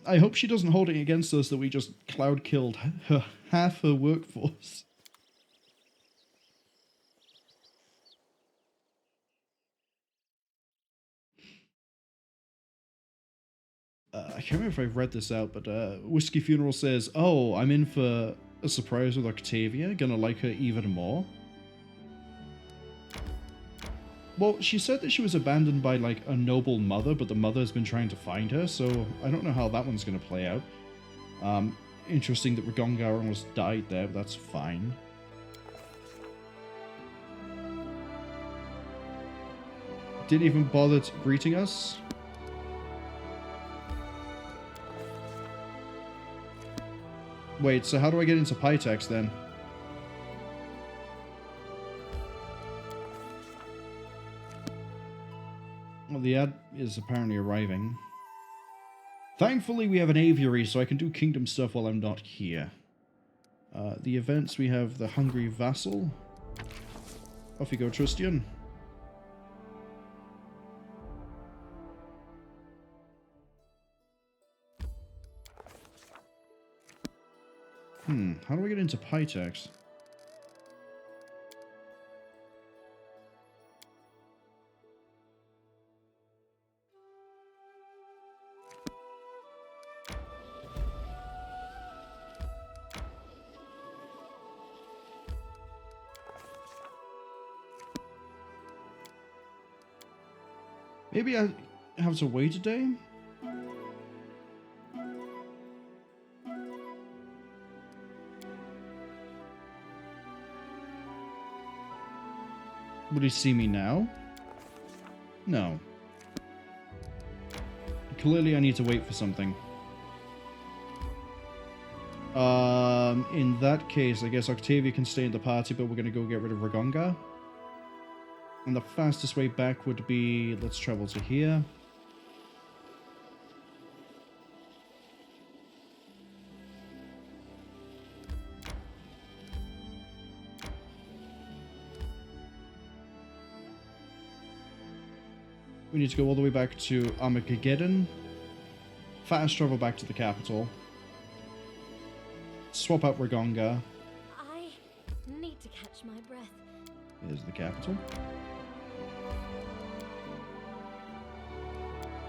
I hope she doesn't hold it against us that we just cloud killed half her workforce. I can't remember if I've read this out, but Whiskey Funeral says, "Oh, I'm in for a surprise with Octavia. Gonna like her even more." Well, she said that she was abandoned by, like, a noble mother, but the mother has been trying to find her, so I don't know how that one's going to play out. Interesting that Ragongar almost died there, but that's fine. Didn't even bother greeting us. Wait, so how do I get into Pitax then? Well, the ad is apparently arriving. Thankfully, we have an aviary, so I can do kingdom stuff while I'm not here. The events, we have the Hungry Vassal. Off you go, Tristian. How do I get into Pitax? Maybe I have to wait a day? Would he see me now? No. Clearly I need to wait for something. In that case, I guess Octavia can stay in the party, but we're gonna go get rid of Ragonga. And the fastest way back would be, let's travel to here. We need to go all the way back to Armageddon. Fast travel back to the capital. Swap out Ragonga. I need to catch my breath. Here's the capital.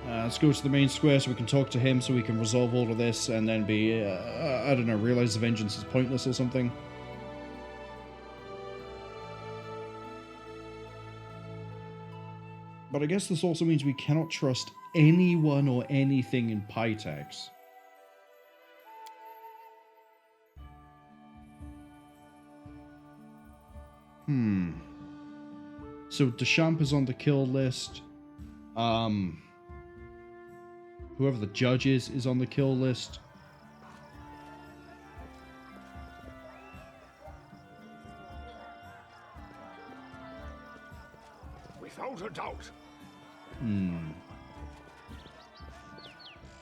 Let's go to the main square so we can talk to him so we can resolve all of this and then be, I don't know, realize the vengeance is pointless or something. But I guess this also means we cannot trust anyone or anything in Pitax. So Deschamps is on the kill list. Whoever the judge is on the kill list. Without a doubt.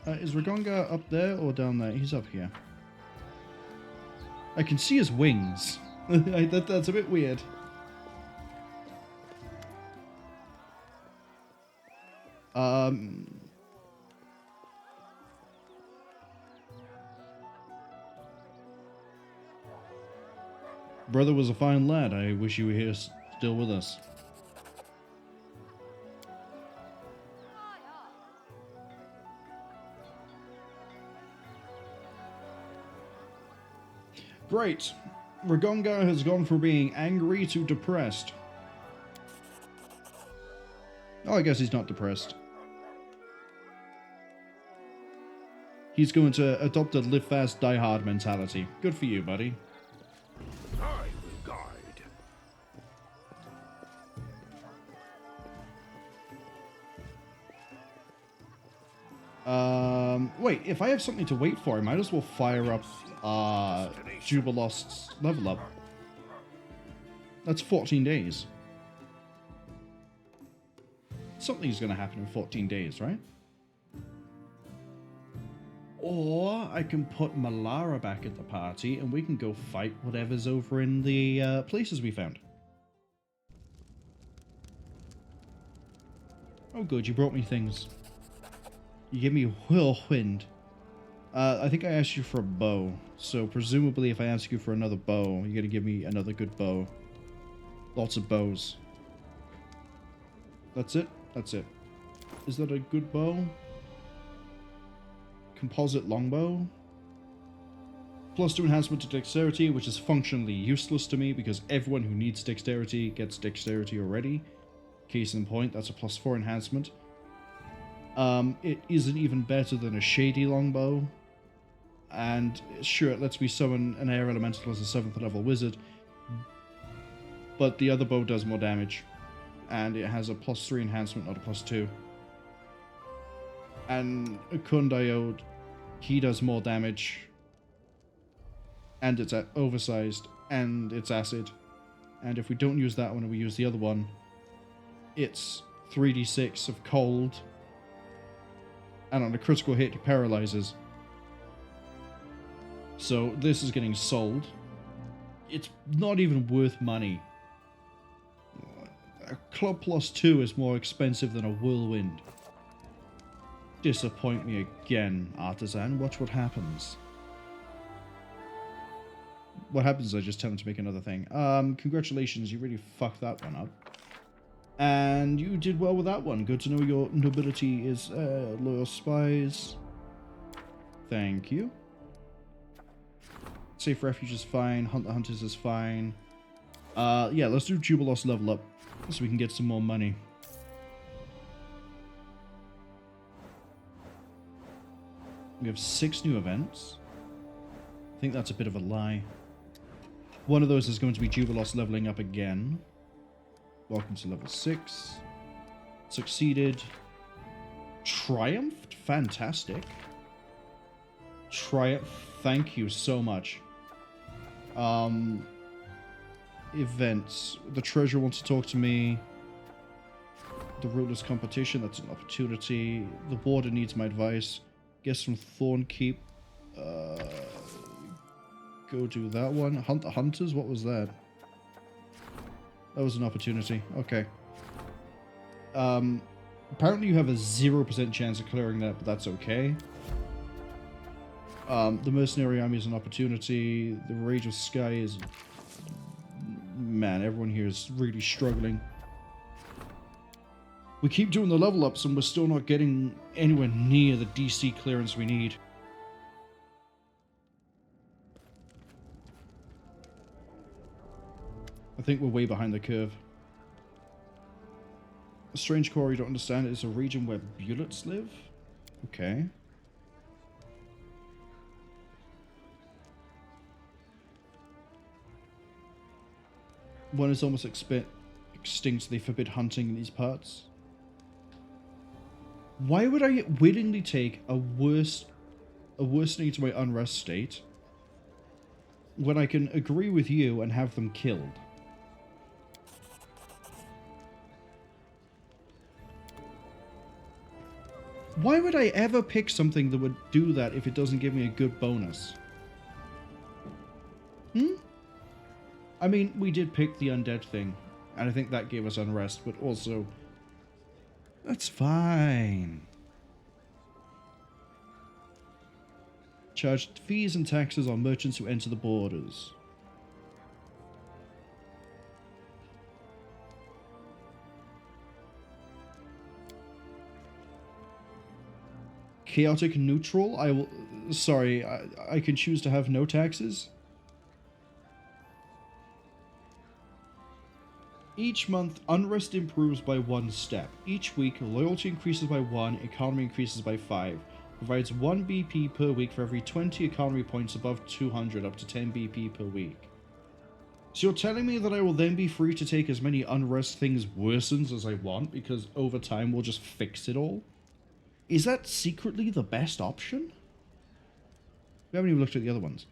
Is Ragonga up there or down there? He's up here. I can see his wings. That's a bit weird. Brother was a fine lad. I wish you were here still with us. Great. Ragonga has gone from being angry to depressed. Oh, I guess he's not depressed. He's going to adopt a live fast, die hard mentality. Good for you, buddy. I will guide. Wait, if I have something to wait for, I might as well fire up Jubilost's level up. That's 14 days. Something's going to happen in 14 days, right? Or I can put Malara back at the party and we can go fight whatever's over in the places we found. Oh good, you brought me things. You give me whirlwind. I think I asked you for a bow, so presumably if I ask you for another bow, you're gonna give me another good bow. Lots of bows. That's it? That's it. Is that a good bow? Composite longbow. +2 enhancement to dexterity, which is functionally useless to me because everyone who needs dexterity gets dexterity already. Case in point, that's a +4 enhancement. It isn't even better than a shady longbow. And sure, it lets me summon an air elemental as a 7th level wizard. But the other bow does more damage. and it has a +3 enhancement, not a +2. And a Kundiode, he does more damage, and it's oversized, and it's acid. And if we don't use that one and we use the other one, it's 3d6 of cold, and on a critical hit, it paralyzes. So this is getting sold. It's not even worth money. A club +2 is more expensive than a whirlwind. Disappoint me again, Artisan. Watch what happens. What happens is I just tell him to make another thing. Congratulations, you really fucked that one up. And you did well with that one. Good to know your nobility is loyal spies. Thank you. Safe Refuge is fine. Hunt the Hunters is fine. Yeah, let's do Jubilos level up so we can get some more money. We have 6 new events. I think that's a bit of a lie. One of those is going to be Jubilos leveling up again. Welcome to level 6. Succeeded. Triumphed? Fantastic. Triumph, thank you so much. Events. The treasurer wants to talk to me. The ruler's competition, that's an opportunity. The warden needs my advice. Guess from Thornkeep. Go do that one. Hunt the Hunters? What was that? That was an opportunity. Okay. Apparently you have a 0% chance of clearing that, but that's okay. The Mercenary Army is an opportunity. The Rage of Sky is... Man, everyone here is really struggling. We keep doing the level ups and we're still not getting anywhere near the DC clearance we need. I think we're way behind the curve. A strange core you don't understand is a region where bullets live? Okay. One is almost extinct, they forbid hunting in these parts. Why would I willingly take a worsening to my unrest state when I can agree with you and have them killed? Why would I ever pick something that would do that if it doesn't give me a good bonus? I mean, we did pick the undead thing, and I think that gave us unrest, but also... That's fine. Charged fees and taxes on merchants who enter the borders. Chaotic neutral? I will... Sorry, I can choose to have no taxes? Each month, unrest improves by 1 step. Each week, loyalty increases by 1, economy increases by 5. Provides 1 BP per week for every 20 economy points above 200, up to 10 BP per week. So you're telling me that I will then be free to take as many unrest things worsens as I want, because over time we'll just fix it all? Is that secretly the best option? We haven't even looked at the other ones.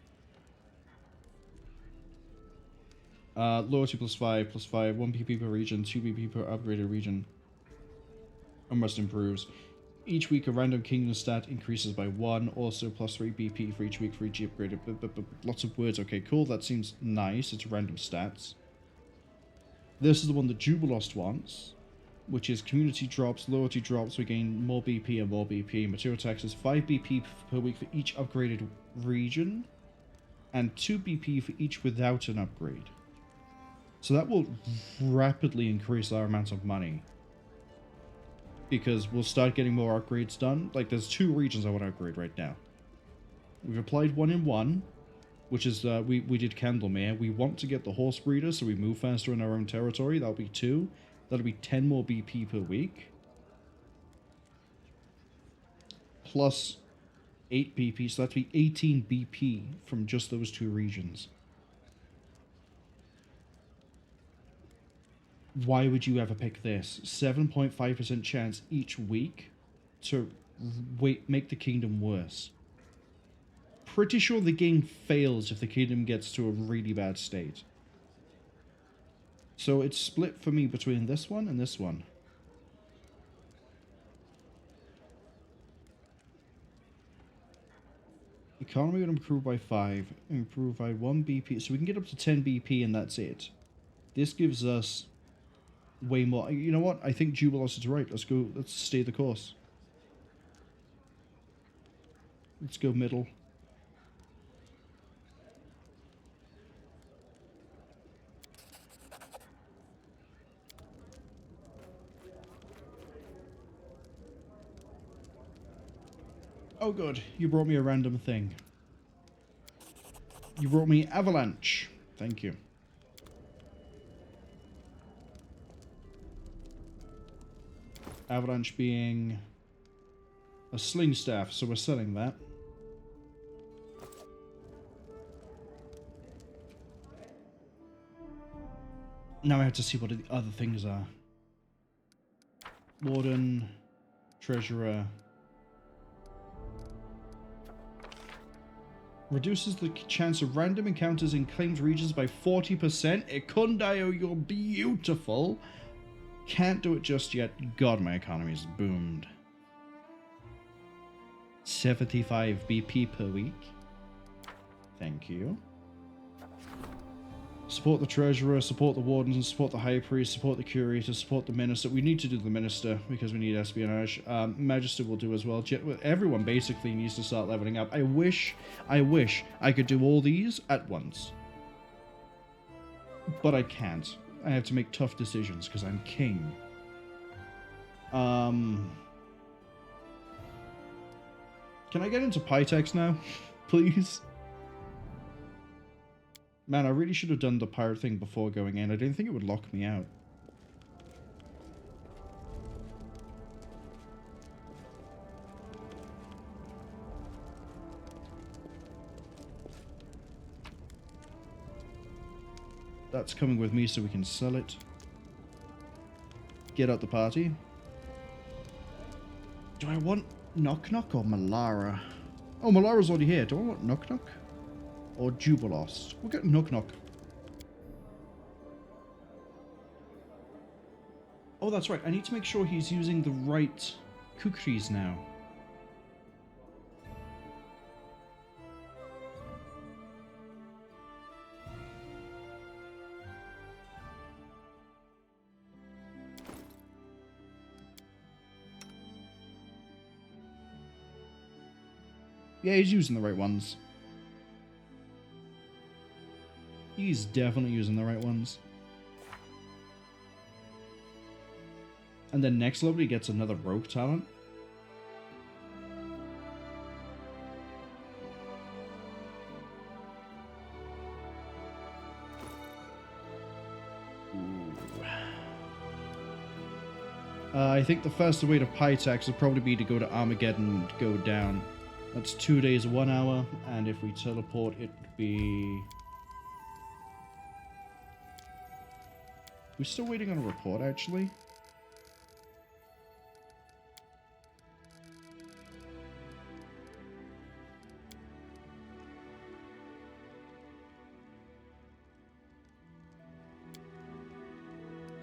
Loyalty +5, 1 PP per region, 2 PP per upgraded region. Unrest improves. Each week a random kingdom stat increases by 1, also +3 BP for each week for each upgraded... Lots of words, okay, cool, that seems nice, it's random stats. This is the one that Jubilost wants, which is community drops, loyalty drops, we gain more BP and more BP. Material taxes, 5 BP per week for each upgraded region, and 2 BP for each without an upgrade. So that will rapidly increase our amount of money. Because we'll start getting more upgrades done. Like, there's 2 regions I want to upgrade right now. We've applied 1 in 1, which is, we did Candlemere. We want to get the Horse Breeder, so we move faster in our own territory. That'll be 2. That'll be 10 more BP per week. Plus 8 BP, so that'll be 18 BP from just those 2 regions. Why would you ever pick this? 7.5% chance each week to make the kingdom worse. Pretty sure the game fails if the kingdom gets to a really bad state. So it's split for me between this one and this one. Economy would improve by 5, improve by 1 BP, so we can get up to 10 BP and that's it. This gives us way more. You know what? I think Jubilos is right. Let's go, let's stay the course. Let's go middle. Oh good, you brought me a random thing. You brought me Avalanche. Thank you. Avalanche being a sling staff, so we're selling that. Now I have to see what the other things are. Warden, Treasurer. Reduces the chance of random encounters in claimed regions by 40%. Ekundayo, you're beautiful. Can't do it just yet. God, my economy's boomed. 75 BP per week. Thank you. Support the Treasurer, support the Wardens, support the High Priest, support the Curator, support the Minister. We need to do the Minister because we need espionage. Magister will do as well. Everyone basically needs to start leveling up. I wish I could do all these at once. But I can't. I have to make tough decisions because I'm king. Can I get into Pitax now? Please? Man, I really should have done the pirate thing before going in. I didn't think it would lock me out. That's coming with me so we can sell it. Get out the party. Do I want Knock Knock or Malara? Oh, Malara's already here. Do I want Knock Knock? Or Jubilos? We'll get Knock Knock. Oh, that's right. I need to make sure he's using the right kukris now. Yeah, he's using the right ones. He's definitely using the right ones. And then next level he gets another rogue talent. I think the fastest way to Pitax would probably be to go to Armageddon and go down. That's 2 days, 1 hour, and if we teleport it would be... We're still waiting on a report, actually.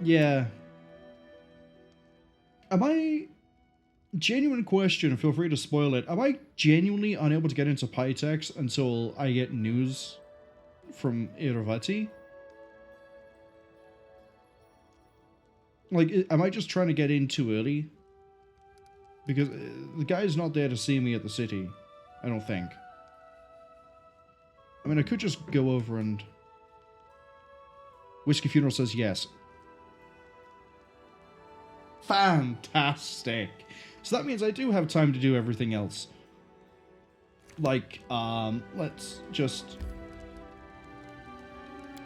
Yeah. Am I... Genuine question, feel free to spoil it. Am I genuinely unable to get into Pitax until I get news from Iravati? Like, am I just trying to get in too early? Because the guy's not there to see me at the city, I don't think. I mean, I could just go over and... Whiskey Funeral says yes. Fantastic! So that means I do have time to do everything else. Like, let's just...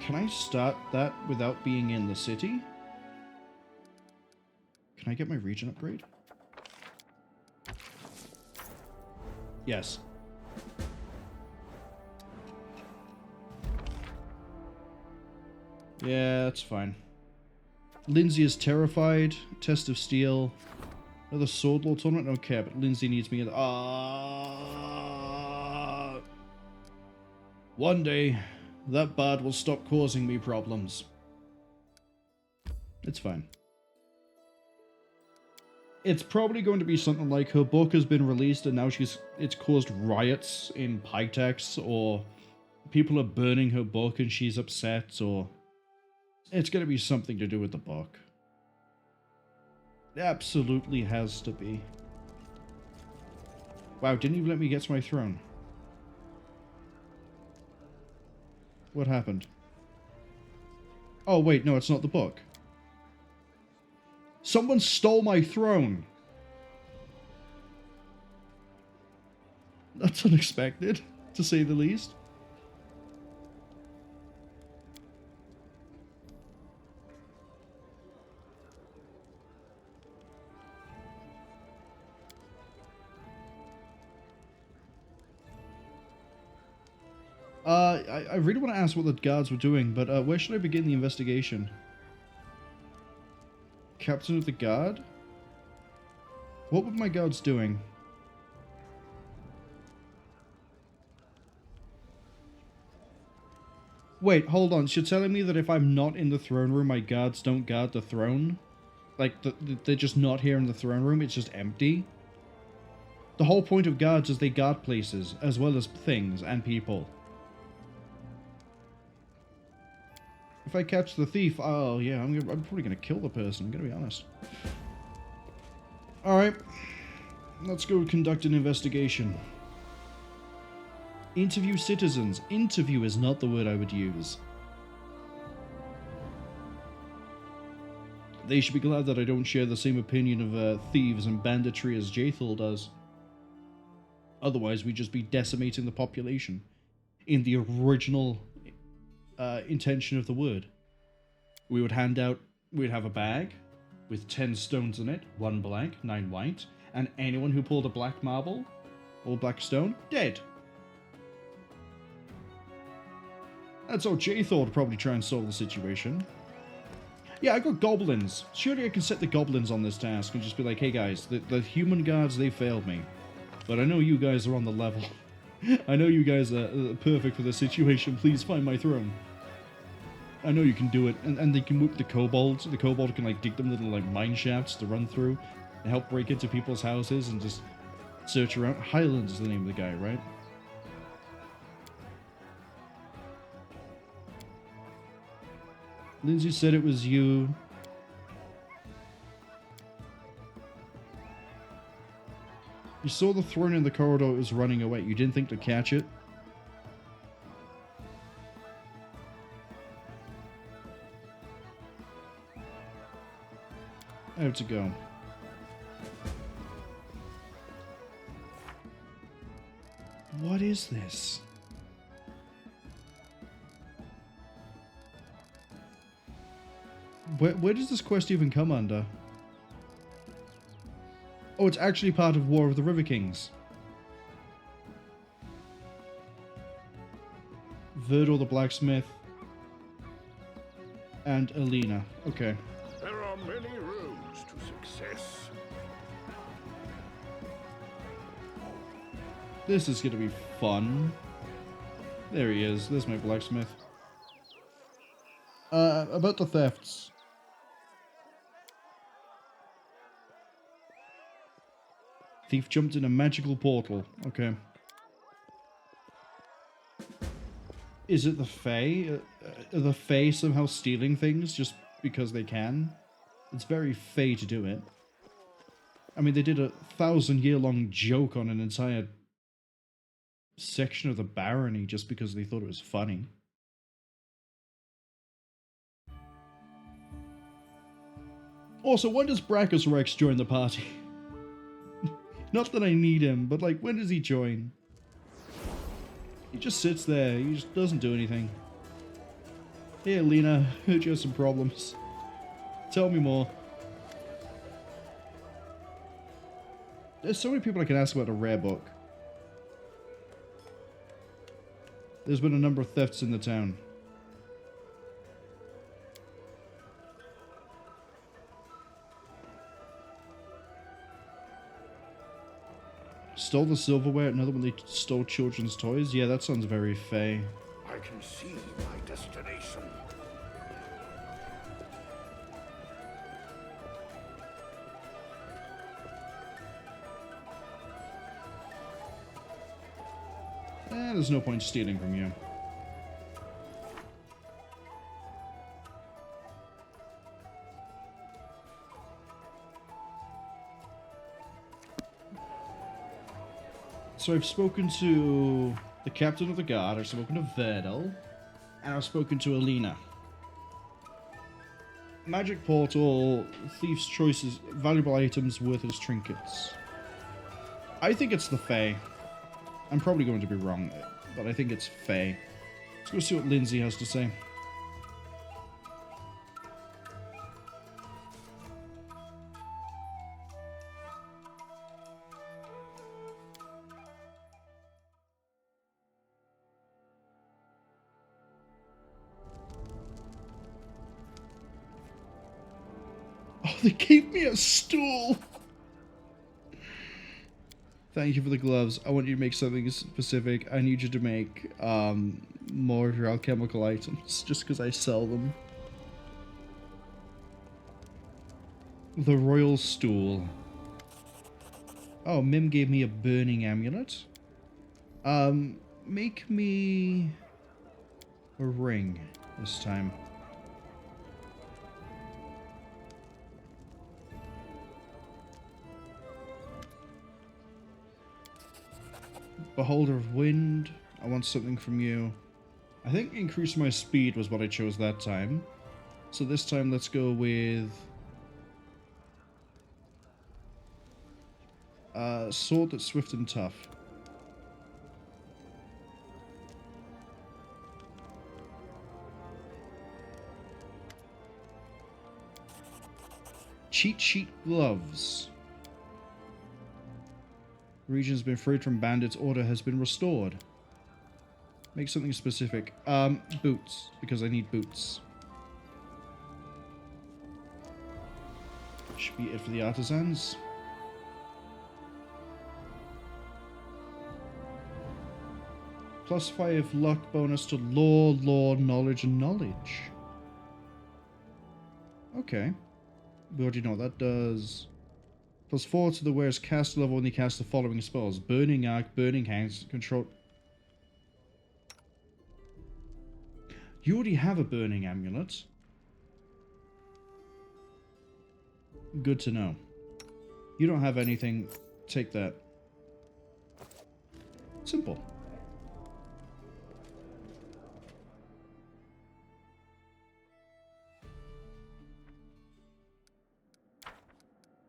Can I start that without being in the city? Can I get my region upgrade? Yes. Yeah, that's fine. Lindsay is terrified. Test of Steel. Another Sword Lord tournament? Okay, but Lindsay needs me in. One day, that bard will stop causing me problems. It's fine. It's probably going to be something like her book has been released and now it's caused riots in Pitax, or people are burning her book and she's upset, or it's going to be something to do with the book. It absolutely has to be. Wow, didn't even let me get to my throne. What happened? Oh wait, no, it's not the book. Someone stole my throne. That's unexpected, to say the least. I really want to ask what the guards were doing, but where should I begin the investigation? Captain of the guard? What were my guards doing? Wait, hold on. So you're telling me that if I'm not in the throne room, my guards don't guard the throne? Like, they're just not here in the throne room, it's just empty? The whole point of guards is they guard places, as well as things and people. If I catch the thief, oh yeah, I'm probably gonna kill the person, I'm gonna be honest. Alright, let's go conduct an investigation. Interview citizens. Interview is not the word I would use. They should be glad that I don't share the same opinion of thieves and banditry as Jathal does. Otherwise, we'd just be decimating the population in the original intention of the word. We would we'd have a bag with 10 stones in it, 1 black, 9 white, and anyone who pulled a black marble or black stone, dead. That's how Jathal would probably try and solve the situation. Yeah, I got goblins. Surely I can set the goblins on this task and just be like, hey guys, the human guards, they failed me. But I know you guys are on the level. I know you guys are perfect for the situation. Please find my throne. I know you can do it. And they can move the kobolds. The kobold can like dig them little like mine shafts to run through and help break into people's houses and just search around. Highland is the name of the guy, right? Lindsay said it was you. You saw the throne in the corridor, it was running away. You didn't think to catch it? I have to go. What is this? Where does this quest even come under? Oh, it's actually part of War of the River Kings. Verdor the Blacksmith. And Alina. Okay. There are many roads to success. This is gonna be fun. There he is. There's my blacksmith. About the thefts. Thief jumped in a magical portal. Okay. Is it the Fae? Are the Fae somehow stealing things just because they can? It's very Fae to do it. I mean, they did a 1,000-year-long joke on an entire section of the barony just because they thought it was funny. Also, when does Brachus Rex join the party? Not that I need him, but like, when does he join? He just sits there, he just doesn't do anything. Hey Alina, heard you have some problems. Tell me more. There's so many people I can ask about a rare book. There's been a number of thefts in the town. stole the silverware, another one they stole children's toys. Yeah, that sounds very Fey. I can see my destination. There's no point stealing from you. So I've spoken to the captain of the guard, I've spoken to Verdal, and I've spoken to Alina. Magic portal, thief's choices, valuable items, worthless trinkets. I think it's the Fae. I'm probably going to be wrong, but I think it's Fae. Let's go see what Lindsay has to say. Oh, they gave me a stool! Thank you for the gloves. I want you to make something specific. I need you to make more of your alchemical items, just because I sell them. The royal stool. Oh, Mim gave me a burning amulet. Make me a ring this time. Beholder of Wind. I want something from you. I think increase my speed was what I chose that time. So this time let's go with sword that's swift and tough. Cheat sheet gloves. Region's been freed from bandits. Order has been restored. Make something specific. Boots, because I need boots. Should be it for the artisans. +5 luck bonus to lore, knowledge, and knowledge. Okay. We already know what that does. +4 to the wearer's cast level when you cast the following spells. Burning Arc, Burning Hands, Control... You already have a Burning Amulet. Good to know. You don't have anything. Take that. Simple.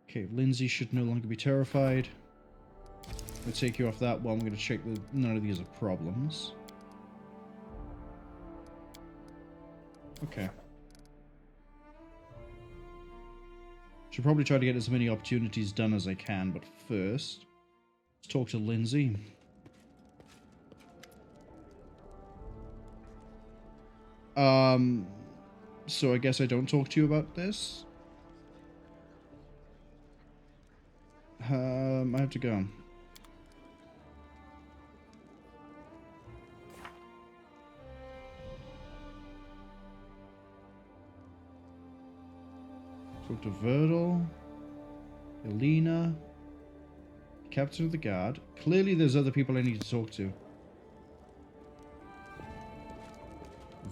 Okay, Lindsay should no longer be terrified. I'm going to take you off that one. I'm going to check that none of these are problems. Okay. Should probably try to get as many opportunities done as I can, but first, let's talk to Lindsay. So I guess I don't talk to you about this? I have to go. Talk to Verdal, Elena, Captain of the Guard. Clearly there's other people I need to talk to.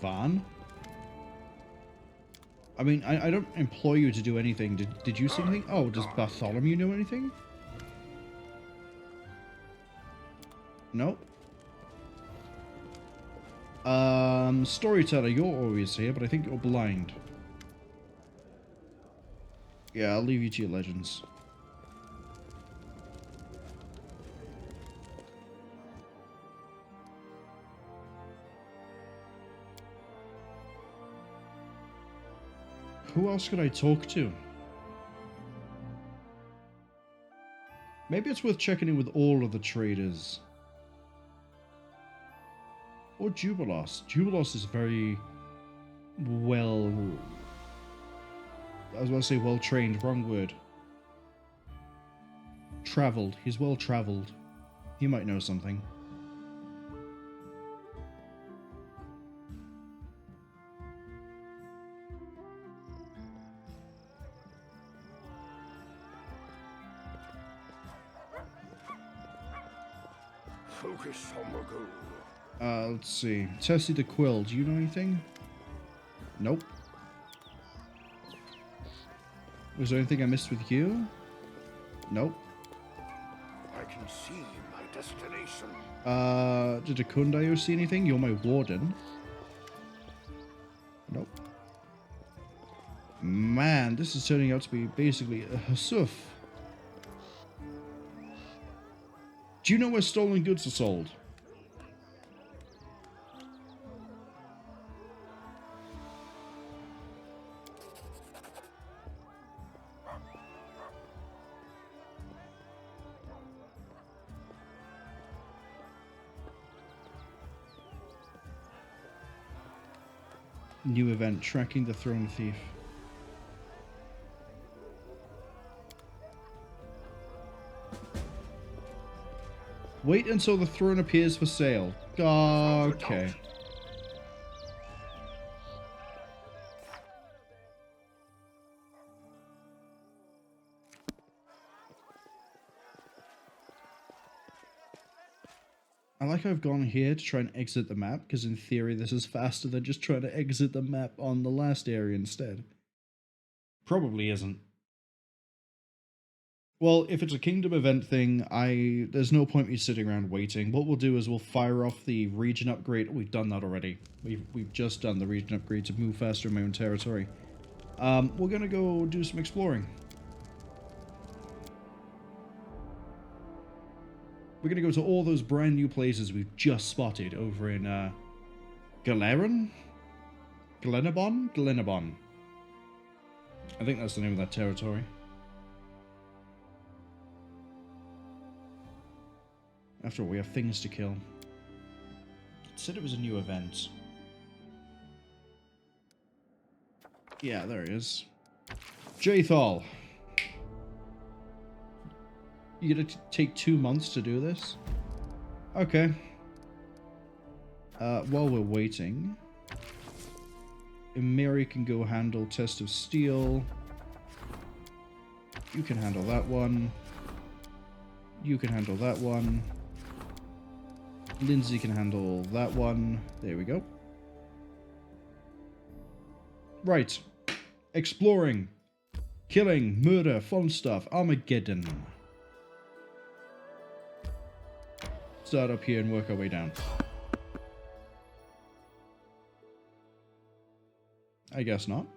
Van? I mean, I don't employ you to do anything. Did you see anything? Oh, does Bartholomew know anything? Nope. Storyteller, you're always here, but I think you're blind. Yeah, I'll leave you to your legends. Who else could I talk to? Maybe it's worth checking in with all of the traders. Or Jubilos. Jubilos is very well... I was going to say well trained, wrong word. Traveled. He's well traveled. He might know something. Focus on the goal. Let's see. Tessie the Quill, do you know anything? Nope. Was there anything I missed with you? Nope. I can see my destination. Did Akundayo see anything? You're my warden. Nope. Man, this is turning out to be basically a Hasuf. Do you know where stolen goods are sold? New event, tracking the throne thief. Wait until the throne appears for sale. Okay. I like how I've gone here to try and exit the map, because in theory this is faster than just trying to exit the map on the last area instead. Probably isn't. Well, if it's a kingdom event thing, there's no point me sitting around waiting. What we'll do is we'll fire off the region upgrade. We've done that already. We've just done the region upgrade to move faster in my own territory. We're gonna go do some exploring. We're going to go to all those brand new places we've just spotted over in Galeron? Glenabon? Glenabon. I think that's the name of that territory. After all, we have things to kill. It said it was a new event. Yeah, there he is. Jathal. You gonna take 2 months to do this? Okay. While we're waiting, Mary can go handle Test of Steel. You can handle that one. You can handle that one. Lindsay can handle that one. There we go. Right. Exploring. Killing. Murder. Fun stuff. Armageddon. Start up here and work our way down. I guess not.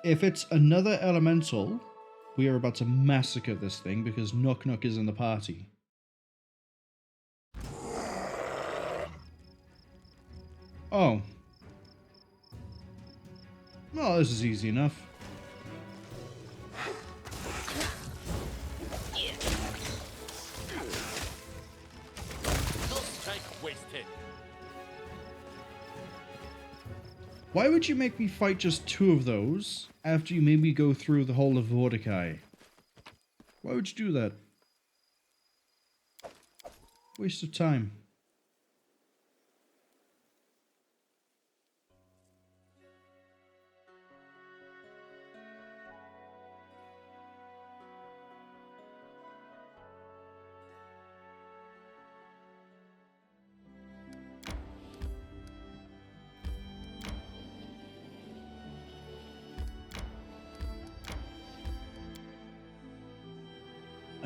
If it's another elemental, we are about to massacre this thing because Knock Knock is in the party. Oh. Well, this is easy enough. Why would you make me fight just 2 of those after you made me go through the whole of Mordecai? Why would you do that? Waste of time.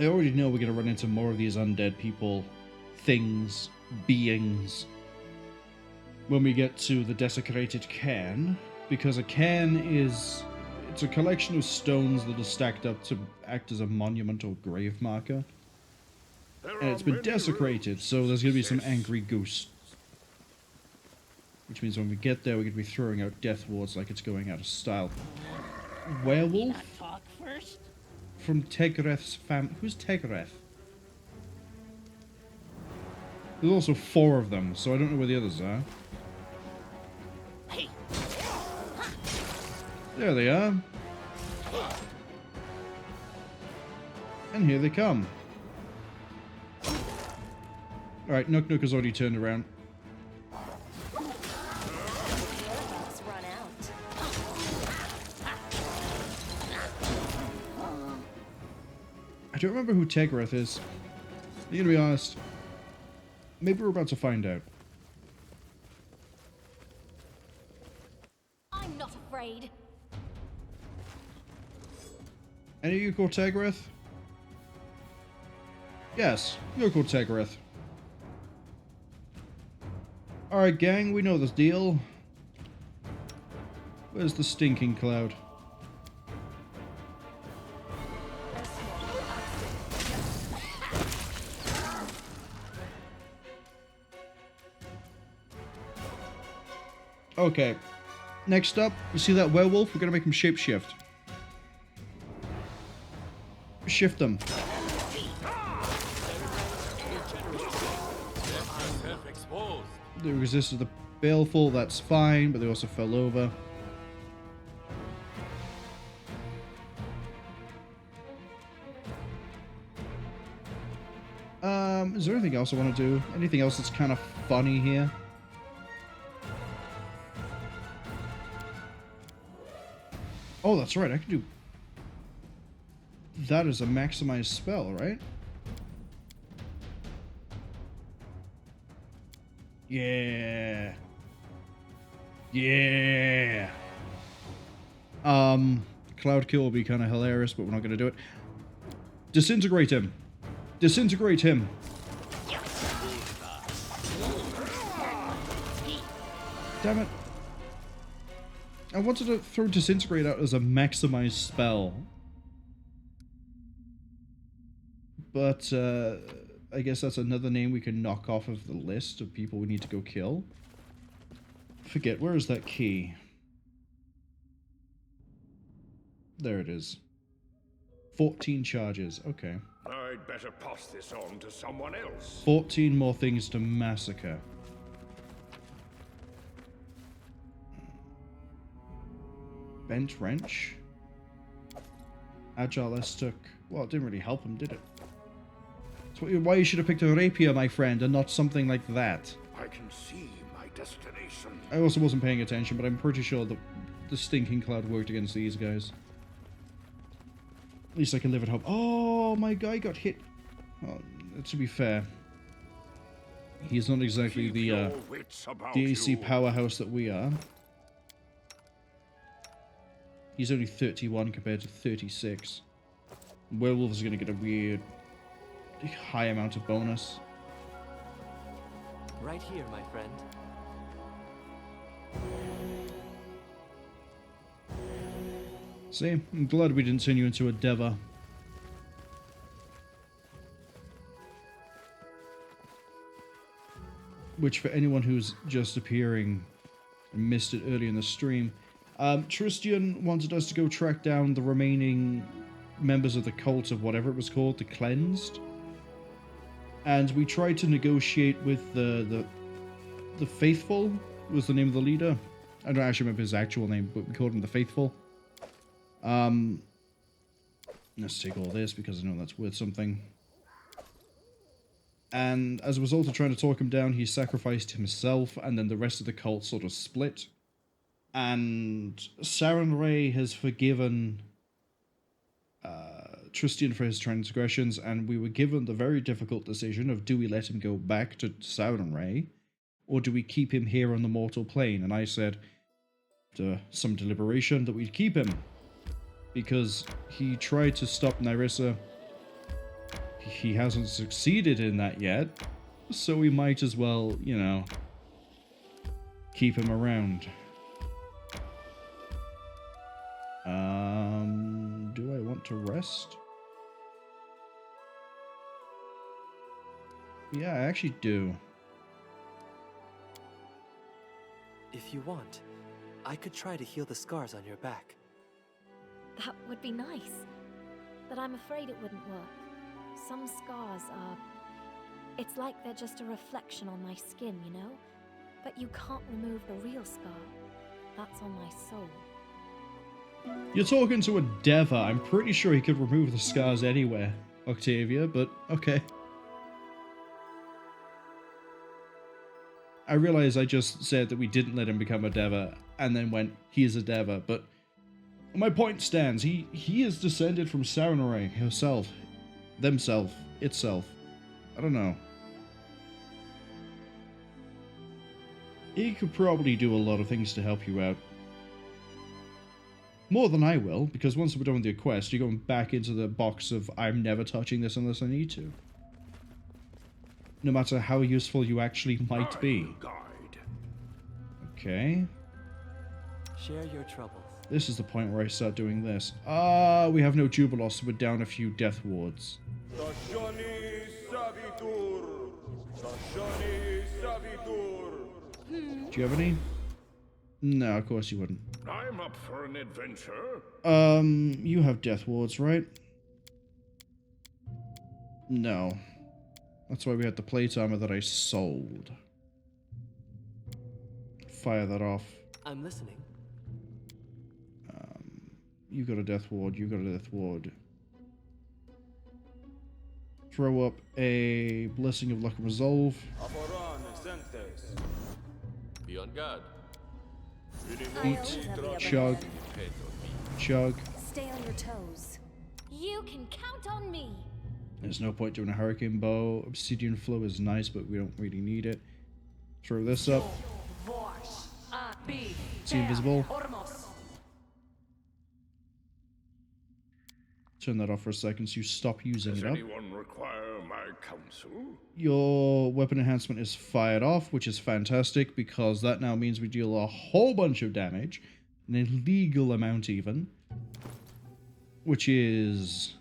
I already know we're going to run into more of these undead people, things, beings, when we get to the desecrated cairn, because a cairn it's a collection of stones that are stacked up to act as a monument or grave marker, and it's been desecrated, so there's going to be some angry ghosts. Which means when we get there, we're going to be throwing out death wards like it's going out of style. Werewolf? Talk first? From Tegreth's fam. Who's Tegreth? There's also 4 of them, so I don't know where the others are. Hey. There they are. And here they come. Alright, Nook Nook has already turned around. Let's run out. I don't remember who Tegreth is. I'm gonna be honest. Maybe we're about to find out. I'm not afraid. Any of you called Tegreth? Yes, you're called Tegreth. Alright, gang, we know this deal. Where's the stinking cloud? Okay. Next up, you see that werewolf? We're gonna make him shapeshift. Shift them. They resisted the baleful, that's fine, but they also fell over. Is there anything else I want to do? Anything else that's kind of funny here? Oh, that's right, I can do... That is a maximized spell, right? Yeah. Yeah. Cloud kill will be kind of hilarious, but we're not going to do it. Disintegrate him. Disintegrate him. Damn it. I wanted to throw Disintegrate out as a maximized spell. But, I guess that's another name we can knock off of the list of people we need to go kill. Forget, where is that key? There it is. 14 charges, okay. I'd better pass this on to someone else. 14 more things to massacre. Bent wrench. Agile S took... Well, it didn't really help him, did it? That's why you should have picked a rapier, my friend, and not something like that. I can see my destination. I also wasn't paying attention, but I'm pretty sure that the stinking cloud worked against these guys. At least I can live at home. Oh, my guy got hit. Oh, to be fair, he's not exactly the AC powerhouse that we are. He's only 31 compared to 36. Werewolves are going to get a weird high amount of bonus. Right here, my friend. See, I'm glad we didn't turn you into a Deva. Which, for anyone who's just appearing and missed it early in the stream, Tristian wanted us to go track down the remaining members of the cult of whatever it was called, the Cleansed. And we tried to negotiate with the Faithful, was the name of the leader. I don't actually remember his actual name, but we called him the Faithful. Let's take all this because I know that's worth something. And as a result of trying to talk him down, he sacrificed himself, and then the rest of the cult sort of split. And Sarenrae has forgiven Tristian for his transgressions, and we were given the very difficult decision of, do we let him go back to Sarenrae, or do we keep him here on the mortal plane? And I said, after some deliberation, that we'd keep him, because he tried to stop Nyrissa. He hasn't succeeded in that yet, so we might as well, you know, keep him around. Do I want to rest? Yeah, I actually do. If you want, I could try to heal the scars on your back. That would be nice, but I'm afraid it wouldn't work. Some scars are... It's like they're just a reflection on my skin, you know? But you can't remove the real scar. That's on my soul. You're talking to a Deva. I'm pretty sure he could remove the scars anywhere. Octavia, but okay. I realize I just said that we didn't let him become a Deva, and then went, he is a Deva, but my point stands. He is descended from Saranore herself. Themself. Itself. I don't know. He could probably do a lot of things to help you out. More than I will, because once we're done with your quest, you're going back into the box of I'm never touching this unless I need to. No matter how useful you actually might be. Okay. Share your troubles. This is the point where I start doing this. We have no Jubilos, so we're down a few Death Wards. Do you have any? No, of course you wouldn't. I'm up for an adventure. You have Death Wards, right? No. That's why we had the plate armor that I sold. Fire that off. I'm listening. You got a Death Ward, you got a Death Ward. Throw up a Blessing of Luck and Resolve. Be on guard. Eat, chug, chug. Stay on your toes. You can count on me. There's no point doing a Hurricane Bow. Obsidian Flow is nice, but we don't really need it. Throw this up. See invisible. Turn that off for a second so you stop using Does it up. anyone require my counsel? Your weapon enhancement is fired off, which is fantastic because that now means we deal a whole bunch of damage, an illegal amount even, which is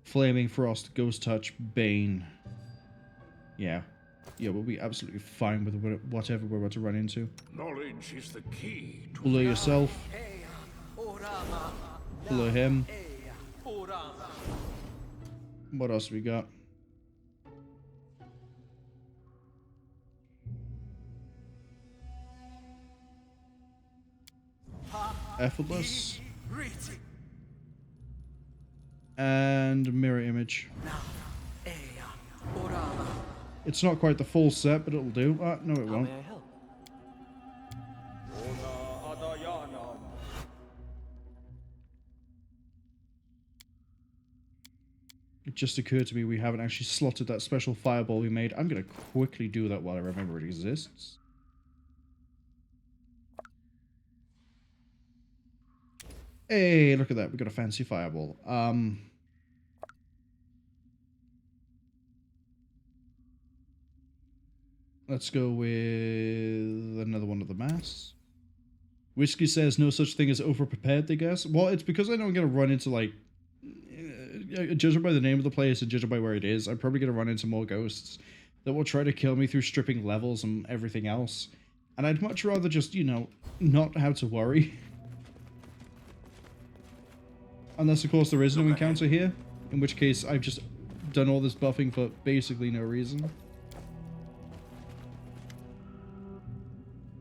Flaming Frost, Ghost Touch, Bane. Yeah, we'll be absolutely fine with whatever we're about to run into. Knowledge is the key to Pull yourself. Pull him. What else we got? Effortless. And mirror image. It's not quite the full set, but it'll do. No, it won't. May I help? It just occurred to me we haven't actually slotted that special fireball we made. I'm going to quickly do that while I remember it exists. Hey, look at that. We got a fancy fireball. Let's go with another one of the mass. Whiskey says no such thing as overprepared, I guess. Well, it's because I know I'm going to run into, like, judging by the name of the place and judging by where it is, I'm probably going to run into more ghosts that will try to kill me through stripping levels and everything else. And I'd much rather just, you know, not have to worry. Unless, of course, there is no encounter here, in which case I've just done all this buffing for basically no reason.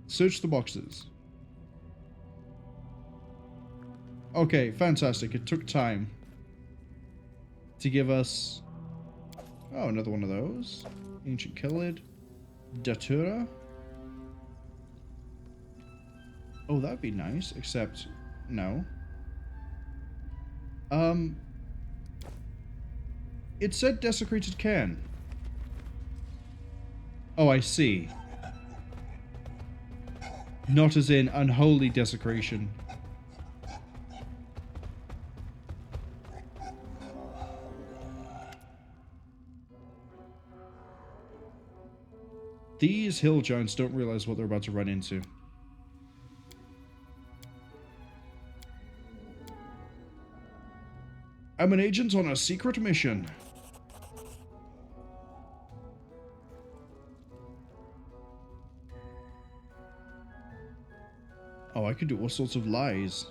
Search the boxes. Okay, fantastic. It took time to give us... Oh, another one of those. Ancient Khalid. Datura. Oh, that'd be nice, except... No. It said Desecrated Cairn. Oh, I see. Not as in unholy desecration. These hill giants don't realize what they're about to run into. I'm an agent on a secret mission. Oh, I could do all sorts of lies.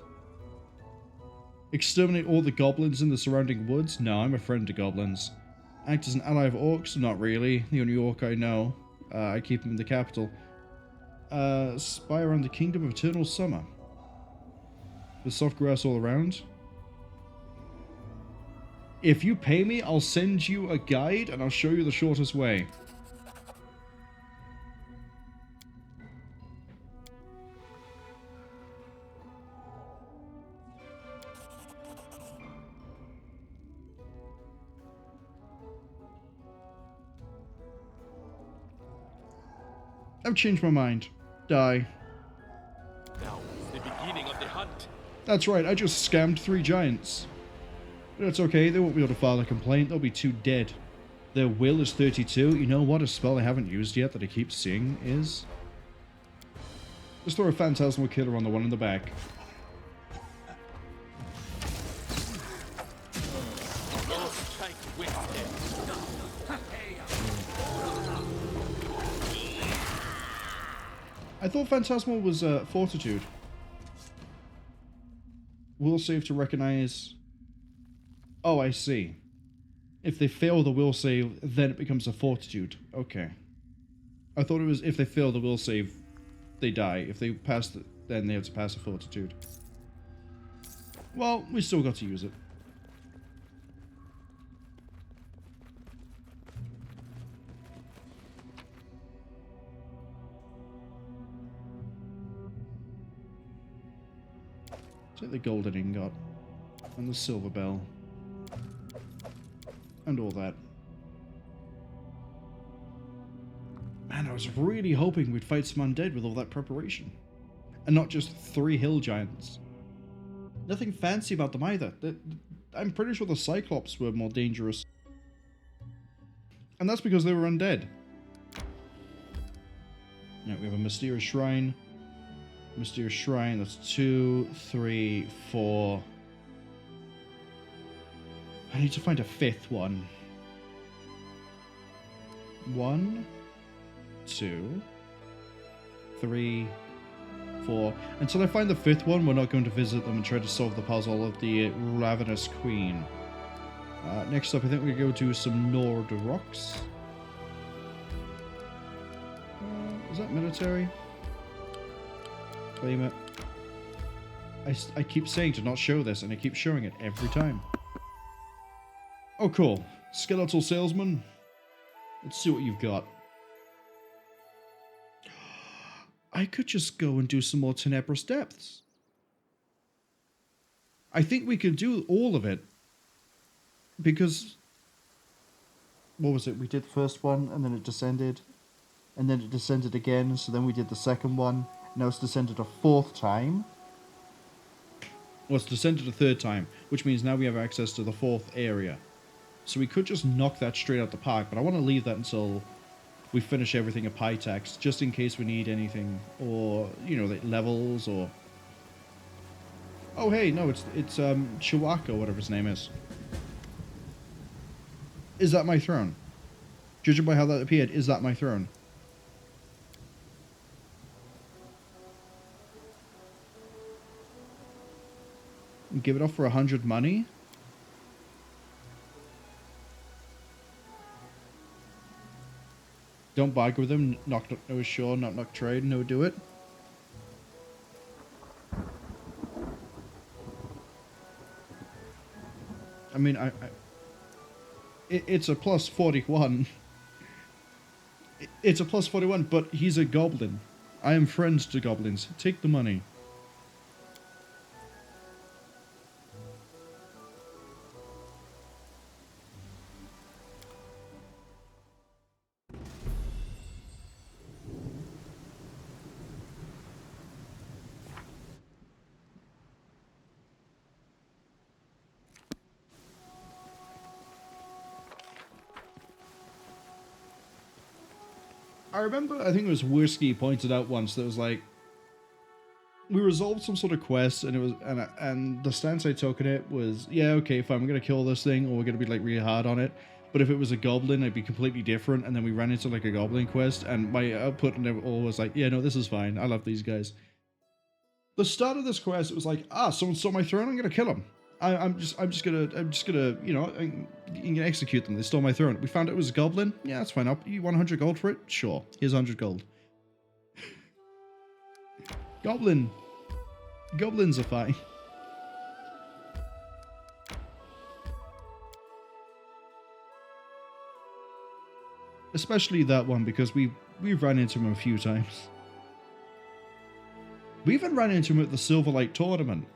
Exterminate all the goblins in the surrounding woods? No, I'm a friend to goblins. Act as an ally of orcs? Not really. The only orc I know. I keep him in the capital. Spy around the kingdom of eternal summer. There's soft grass all around. If you pay me, I'll send you a guide and I'll show you the shortest way. I've changed my mind. Die. Now is the beginning of the hunt. That's right, I just scammed 3 giants. But it's okay, they won't be able to file a complaint, they'll be too dead. Their will is 32. You know what a spell I haven't used yet that I keep seeing is? Just throw a Phantasmal Killer on the one in the back. Strike with I thought Phantasmal was Fortitude. Will save to recognize... Oh, I see. If they fail the will save, then it becomes a Fortitude. Okay. I thought it was if they fail the will save, they die. If they pass it, then they have to pass a Fortitude. Well, we still got to use it. Take the golden ingot and the silver bell and all that. Man, I was really hoping we'd fight some undead with all that preparation. And not just 3 hill giants. Nothing fancy about them either. I'm pretty sure the Cyclops were more dangerous. And that's because they were undead. Now we have a mysterious shrine. Mysterious shrine, that's 2, 3, 4. I need to find a 5th one. 1, 2, 3, 4. Until I find the 5th one, we're not going to visit them and try to solve the puzzle of the Ravenous Queen. Next up, I think we go to some Nord Rocks. Is that military? Claim it. I keep saying to not show this, and I keep showing it every time. Oh, cool. Skeletal Salesman. Let's see what you've got. I could just go and do some more Tenebrous Depths. I think we could do all of it. Because... What was it? We did the first one, and then it descended. And then it descended again, so then we did the second one. Now it's descended a 4th time. Well, it's descended a 3rd time, which means now we have access to the 4th area. So we could just knock that straight out the park, but I want to leave that until we finish everything at Pitax, just in case we need anything, or, you know, like levels, or... Oh, hey, no, it's Chiwaka, whatever his name is. Is that my throne? Judging by how that appeared, is that my throne? Give it off for 100 money? Don't bargain with him. Knock, no sure. Knock, trade. No, do it. I mean, it's a plus 41. It's a plus 41, but he's a goblin. I am friends to goblins. Take the money. I remember, I think it was Whiskey pointed out once that was like, we resolved some sort of quest, and it was, and the stance I took in it was, yeah, okay, fine, we're gonna kill this thing, or we're gonna be like really hard on it. But if it was a goblin, it'd be completely different. And then we ran into like a goblin quest, and my output and it all was like, yeah, no, this is fine. I love these guys. The start of this quest, it was like, someone stole my throne, I'm gonna kill him. I'm just gonna, you know, you can execute them. They stole my throne. We found out it was a goblin. Yeah, that's fine. You want 100 gold for it? Sure. Here's 100 gold. Goblins are fine. Especially that one, because we've run into him a few times. We even ran into him at the Rushlight Tournament.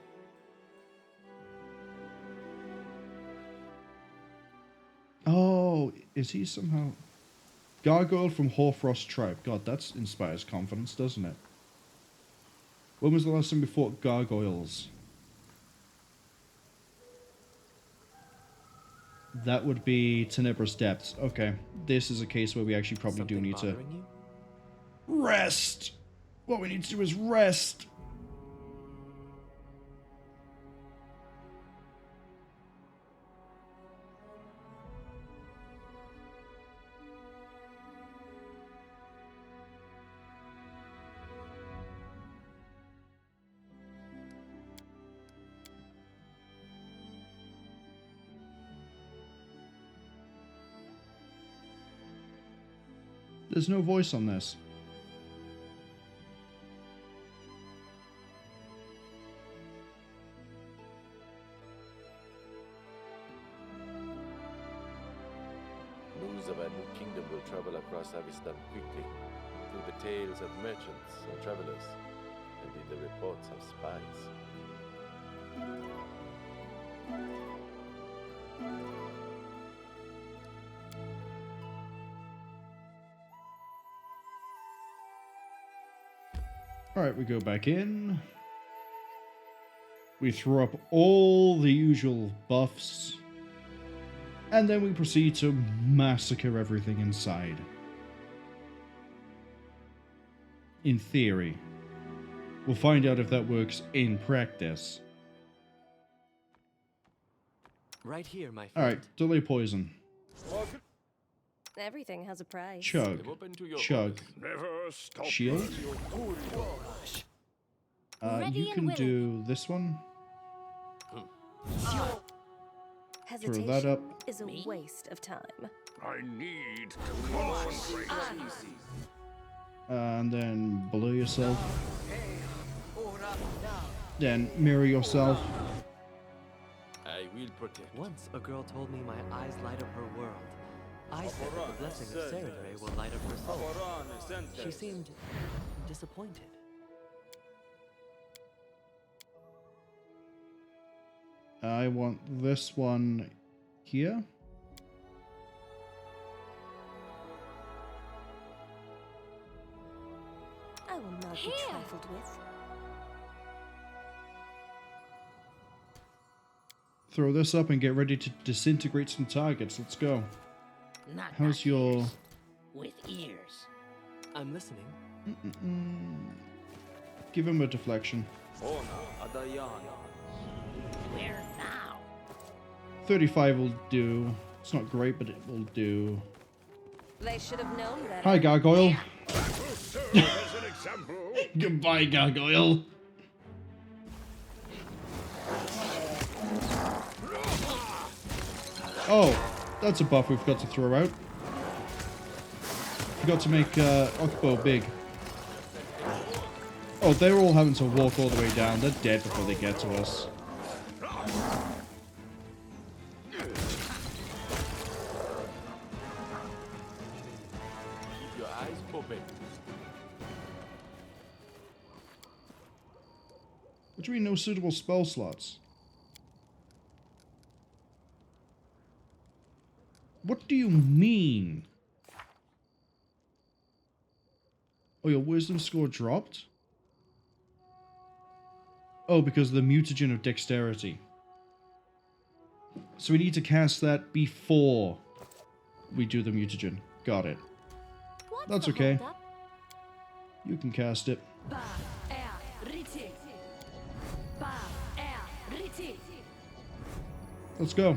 Oh, is he somehow... Gargoyle from Hoarfrost Tribe. God, that inspires confidence, doesn't it? When was the last time we fought gargoyles? That would be Tenebrous Depths. Okay, this is a case where we actually probably do need to... Rest! What we need to do is rest! There's no voice on this. News of a new kingdom will travel across Avistan quickly, through the tales of merchants and travelers, and in the reports of spies. Alright, we go back in. We throw up all the usual buffs. And then we proceed to massacre everything inside. In theory. We'll find out if that works in practice. Right here, my friend. Alright, delay poison. Everything has a price. Chug. Chug. Never stop. Shield. You can do this one. Hesitation that up. is a waste of time. I need to concentrate. And then blow yourself. Then mirror yourself. I will protect. Once a girl told me my eyes light up her world. I said that the blessing of Serenade will light up her soul. She seemed disappointed. I want this one here. I will not be trifled with. Throw this up and get ready to disintegrate some targets. Let's go. How's your... With ears. I'm listening. Give him a deflection. Where now? 35 will do. It's not great, but it will do. They should have known better. Hi, Gargoyle. That will serve as an example. Goodbye, Gargoyle. Oh, that's a buff we've got to throw out. We've got to make Okbo big. Oh, they're all having to walk all the way down. They're dead before they get to us. Keep your eyes open. What do you mean, no suitable spell slots? What do you mean? Oh, your wisdom score dropped? Oh, because of the mutagen of dexterity. So we need to cast that before we do the mutagen. Got it. That's okay. You can cast it. Let's go.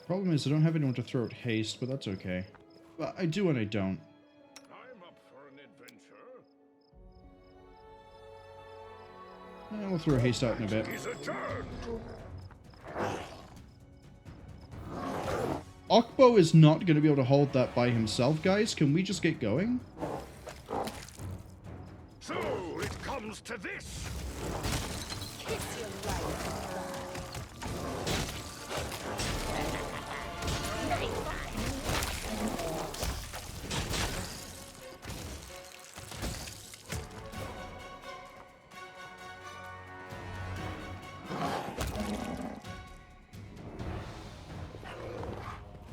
Problem is, I don't have anyone to throw at haste, but that's okay. Well, I do and I don't. I'm up for an adventure. We'll throw haste out in a bit. It's a turn. Okbo is not going to be able to hold that by himself, guys. Can we just get going? So it comes to this. Kiss your life.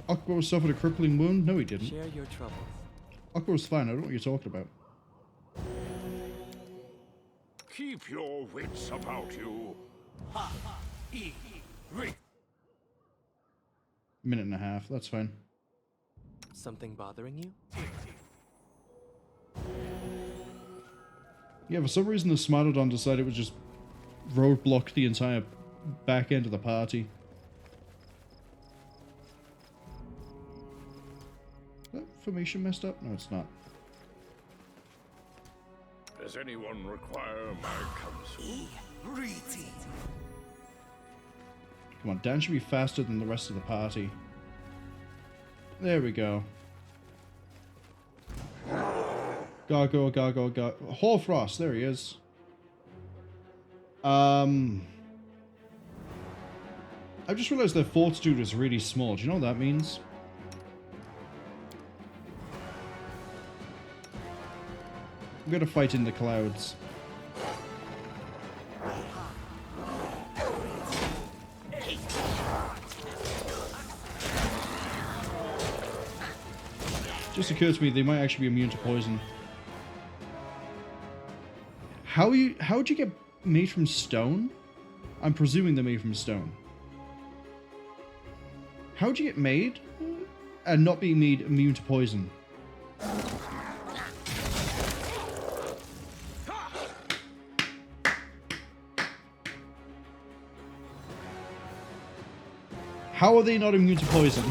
Akbar suffered a crippling wound? No, he didn't. Share your troubles. Akbar was fine. I don't know what you're talking about. Keep your wits about you. Minute and a half. That's fine. Something bothering you? Yeah, for some reason the Smartodon decided it would just roadblock the entire back end of the party. Is that formation messed up? No, it's not. Does anyone require my counsel? Come on, Dan should be faster than the rest of the party. There we go. Gargoyle, gargoyle, gargoyle. Hoarfrost, there he is. I just realized their fortitude is really small. Do you know what that means? I'm gonna fight in the clouds. Just occurred to me they might actually be immune to poison. How'd you get made from stone? I'm presuming they're made from stone. How'd you get made and not be made immune to poison? How are they not immune to poison?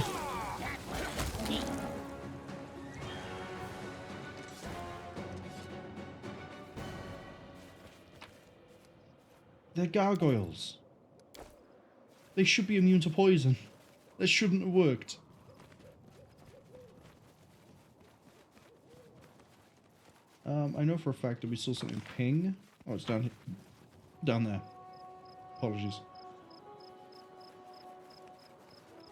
They're gargoyles. They should be immune to poison. That shouldn't have worked. I know for a fact that we saw something ping. Oh, it's down here. Down there. Apologies.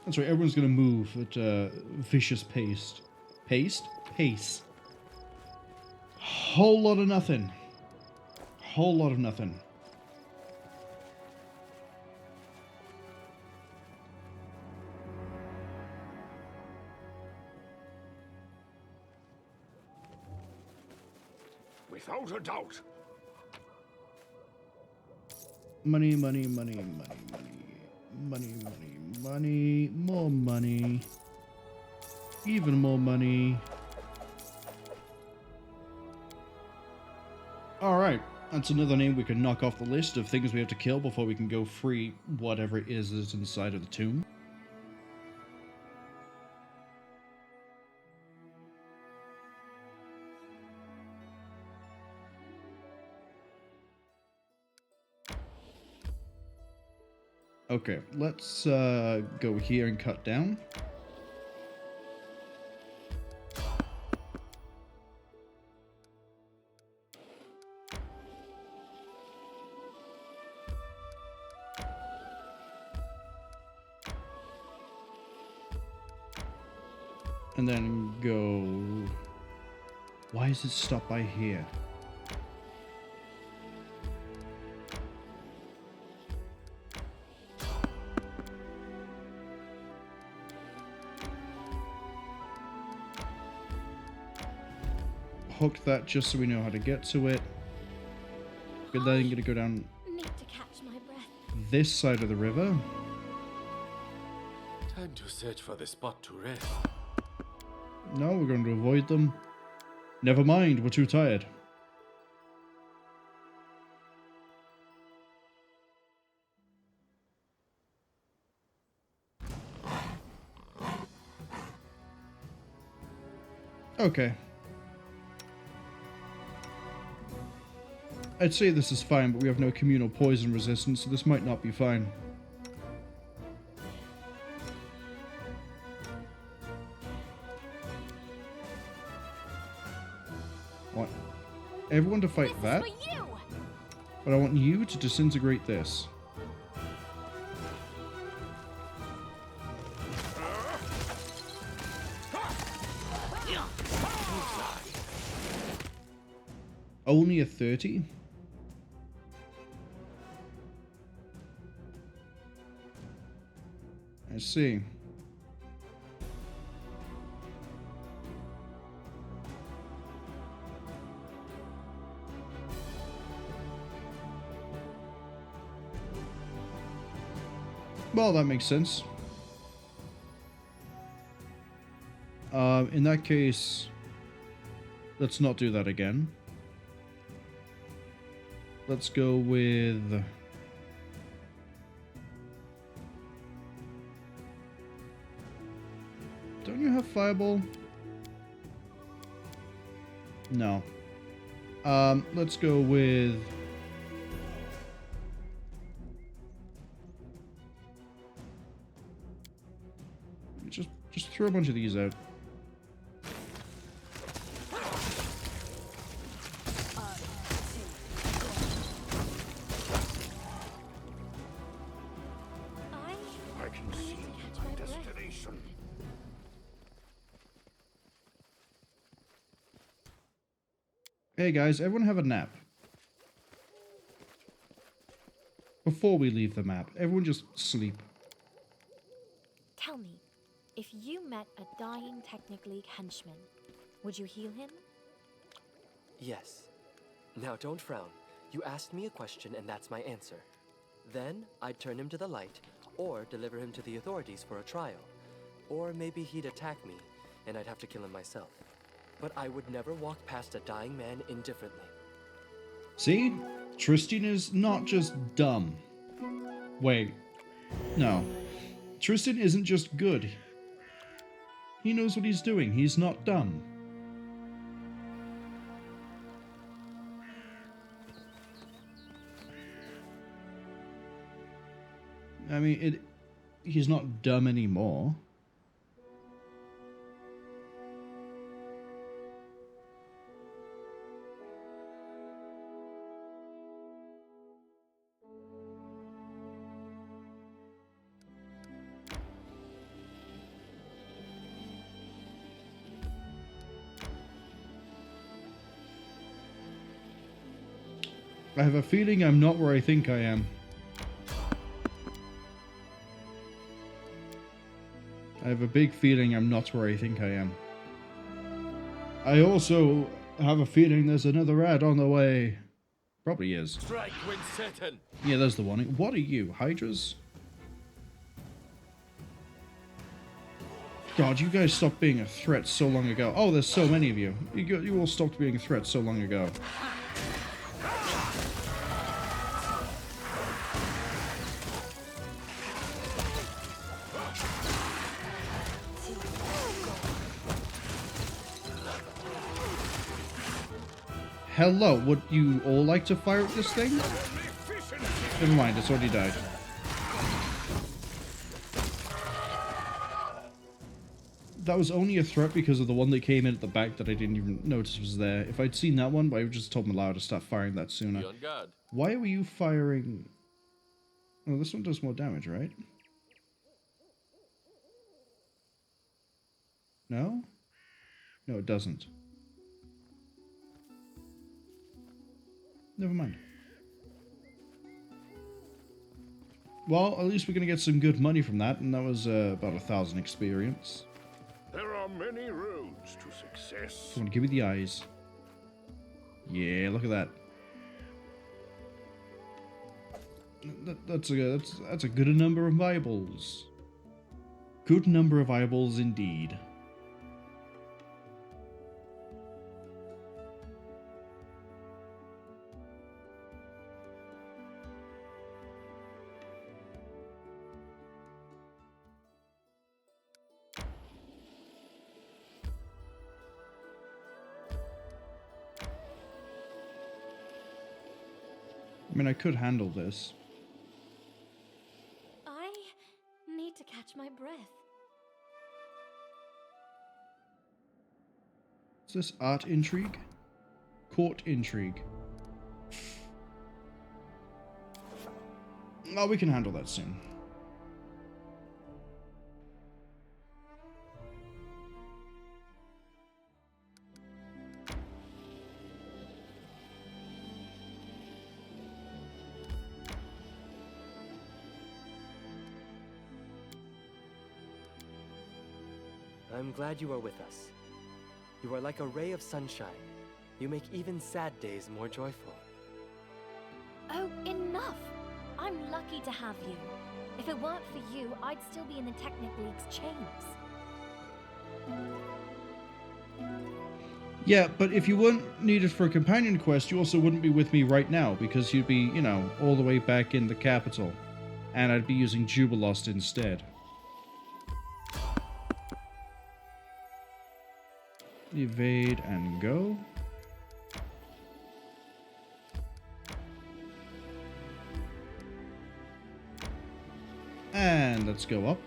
That's right, everyone's gonna move at vicious pace. Pace? Pace. Whole lot of nothing. Whole lot of nothing. Without a doubt. Money, money, money, money, money. Money, money, money. More money. Even more money. Alright, that's another name we can knock off the list of things we have to kill before we can go free whatever it is that's inside of the tomb. Okay, let's go here and cut down. And then go... Why is it stopped by here? Hook that just so we know how to get to it. But then I'm gonna go down Need to catch my breath. this side of the river. Time to search for the spot to rest. No, we're going to avoid them. Never mind, we're too tired. Okay. I'd say this is fine, but we have no communal poison resistance, so this might not be fine. What? Everyone to fight that? For you. But I want you to disintegrate this. Only a 30? I see. Well, that makes sense. In that case, let's not do that again. Let's go with... Don't you have Fireball? No. Let's go with... Just throw a bunch of these out. I can see my destination. Hey guys, everyone have a nap. Before we leave the map, everyone just sleep. Tell me, if you met a dying Technic League henchman, would you heal him? Yes. Now don't frown. You asked me a question and that's my answer. Then I'd turn him to the light, or deliver him to the authorities for a trial. Or maybe he'd attack me, and I'd have to kill him myself. But I would never walk past a dying man indifferently. See? Tristan is not just dumb. Wait. No. Tristan isn't just good. He knows what he's doing. He's not dumb. I mean, he's not dumb anymore. I have a feeling I'm not where I think I am. I have a big feeling I'm not where I think I am. I also have a feeling there's another ad on the way. Probably is. Strike when certain. Yeah, there's the one. What are you, Hydras? God, you guys stopped being a threat so long ago. Oh, there's so many of you. You all stopped being a threat so long ago. Hello, would you all like to fire at this thing? Never mind, it's already died. That was only a threat because of the one that came in at the back that I didn't even notice was there. If I'd seen that one, I would have just told Malao to start firing that sooner. Why were you firing... Oh, this one does more damage, right? No? No, it doesn't. Never mind. Well, at least we're going to get some good money from that, and that was about 1,000 experience. There are many roads to success. Come on, give me the eyes. Yeah, look at that. That's a good number of eyeballs. Good number of eyeballs indeed. I mean, I could handle this. I need to catch my breath. Is this art intrigue? Court intrigue. Oh, we can handle that soon. I'm glad you are with us. You are like a ray of sunshine. You make even sad days more joyful. Oh, enough! I'm lucky to have you. If it weren't for you, I'd still be in the Technic League's chains. Yeah, but if you weren't needed for a companion quest, you also wouldn't be with me right now, because you'd be, you know, all the way back in the capital. And I'd be using Jubilost instead. Evade and go. And let's go up.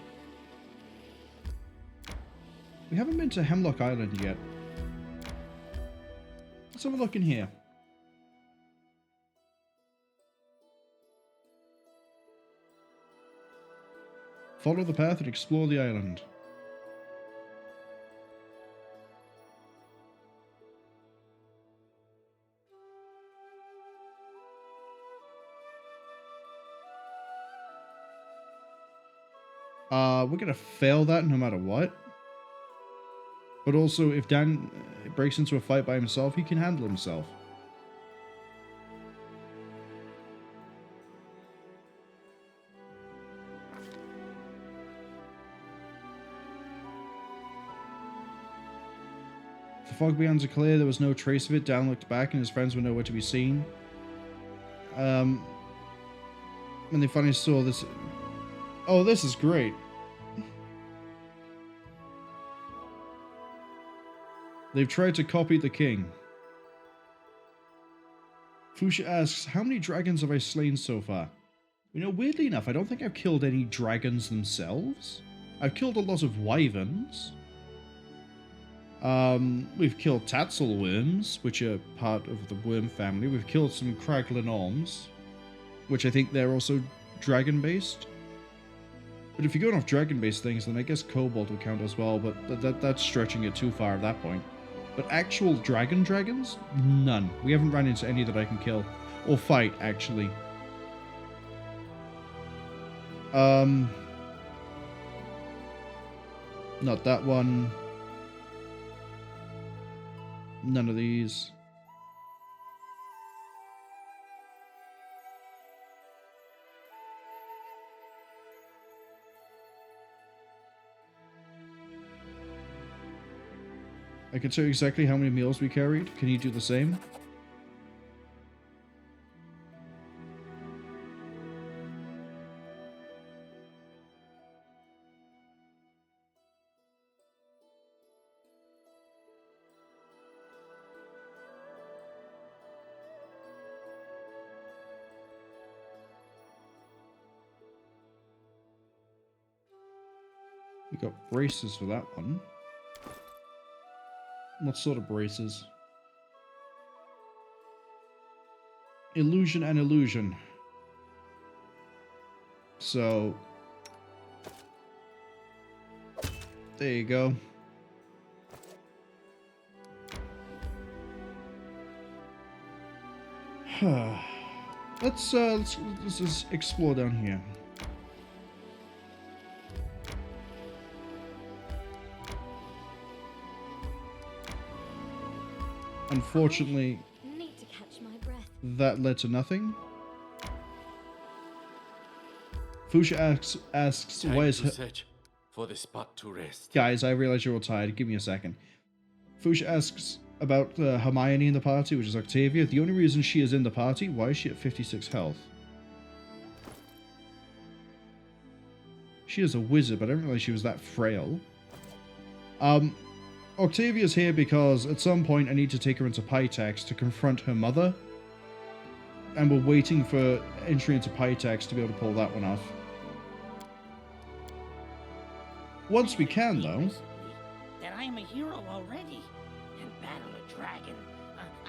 We haven't been to Hemlock Island yet. Let's have a look in here. Follow the path and explore the island. We're gonna fail that no matter what. But also, if Dan breaks into a fight by himself, he can handle himself. The fog beyonds are clear, there was no trace of it. Dan looked back and his friends were nowhere to be seen. When they finally saw this... Oh, this is great. They've tried to copy the king. Fuchsia asks, how many dragons have I slain so far? You know, weirdly enough, I don't think I've killed any dragons themselves. I've killed a lot of wyverns. We've killed tatsel worms, which are part of the worm family. We've killed some Kraglin Orms, which I think they're also dragon-based. But if you're going off dragon-based things, then I guess Kobold would count as well, but that's stretching it too far at that point. But actual dragons? None. We haven't run into any that I can kill. Or fight, actually. Not that one. None of these. I can tell you exactly how many meals we carried. Can you do the same? We got braces for that one. What sort of braces? Illusion and illusion. So... there you go. Let's just explore down here. Unfortunately, Need to catch my breath. that led to nothing. Fuchsia asks why is her... search for the spot to rest. Guys, I realize you're all tired. Give me a second. Fuchsia asks about Hermione in the party, which is Octavia. The only reason she is in the party, why is she at 56 health? She is a wizard, but I didn't realize she was that frail. Octavia's here because at some point I need to take her into Pitax to confront her mother. And we're waiting for entry into Pitax to be able to pull that one off. Once we can, though. That I'm a hero already and battle a dragon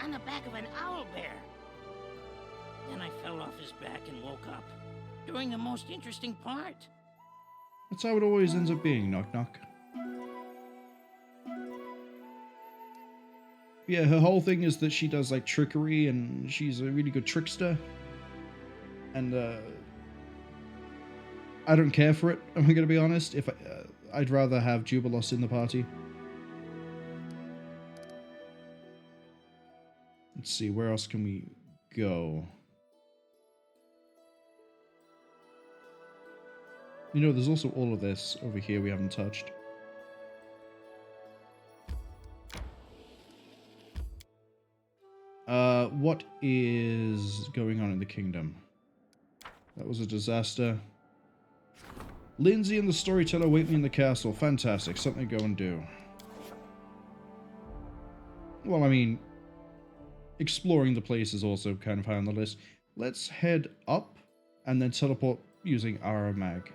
on the back of an owl bear. Then I fell off his back and woke up. during the most interesting part. That's how it always ends up being, knock knock. Yeah, her whole thing is that she does like trickery and she's a really good trickster. And I don't care for it, I'm gonna be honest. If I'd rather have Jubilos in the party. Let's see, where else can we go? You know, there's also all of this over here we haven't touched. What is going on in the kingdom? That was a disaster. Lindsay and the storyteller wait me in the castle. Fantastic. Something to go and do. Well, I mean, exploring the place is also kind of high on the list. Let's head up and then teleport using Armageddon.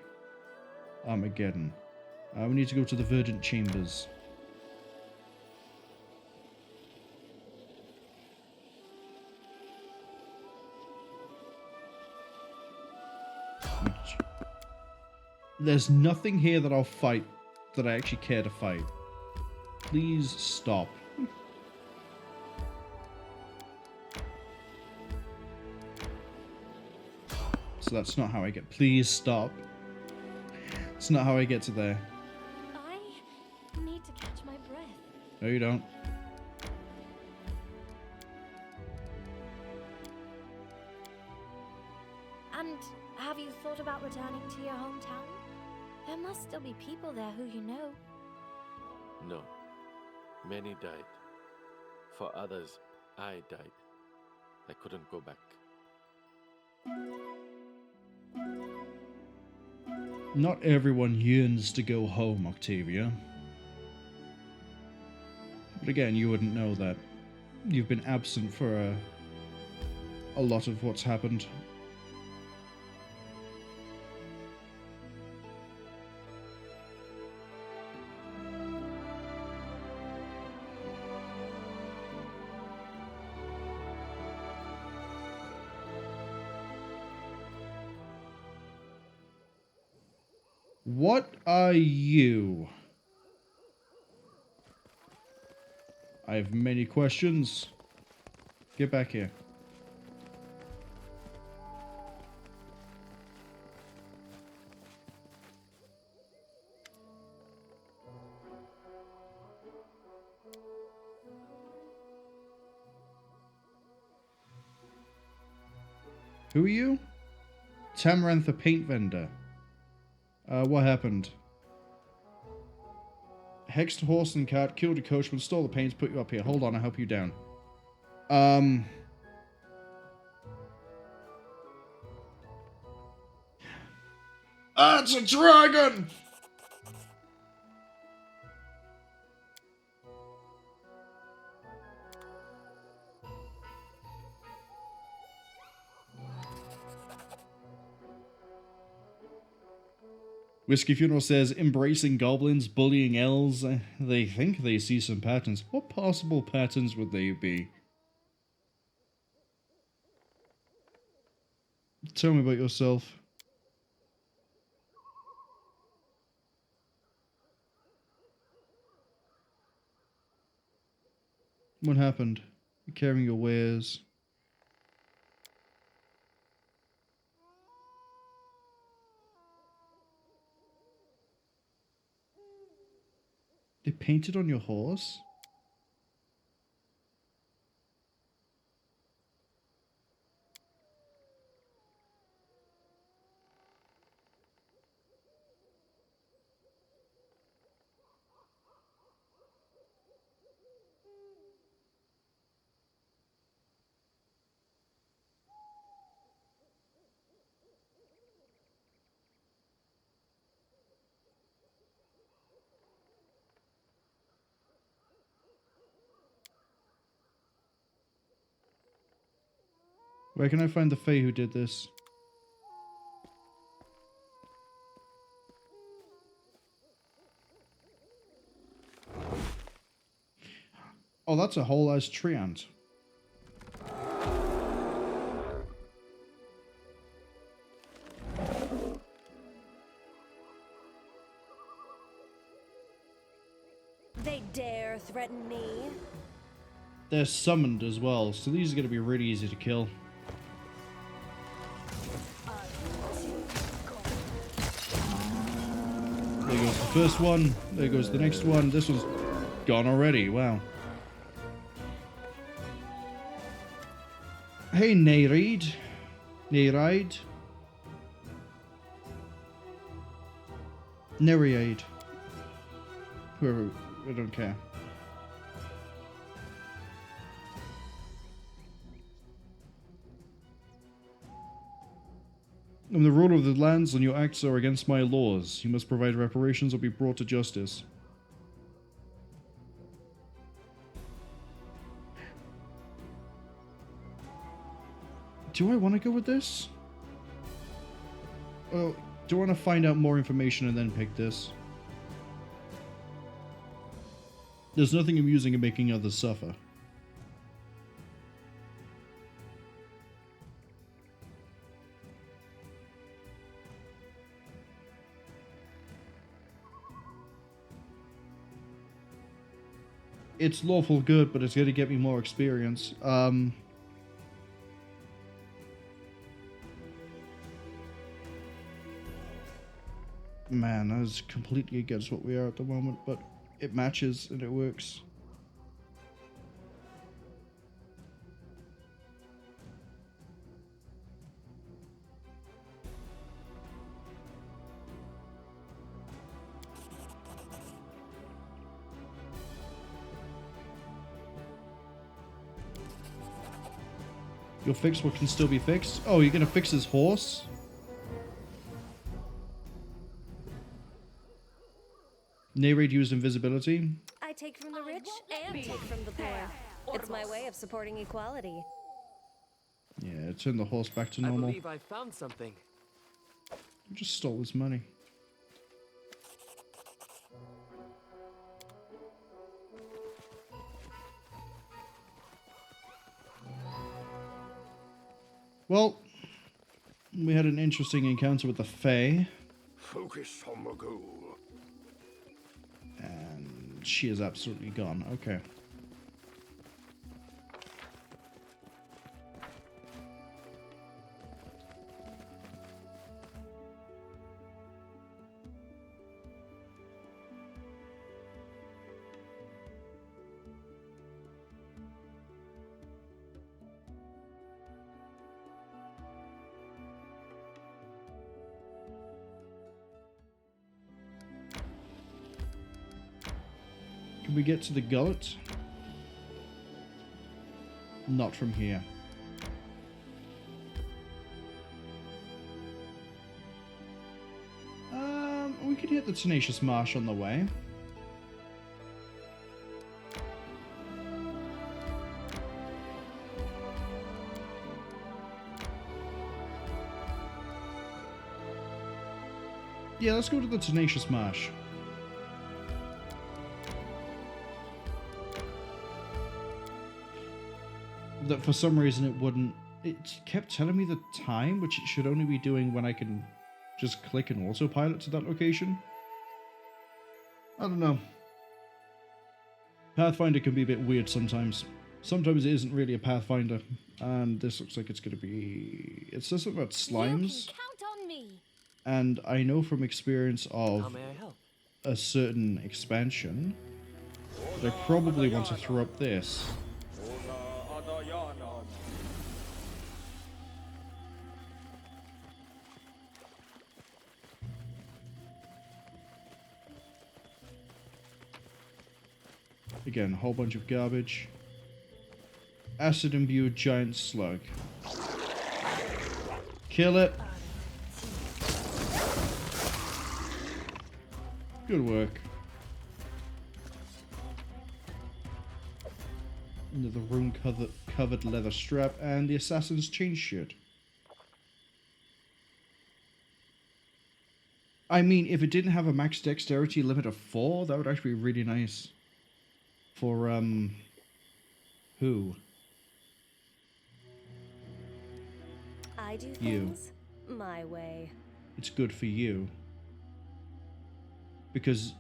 We need to go to the Verdant Chambers. There's nothing here that I'll fight that I actually care to fight. Please stop. So that's not how I get... Please stop. It's not how I get to there. I need to catch my breath. No, you don't. And have you thought about returning to your hometown? There must still be people there who you know. No. Many died. For others, I died. I couldn't go back. Not everyone yearns to go home, Octavia. But again, you wouldn't know that. You've been absent for a lot of what's happened. What are you? I have many questions. Get back here. Who are you? Tamaranth, the paint vendor. What happened? Hexed horse and cart, killed a coachman, stole the paints, put you up here. Hold on, I'll help you down. Ah, it's a dragon! Whiskey Funeral says, embracing goblins, bullying elves. They think they see some patterns. What possible patterns would they be? Tell me about yourself. What happened? You're carrying your wares. They painted on your horse? Where can I find the Fae who did this? Oh, that's a whole ass treant. they dare threaten me. They're summoned as well, so these are going to be really easy to kill. There goes the first one. There goes the next one. This one's gone already. Wow. Hey, Nereid. Nereid. Nereid. Whoever, I don't care. I'm the ruler of the lands, and your acts are against my laws. You must provide reparations or be brought to justice. Do I want to go with this? Oh, do I want to find out more information and then pick this? There's nothing amusing in making others suffer. It's lawful good, but it's going to get me more experience. Man, that is completely against what we are at the moment, but it matches and it works. You'll fix what can still be fixed? Oh, you're gonna fix his horse? Narrate used invisibility? I take from the rich and take from the poor. It's my way of supporting equality. Yeah, turn the horse back to I normal. believe I found something. I just stole his money. Well, we had an interesting encounter with the Fae. Focus on the goal. And she is absolutely gone. Okay. Can we get to the gullet? Not from here. We could hit the Tenacious Marsh on the way. Yeah, let's go to the Tenacious Marsh. That for some reason it wouldn't. It kept telling me the time, which it should only be doing when I can just click and autopilot to that location. I don't know. Pathfinder can be a bit weird sometimes. Sometimes it isn't really a Pathfinder, and this looks like it's going to be. It says something about slimes. You can count on me. And I know from experience How of may I help? a certain expansion that I probably want to throw up this. Again, a whole bunch of garbage. Acid imbued giant slug. Kill it. Good work. Another rune covered leather strap and the assassin's chain shirt. I mean, if it didn't have a max dexterity limit of 4, that would actually be really nice. For, who? I do You. things my way. It's good for you. Because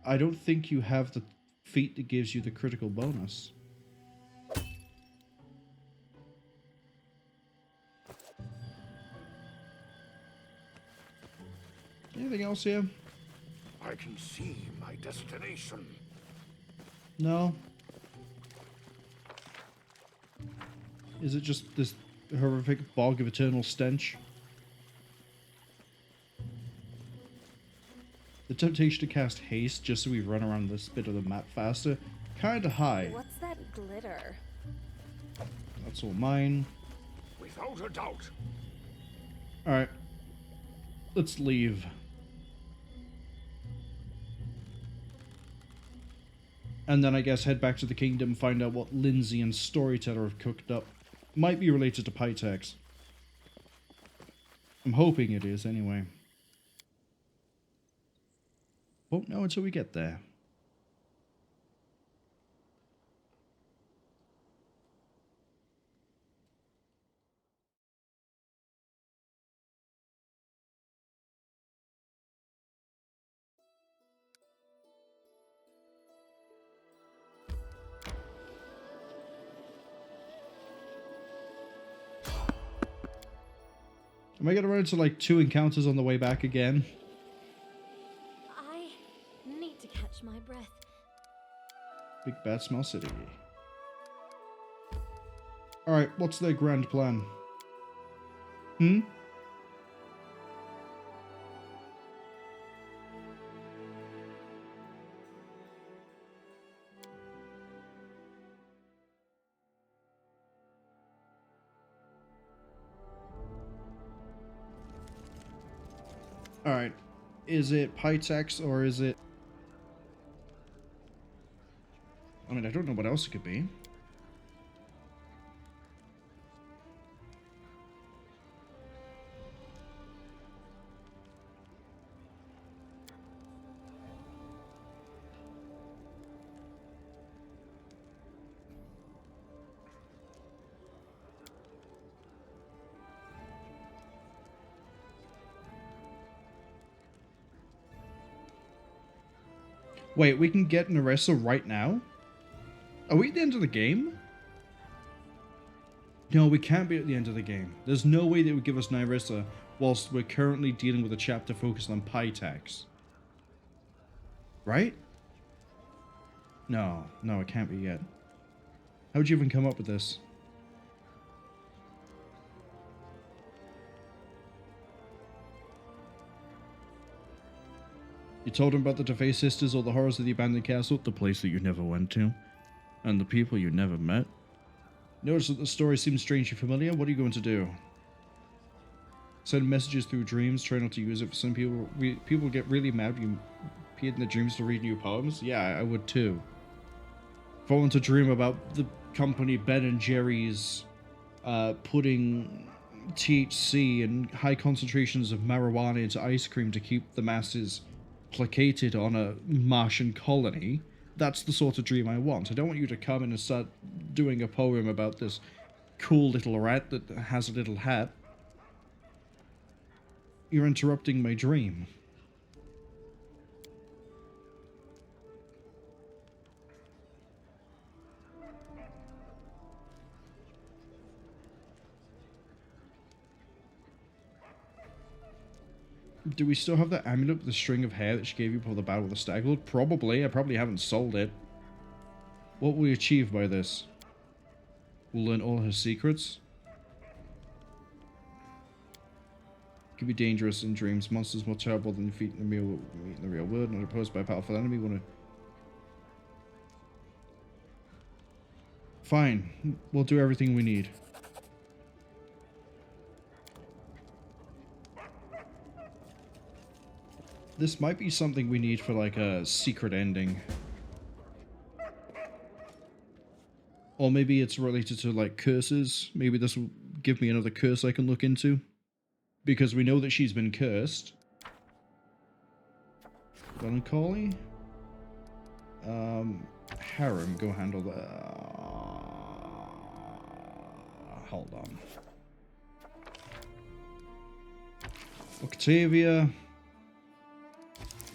I don't think you have the feat that gives you the critical bonus. Anything else here? I can see my destination. No. Is it just this horrific bog of eternal stench? The temptation to cast haste just so we run around this bit of the map faster, kinda high. What's that glitter? That's all mine. Without a doubt. Alright. Let's leave. And then I guess head back to the kingdom, find out what Lindsay and Storyteller have cooked up. Might be related to Pitax. I'm hoping it is, anyway. Won't know until we get there. Am I gonna run into like 2 encounters on the way back again? I need to catch my breath. Big Bad Smell City. Alright, what's their grand plan? Hmm? Alright, is it Pitax or is it... I mean, I don't know what else it could be. Wait, we can get Nerissa right now? Are we at the end of the game? No, we can't be at the end of the game. There's no way they would give us Nerissa whilst we're currently dealing with a chapter focused on Pitax. Right? No, it can't be yet. How'd you even come up with this? You told him about the DeFay sisters or the horrors of the abandoned castle, the place that you never went to, and the people you never met. Notice that the story seems strangely familiar. What are you going to do? Send messages through dreams, try not to use it. For some people, people get really mad when you appeared in their dreams to read new poems. Yeah, I would too. If I want to dream about the company Ben and Jerry's putting THC and high concentrations of marijuana into ice cream to keep the masses placated on a Martian colony, that's the sort of dream I want. I don't want you to come in and start doing a poem about this cool little rat that has a little hat. You're interrupting my dream. Do we still have that amulet with the string of hair that she gave you for the battle with the Staglord? Probably. I probably haven't sold it. What will we achieve by this? We'll learn all her secrets. Could be dangerous in dreams. Monsters more terrible than defeat in the real world. Not opposed by a powerful enemy. Wanna... Fine. We'll do everything we need. This might be something we need for like a secret ending. Or maybe it's related to like curses. Maybe this will give me another curse I can look into. Because we know that she's been cursed. Melancholy? Harem, go handle that. Hold on. Octavia.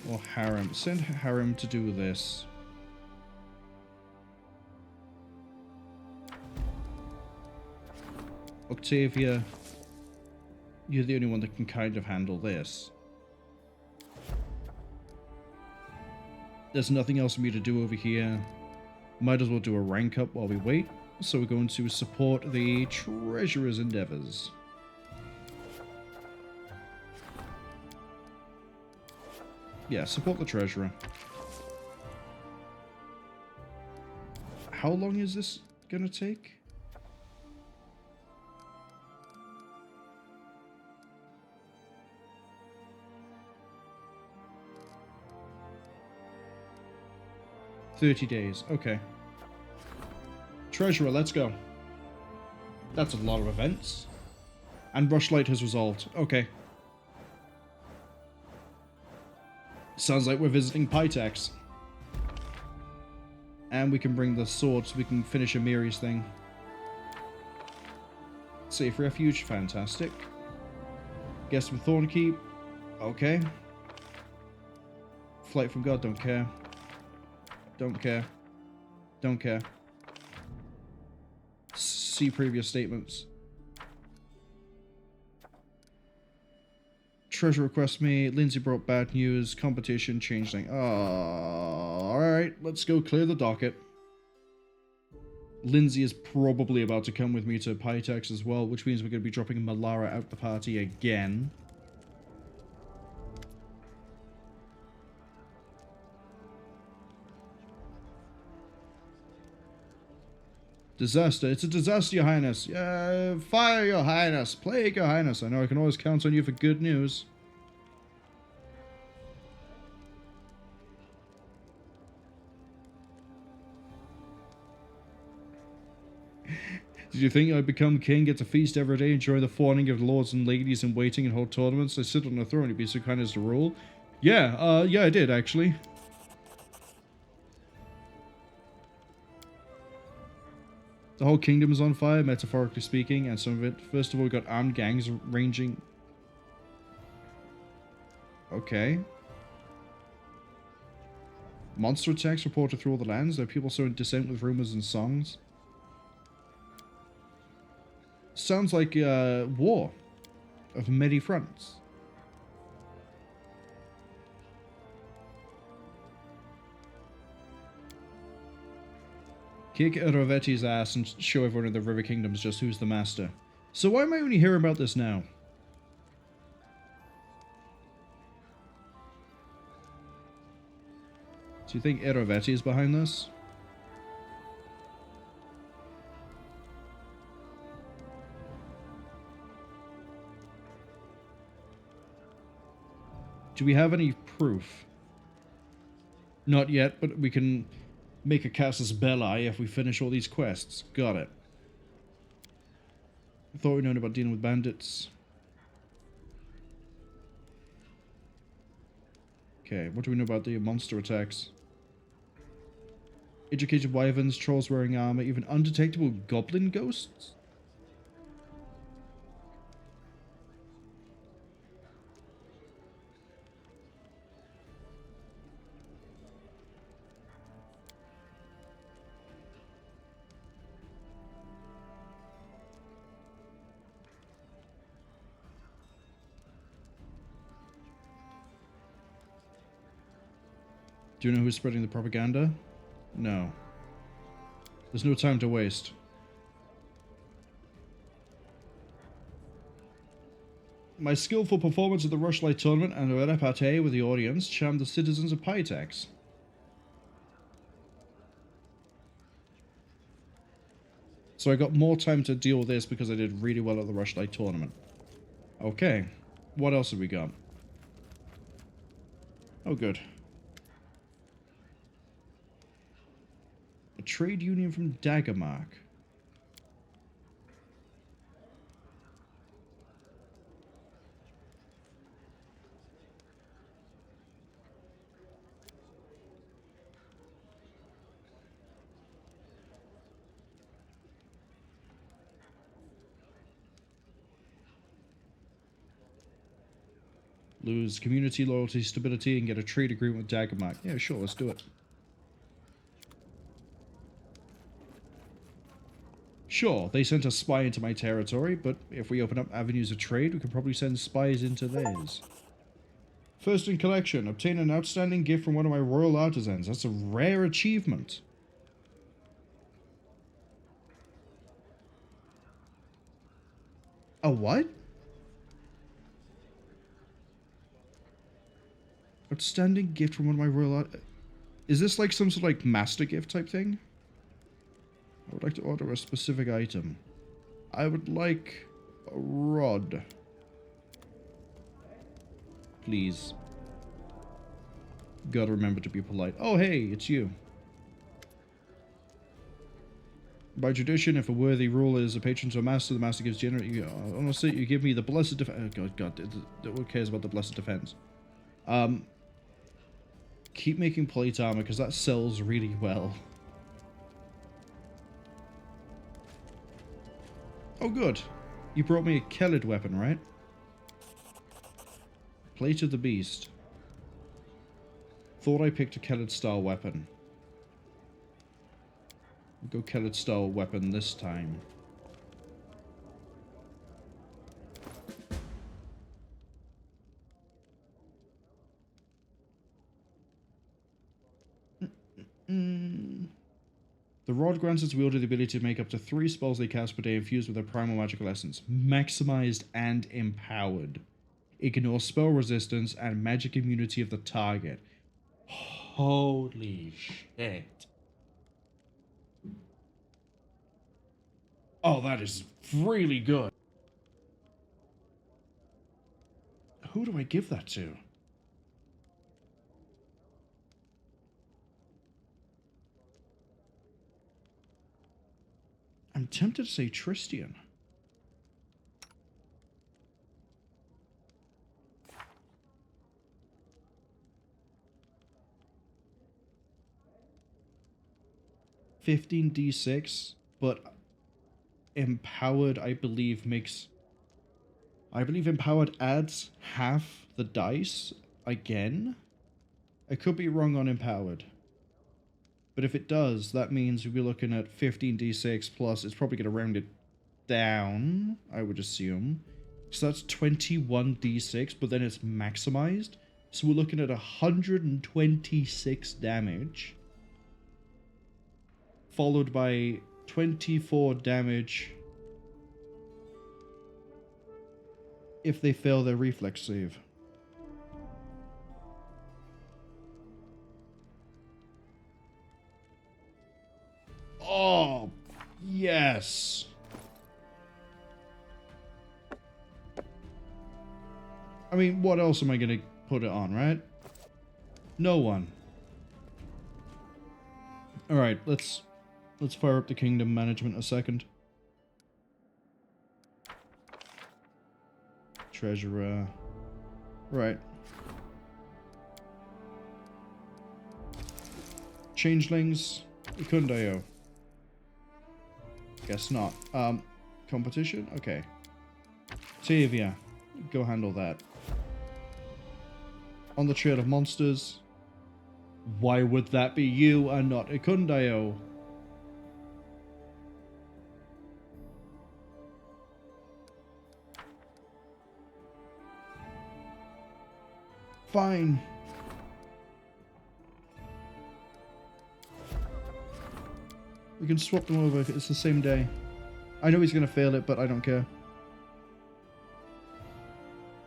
Or Harem. Send Harem to do this. Octavia, you're the only one that can kind of handle this. There's nothing else for me to do over here. Might as well do a rank up while we wait. So we're going to support the Treasurer's endeavors. Yeah, support the Treasurer. How long is this gonna take? $30 days. Okay. Treasurer, let's go. That's a lot of events. And Rushlight has resolved. Okay. Sounds like we're visiting Pitax. And we can bring the sword so we can finish Amiri's thing. Safe refuge, fantastic. Guest from Thornkeep, okay. Flight from God, don't care. Don't care. Don't care. See previous statements. Treasure requests me. Lindsay brought bad news. Competition changeling. Oh, alright. Let's go clear the docket. Lindsay is probably about to come with me to Pitax as well, which means we're going to be dropping Malara out the party again. Disaster. It's a disaster, Your Highness. Fire, Your Highness. Plague, Your Highness. I know I can always count on you for good news. Did you think I'd become king, get to feast every day, enjoy the fawning of lords and ladies in waiting and hold tournaments? I sit on a throne, you'd be so kind as to rule? Yeah, yeah, I did, actually. The whole kingdom is on fire, metaphorically speaking, and some of it. First of all, we got armed gangs ranging... Okay. Monster attacks reported through all the lands. There are people sowing dissent with rumors and songs. Sounds like war of many fronts. Kick Rovetti's ass and show everyone in the River Kingdoms just who's the master. So why am I only hearing about this now? Do you think Erovetti is behind this? Do we have any proof? Not yet, but we can make a casus belli if we finish all these quests. Got it. I thought we known about dealing with bandits. Okay, what do we know about the monster attacks? Educated wyverns, trolls wearing armor, even undetectable goblin ghosts? Do you know who's spreading the propaganda? No. There's no time to waste. My skillful performance at the Rushlight Tournament and a repartee with the audience charmed the citizens of Pitax. So I got more time to deal with this because I did really well at the Rushlight Tournament. Okay. What else have we got? Oh, good. A trade union from Daggermark. Lose community, loyalty, stability, and get a trade agreement with Daggermark. Yeah, sure, let's do it. Sure, they sent a spy into my territory, but if we open up avenues of trade, we can probably send spies into theirs. First in collection, obtain an outstanding gift from one of my royal artisans. That's a rare achievement. A what? Outstanding gift from one of my royal art... Is this like some sort of like master gift type thing? I would like to order a specific item. I would like a rod. Please. Gotta remember to be polite. Oh, hey, it's you. By tradition, if a worthy ruler is a patron to a master, the master gives generally... honestly, you give me the blessed defense... Oh, God. Who cares about the blessed defense? Keep making plate armor, because that sells really well. Oh, good. You brought me a Kellid weapon, right? Plate of the Beast. Thought I picked a Kellid-style weapon. Go Kellid-style weapon this time. The rod grants its wielder the ability to make up to 3 spells they cast per day infused with a primal magical essence. Maximized and empowered. Ignore spell resistance and magic immunity of the target. Holy shit. Oh, that is really good. Who do I give that to? I'm tempted to say Tristian. $15d6, but empowered, I believe, makes... I believe empowered adds half the dice again. I could be wrong on empowered. But if it does, that means we'll be looking at 15d6 plus, it's probably going to round it down, I would assume. So that's 21d6, but then it's maximized. So we're looking at 126 damage. Followed by 24 damage if they fail their reflex save. Oh, yes. I mean, what else am I going to put it on, right? No one. All right, let's fire up the kingdom management a second. Treasurer. Right. Changelings. Ikundayo. Guess not. Competition? Okay. Tavia. Go handle that. On the trail of monsters. Why would that be you and not Ikundayo? Fine. We can swap them over if it's the same day. I know he's going to fail it, but I don't care.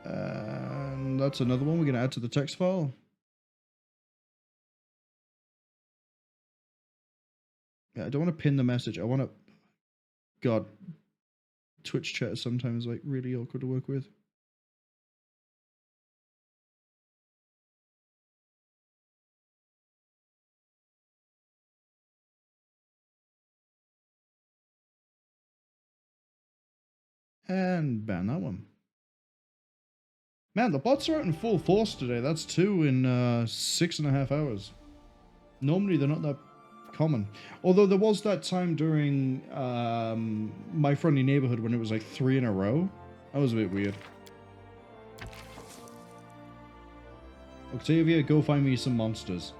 And that's another one we're going to add to the text file. Yeah, I don't want to pin the message. I want to... God. Twitch chat is sometimes like really awkward to work with. And ban that one. Man, the bots are out in full force today. That's 2 in 6.5 hours. Normally they're not that common. Although there was that time during My Friendly Neighborhood when it was like 3 in a row. That was a bit weird. Octavia, go find me some monsters.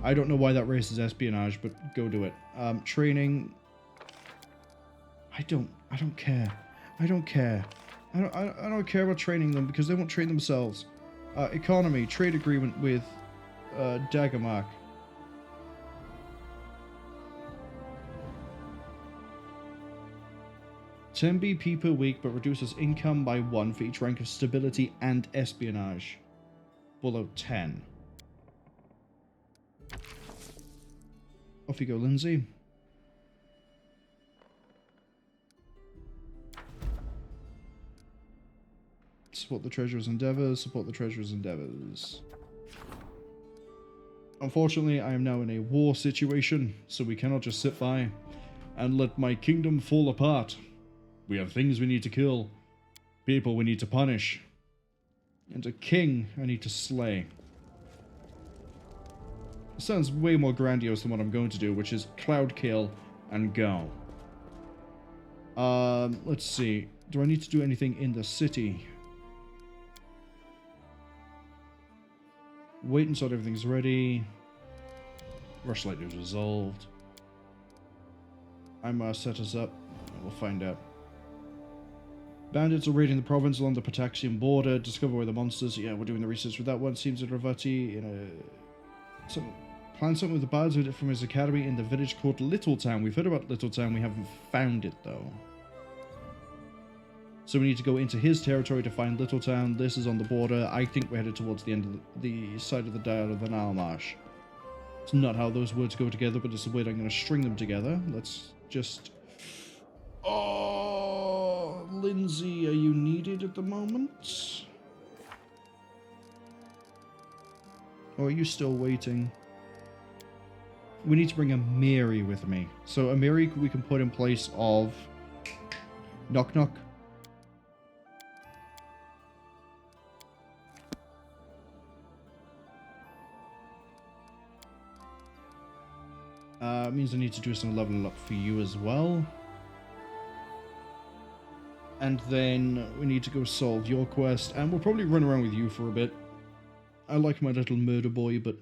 I don't know why that raises espionage, but go do it. Training. I don't care. I don't care. I don't care about training them because they won't train themselves. Economy, trade agreement with Daggermark. $10 BP per week, but reduces income by 1 for each rank of stability and espionage. Below 10. Off you go, Lindsay. Support the treasurer's endeavors, support the treasurer's endeavors. Unfortunately, I am now in a war situation, so we cannot just sit by and let my kingdom fall apart. We have things we need to kill, people we need to punish, and a king I need to slay. It sounds way more grandiose than what I'm going to do, which is cloud kill and go. Let's see. Do I need to do anything in the city? Wait until everything's ready. Rushlight is resolved. I must set us up. We'll find out. Bandits are raiding the province along the Pitaxian border. Discover where the monsters. Yeah, we're doing the research with that one. Seems that Ravati plan something with the bards from his academy in the village called Littletown. We've heard about Littletown. We haven't found it though. So we need to go into his territory to find Littletown. This is on the border. I think we're headed towards the end of the side of the dial of the Nile Marsh. It's not how those words go together, but it's the way I'm going to string them together. Let's just... Oh, Lindsay, are you needed at the moment? Or are you still waiting? We need to bring a Mary with me. So a Mary we can put in place of... Knock Knock. It means I need to do some leveling up for you as well. And then we need to go solve your quest, and we'll probably run around with you for a bit. I like my little murder boy, but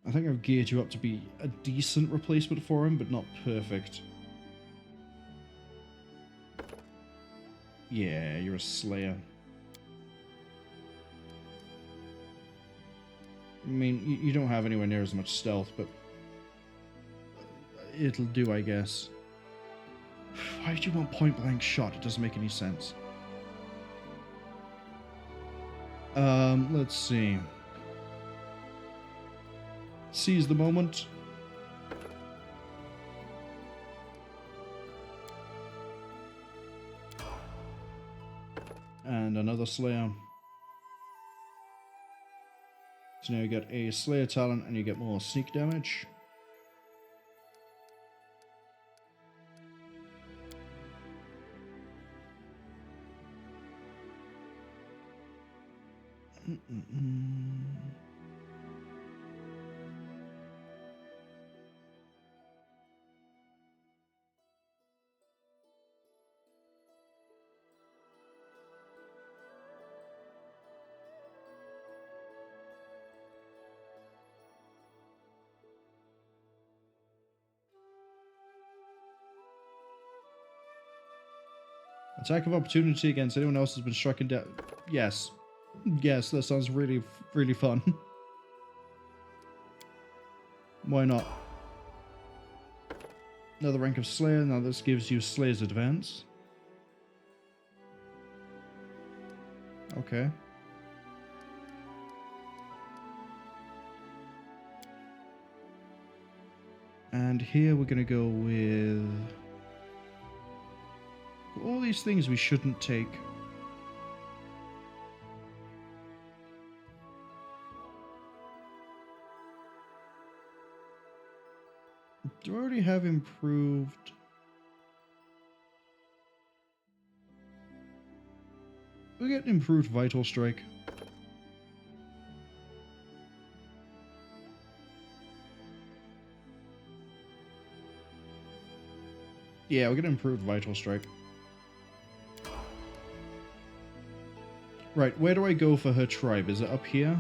I think I've geared you up to be a decent replacement for him, but not perfect. Yeah, you're a slayer. I mean, you don't have anywhere near as much stealth, but it'll do, I guess. Why did you want point-blank shot? It doesn't make any sense. Let's see. Seize the moment. And another Slayer. So now you get a Slayer talent and you get more sneak damage. Attack of opportunity against anyone else has been struck down. Yes. Yes, that sounds really, really fun. Why not? Another rank of Slayer. Now this gives you Slayer's Advance. Okay. And here we're going to go with... all these things we shouldn't take. Do I already have improved? We get improved Vital Strike. Yeah, we get improved Vital Strike. Right, where do I go for her tribe? Is it up here?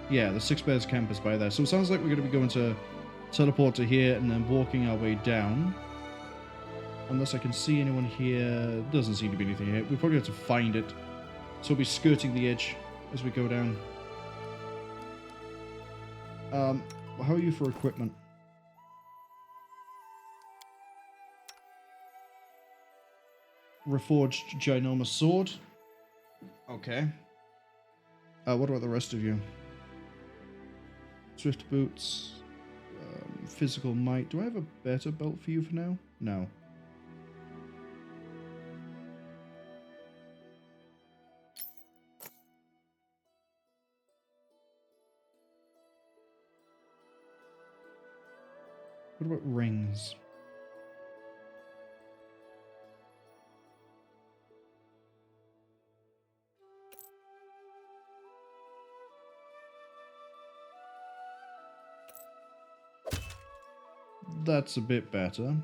Yeah, the Six Bears camp is by there. So it sounds like we're going to be going to teleport to here and then walking our way down. Unless I can see anyone here. Doesn't seem to be anything here. We probably have to find it. So we'll be skirting the edge as we go down. How are you for equipment? Reforged ginormous sword. Okay. What about the rest of you? Swift boots. Physical might. Do I have a better belt for you for now? No. What about rings? That's a bit better.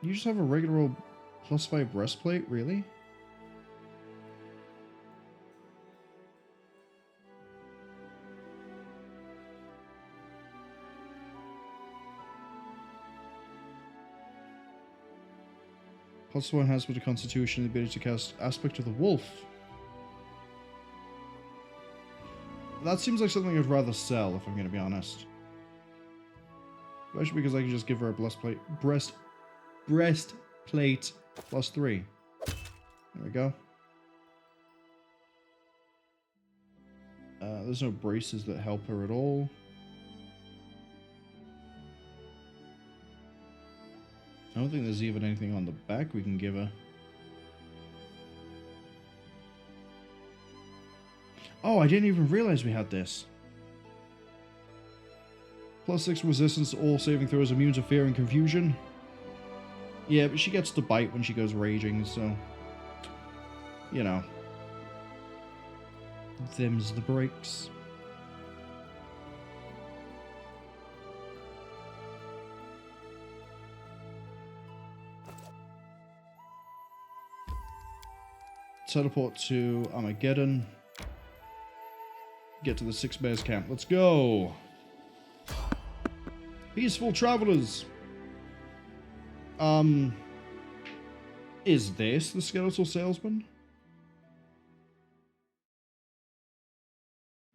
You just have a regular old +5 breastplate, really? +1 has with the constitution the ability to cast Aspect of the Wolf. That seems like something I'd rather sell, if I'm going to be honest. Especially because I can just give her a breastplate +3. There we go. There's no braces that help her at all. I don't think there's even anything on the back we can give her. Oh, I didn't even realize we had this. +6 resistance to all saving throws, immune to fear and confusion. Yeah, but she gets to bite when she goes raging, so... You know. Them's the breaks. Teleport to Armageddon. Get to the Six Bears camp. Let's go! Peaceful travelers! Is this the skeletal salesman?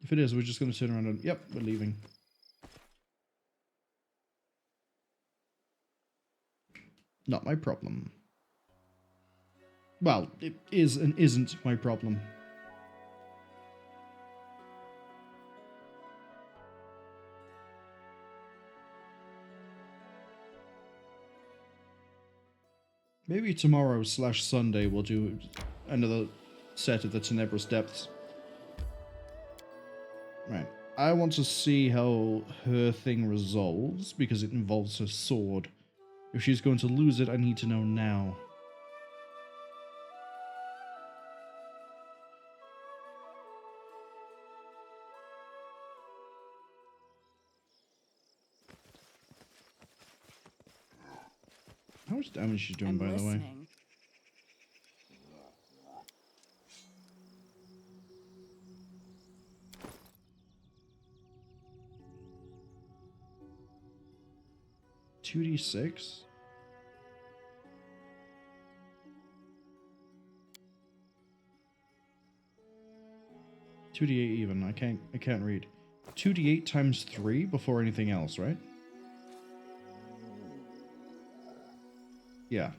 If it is, we're just going to turn around and... Yep, we're leaving. Not my problem. Well, it is and isn't my problem. Maybe tomorrow/Sunday we'll do another set of the Tenebrous Depths. Right. I want to see how her thing resolves, because it involves her sword. If she's going to lose it, I need to know now. How much damage is she doing, by the way? 2d6? $2d8 even. I can't read. 2d8 times 3 before anything else, right? Yeah.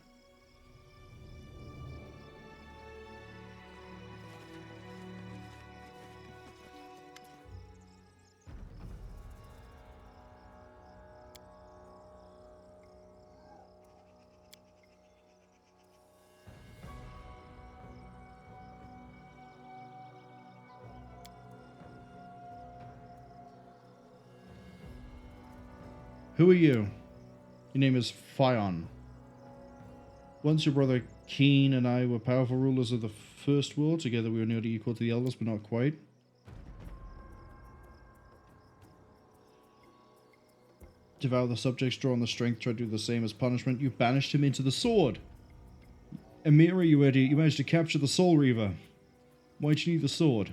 Who are you? Your name is Fion. Once your brother Keen and I were powerful rulers of the First World. Together we were nearly equal to the elders, but not quite. Devour the subjects, draw on the strength, try to do the same as punishment. You banished him into the sword. Amira, you managed to capture the Soul Reaver. Why'd you need the sword?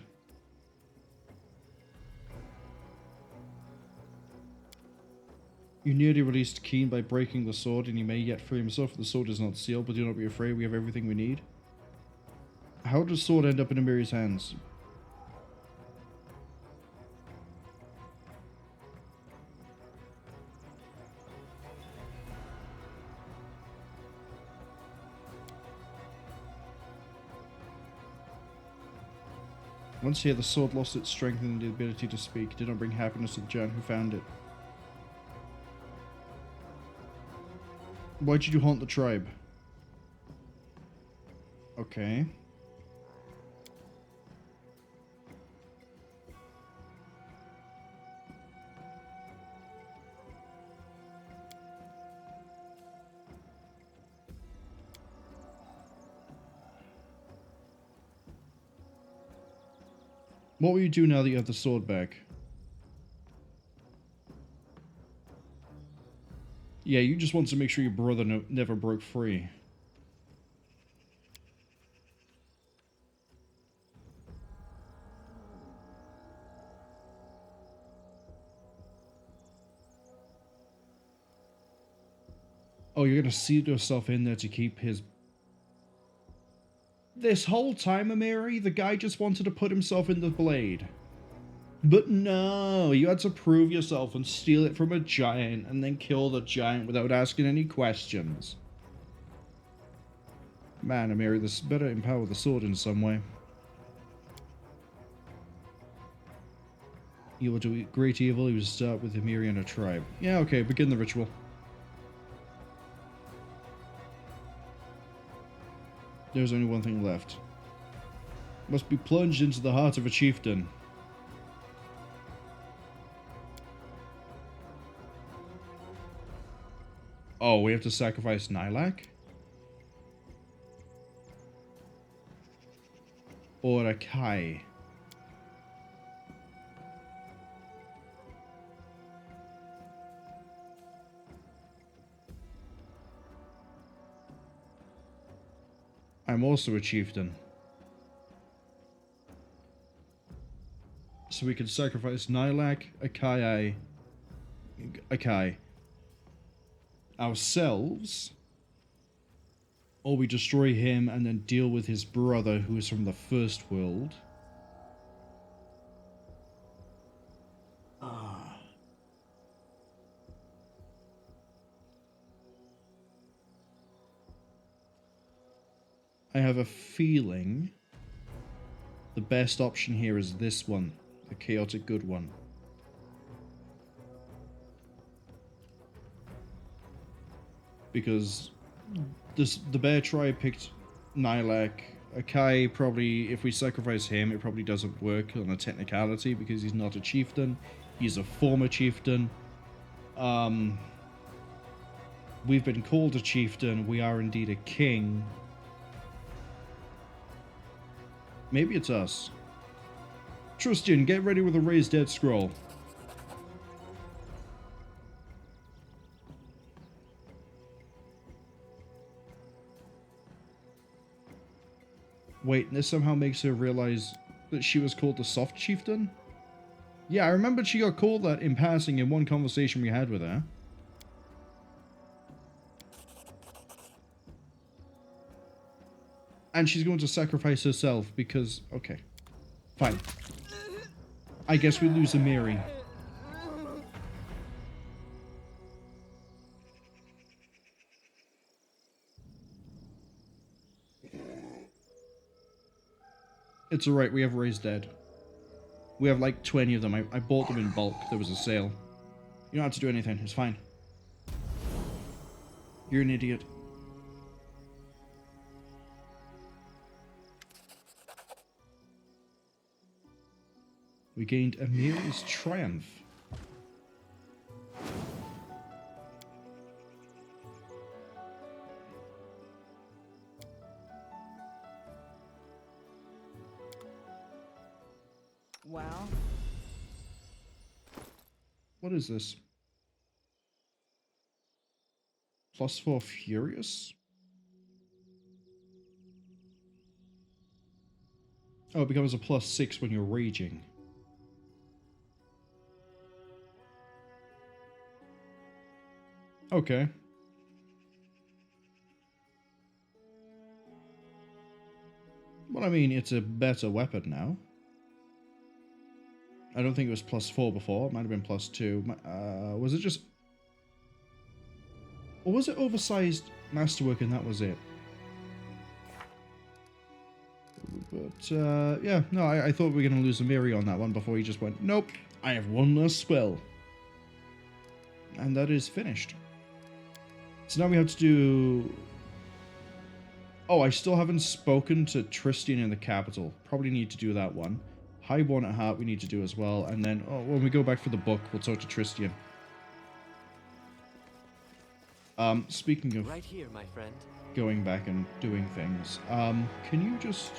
You nearly released Keen by breaking the sword, and he may yet free himself. The sword is not sealed, but do not be afraid. We have everything we need. How does the sword end up in Amiri's hands? Once here, the sword lost its strength and the ability to speak. It did not bring happiness to the giant who found it. Why did you haunt the tribe? Okay. What will you do now that you have the sword back? Yeah, you just want to make sure your brother never broke free. Oh, you're gonna seal yourself in there to keep his... This whole time, Amiri, the guy just wanted to put himself in the blade. But no, you had to prove yourself and steal it from a giant and then kill the giant without asking any questions. Man, Amiri, this better empower the sword in some way. You will do great evil. You will start with Amiri and a tribe. Yeah, okay, begin the ritual. There's only one thing left. Must be plunged into the heart of a chieftain. Oh, we have to sacrifice Nylak? Or a Kai? I'm also a chieftain. So we can sacrifice Nylak, Akai, ourselves, or we destroy him and then deal with his brother who is from the first world. I have a feeling the best option here is this one, the chaotic good one. Because the bear tribe picked Nylak. Akai probably, if we sacrifice him, it probably doesn't work on a technicality because he's not a chieftain. He's a former chieftain. We've been called a chieftain. We are indeed a king. Maybe it's us. Trustian, get ready with a raised dead scroll. Wait, this somehow makes her realize that she was called the soft chieftain? Yeah, I remembered she got called that in passing in one conversation we had with her. And she's going to sacrifice herself because... Okay. Fine. I guess we lose Amiri. It's alright, we have raised dead. We have like 20 of them. I bought them in bulk. There was a sale. You don't have to do anything. It's fine. You're an idiot. We gained Amiri's Triumph. Well. What is this? +4 Furious? Oh, it becomes a +6 when you're raging. Okay. Well, I mean, it's a better weapon now. I don't think it was +4 before. It might have been +2. Was it just... Or was it oversized masterwork and that was it? But, yeah, no, I thought we were going to lose a Miri on that one before he just went, nope, I have one last spell. And that is finished. So now we have to do... Oh, I still haven't spoken to Tristian in the capital. Probably need to do that one. Highborn at Heart we need to do as well. And then, oh, when we go back for the book, we'll talk to Tristian. Speaking of... Right here, my friend. Going back and doing things. Can you just...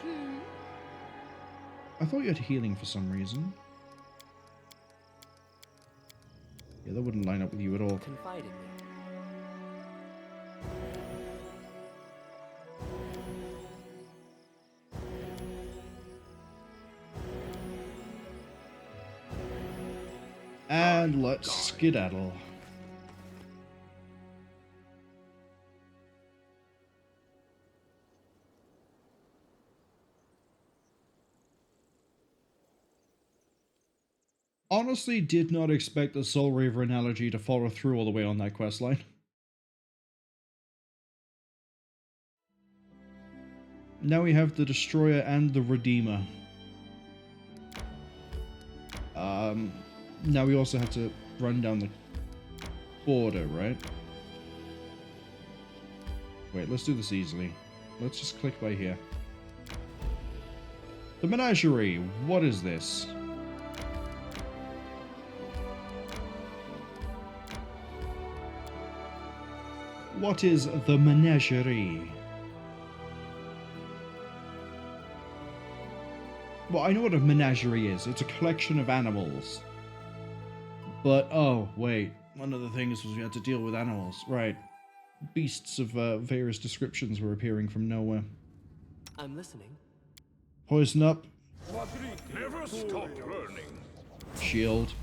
I thought you had healing for some reason. Yeah, that wouldn't line up with you at all. Confide in me. And let's skedaddle. Honestly, did not expect the Soul Reaver analogy to follow through all the way on that questline. Now we have the Destroyer and the Redeemer. Now we also have to run down the border, right? Wait, let's do this easily. Let's just click by here. The Menagerie, what is this? What is the Menagerie? Well, I know what a menagerie is. It's a collection of animals. But, oh, wait. One of the things was we had to deal with animals. Right. Beasts of various descriptions were appearing from nowhere. I'm listening. Poison up. Never stop learning. Shield.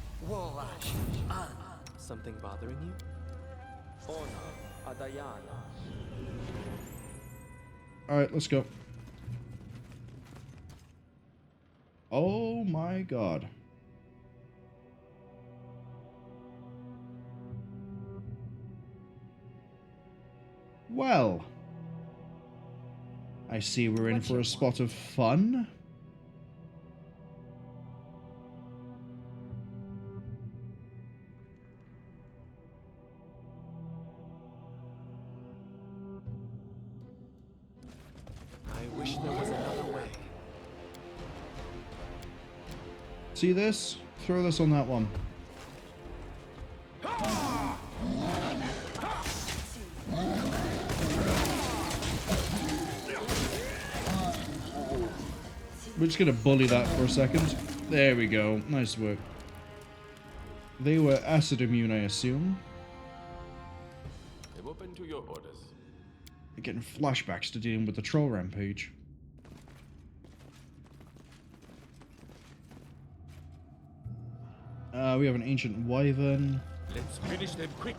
Something bothering you? Alright, let's go. Oh my god. Well, I see we're in for a spot of fun. I wish there was another way. See this? Throw this on that one. We're just going to bully that for a second. There we go. Nice work. They were acid immune, I assume. I'm open to your orders. We're getting flashbacks to dealing with the troll rampage. We have an ancient wyvern. Let's finish them quick.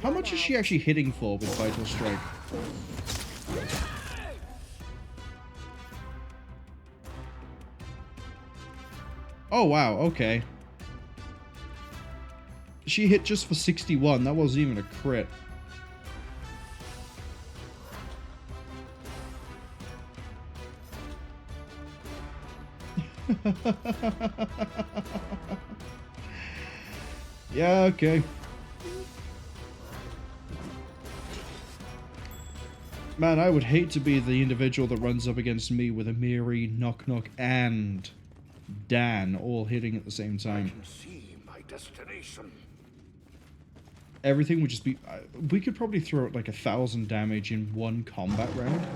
How much is she actually hitting for with Vital Strike? Oh wow, okay. She hit just for 61, that wasn't even a crit. Yeah, okay. Man, I would hate to be the individual that runs up against me with a Miri, Knock Knock, and Dan all hitting at the same time. I can see my destination. Everything would just be... we could probably throw out like 1,000 damage in one combat round.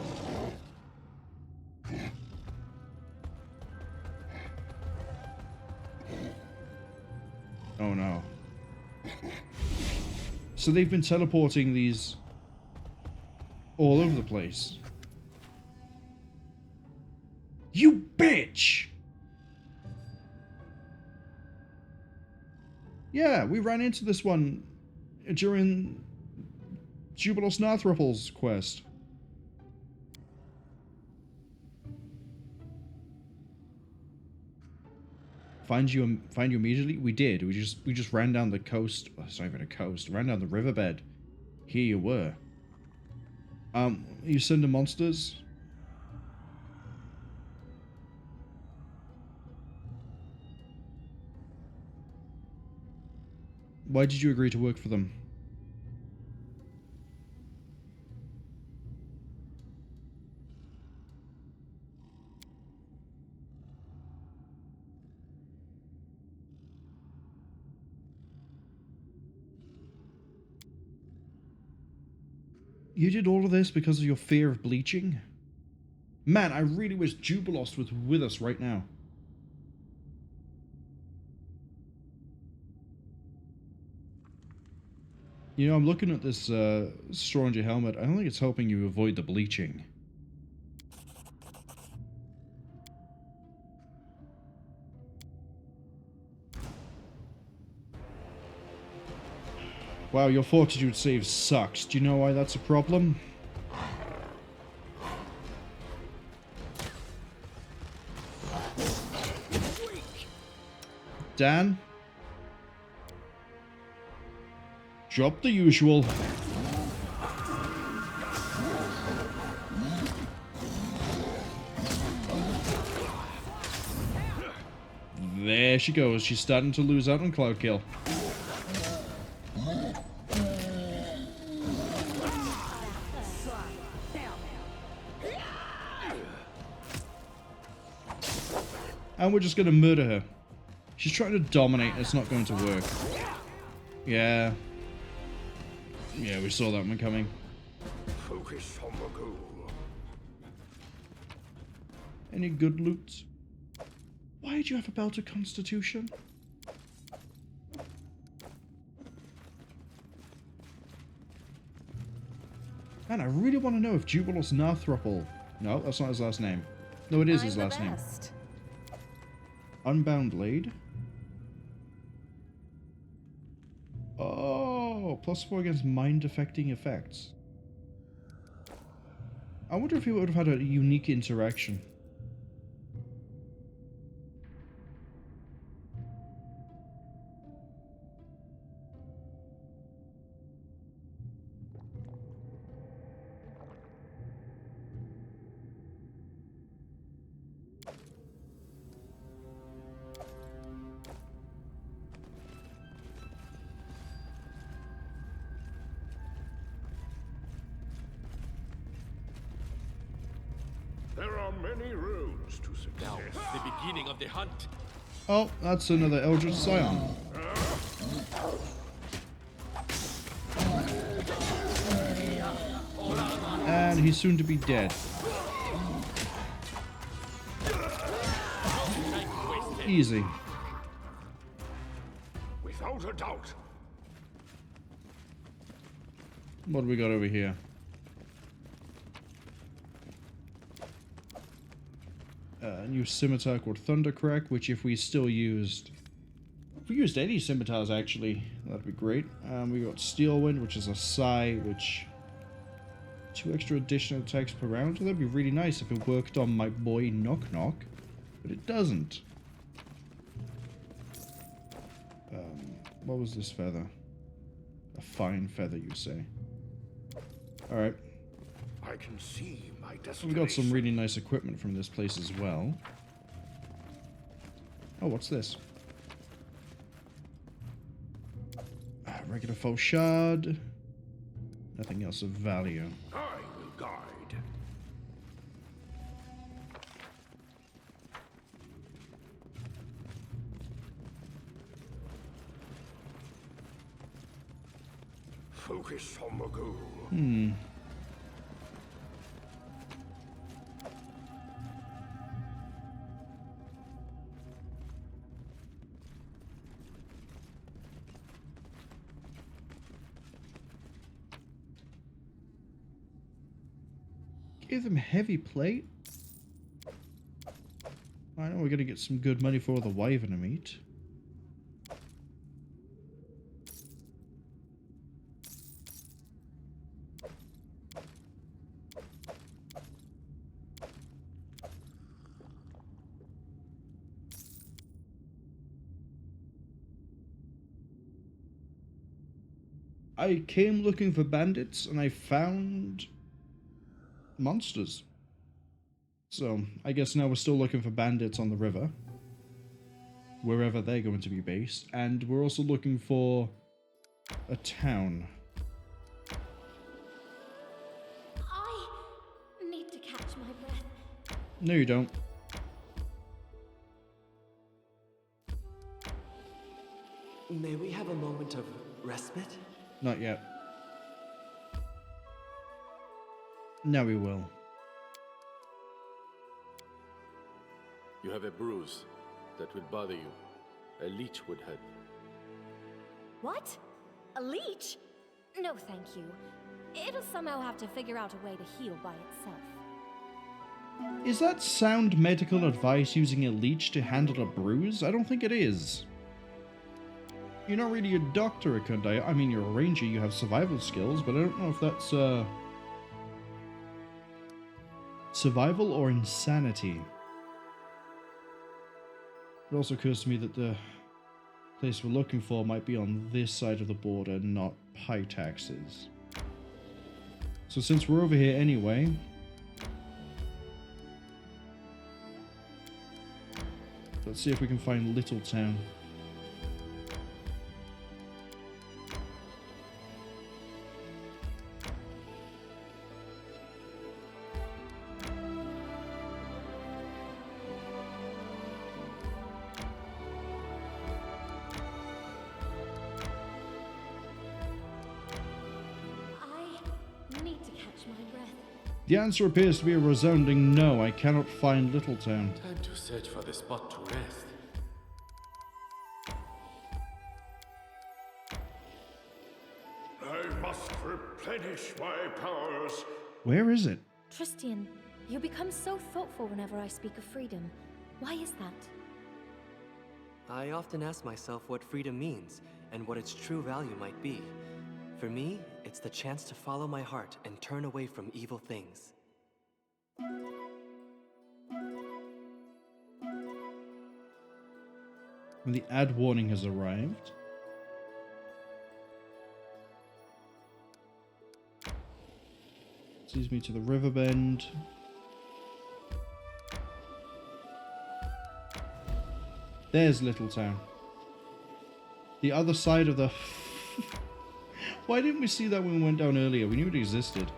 Oh no. So they've been teleporting these all over the place. You bitch! Yeah, we ran into this one during Jubilos Narthropal's quest. Find you immediately? We did. We just ran down the coast. Oh, it's not even a coast. Ran down the riverbed. Here you were. You send the monsters? Why did you agree to work for them? You did all of this because of your fear of bleaching? Man, I really wish Jubilos was with us right now. You know, I'm looking at this straw on your helmet. I don't think it's helping you avoid the bleaching. Wow, your fortitude save sucks. Do you know why that's a problem? Dan? Drop the usual. There she goes. She's starting to lose out on Cloud Kill. And we're just going to murder her. She's trying to dominate. It's not going to work. Yeah. Yeah, we saw that one coming. Focus on the goal. Any good loot? Why did you have a belt of Constitution? Man, I really want to know if Jubilos Narthropal... No, that's not his last name. No, it is his last name. Unbound Blade. Oh, +4 against mind-affecting effects. I wonder if he would have had a unique interaction. There are many roads to success. The beginning of the hunt. Oh, that's another Eldritch Scion. And he's soon to be dead. Easy. Without a doubt. What do we got over here? A new scimitar called Thundercrack, which if we still used... If we used any scimitars, actually, that'd be great. We got Steelwind, which is a Sai, which... 2 extra additional attacks per round. That'd be really nice if it worked on my boy Knock Knock. But it doesn't. What was this feather? A fine feather, you say? Alright. I can see my destination. We got some really nice equipment from this place as well. Oh, what's this? Regular faux shard. Nothing else of value. I will guide. Focus on the goal. give them heavy plate? I know we're gonna get some good money for all the wyvern meat. I came looking for bandits and I found monsters. So, I guess now we're still looking for bandits on the river, wherever they're going to be based, and we're also looking for a town. I need to catch my breath. No, you don't. May we have a moment of respite? Not yet. Now we will. You have a bruise that will bother you. A leech would help. What? A leech? No, thank you. It'll somehow have to figure out a way to heal by itself. Is that sound medical advice using a leech to handle a bruise? I don't think it is. You're not really a doctor, Akunda. I mean, you're a ranger, you have survival skills, but I don't know if that's, survival or insanity. It also occurs to me that the place we're looking for might be on this side of the border, not Pitax's. So since we're over here anyway, let's see if we can find Littletown. The answer appears to be a resounding no. I cannot find Littletown. Time to search for the spot to rest. I must replenish my powers. Where is it? Tristian, you become so thoughtful whenever I speak of freedom. Why is that? I often ask myself what freedom means and what its true value might be. For me, it's the chance to follow my heart and turn away from evil things. When the ad warning has arrived. Leads me to the river bend. There's Littletown. The other side of the... Why didn't we see that when we went down earlier? We knew it existed.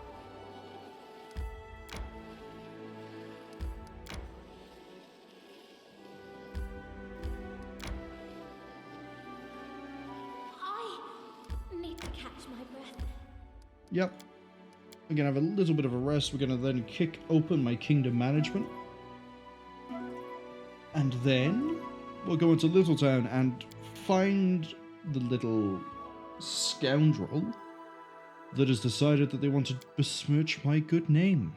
I need to catch my breath. Yep. We're going to have a little bit of a rest. We're going to then kick open my kingdom management. And then we'll go into Littletown and find the little scoundrel that has decided that they want to besmirch my good name.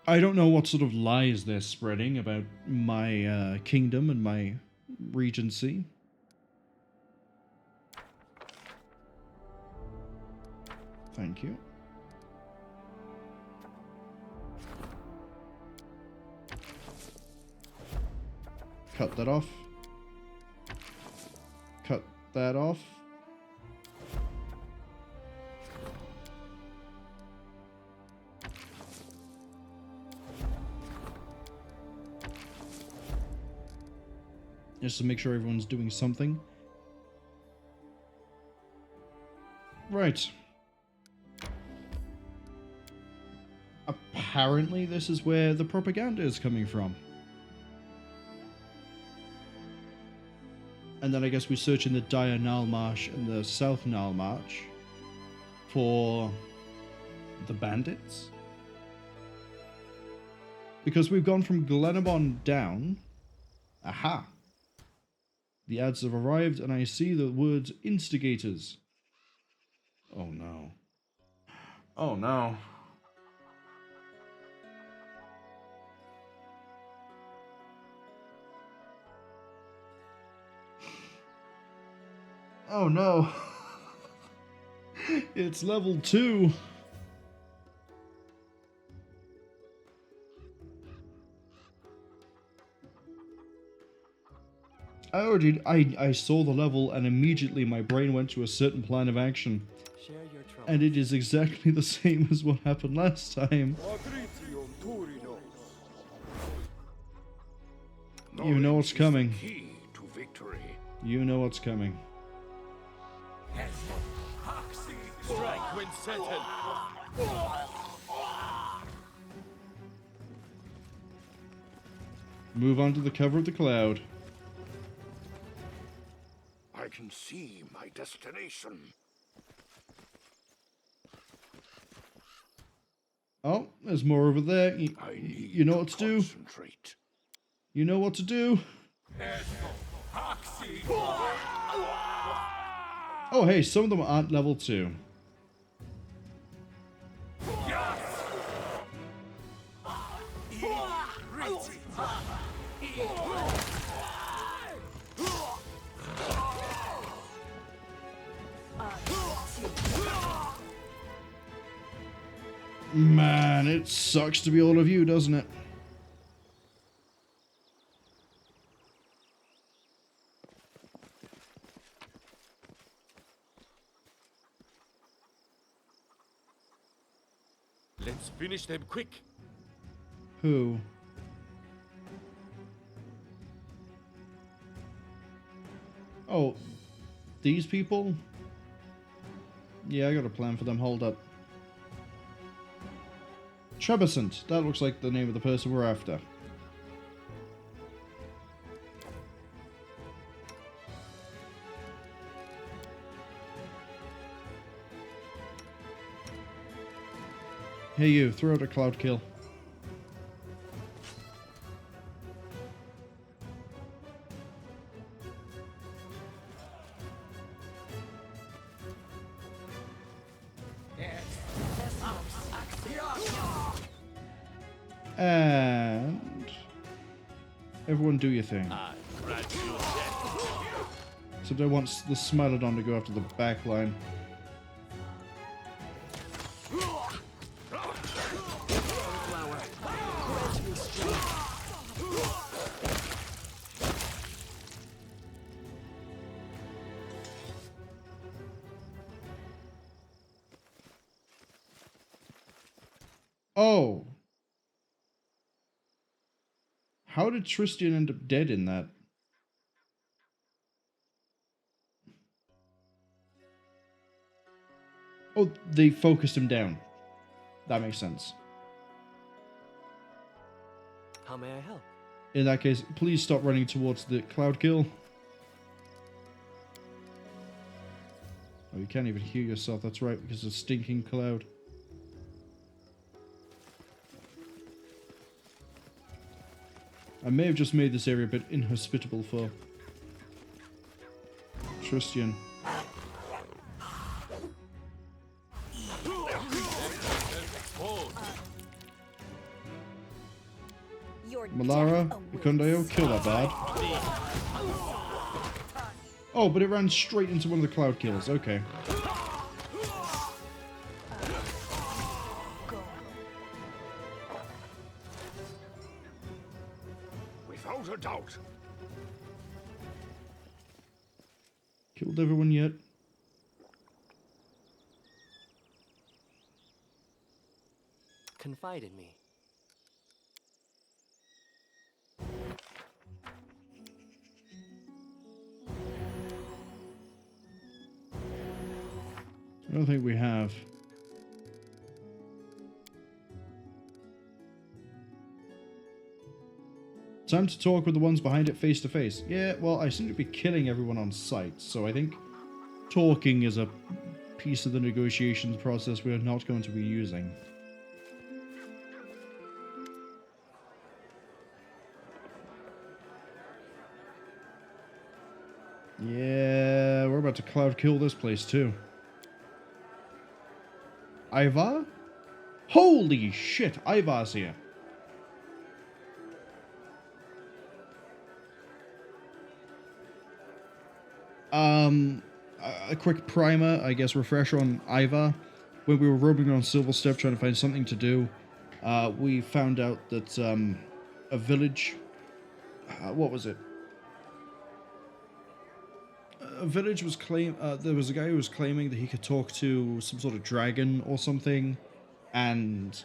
I don't know what sort of lies they're spreading about my kingdom and my regency. Thank you. Cut that off. Cut that off. Just to make sure everyone's doing something. Right. Apparently this is where the propaganda is coming from. And then I guess we search in the Dire Nalmarsh and the South Nalmarsh for the bandits. Because we've gone from Glenabon down. Aha! The ads have arrived and I see the words instigators. Oh no. Oh no. Oh no. It's level 2. I saw the level and immediately my brain went to a certain plan of action. Share your troubles. And it is exactly the same as what happened last time. You know what's coming. Key to victory. You know what's coming. Strike when certain. Move on to the cover of the cloud. I can see my destination. Oh, there's more over there. You know what to do. Concentrate. You know what to do. Oh, hey, some of them aren't level 2. Man, it sucks to be all of you, doesn't it? Let's finish them quick. Who? Oh, these people? Yeah, I got a plan for them. Hold up. Trebescent. That looks like the name of the person we're after. Hey you, throw out a cloud kill. And everyone do your thing. Except I want the Smilodon to go after the back line. Oh. How did Tristan end up dead in that? Oh, they focused him down. That makes sense. How may I help? In that case, please stop running towards the cloud kill. Oh, you can't even hear yourself. That's right, because of stinking cloud. I may have just made this area a bit inhospitable for Tristan. Malara, Ikundeo, kill that bad. Oh, but it ran straight into one of the cloud kills. Okay. Without a doubt. Killed everyone yet? Confide in me. I don't think we have. Time to talk with the ones behind it face to face. Yeah, well, I seem to be killing everyone on sight, so I think talking is a piece of the negotiations process we're not going to be using. Yeah, we're about to cloud kill this place too. Ivar? Holy shit, Ivar's here. a quick primer, I guess, refresher on Ivar. When we were roaming around Silverstep trying to find something to do, we found out that a village... what was it? A village was there was a guy who was claiming that he could talk to some sort of dragon or something, and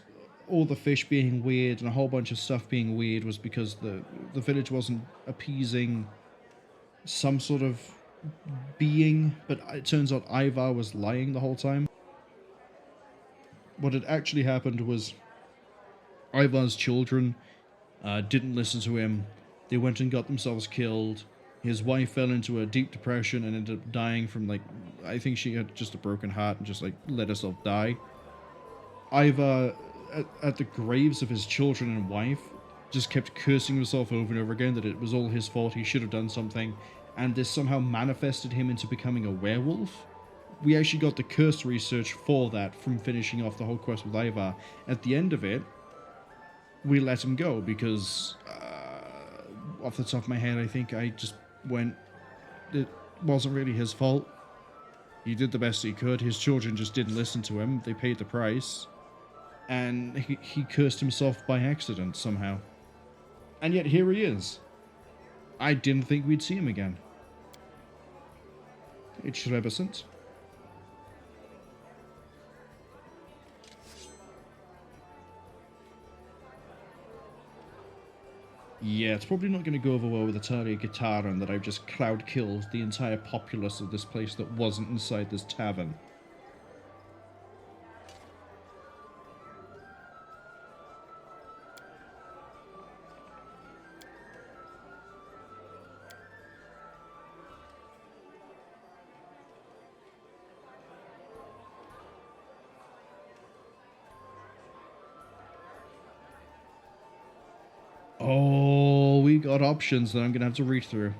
all the fish being weird and a whole bunch of stuff being weird was because the village wasn't appeasing some sort of being, but it turns out Ivar was lying the whole time. What had actually happened was Ivar's children didn't listen to him. They went and got themselves killed. His wife fell into a deep depression and ended up dying from, like, I think she had just a broken heart and just, like, let herself die. Ivar, at the graves of his children and wife, just kept cursing himself over and over again that it was all his fault, he should have done something, and this somehow manifested him into becoming a werewolf. We actually got the curse research for that from finishing off the whole quest with Ivar. At the end of it, we let him go because, off the top of my head, I think I just went, it wasn't really his fault. He did the best he could. His children just didn't listen to him. They paid the price. And he cursed himself by accident somehow. And yet here he is. I didn't think we'd see him again. It's Schrebescent. Yeah, it's probably not going to go over well with Atari guitar and that I've just cloud killed the entire populace of this place that wasn't inside this tavern. Oh, we got options that I'm going to have to read through.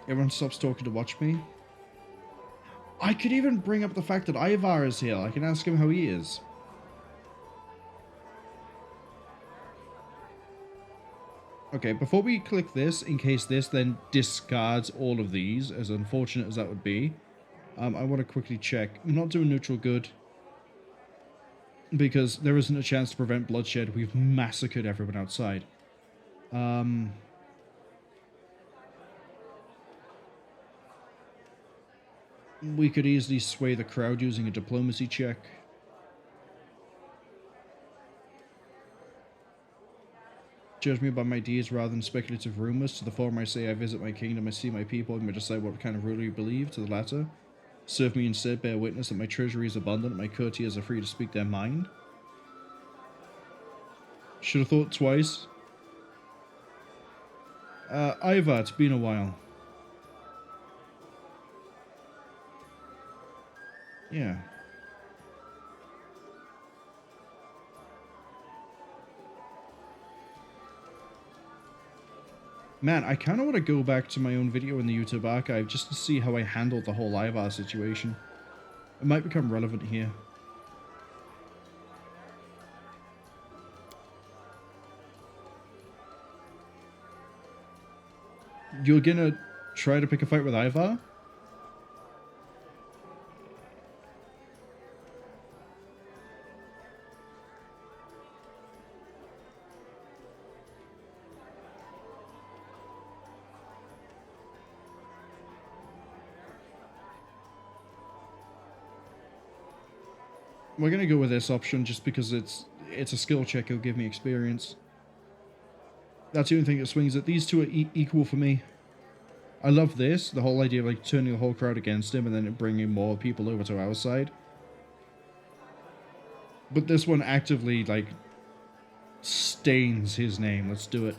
Everyone stops talking to watch me. I could even bring up the fact that Ivar is here. I can ask him how he is. Okay, before we click this, in case this then discards all of these, as unfortunate as that would be, I want to quickly check. I'm not doing neutral good, because there isn't a chance to prevent bloodshed. We've massacred everyone outside. We could easily sway the crowd using a diplomacy check. Judge me by my deeds rather than speculative rumors. To the former I say I visit my kingdom, I see my people, and may decide what kind of ruler you believe. To the latter, serve me instead, bear witness that my treasury is abundant, my courtiers are free to speak their mind. Should have thought twice. Ivar, it's been a while. Yeah. Man, I kind of want to go back to my own video in the YouTube archive just to see how I handled the whole Ivar situation. It might become relevant here. You're gonna try to pick a fight with Ivar? We're gonna go with this option just because it's a skill check. It'll give me experience. That's the only thing that swings it. These two are equal for me. I love this, the whole idea of like turning the whole crowd against him and then bringing more people over to our side. But this one actively like stains his name. Let's do it.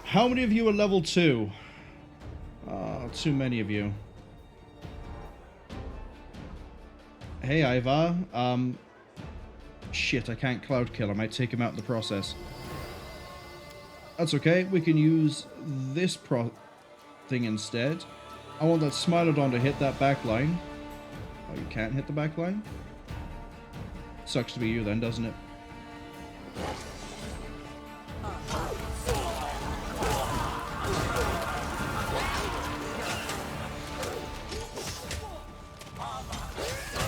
How many of you are level 2? Too many of you. Hey, Ivar. Shit, I can't cloud kill. I might take him out in the process. That's okay. We can use this thing instead. I want that Smilodon to hit that back line. Oh, you can't hit the back line? Sucks to be you then, doesn't it?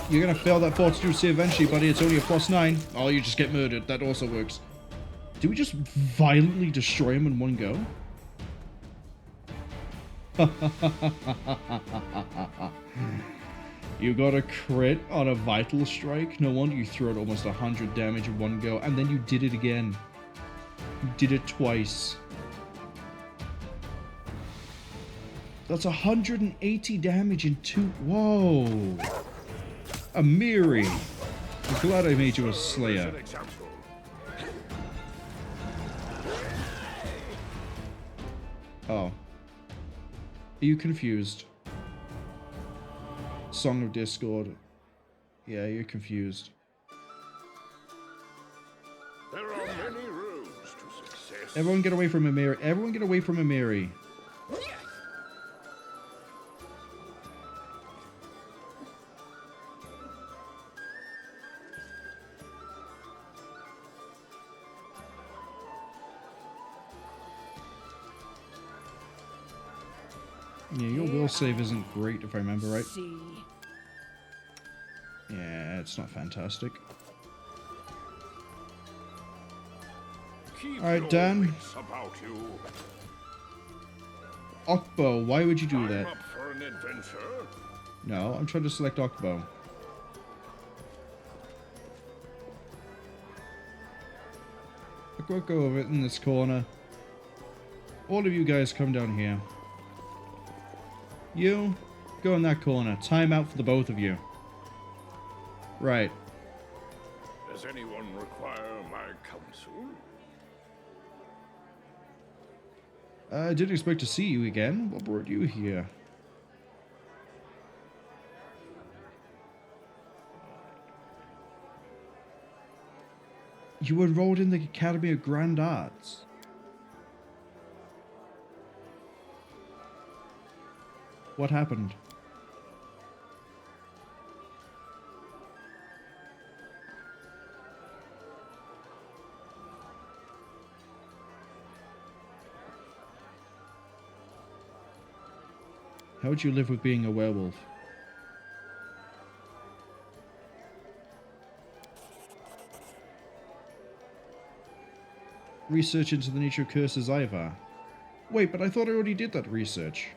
You're gonna fail that fortitude save eventually, buddy. It's only a +9. Oh, you just get murdered. That also works. Did we just violently destroy him in one go? You got a crit on a vital strike? No wonder you threw out almost 100 damage in one go, and then you did it again. You did it twice. That's 180 damage in two. Whoa. Amiri. I'm glad I made you a Slayer. Oh. Are you confused? Song of Discord. Yeah, you're confused. There are many roads to success. Everyone get away from Amiri. Everyone get away from Amiri. Yeah, your will save isn't great if I remember right. Yeah, it's not fantastic. Alright, Dan. Okbo, why would you do that? Up for an adventure. No, I'm trying to select Okbo. I'll go over it in this corner. All of you guys come down here. You, go in that corner. Time out for the both of you. Right. Does anyone require my counsel? I didn't expect to see you again. What brought you here? You enrolled in the Academy of Grand Arts. What happened? How would you live with being a werewolf? Research into the nature of curses, Ivar. Wait, but I thought I already did that research.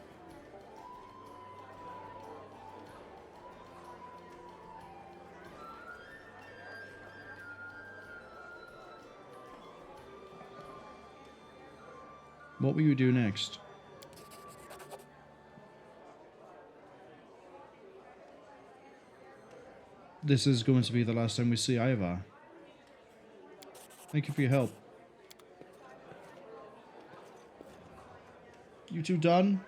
What will you do next? This is going to be the last time we see Ivar. Thank you for your help. You two done?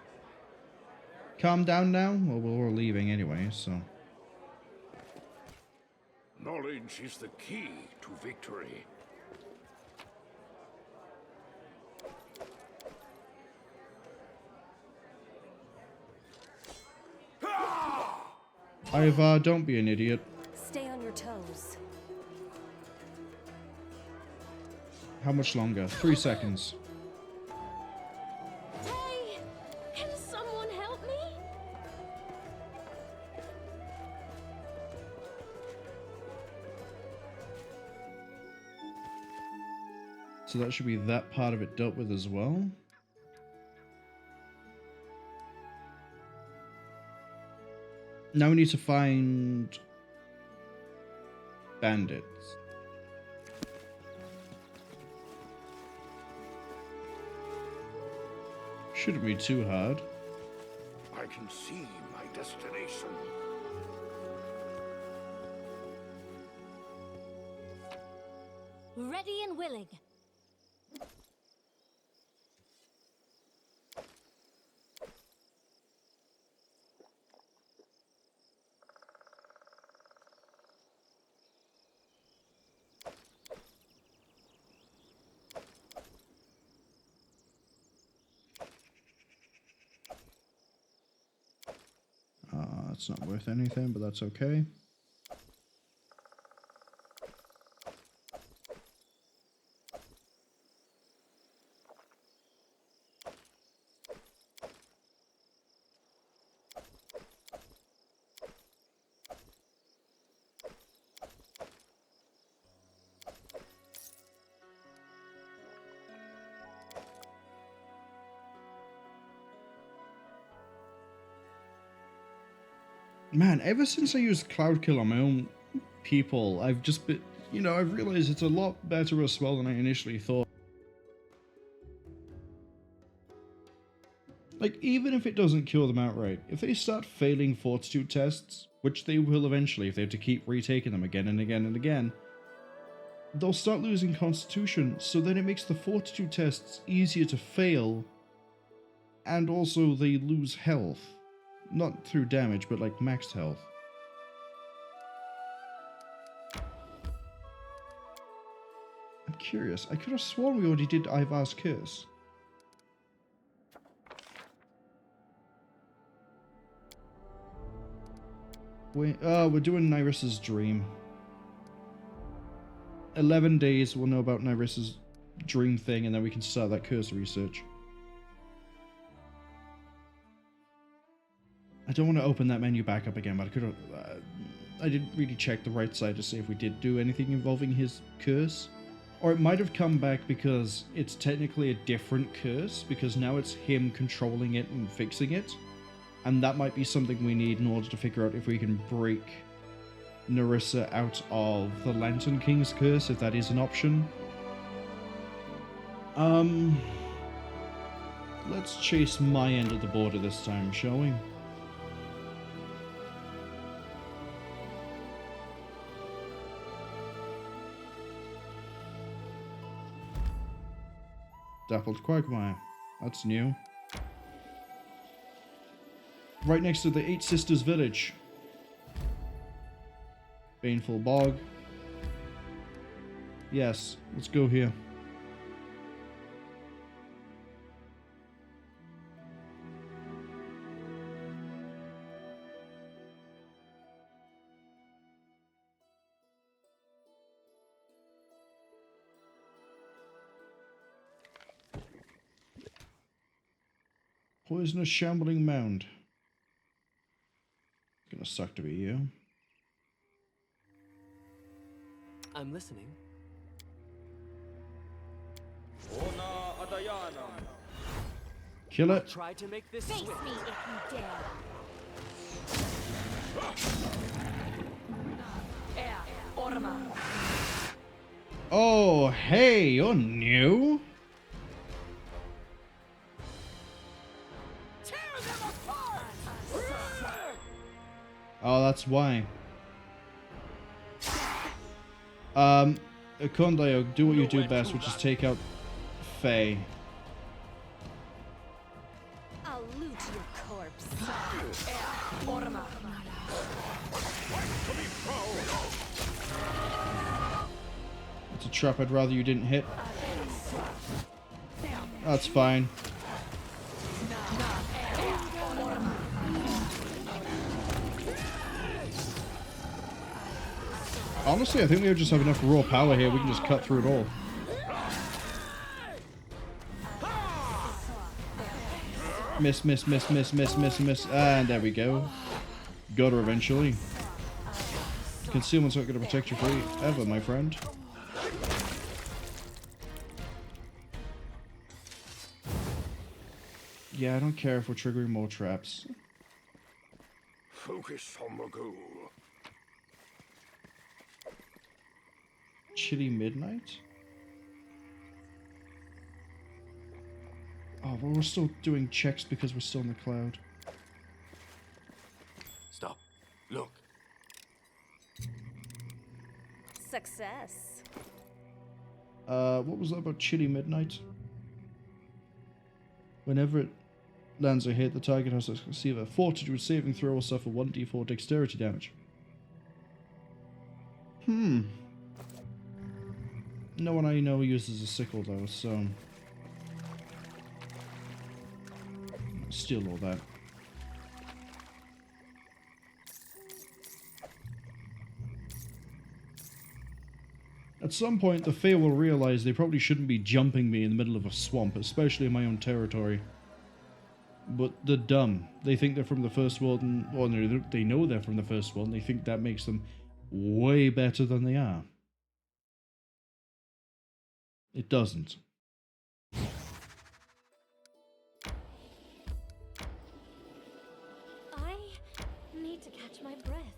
Calm down now? Well, we're leaving anyway, so... Knowledge is the key to victory. Ivar, don't be an idiot. Stay on your toes. How much longer? 3 seconds. Hey! Can someone help me? So that should be that part of it dealt with as well. Now we need to find bandits. Shouldn't be too hard. I can see my destination. Ready and willing. It's not worth anything, but that's okay. Man, ever since I used Cloud Kill on my own people, I've just been, you know, I've realized it's a lot better as well than I initially thought. Like, even if it doesn't kill them outright, if they start failing fortitude tests, which they will eventually if they have to keep retaking them again and again and again, they'll start losing constitution, so then it makes the fortitude tests easier to fail, and also they lose health. Not through damage, but like maxed health. I'm curious. I could have sworn we already did Ivar's Curse. Wait, we're doing Nyris's Dream. 11 days we'll know about Nyris's Dream thing, and then we can start that curse research. I don't want to open that menu back up again, but I could have... I didn't really check the right side to see if we did do anything involving his curse. Or it might have come back because it's technically a different curse, because now it's him controlling it and fixing it. And that might be something we need in order to figure out if we can break Nerissa out of the Lantern King's curse, if that is an option. Let's chase my end of the border this time, shall we? Dappled Quagmire. That's new. Right next to the Eight Sisters village. Baneful Bog. Yes, let's go here. Poisonous Shambling Mound. Gonna suck to be you. I'm listening. Kill it. Try to make this Face swift. me if you dare. Oh, hey, you're new. Oh, that's why. Kondayo, do what you do best, which is take out Faye. I'll loot your corpse. It's a trap I'd rather you didn't hit. That's fine. Honestly, I think we just have enough raw power here. We can just cut through it all. Miss, miss, miss, miss, miss, miss, miss. And there we go. Got her eventually. Concealment's not going to protect you forever, my friend. Yeah, I don't care if we're triggering more traps. Focus on the goal. Chilly Midnight? Oh, well, we're still doing checks because we're still in the cloud. Stop. Look. Success. What was that about Chilly Midnight? Whenever it lands a hit, the target has to receive a fortitude saving throw or suffer 1d4 dexterity damage. No one I know uses a sickle though, so... steal all that. At some point, the Fae will realize they probably shouldn't be jumping me in the middle of a swamp, especially in my own territory. But they're dumb. They think they're from the First World, and well, they know they're from the First World, and they think that makes them way better than they are. It doesn't. I need to catch my breath.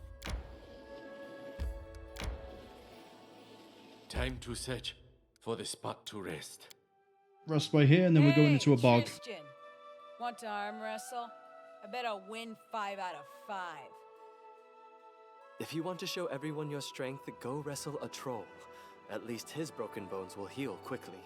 Time to search for the spot to rest. Rest by here, and then we're going into a bog. Christian. Want to arm wrestle? I bet I'll win 5 out of 5. If you want to show everyone your strength, go wrestle a troll. At least his broken bones will heal quickly.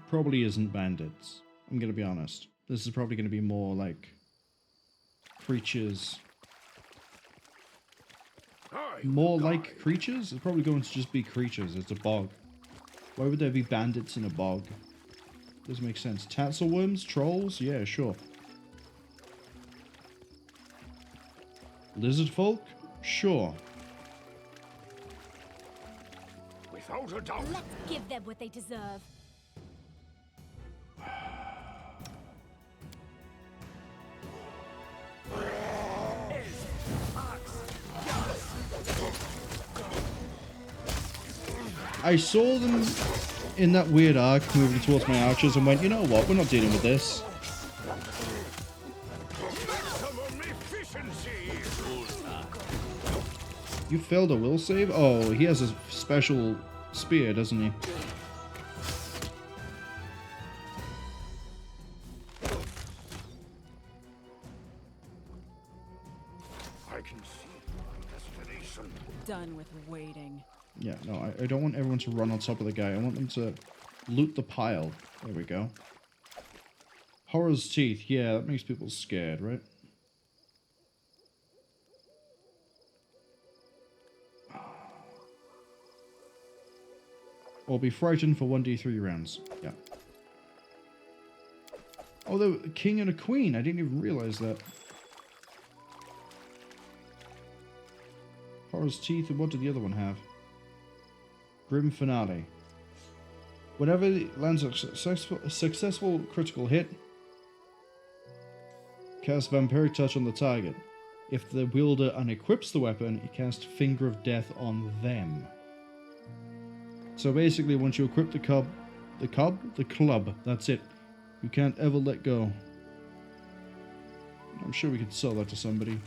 Probably isn't bandits. I'm gonna be honest. This is probably gonna be more like creatures. More like creatures? It's probably going to just be creatures. It's a bog. Why would there be bandits in a bog? Doesn't make sense. Tatzelworms? Trolls? Yeah, sure. Lizard folk? Sure. Without a doubt. Let's give them what they deserve. I saw them in that weird arc moving towards my archers and went, you know what, we're not dealing with this. You failed a will save? Oh, he has a special spear, doesn't he? I can see my destination. Done with waiting. Yeah, no, I don't want everyone to run on top of the guy. I want them to loot the pile. There we go. Horror's Teeth. Yeah, that makes people scared, right? Or be frightened for 1d3 rounds. Yeah. Oh, they're a king and a queen. I didn't even realize that. Horror's Teeth, and what did the other one have? Grim Finale. Whenever it lands a successful critical hit, cast Vampiric Touch on the target. If the wielder unequips the weapon, it casts Finger of Death on them. So basically, once you equip the club, that's it. You can't ever let go. I'm sure we could sell that to somebody.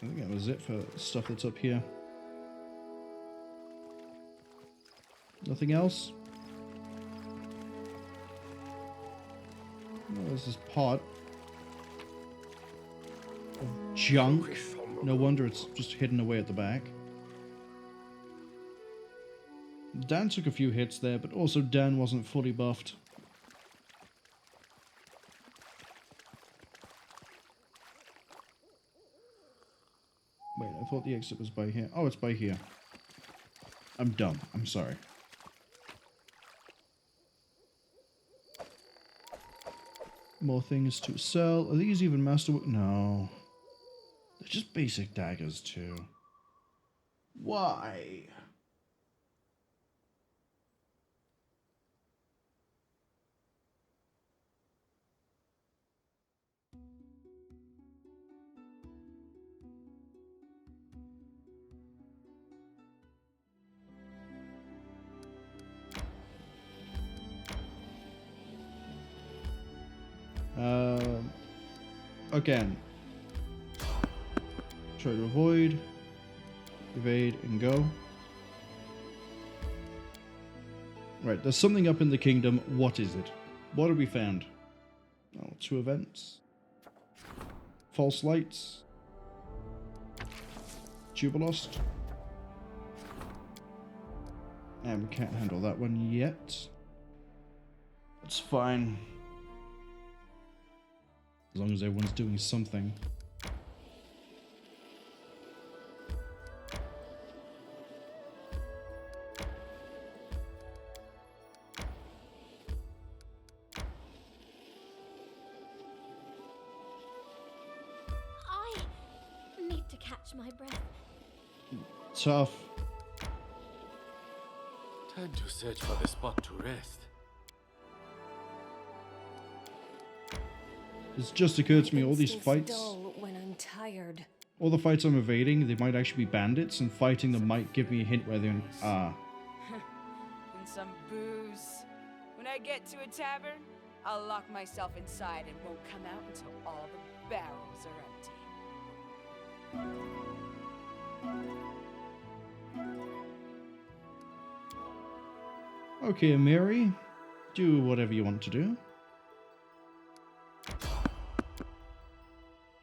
I think that was it for stuff that's up here. Nothing else? Oh, there's this pot of junk. No wonder it's just hidden away at the back. Dan took a few hits there, but also Dan wasn't fully buffed. Wait, I thought the exit was by here. Oh, it's by here. I'm dumb. I'm sorry. More things to sell. Are these even masterwork? No. They're just basic daggers, too. Why? Again. Try to avoid, evade, and go. Right, there's something up in the kingdom. What is it? What have we found? Oh, 2 events. False lights. Jubilost. And we can't handle that one yet. It's fine. As long as everyone's doing something. I need to catch my breath. Tough. Time to search for the spot to rest. It's just occurred to me, all these fights, Dull when I'm tired. all the fights I'm evading, they might actually be bandits, and fighting them might give me a hint where they are. And some booze. When I get to a tavern, I'll lock myself inside and won't come out until all the barrels are empty. Okay, Mary, do whatever you want to do.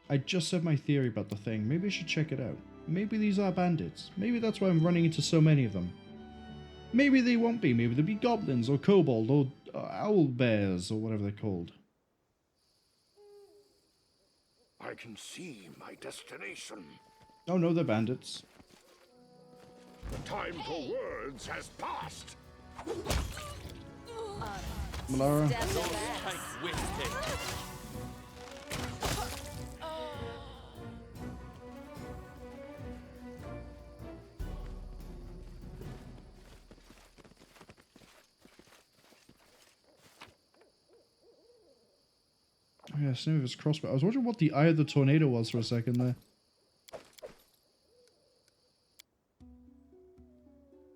I just said my theory about the thing. Maybe I should check it out. Maybe these are bandits. Maybe that's why I'm running into so many of them. Maybe they won't be. Maybe they'll be goblins or kobold or owl bears or whatever they're called. I can see my destination. Oh no, they're bandits. The time for words has passed. Malara. Oh yeah, some of his crossbow. I was wondering what the eye of the tornado was for a second there.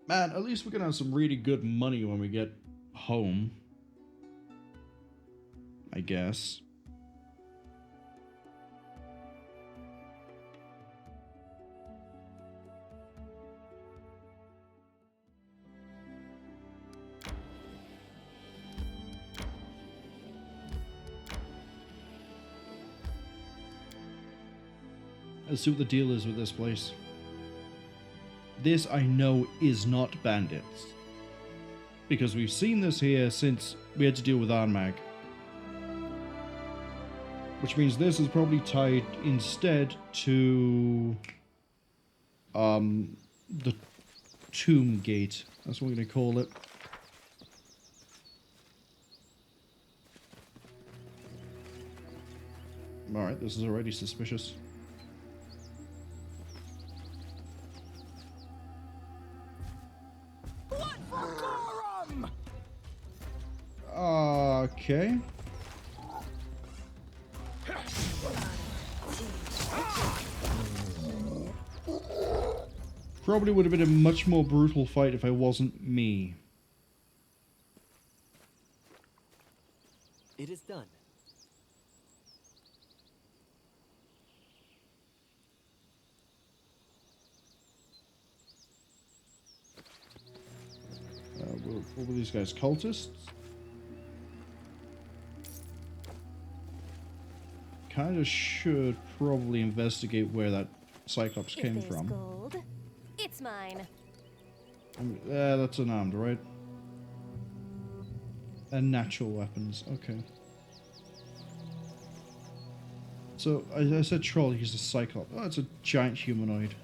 Man, at least we're gonna have some really good money when we get home. I guess. Let's see what the deal is with this place. This, I know, is not bandits. Because we've seen this here since we had to deal with Arnmag. Which means this is probably tied instead to... the Tomb Gate. That's what we're going to call it. Alright, this is already suspicious. Okay. Probably would have been a much more brutal fight if I wasn't me. It is done. What were these guys? Cultists? Kinda should probably investigate where that Cyclops came from. Gold, it's mine. That's unarmed, right? And natural weapons, okay. So, I said troll, he's a Cyclops. Oh, it's a giant humanoid.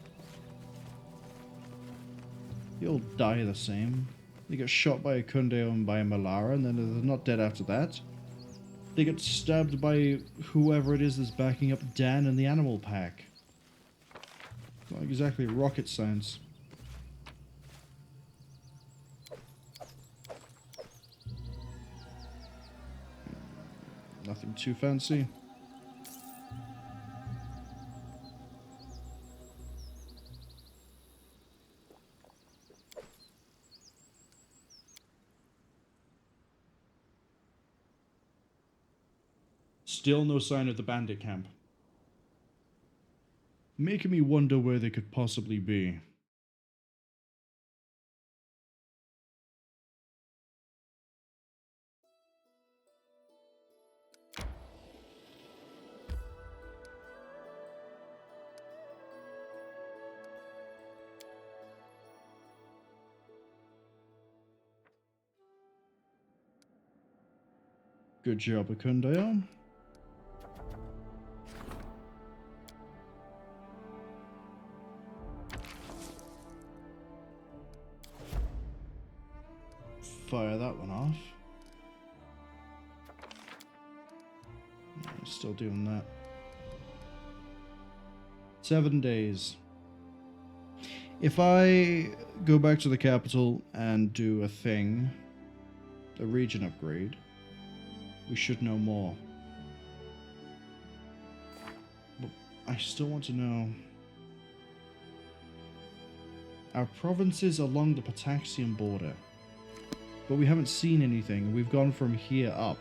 They all die the same. They get shot by a Kundeo and by a Malara, and then they're not dead after that. They get stabbed by whoever it is that's backing up Dan and the Animal Pack. Not exactly rocket science. Nothing too fancy. Still no sign of the bandit camp. Making me wonder where they could possibly be. Good job, Akundeo. Fire that one off. Still doing that. 7 days. If I go back to the capital and do a region upgrade, we should know more. But I still want to know our provinces along the Pitaxian border. But we haven't seen anything. We've gone from here up.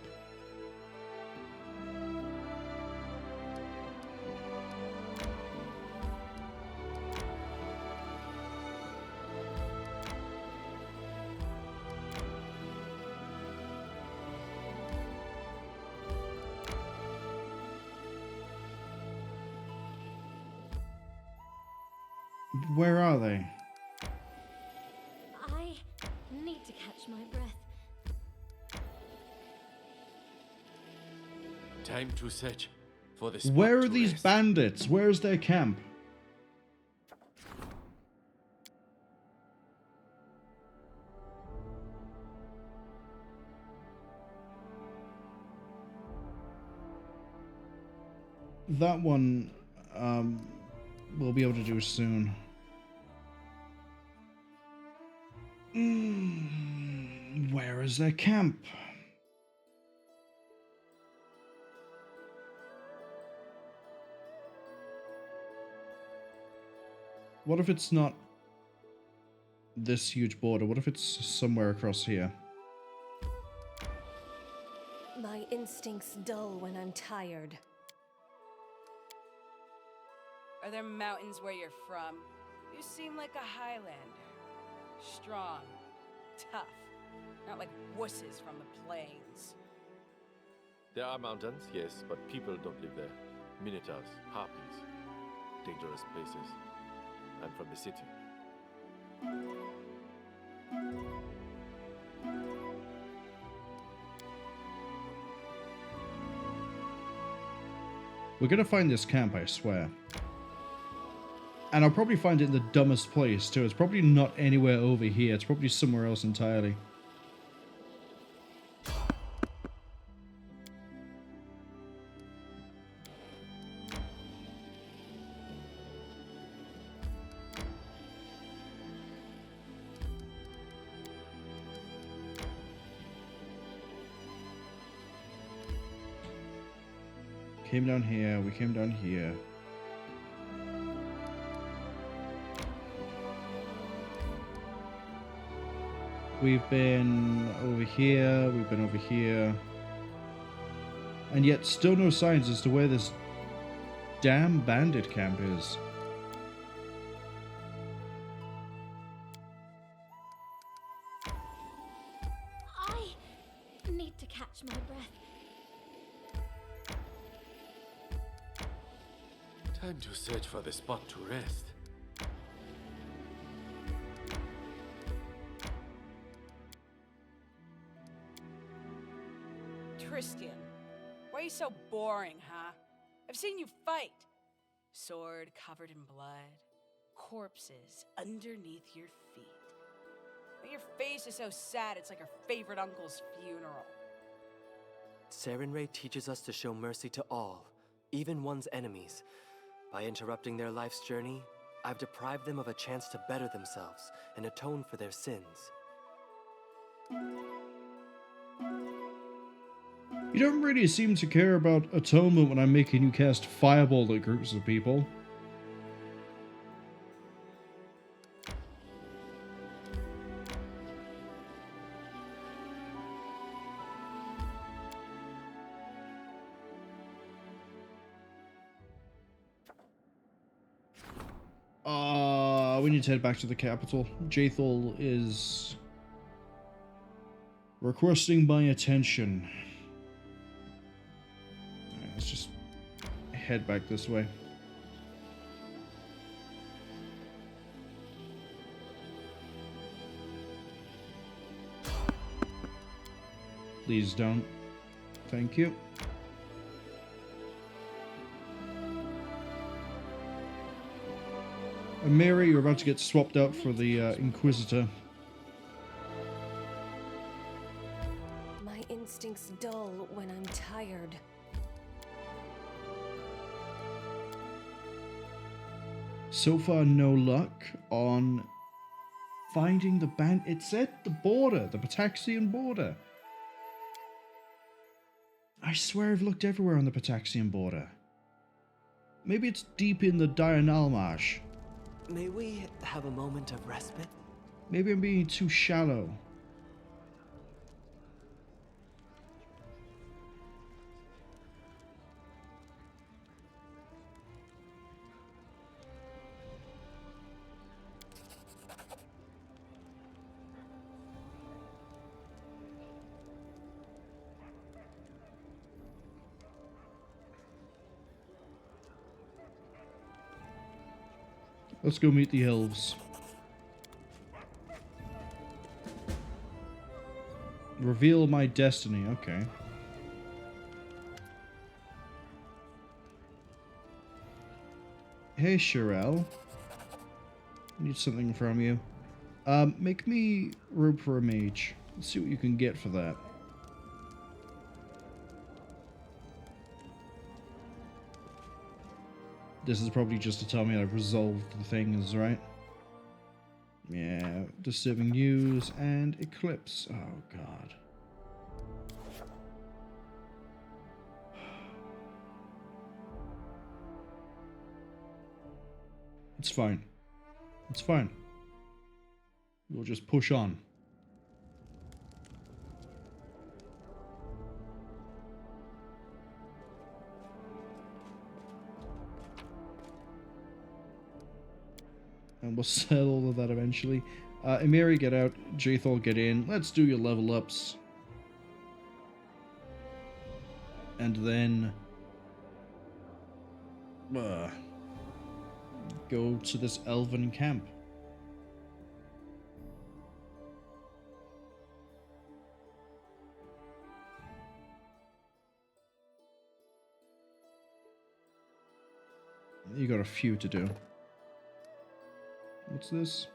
Where are they? I need to catch my breath. Time to search for the spot Where are to these rest. bandits? Where's their camp? That one, we'll be able to do soon. Where is their camp? What if it's not this huge border? What if it's somewhere across here? My instincts dull when I'm tired. Are there mountains where you're from? You seem like a Highlander. Strong, tough, not like wusses from the plains. There are mountains, yes, but people don't live there. Minotaurs, harpies, dangerous places. I'm from the city. We're gonna find this camp, I swear. And I'll probably find it in the dumbest place, too. It's probably not anywhere over here. It's probably somewhere else entirely. Came down here, we came down here. We've been over here, we've been over here. And yet still no signs as to where this damn bandit camp is. I need to catch my breath. Time to search for the spot to rest. Tristian, why are you so boring, huh? I've seen you fight. Sword covered in blood, corpses underneath your feet. But your face is so sad, it's like your favorite uncle's funeral. Sarenrae teaches us to show mercy to all, even one's enemies. By interrupting their life's journey, I've deprived them of a chance to better themselves and atone for their sins. You don't really seem to care about atonement when I'm making you cast Fireball at groups of people. We need to head back to the capital. Jaethal is requesting my attention. Alright, let's just head back this way. Please don't. Thank you. And Mary, you're about to get swapped out for the Inquisitor. My instincts dull when I'm tired. So far, no luck on finding the band. It's at the border, the Pitaxian border. I swear I've looked everywhere on the Pitaxian border. Maybe it's deep in the Diurnal Marsh. May we have a moment of respite? Maybe I'm being too shallow. Let's go meet the elves. Reveal my destiny, okay. Hey, Shirelle. I need something from you. Make me rope for a mage. Let's see what you can get for that. This is probably just to tell me I've resolved the things, right? Yeah, disturbing news and eclipse. Oh, God. It's fine. It's fine. We'll just push on. And we'll sell all of that eventually. Emiri, get out. Jathol, get in. Let's do your level ups. And then... go to this elven camp. You got a few to do. What's this?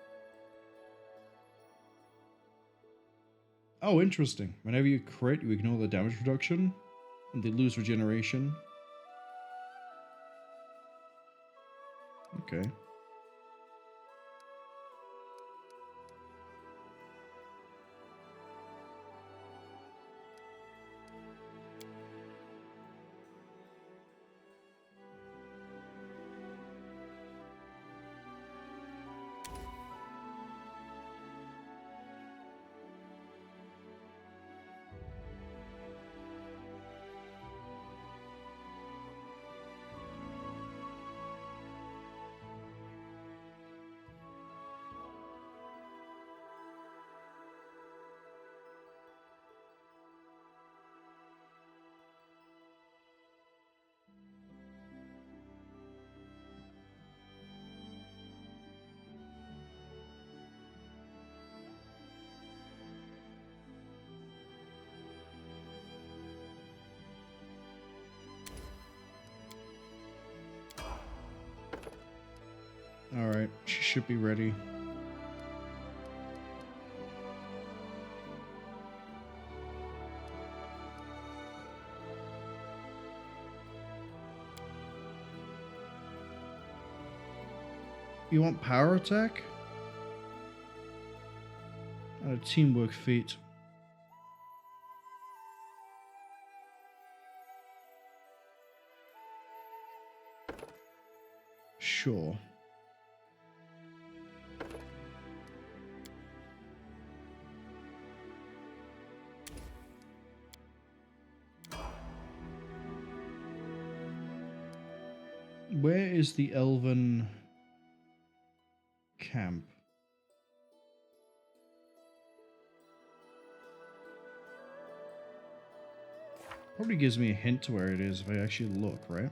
Oh, interesting. Whenever you crit, you ignore the damage reduction, and they lose regeneration. Okay. Alright, she should be ready. You want power attack? And a teamwork feat. Sure. Where is the elven camp? Probably gives me a hint to where it is if I actually look, right?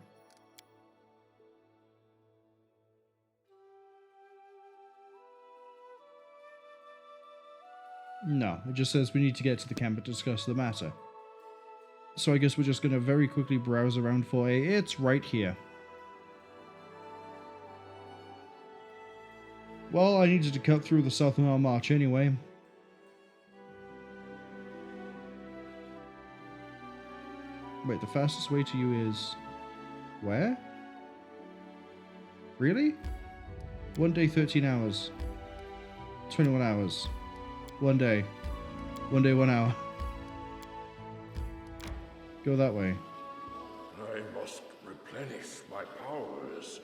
No, it just says we need to get to the camp and discuss the matter. So I guess we're just going to very quickly browse around for a... It's right here. Well, I needed to cut through the Southern March anyway. Wait, the fastest way to you is... Where? Really? 1 day, 13 hours. 21 hours. 1 day. 1 day, 1 hour. Go that way. I must replenish my powers.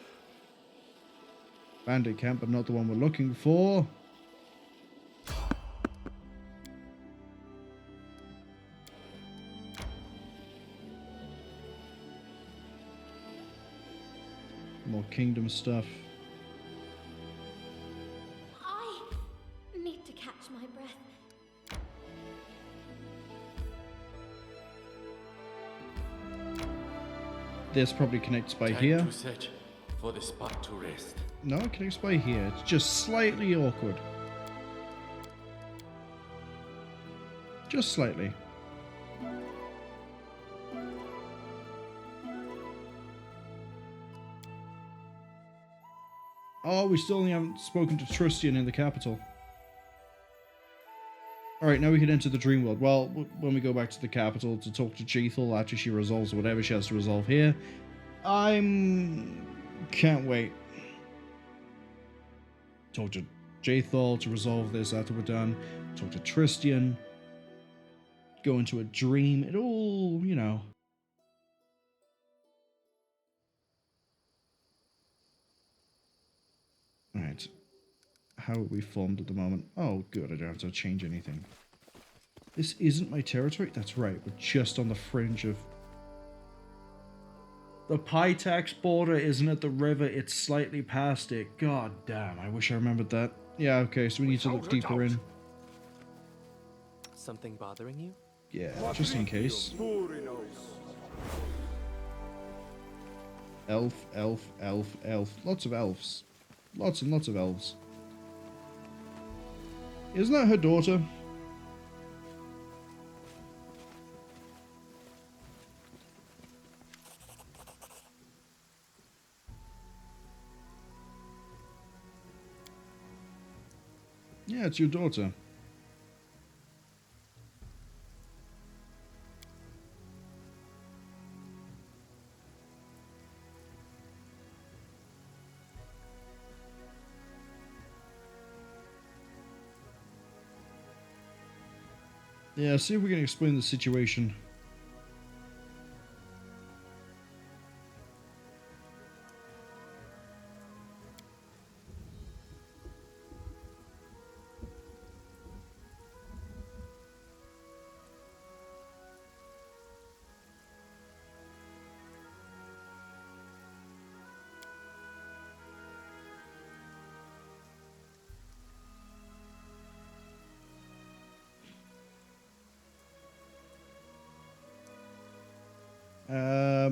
Bandit camp, but not the one we're looking for. More kingdom stuff. I need to catch my breath. This probably connects by Time here. to search for the spot to rest. No, it connects by here. It's just slightly awkward. Just slightly. Oh, we still only haven't spoken to Trustian in the capital. Alright, now we can enter the dream world. Well, when we go back to the capital to talk to Jethal after she resolves whatever she has to resolve here, can't wait. Talk to Jethal to resolve this after we're done. Talk to Trustian. Go into a dream. It all, you know. Alright. How are we formed at the moment? Oh, good. I don't have to change anything. This isn't my territory? That's right. We're just on the fringe of... The Pitax border isn't at the river. It's slightly past it. God damn. I wish I remembered that. Yeah, okay. So we need to look deeper in. Something bothering you? Yeah, just in case. Elf, elf, elf, elf. Lots of elves. Lots and lots of elves. Isn't that her daughter? Yeah, it's your daughter. Yeah, see if we can explain the situation.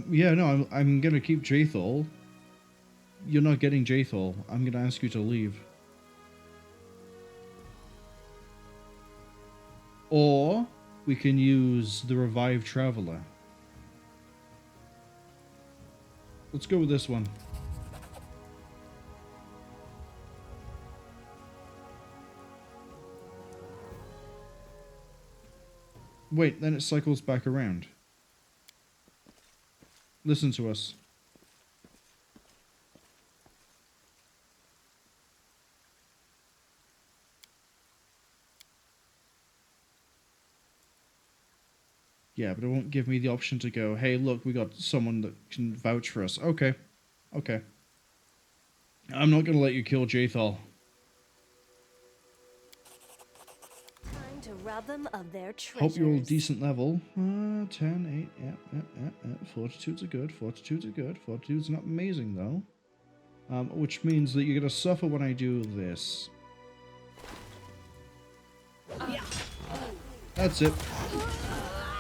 Yeah, no, I'm gonna keep Jethal. You're not getting Jethal. I'm gonna ask you to leave. Or we can use the Revived Traveler. Let's go with this one. Wait, then it cycles back around. Listen to us. Yeah, but it won't give me the option to go, hey, look, we got someone that can vouch for us. Okay. Okay. I'm not going to let you kill Jethal. Time to rob them of their treasures. Hope you're all decent level. 10, 8, yeah. Fortitudes are good. Fortitudes are good. Fortitudes are not amazing, though. Which means that you're going to suffer when I do this. That's it.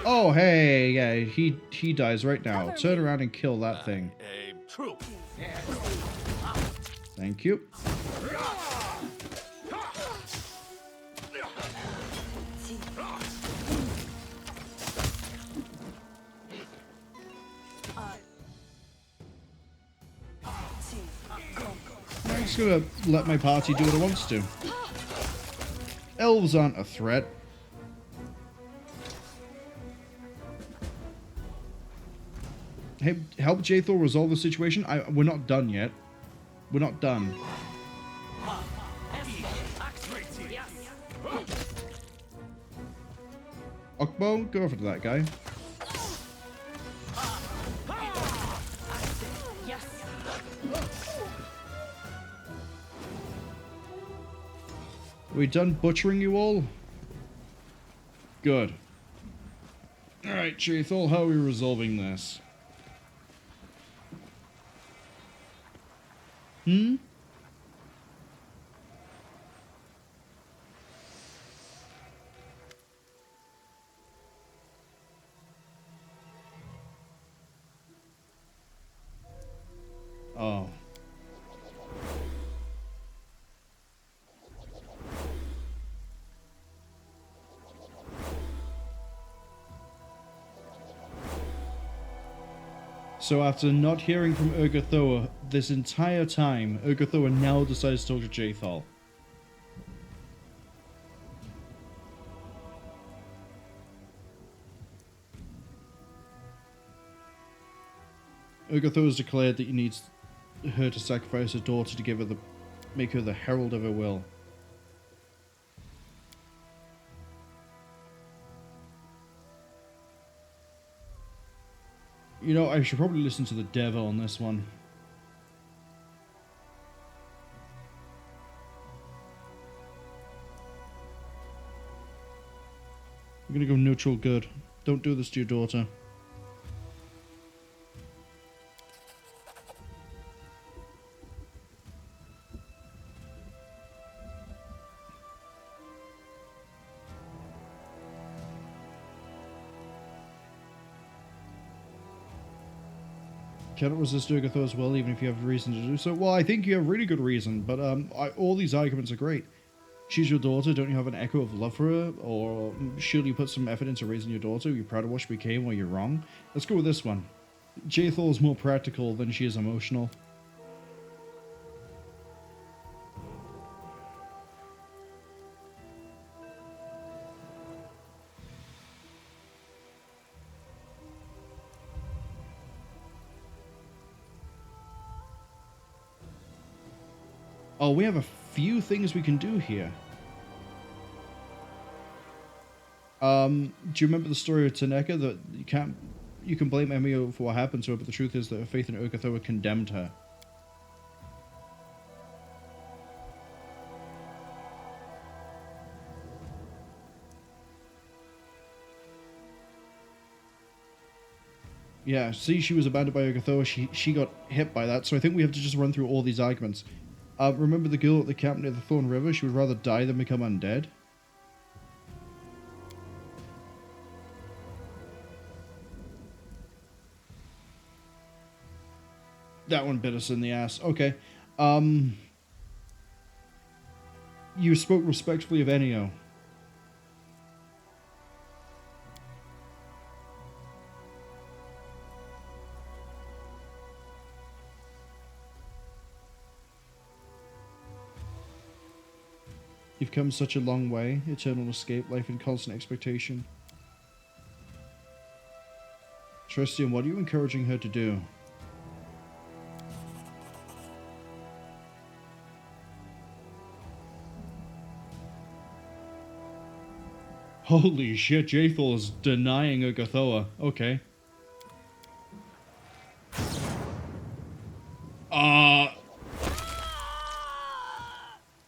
Oh, hey, yeah, he dies right now. Turn around and kill that thing. True. Thank you. just gonna let my party do what it wants to. Elves aren't a threat. Hey, help Jaethor resolve the situation? We're not done yet. We're not done. Okbo, go over to that guy. Are we done butchering you all? Good. Alright, Jaethor, how are we resolving this? Hmm? Oh. So after not hearing from Urgathoa this entire time, Urgathoa now decides to talk to Jaethal. Urgathoa has declared that he needs her to sacrifice her daughter to give her make her the herald of her will. You know, I should probably listen to the devil on this one. I'm gonna go neutral good. Don't do this to your daughter. Cannot resist Urgathoa as well, even if you have reason to do so. Well, I think you have really good reason, but all these arguments are great. She's your daughter, don't you have an echo of love for her? Or should you put some effort into raising your daughter? Are you proud of what she became, or you're wrong? Let's go with this one. Jaethal is more practical than she is emotional. Oh, we have a few things we can do here. Do you remember the story of Taneka that you can blame Emio for what happened to her, but the truth is that her faith in Urgathoa condemned her. Yeah, see, she was abandoned by Urgathoa. She got hit by that, so I think we have to just run through all these arguments. Remember the girl at the camp near the Thorn River? She would rather die than become undead. That one bit us in the ass. Okay. You spoke respectfully of Enio. You've come such a long way, eternal escape, life in constant expectation. Tristian, what are you encouraging her to do? Holy shit, Jaethal is denying Urgathoa. Okay.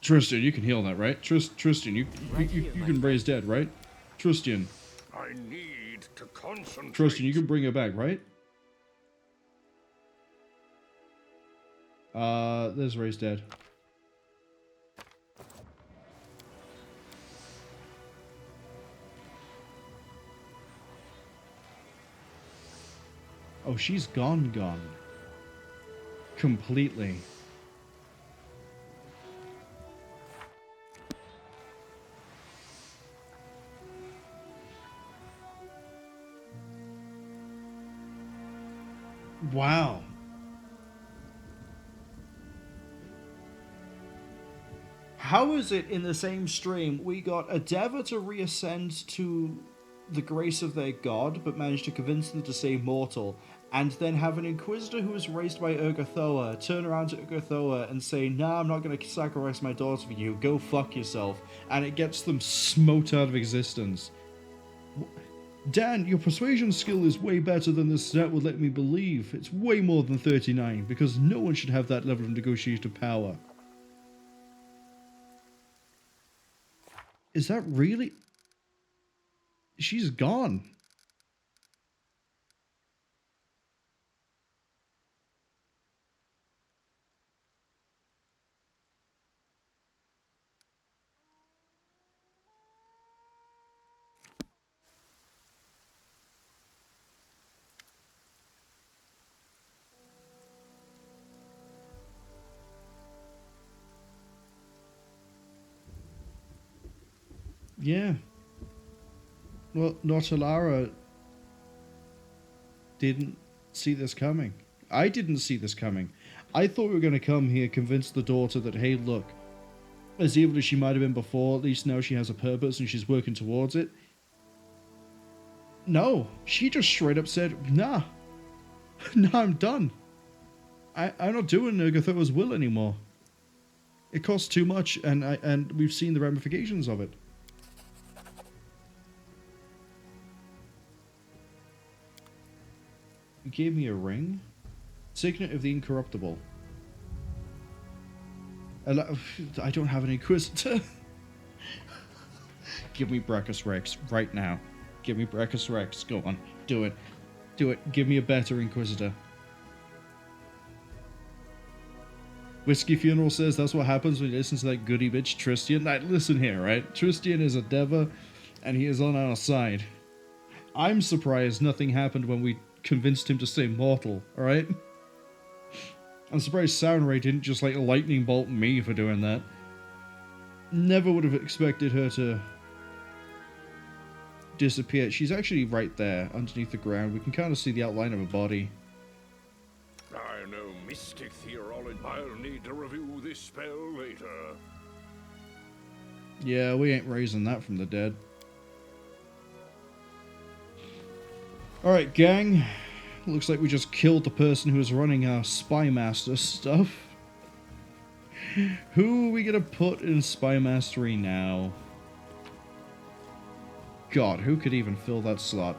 Tristian, you can heal that, right? Tristian, you can raise dead, right? Tristian. I need to concentrate. Tristian, you can bring her back, right? There's raise dead. Oh, she's gone. Completely. Wow. How is it in the same stream we got a Deva to reascend to the grace of their god, but managed to convince them to stay mortal, and then have an Inquisitor who was raised by Urgathoa turn around to Urgathoa and say, nah, I'm not going to sacrifice my daughter for you, go fuck yourself, and it gets them smote out of existence. Dan, your persuasion skill is way better than the stat would let me believe. It's way more than 39, because no one should have that level of negotiative power. Is that really... She's gone. Yeah. Well, Notalara didn't see this coming. I didn't see this coming. I thought we were going to come here, convince the daughter that, hey, look, as evil as she might have been before, at least now she has a purpose and she's working towards it. No, she just straight up said, nah. Nah, I'm done. I'm not doing Urgathoa's will anymore. It costs too much, and we've seen the ramifications of it. You gave me a ring? Signet of the Incorruptible. I don't have an Inquisitor. Give me Brachus Rex right now. Give me Brachus Rex. Go on. Do it. Do it. Give me a better Inquisitor. Whiskey Funeral says that's what happens when you listen to that goody bitch Tristian. Now, listen here, right? Tristian is a Deva, and he is on our side. I'm surprised nothing happened when we convinced him to stay mortal, alright? I'm surprised Soundray didn't just, like, lightning bolt me for doing that. Never would have expected her to disappear. She's actually right there, underneath the ground. We can kind of see the outline of her body. I know mystic theology. I'll need to review this spell later. Yeah, we ain't raising that from the dead. Alright, gang. Looks like we just killed the person who was running our Spy Master stuff. Who are we gonna put in Spy Mastery now? God, who could even fill that slot?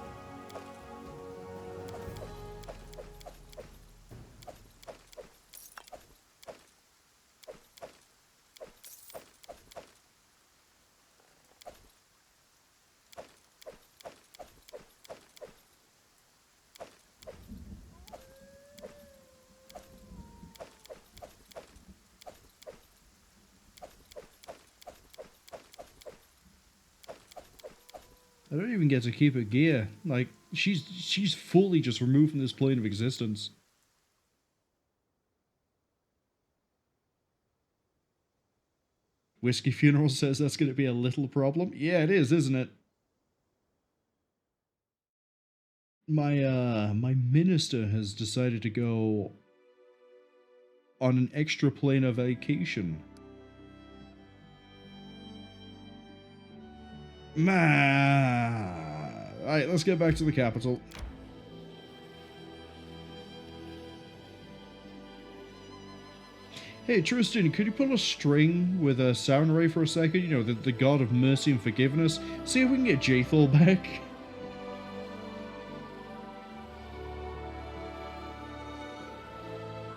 I don't even get to keep her gear. Like, she's fully just removed from this plane of existence. Whiskey Funeral says that's going to be a little problem. Yeah, it is, isn't it? My minister has decided to go on an extra planar vacation. Alright, let's get back to the capital. Hey, Tristan, could you pull a string with a sound ray for a second? You know, the god of mercy and forgiveness? See if we can get Jaethal back.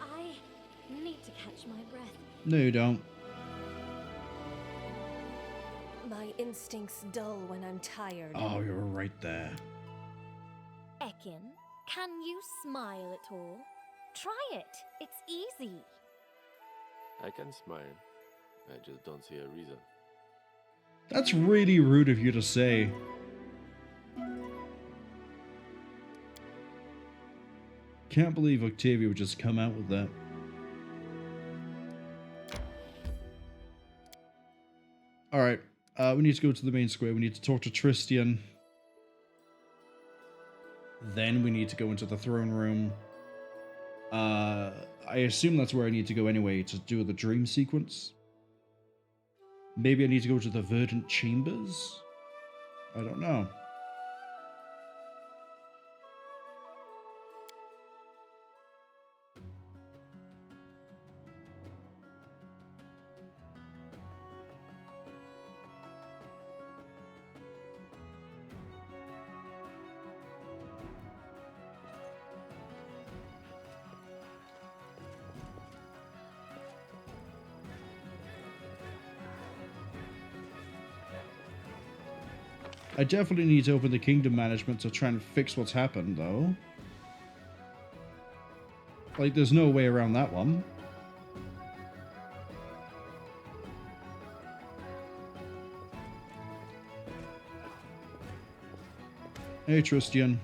I need to catch my breath. No, you don't. My instincts dull when I'm tired. Oh, you're right there. Ekin, can you smile at all? Try it. It's easy. I can smile. I just don't see a reason. That's really rude of you to say. Can't believe Octavia would just come out with that. Alright, we need to go to the main square. We need to talk to Tristian. Then we need to go into the throne room. I assume that's where I need to go anyway to do the dream sequence. Maybe I need to go to the Verdant Chambers? I don't know. I definitely need to open the kingdom management to try and fix what's happened, though. Like, there's no way around that one. Hey, Tristian.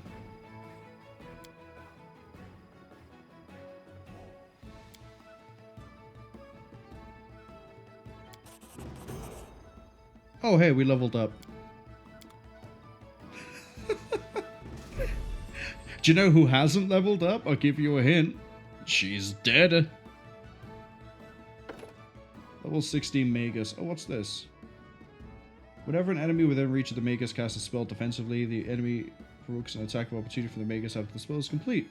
Oh, hey, we leveled up. Do you know who hasn't leveled up? I'll give you a hint. She's dead. Level 16 Magus. Oh, what's this? Whenever an enemy within reach of the Magus casts a spell defensively, the enemy provokes an attack of opportunity from the Magus after the spell is complete.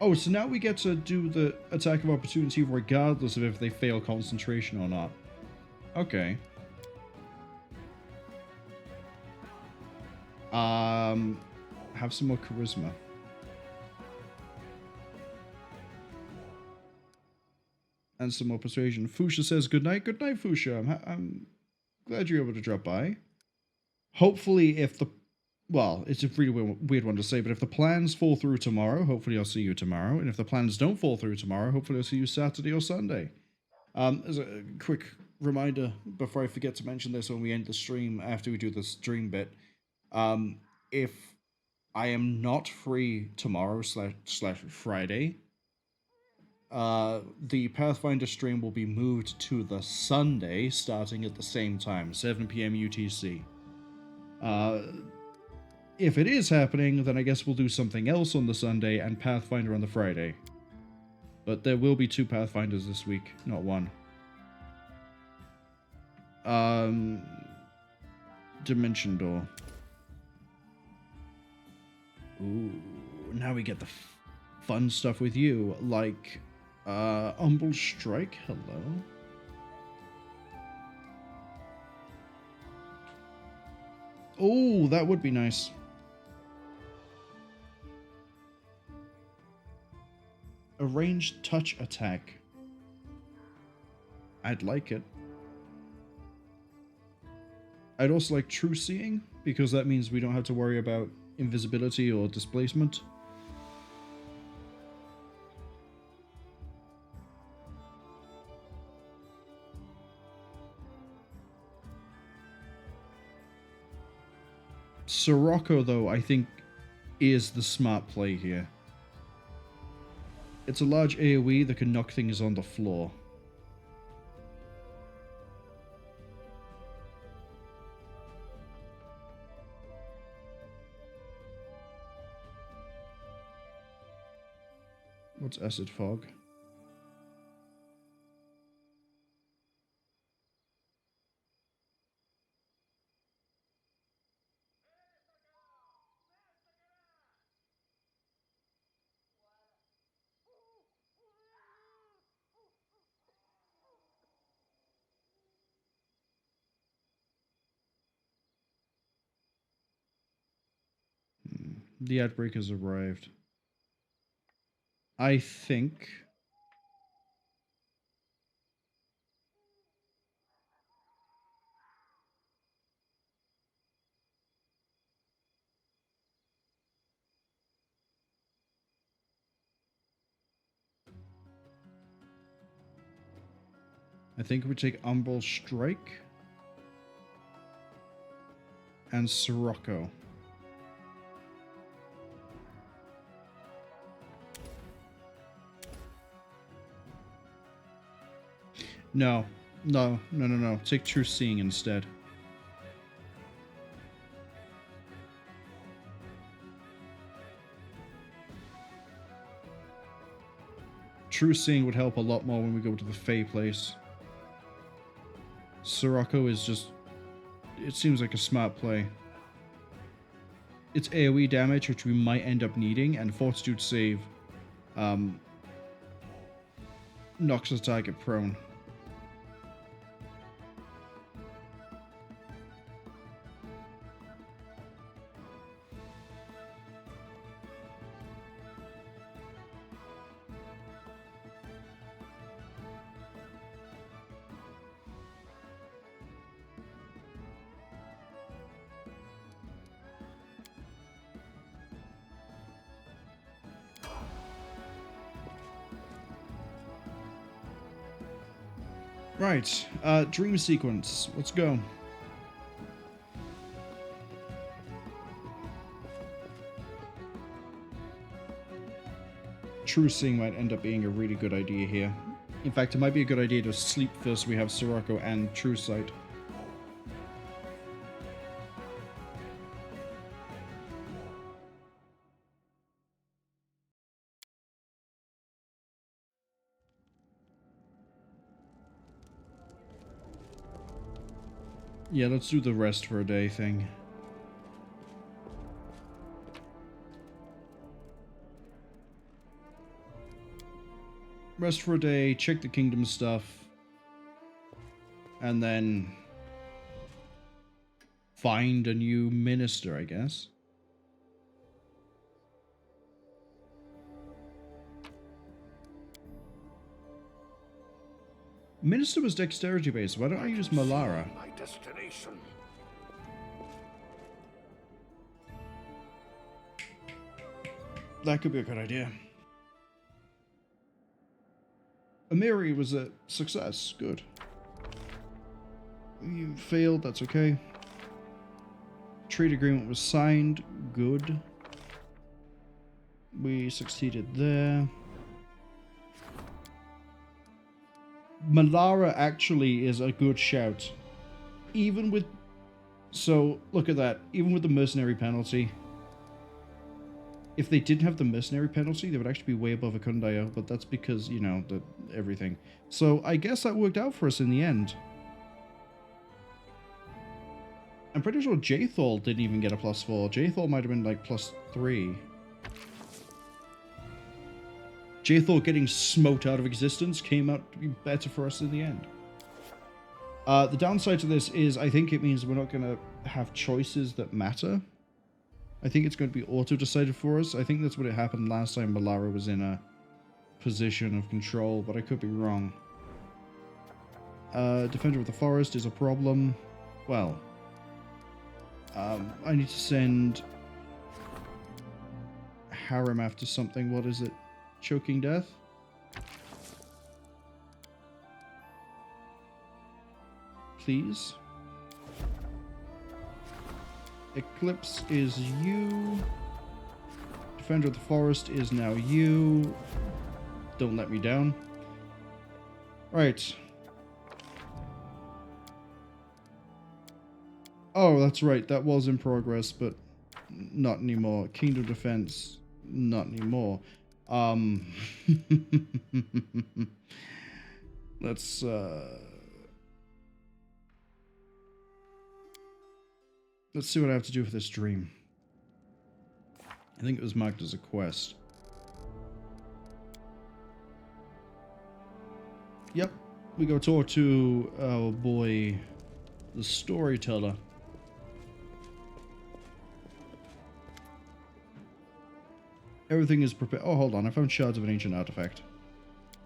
Oh, so now we get to do the attack of opportunity regardless of if they fail concentration or not. Okay. Have some more charisma. And some more persuasion. Fuchsia says good night. Good night, Fuchsia. I'm glad you're able to drop by. Hopefully, if the... Well, it's a really weird one to say, but if the plans fall through tomorrow, hopefully I'll see you tomorrow. And if the plans don't fall through tomorrow, hopefully I'll see you Saturday or Sunday. As a quick reminder, before I forget to mention this when we end the stream, after we do the stream bit, if I am not free tomorrow slash Friday, the Pathfinder stream will be moved to the Sunday, starting at the same time, 7 p.m. UTC. If it is happening, then I guess we'll do something else on the Sunday and Pathfinder on the Friday. But there will be 2 Pathfinders this week, not 1. Dimension Door. Ooh, now we get the fun stuff with you, like, Umbral Strike, hello. Oh, that would be nice. A ranged touch attack. I'd like it. I'd also like True Seeing, because that means we don't have to worry about invisibility or displacement. Sirocco, though, I think is the smart play here. It's a large AoE that can knock things on the floor. What's Acid Fog? The outbreak has arrived. I think... we take Umbral Strike and Sirocco. No. Take True Seeing instead. True Seeing would help a lot more when we go to the Fae place. Sirocco is just... It seems like a smart play. It's AoE damage, which we might end up needing, and Fortitude Save knocks the target prone. Right, dream sequence. Let's go. True Seeing might end up being a really good idea here. In fact, it might be a good idea to sleep first so we have Sirocco and True Sight. Yeah, let's do the rest for a day thing. Rest for a day, check the kingdom stuff, and then find a new minister, I guess. Minister was dexterity based. Why don't I use Malara? My destination. That could be a good idea. Amiri was a success. Good. You failed. That's okay. Trade agreement was signed. Good. We succeeded there. Malara actually is a good shout. Even with... So, look at that. Even with the mercenary penalty. If they didn't have the mercenary penalty, they would actually be way above a Kundaya, but that's because, you know, everything. So, I guess that worked out for us in the end. I'm pretty sure Jaethal didn't even get a +4. Jaethal might have been, like, +3. Jaethal getting smote out of existence came out to be better for us in the end. The downside to this is I think it means we're not going to have choices that matter. I think it's going to be auto-decided for us. I think that's what it happened last time Malara was in a position of control, but I could be wrong. Defender of the Forest is a problem. Well, I need to send Harem after something. What is it? Choking Death? Please. Eclipse is you. Defender of the Forest is now you. Don't let me down. Right. Oh, that's right. That was in progress, but not anymore. Kingdom Defense, not anymore. Let's see what I have to do for this dream. I think it was marked as a quest. Yep, we go talk to our boy, the storyteller. Everything is prepared. Oh, hold on. I found shards of an ancient artifact.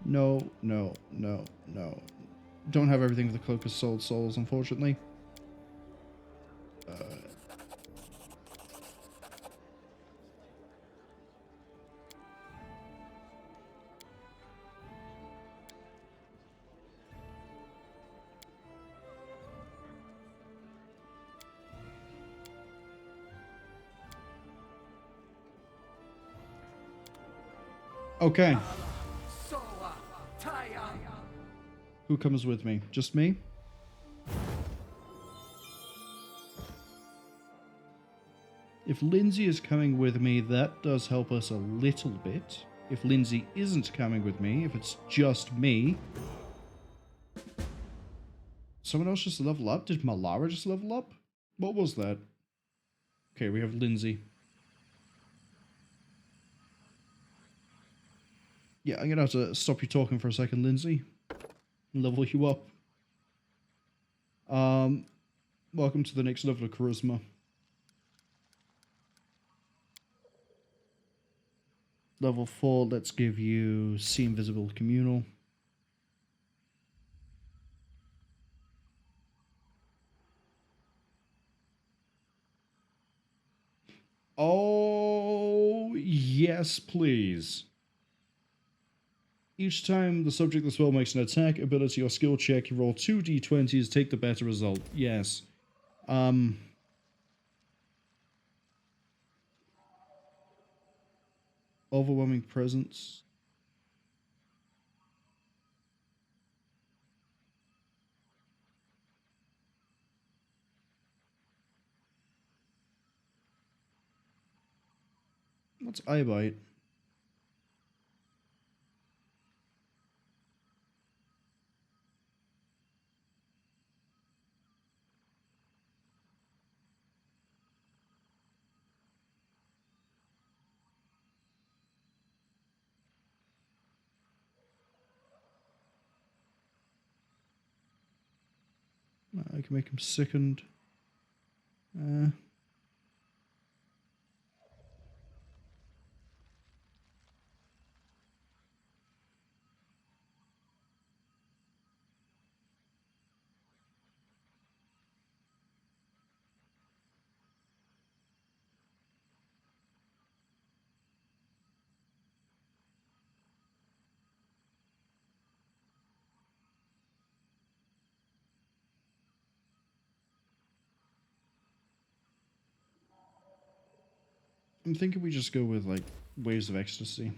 No, no, no, no. Don't have everything for the Cloak of Souled Souls, unfortunately. Okay. Who comes with me? Just me? If Lindsay is coming with me, that does help us a little bit. if Lindsay isn't coming with me, if it's just me. Someone else just level up? Did Malara just level up? What was that? Okay, we have Lindsay. Yeah, I'm gonna have to stop you talking for a second, Lindsay. Level you up. Welcome to the next level of charisma. Level 4, let's give you See Invisible Communal. Oh, yes, please. Each time the subject of the spell makes an attack, ability, or skill check, you roll 2 d20s, take the better result. Yes. Overwhelming presence. What's Eyebite? I can make him sickened. I'm thinking we just go with, like, Waves of Ecstasy.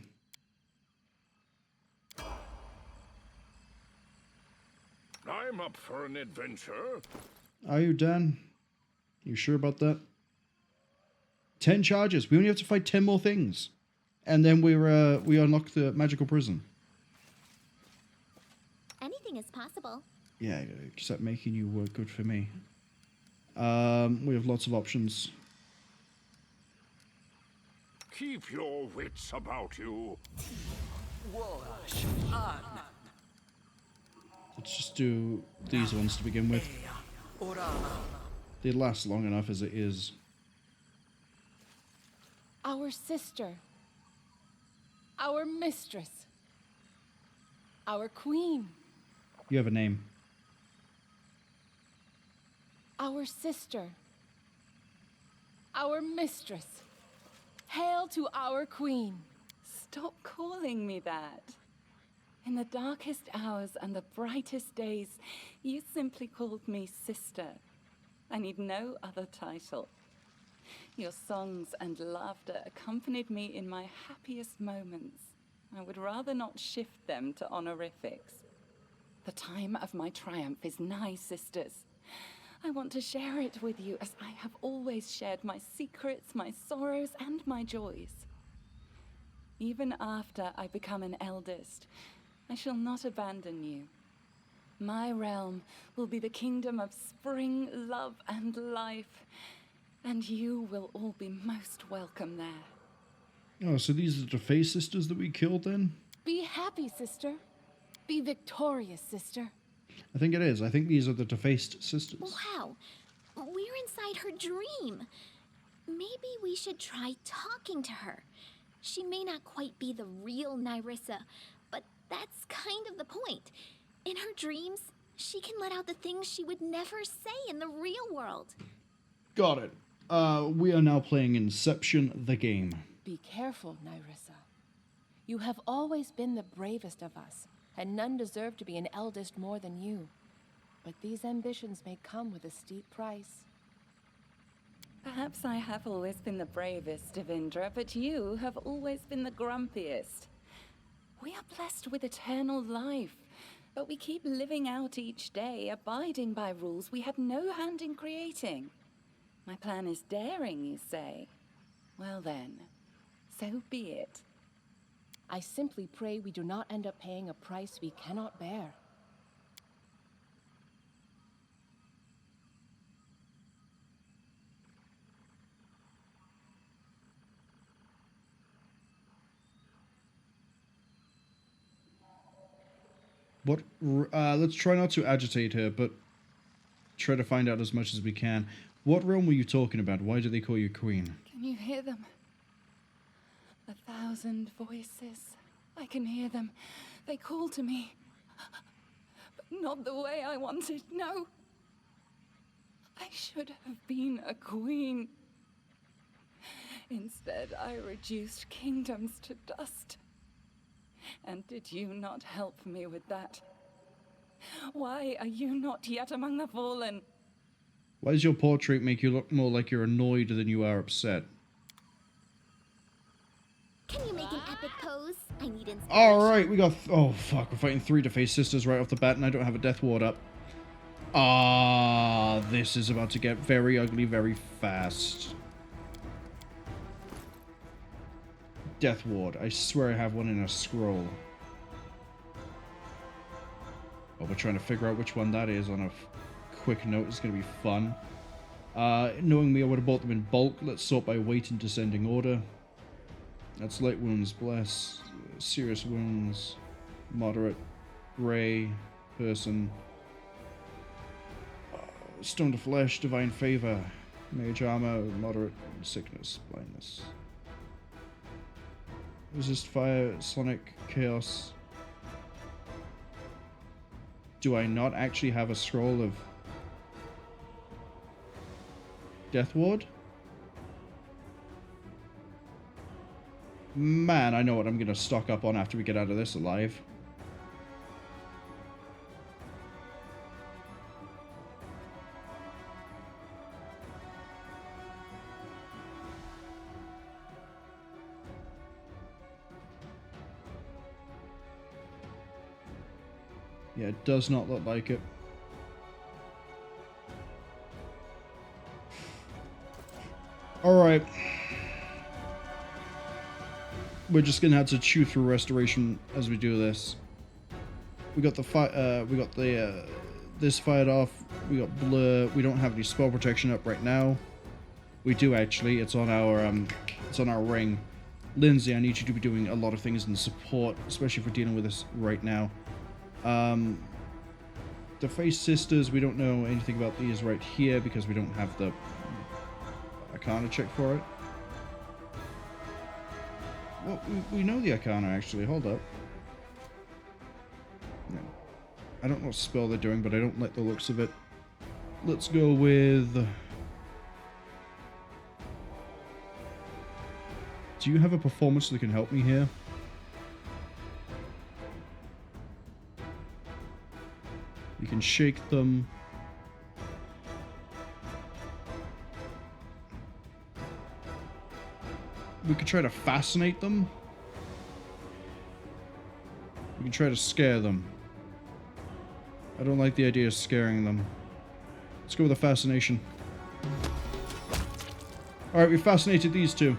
I'm up for an adventure. Are you, Dan? You sure about that? 10 charges. We only have to fight 10 more things. And then we unlock the magical prison. Anything is possible. Yeah, except making you work good for me. We have lots of options. Keep your wits about you. Let's just do these ones to begin with. They last long enough as it is. Our sister. Our mistress. Our queen. You have a name. Our sister. Our mistress. Hail to our queen. Stop calling me that. In the darkest hours and the brightest days, you simply called me sister. I need no other title. Your songs and laughter accompanied me in my happiest moments. I would rather not shift them to honorifics. The time of my triumph is nigh, sisters. I want to share it with you as I have always shared my secrets, my sorrows, and my joys. Even after I become an eldest, I shall not abandon you. My realm will be the kingdom of spring, love, and life, and you will all be most welcome there. Oh, so these are the Fae sisters that we killed then? Be happy, sister. Be victorious, sister. I think it is. I think these are the defaced sisters. Wow, we're inside her dream. Maybe we should try talking to her. She may not quite be the real Nyrissa, but that's kind of the point. In her dreams, she can let out the things she would never say in the real world. Got it. We are now playing Inception, the game. Be careful, Nyrissa. You have always been the bravest of us, and none deserve to be an eldest more than you. But these ambitions may come with a steep price. Perhaps I have always been the bravest, Devindra, but you have always been the grumpiest. We are blessed with eternal life, but we keep living out each day, abiding by rules we had no hand in creating. My plan is daring, you say? Well then, so be it. I simply pray we do not end up paying a price we cannot bear. What? Let's try not to agitate her, but try to find out as much as we can. What realm were you talking about? Why do they call you queen? Can you hear them? 1,000 voices. I can hear them. They call to me. But not the way I wanted, no. I should have been a queen. Instead, I reduced kingdoms to dust. And did you not help me with that? Why are you not yet among the fallen? Why does your portrait make you look more like you're annoyed than you are upset? Can you make an epic pose? I need inspiration. Alright, we got... oh, fuck. We're fighting 3 defaced sisters right off the bat, and I don't have a death ward up. Ah, this is about to get very ugly very fast. Death ward. I swear I have one in a scroll. Oh, we're trying to figure out which one that is on a quick note. It's going to be fun. Knowing me, I would have bought them in bulk. Let's sort by weight in descending order. That's light wounds, bless. Serious wounds, moderate, grey, person. Stone to flesh, divine favor. Mage armor, moderate, sickness, blindness. Resist fire, sonic, chaos. Do I not actually have a scroll of Death Ward? Man, I know what I'm gonna stock up on after we get out of this alive. Yeah, it does not look like it. Alright. We're just gonna have to chew through restoration as we do this. We got the this fired off. We got blur. We don't have any spell protection up right now. We do actually. It's on our ring. Lindsay, I need you to be doing a lot of things in support, especially for dealing with this right now. The Face Sisters, we don't know anything about these right here because we don't have the Arcana check for it. Well, we know the Arcana actually. Hold up. No. I don't know what spell they're doing, but I don't like the looks of it. Let's go with... Do you have a performance that can help me here? You can shake them. We could try to fascinate them. We can try to scare them. I don't like the idea of scaring them. Let's go with a fascination. Alright, we fascinated these two.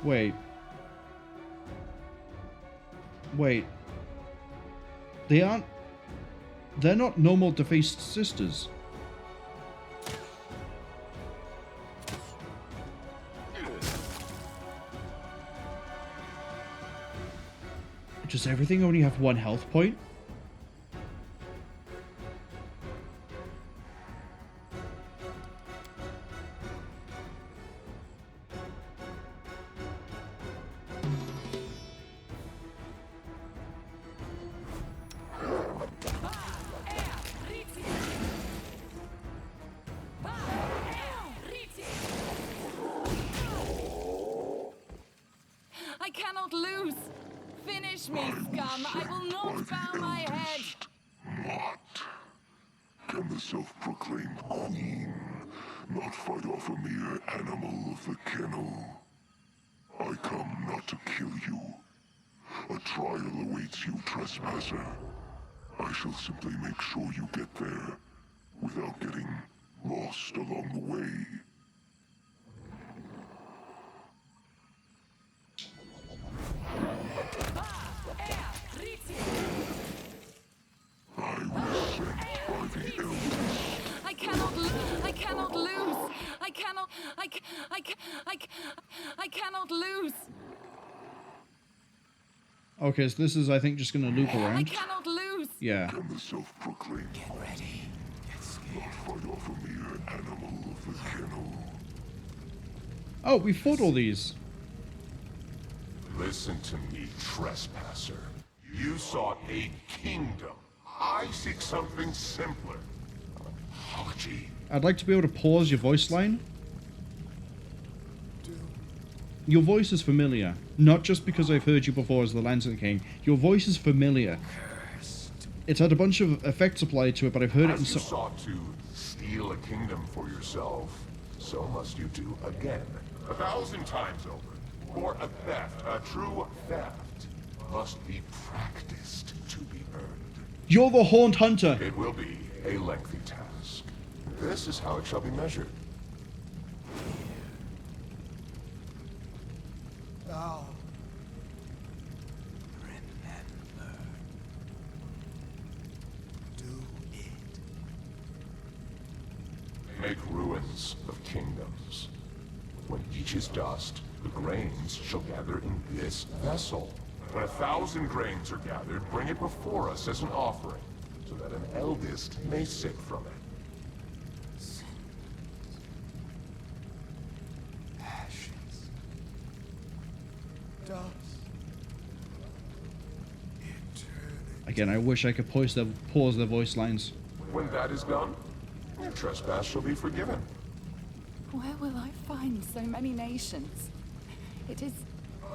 Wait. Wait. They aren't... They're not normal defaced sisters. Does everything only have 1 health point? I cannot lose! Finish me, scum! I will not bow my head! Not. Can the self-proclaimed queen not fight off a mere animal of the kennel? I come not to kill you. A trial awaits you, trespasser. I shall simply make sure you get there without getting lost along the way. I cannot lose. Okay, so this is, I think, just going to loop around. I cannot lose. Yeah. Can the self-proclaimed Get ready. Get scared. not fight off a mere animal of the kennel? Oh, we fought all these. Listen to me, trespasser. You sought a kingdom. I seek something simpler. Apology. I'd like to be able to pause your voice line. Your voice is familiar. Not just because I've heard you before as the Lantern King. Your voice is familiar. It's had a bunch of effects applied to it, but I've heard it in As you some... sought to steal a kingdom for yourself, so must you do again. 1,000 times over. For a theft, a true theft, must be practiced to be earned. You're the Horned Hunter! It will be a lengthy task. This is how it shall be measured. Oh. Remember. Do it. Make ruins of kingdoms. When each is dust, the grains shall gather in this vessel. When 1,000 grains are gathered, bring it before us as an offering, so that an eldest may sip from it. Ashes. Dust. Eternity. Again, I wish I could pause their voice lines. When that is done, your trespass shall be forgiven. Where will I find so many nations? It is...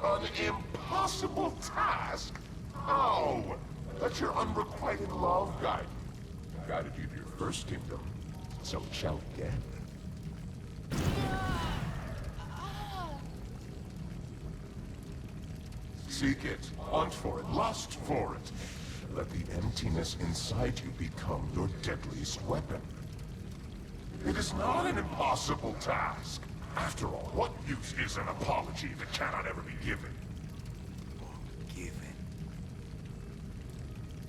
An impossible task? How? Let your unrequited love guide you. Guided you to your first kingdom, so it shall again. Seek it, hunt for it, lust for it. Let the emptiness inside you become your deadliest weapon. It is not an impossible task. After all, what use is an apology that cannot ever be given? Given.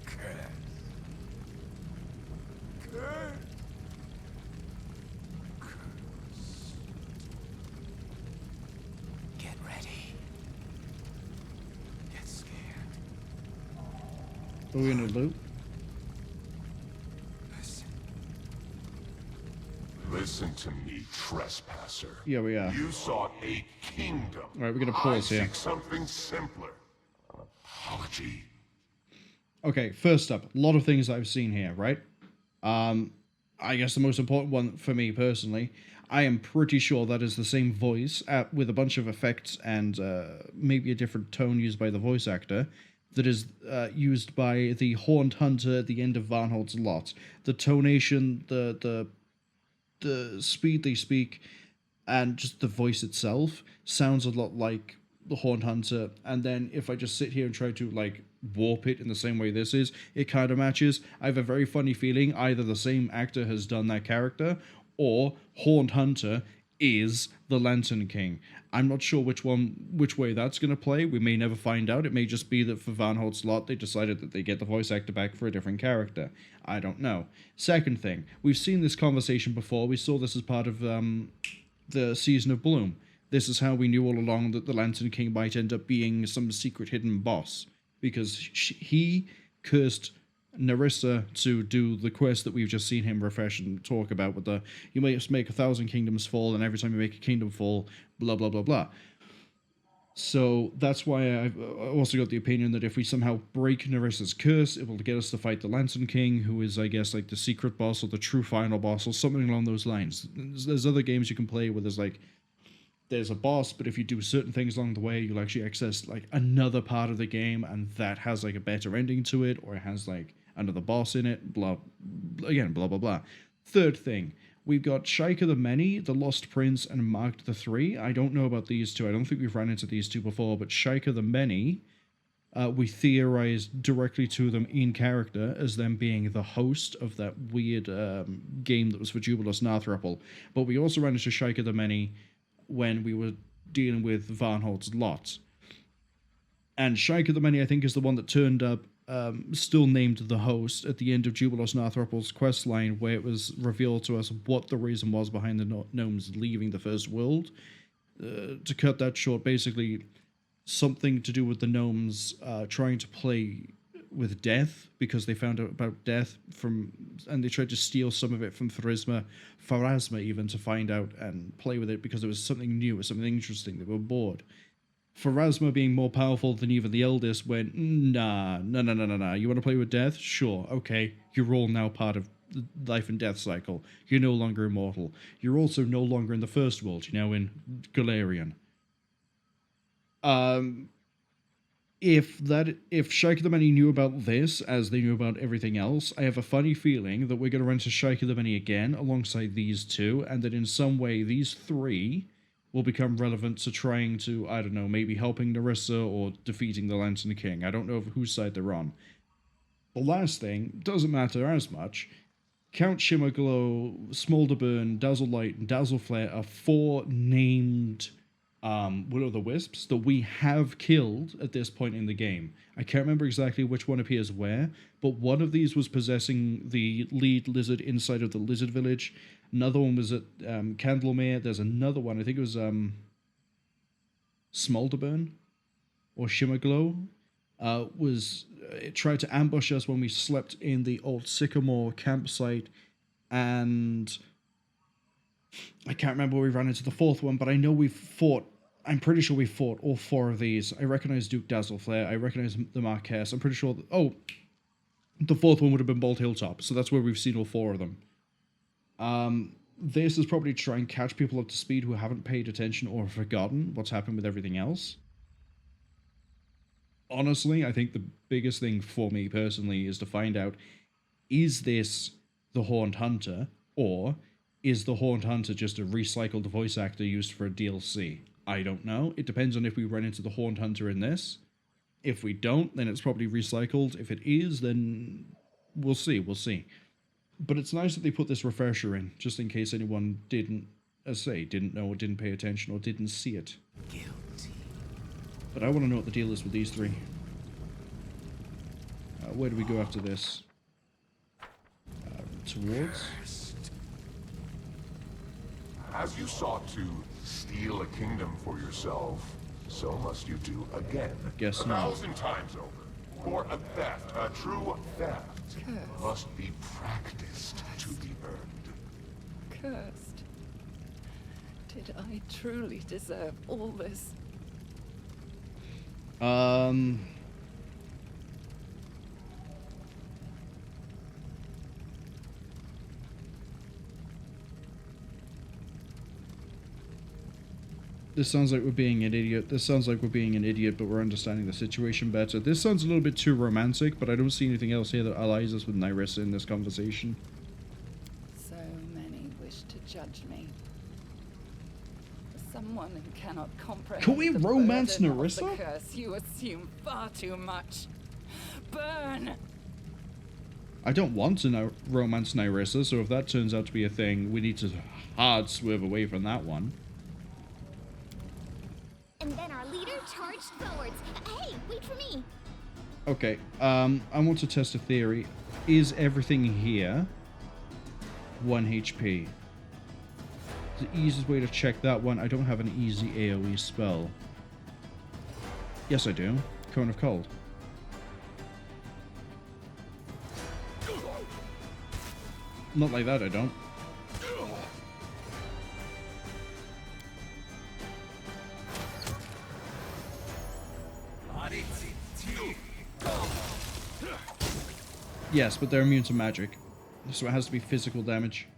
Curse. Curse. Curse. Get ready. Get scared. Are we in a loop? Listen to me, trespasser. Yeah, we are. You sought a kingdom. Alright, we're gonna pause here. I seek something simpler. An apology. Okay, first up, a lot of things I've seen here, right? I guess the most important one for me personally, I am pretty sure that is the same voice with a bunch of effects and maybe a different tone used by the voice actor that is used by the Horned Hunter at the end of Varnhold's Lot. The tonation, the speed they speak, and just the voice itself sounds a lot like the Horned Hunter. And then if I just sit here and try to like warp it in the same way this is, it kind of matches. I have a very funny feeling either the same actor has done that character or Horned Hunter is the Lantern King. I'm not sure which way that's going to play. We may never find out. It may just be that for Varnhold's Lot, they decided that they get the voice actor back for a different character. I don't know. Second thing, we've seen this conversation before. We saw this as part of the Season of Bloom. This is how we knew all along that the Lantern King might end up being some secret hidden boss, because he cursed Nerissa to do the quest that we've just seen him refresh and talk about with the, you may make 1,000 kingdoms fall, and every time you make a kingdom fall, blah, blah, blah, blah. So that's why I've also got the opinion that if we somehow break Nerissa's curse, it will get us to fight the Lantern King, who is, I guess, like the secret boss or the true final boss or something along those lines. There's other games you can play where there's like, there's a boss, but if you do certain things along the way, you'll actually access like another part of the game, and that has like a better ending to it, or it has like another boss in it, blah, again, blah, blah, blah. Third thing, we've got Shaika the Many, the Lost Prince, and Marked the Three. I don't know about these two. I don't think we've run into these two before, but Shaika the Many, we theorized directly to them in character as them being the host of that weird game that was for Jubilus Narthruppel. But we also ran into Shaika the Many when we were dealing with Varnhold's Lot. And Shaika the Many, I think, is the one that turned up still named the host at the end of Jubilos Narthropol's questline, where it was revealed to us what the reason was behind the gnomes leaving the First World. To cut that short, basically something to do with the gnomes trying to play with death, because they found out about death and they tried to steal some of it from Pharasma even, to find out and play with it because it was something new, it was something interesting. They were bored. Pharasma, being more powerful than even the eldest, went, nah. You want to play with death? Sure, okay. You're all now part of the life and death cycle. You're no longer immortal. You're also no longer in the First World. You're now in Galarian. If Shaika the Many knew about this as they knew about everything else, I have a funny feeling that we're going to run into Shaika the Many again alongside these two, and that in some way these three will become relevant to trying to, I don't know, maybe helping Nerissa or defeating the Lantern King. I don't know whose side they're on. The last thing doesn't matter as much. Count Shimmerglow, Smolderburn, Dazzlelight, and Dazzleflare are 4 named Will-o'-the-Wisps that we have killed at this point in the game. I can't remember exactly which one appears where, but one of these was possessing the lead lizard inside of the lizard village. Another one was at Candlemere. There's another one, I think it was Smolderburn or Shimmerglow. It tried to ambush us when we slept in the old Sycamore campsite, and I can't remember where we ran into the 4th one, but I know I'm pretty sure we fought all 4 of these. I recognize Duke Dazzleflare, I recognize the Marquess, I'm pretty sure the 4th one would have been Bolt Hilltop, so that's where we've seen all 4 of them. This is probably to try and catch people up to speed who haven't paid attention or forgotten what's happened with everything else. Honestly, I think the biggest thing for me personally is to find out, is this the Horned Hunter, or is the Horned Hunter just a recycled voice actor used for a DLC? I don't know. It depends on if we run into the Horned Hunter in this. If we don't, then it's probably recycled. If it is, then we'll see. But it's nice that they put this refresher in, just in case anyone didn't know or didn't pay attention or didn't see it. Guilty. But I want to know what the deal is with these 3. Where do we go after this? Towards? As you sought to steal a kingdom for yourself, so must you do again. Guess not. 1,000 times over. For a theft, a true theft, must be practiced to be earned. Cursed. Did I truly deserve all this? This sounds like we're being an idiot. But we're understanding the situation better. This sounds a little bit too romantic, but I don't see anything else here that allies us with Nerissa in this conversation. So many wish to judge me. For someone who cannot comprehend Can we the romance burden of Nerissa? the curse, you assume far too much. Burn! I don't want to romance Nerissa, so if that turns out to be a thing, we need to hard swerve away from that one. And then our leader charged forwards. Hey, wait for me! Okay, I want to test a theory. Is everything here 1 HP? The easiest way to check that one, I don't have an easy AoE spell. Yes, I do. Cone of Cold. Not like that, I don't. Yes, but they're immune to magic, so it has to be physical damage.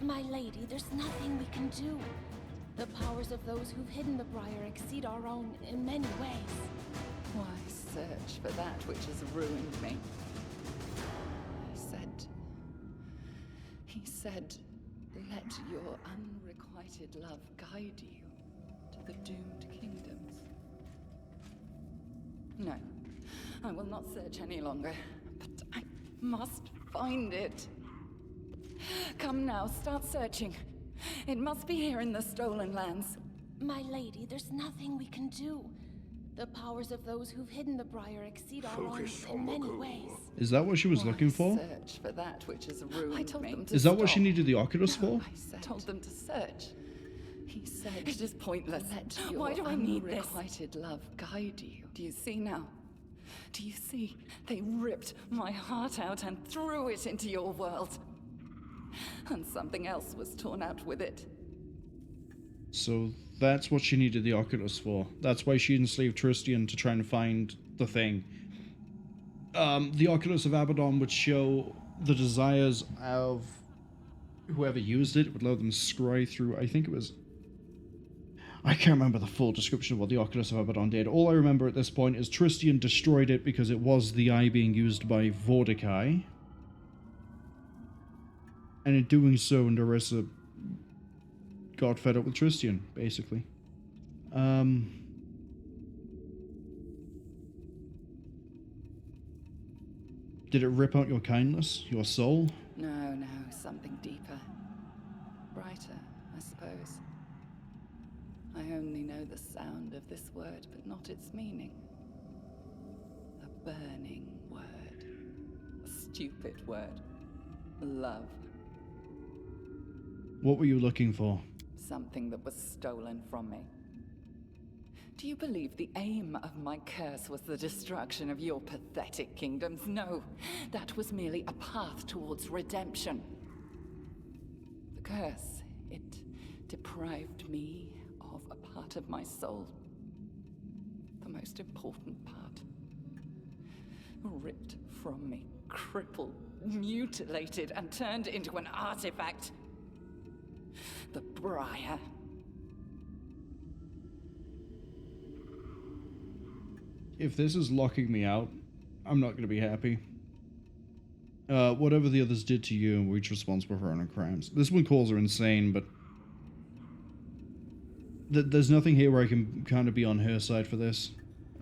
My lady, there's nothing we can do. The powers of those who've hidden the Briar exceed our own in many ways. Why search for that which has ruined me? He said, let your unrequited love guide you to the doomed kingdoms. No, I will not search any longer, but I must find it. Come now, start searching. It must be here in the Stolen Lands. My lady, there's nothing we can do. The powers of those who've hidden the Briar exceed our own in many ways. Is that what she was looking for? Search for that which has ruined I told them to Is that what stop. she needed the Oculus for? I told them to search. He said, It is pointless. Let Why do I need this? unrequited love guide you. Do you see now? Do you see? They ripped my heart out and threw it into your world. And something else was torn out with it. So that's what she needed the Oculus for. That's why she enslaved Tristian to try and find the thing. The Oculus of Abaddon would show the desires of whoever used it. It would let them scry through, I think it was... I can't remember the full description of what the Oculus of Abaddon did. All I remember at this point is Tristian destroyed it because it was the eye being used by Vordakai. And in doing so, Nerissa got fed up with Tristian, basically. Did it rip out your kindness, your soul? No, something deeper. Brighter, I suppose. I only know the sound of this word, but not its meaning. A burning word. A stupid word. Love. What were you looking for? Something that was stolen from me. Do you believe the aim of my curse was the destruction of your pathetic kingdoms? No, that was merely a path towards redemption. The curse, it deprived me of a part of my soul. The most important part. Ripped from me, crippled, mutilated, and turned into an artifact. The Briar. If this is locking me out, I'm not going to be happy. Whatever the others did to you, we're each responsible for our own crimes. This one calls her insane, but... there's nothing here where I can kind of be on her side for this.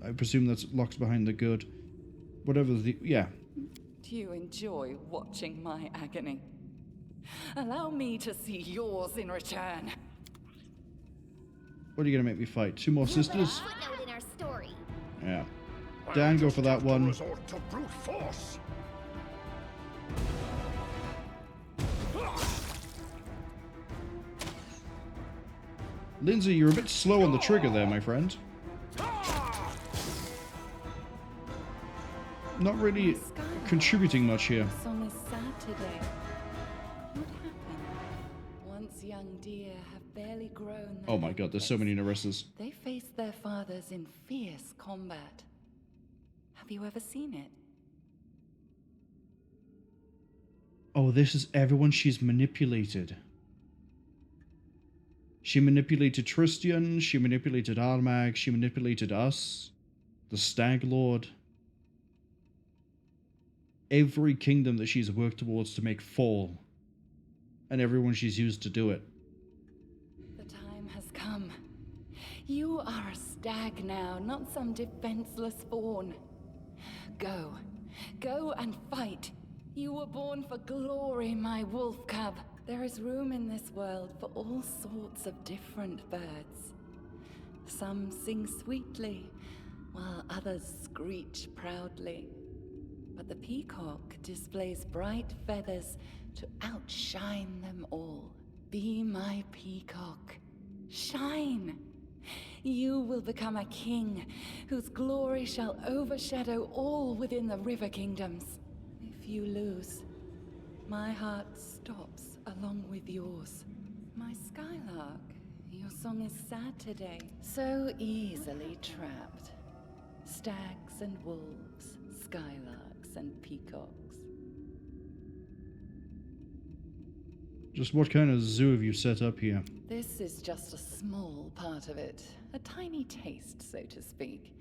I presume that's locked behind the good. Whatever the... yeah. Do you enjoy watching my agony? Allow me to see yours in return. What are you going to make me fight? Two more sisters? Footnote in our story. Yeah. Dan, go for that one. Resort to brute force. Lindsay, you're a bit slow on the trigger there, my friend. Not really contributing much here. The song is sad today. What happened? Once young deer have barely grown. Oh my god, there's so many Nerissas. They faced their fathers in fierce combat. Have you ever seen it? Oh, this is everyone she's manipulated. She manipulated Tristian, she manipulated Armag, she manipulated us, the Stag Lord. Every kingdom that she's worked towards to make fall, and everyone she's used to do it. The time has come. You are a stag now, not some defenseless fawn. Go. Go and fight. You were born for glory, my wolf cub. There is room in this world for all sorts of different birds. Some sing sweetly, while others screech proudly. But the peacock displays bright feathers to outshine them all. Be my peacock. Shine! You will become a king whose glory shall overshadow all within the river kingdoms. If you lose, my heart stops along with yours. My skylark, your song is sad today. So easily trapped. Stags and wolves, skylarks and peacocks. Just what kind of zoo have you set up here? This is just a small part of it. A tiny taste, so to speak.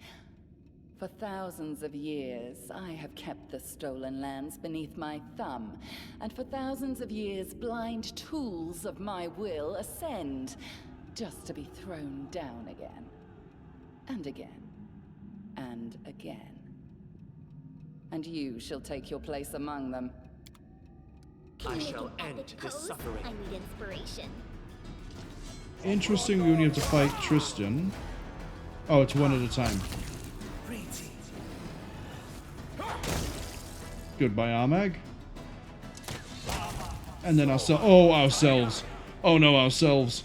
For thousands of years, I have kept the stolen lands beneath my thumb, and for thousands of years, blind tools of my will ascend, just to be thrown down again. And again. And again. And you shall take your place among them. I shall end this suffering. I need inspiration. Interesting, we only have to fight Tristan. Oh, it's one at a time. Goodbye, Armag. And then ourselves. Oh, ourselves. Oh no, ourselves.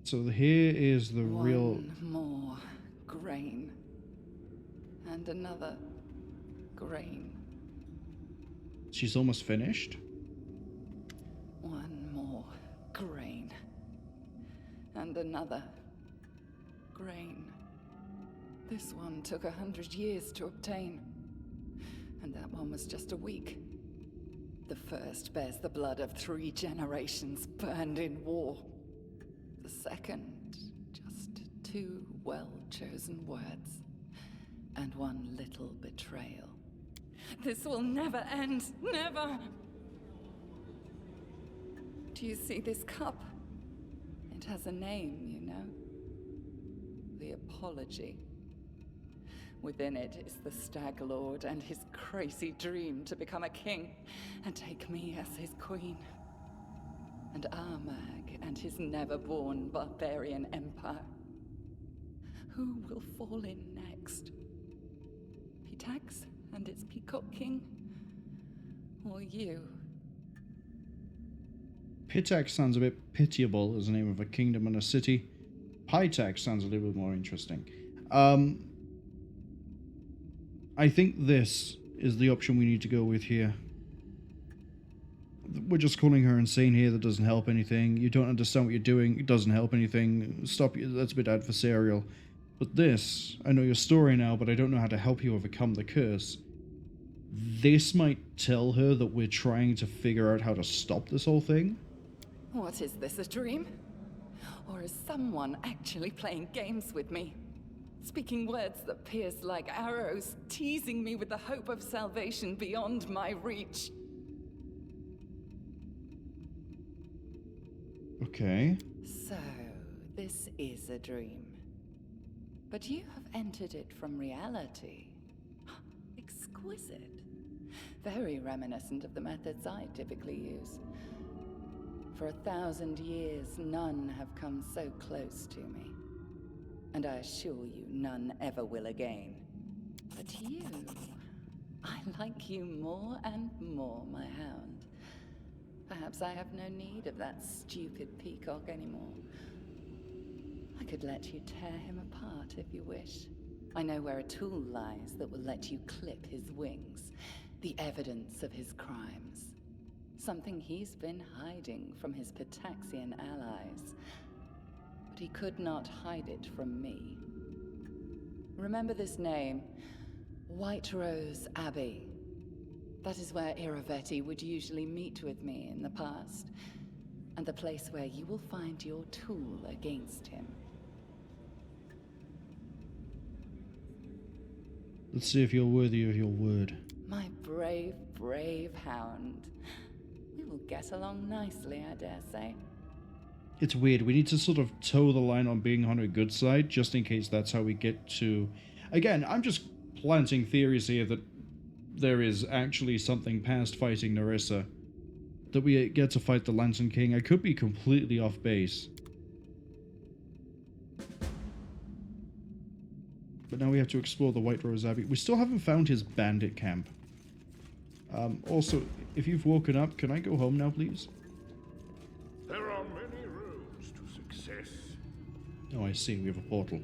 So here is the real... One more grain. And another grain. She's almost finished. One more grain. And another grain. This one took 100 years to obtain. And that one was just a week. The first bears the blood of 3 generations burned in war. The second, just 2 well-chosen words. And 1 little betrayal. This will never end. Never! Do you see this cup? It has a name, you know. The Apology. Within it is the Stag Lord and his crazy dream to become a king and take me as his queen. And Armag and his never-born barbarian empire. Who will fall in next? Pitax and its Peacock King? Or you? Pitax sounds a bit pitiable as the name of a kingdom and a city. Pitax sounds a little bit more interesting. I think this is the option we need to go with here. We're just calling her insane here. That doesn't help anything. You don't understand what you're doing. It doesn't help anything. Stop. That's a bit adversarial. But this, I know your story now, but I don't know how to help you overcome the curse. This might tell her that we're trying to figure out how to stop this whole thing. What is this, a dream? Or is someone actually playing games with me? Speaking words that pierce like arrows, teasing me with the hope of salvation beyond my reach. Okay. So, this is a dream. But you have entered it from reality. Exquisite. Very reminiscent of the methods I typically use. For 1,000 years, none have come so close to me. And I assure you, none ever will again. But you... I like you more and more, my hound. Perhaps I have no need of that stupid peacock anymore. I could let you tear him apart if you wish. I know where a tool lies that will let you clip his wings. The evidence of his crimes. Something he's been hiding from his Pitaxian allies. But he could not hide it from me. Remember this name, Whiterose Abbey. That is where Iravetti would usually meet with me in the past, and the place where you will find your tool against him. Let's see if you're worthy of your word. My brave, brave hound. We will get along nicely, I dare say. It's weird. We need to sort of toe the line on being on her good side, just in case that's how we get to... Again, I'm just planting theories here that there is actually something past fighting Nerissa. That we get to fight the Lantern King. I could be completely off base. But now we have to explore the Whiterose Abbey. We still haven't found his bandit camp. Also, if you've woken up, can I go home now, please? There are many roads to success. Oh, I see. We have a portal.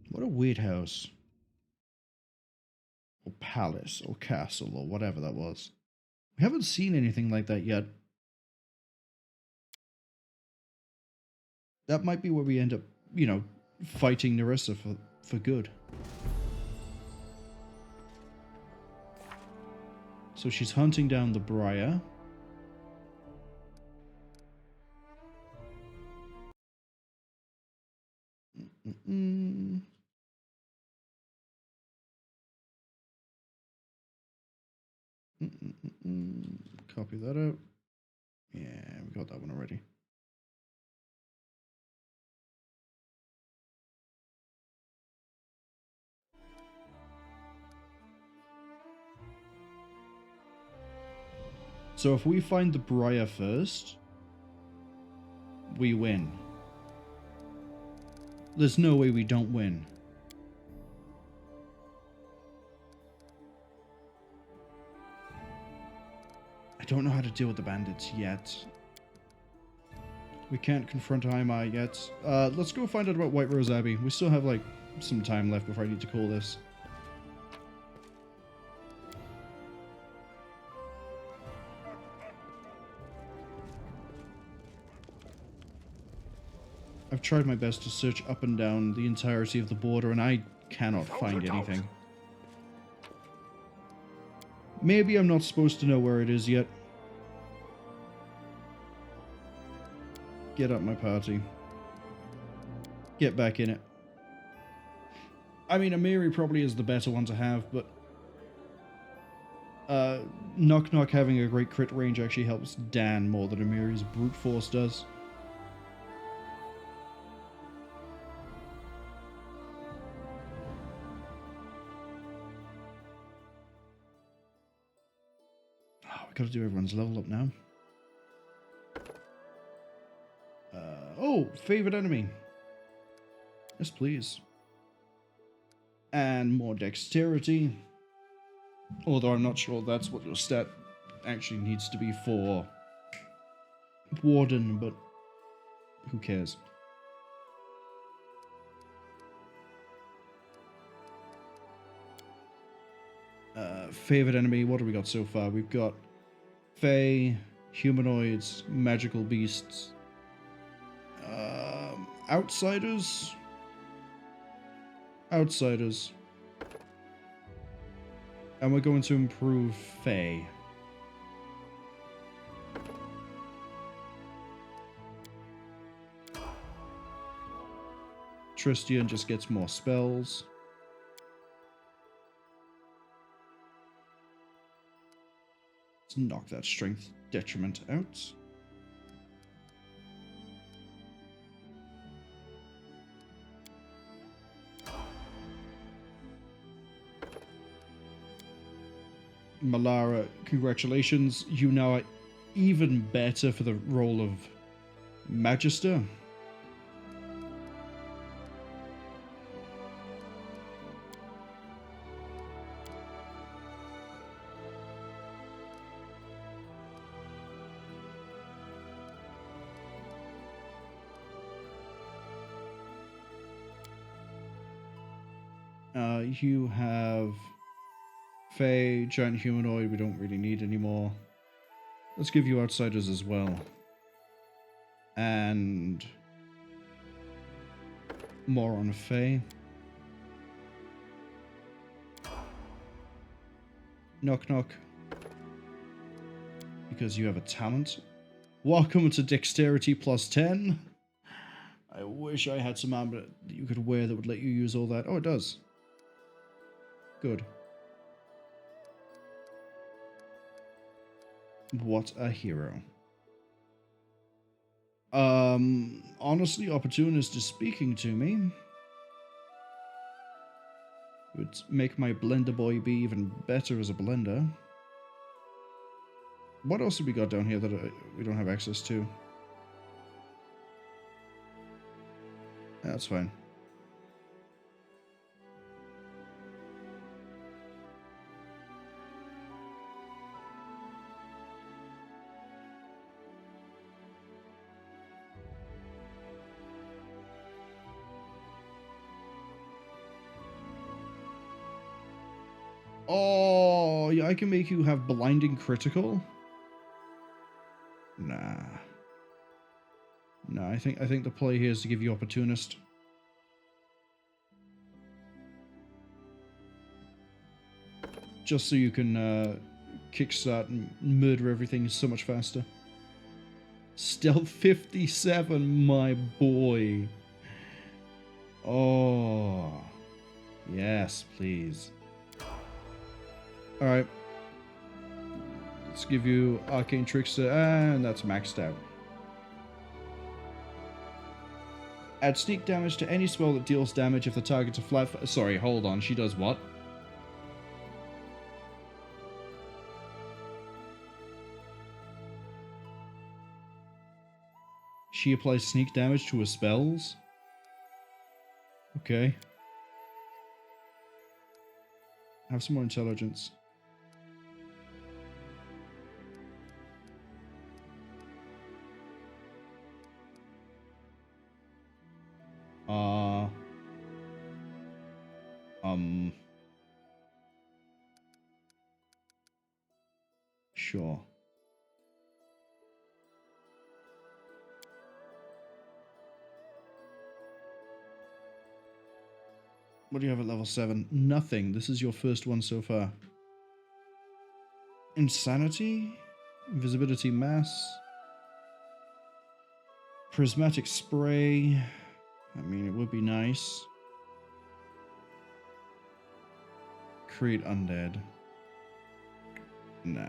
What a weird house. Or palace, or castle, or whatever that was. We haven't seen anything like that yet. That might be where we end up, you know, fighting Nerissa for good. So she's hunting down the Briar. Copy that out. Yeah, we got that one already. So if we find the Briar first, we win. There's no way we don't win. I don't know how to deal with the bandits yet. We can't confront Haimar yet. Let's go find out about Whiterose Abbey. We still have, like, some time left before I need to call this. I've tried my best to search up and down the entirety of the border, and I cannot find anything. Maybe I'm not supposed to know where it is yet. Get up my party. Get back in it. I mean, Amiri probably is the better one to have, but Knock Knock having a great crit range actually helps Dan more than Amiri's brute force does. Gotta do everyone's level up now. Oh, favorite enemy. Yes, please. And more dexterity. Although I'm not sure that's what your stat actually needs to be for Warden, but who cares? Favorite enemy, what have we got so far? We've got Fae, humanoids, magical beasts, outsiders. Outsiders. And we're going to improve Fae. Tristian just gets more spells. Let's knock that strength detriment out. Malara, congratulations. You now are even better for the role of Magister. You have Fae, giant humanoid, we don't really need anymore. Let's give you outsiders as well. And more on Fae. Knock knock. Because you have a talent. Welcome to Dexterity plus 10. I wish I had some armor that you could wear that would let you use all that. Oh, it does. Good. What a hero. Honestly, Opportunist is speaking to me. Would make my Blender Boy be even better as a blender. What else have we got down here that we don't have access to? That's fine. Oh, yeah, I can make you have blinding critical. Nah. No, I think the play here is to give you Opportunist. Just so you can kickstart and murder everything so much faster. Stealth 57, my boy. Oh. Yes, please. Alright. Let's give you Arcane Trickster, and that's maxed out. Add sneak damage to any spell that deals damage if the target's a flat... Sorry, hold on. She does what? She applies sneak damage to her spells? Okay. Have some more intelligence. Sure. What do you have at level 7? Nothing. This is your first one so far. Insanity? Invisibility Mass? Prismatic Spray? I mean, it would be nice. Create Undead. Nah.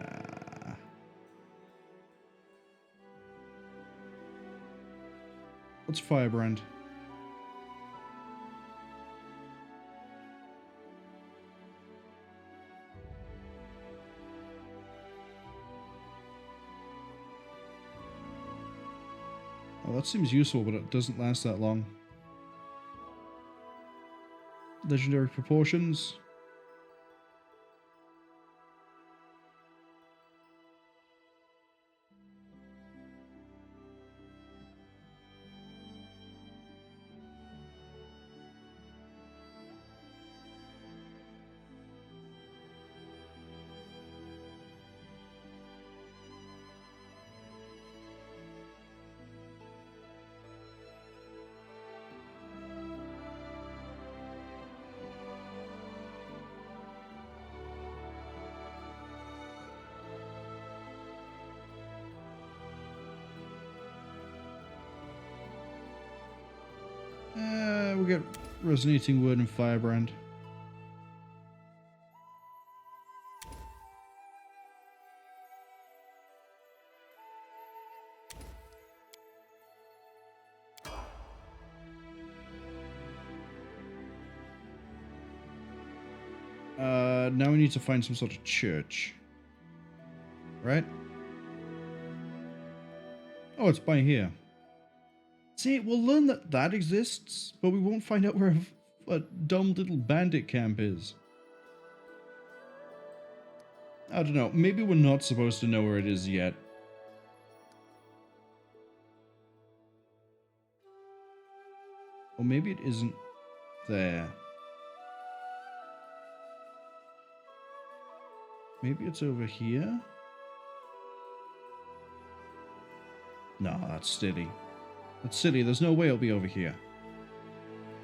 What's Firebrand? Oh, that seems useful, but it doesn't last that long. Legendary Proportions. We'll get Resonating Word and Firebrand. Now we need to find some sort of church. Right? Oh, it's by here. See, we'll learn that that exists, but we won't find out where a dumb little bandit camp is. I don't know, maybe we're not supposed to know where it is yet. Or maybe it isn't there. Maybe it's over here? No, that's silly. That's silly, there's no way it'll be over here.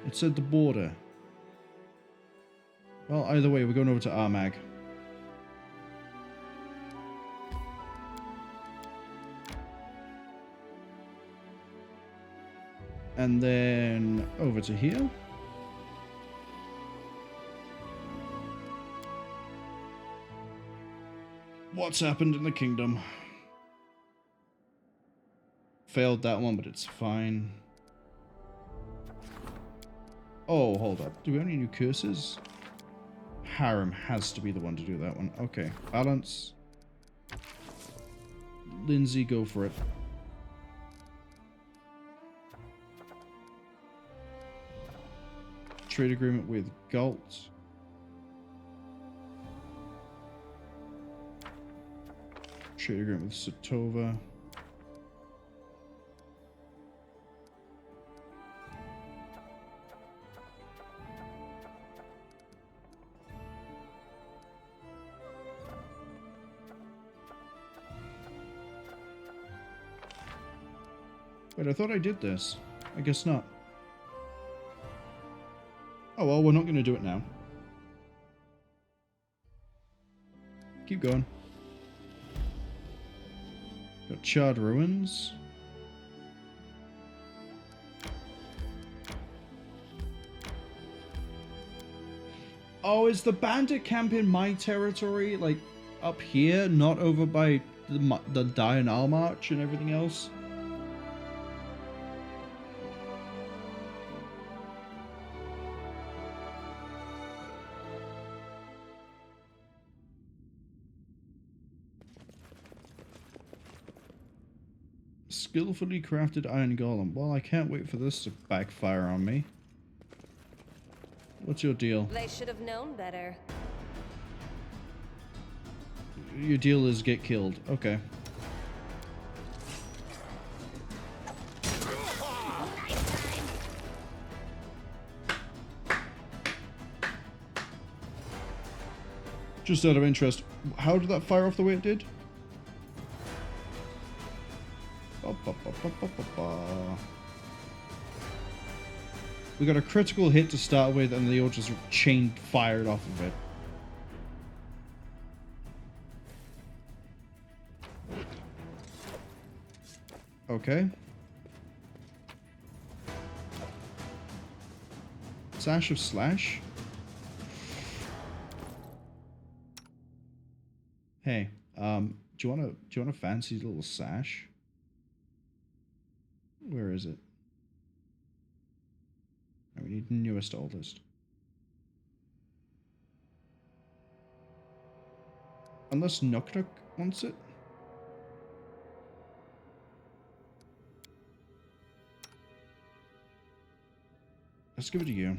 It said the border. Well, either way, we're going over to Armag. And then over to here. What's happened in the kingdom? Failed that one, but it's fine. Oh, hold up. Do we have any new curses? Harem has to be the one to do that one. Okay. Balance. Lindsay, go for it. Trade agreement with Galt. Trade agreement with Satova. Wait, I thought I did this. I guess not. Oh well, we're not going to do it now. Keep going. Got Charred Ruins. Oh, is the bandit camp in my territory? Like, up here, not over by the Diurnal March and everything else. Skillfully crafted iron golem. Well, I can't wait for this to backfire on me. What's your deal? They should have known better. Your deal is get killed. Okay. Just out of interest, how did that fire off the way it did? We got a critical hit to start with, and they all just chain fired off of it. Okay. Sash of Slash. Hey, do you want a fancy little sash? Where is it? Oh, we need newest oldest. Unless Nook wants it. Let's give it to you.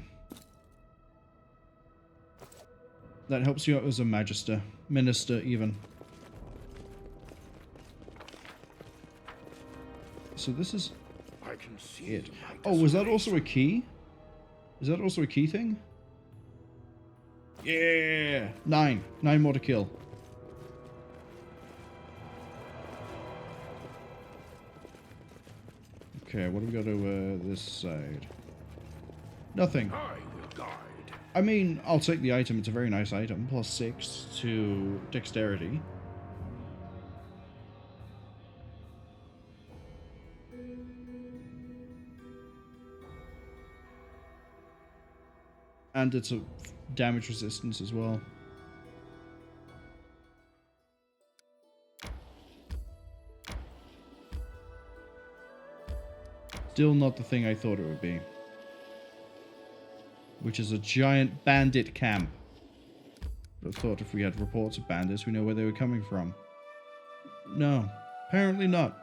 That helps you out as a minister even. So this is I can see it. Oh, was that also a key? Is that also a key thing? Yeah! 9. 9 more to kill. Okay, what do we got over this side? Nothing. I will guide. I mean, I'll take the item. It's a very nice item. Plus 6 to dexterity. And it's a damage resistance as well. Still not the thing I thought it would be. Which is a giant bandit camp. I thought if we had reports of bandits, we know where they were coming from. No, apparently not.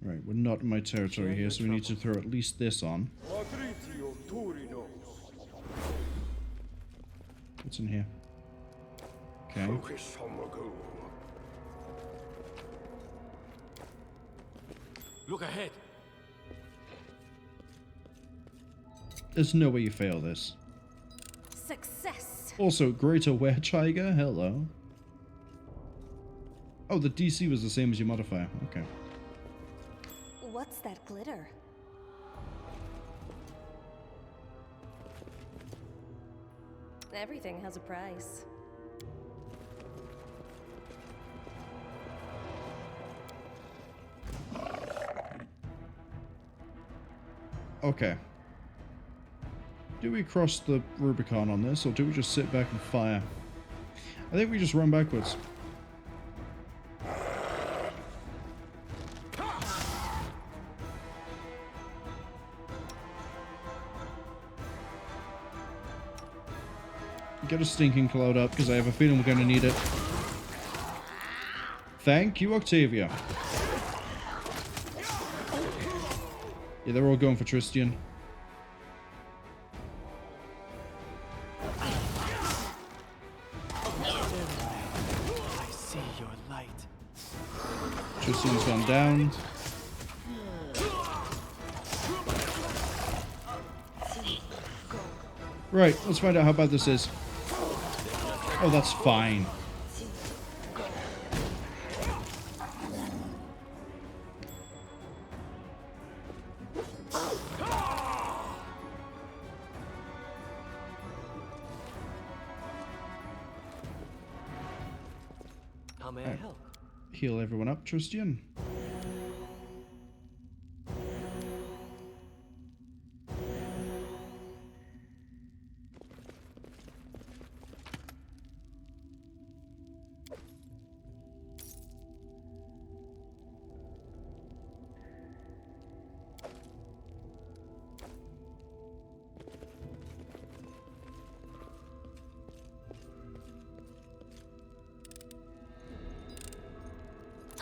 Right, we're not in my territory here, so we need to throw at least this on. What's in here? Okay. Focus on the goal. Look ahead. There's no way you fail this. Success. Also, Greater Were-Tiger, hello. Oh, the DC was the same as your modifier. Okay. What's that glitter? Everything has a price. Okay. Do we cross the Rubicon on this, or do we just sit back and fire? I think we just run backwards. Get a stinking cloud up, because I have a feeling we're going to need it. Thank you, Octavia. Yeah, they're all going for Tristian. I see your light. Tristian's gone down. Right, let's find out how bad this is. Oh, that's fine. How may I help? Heal everyone up, Tristian.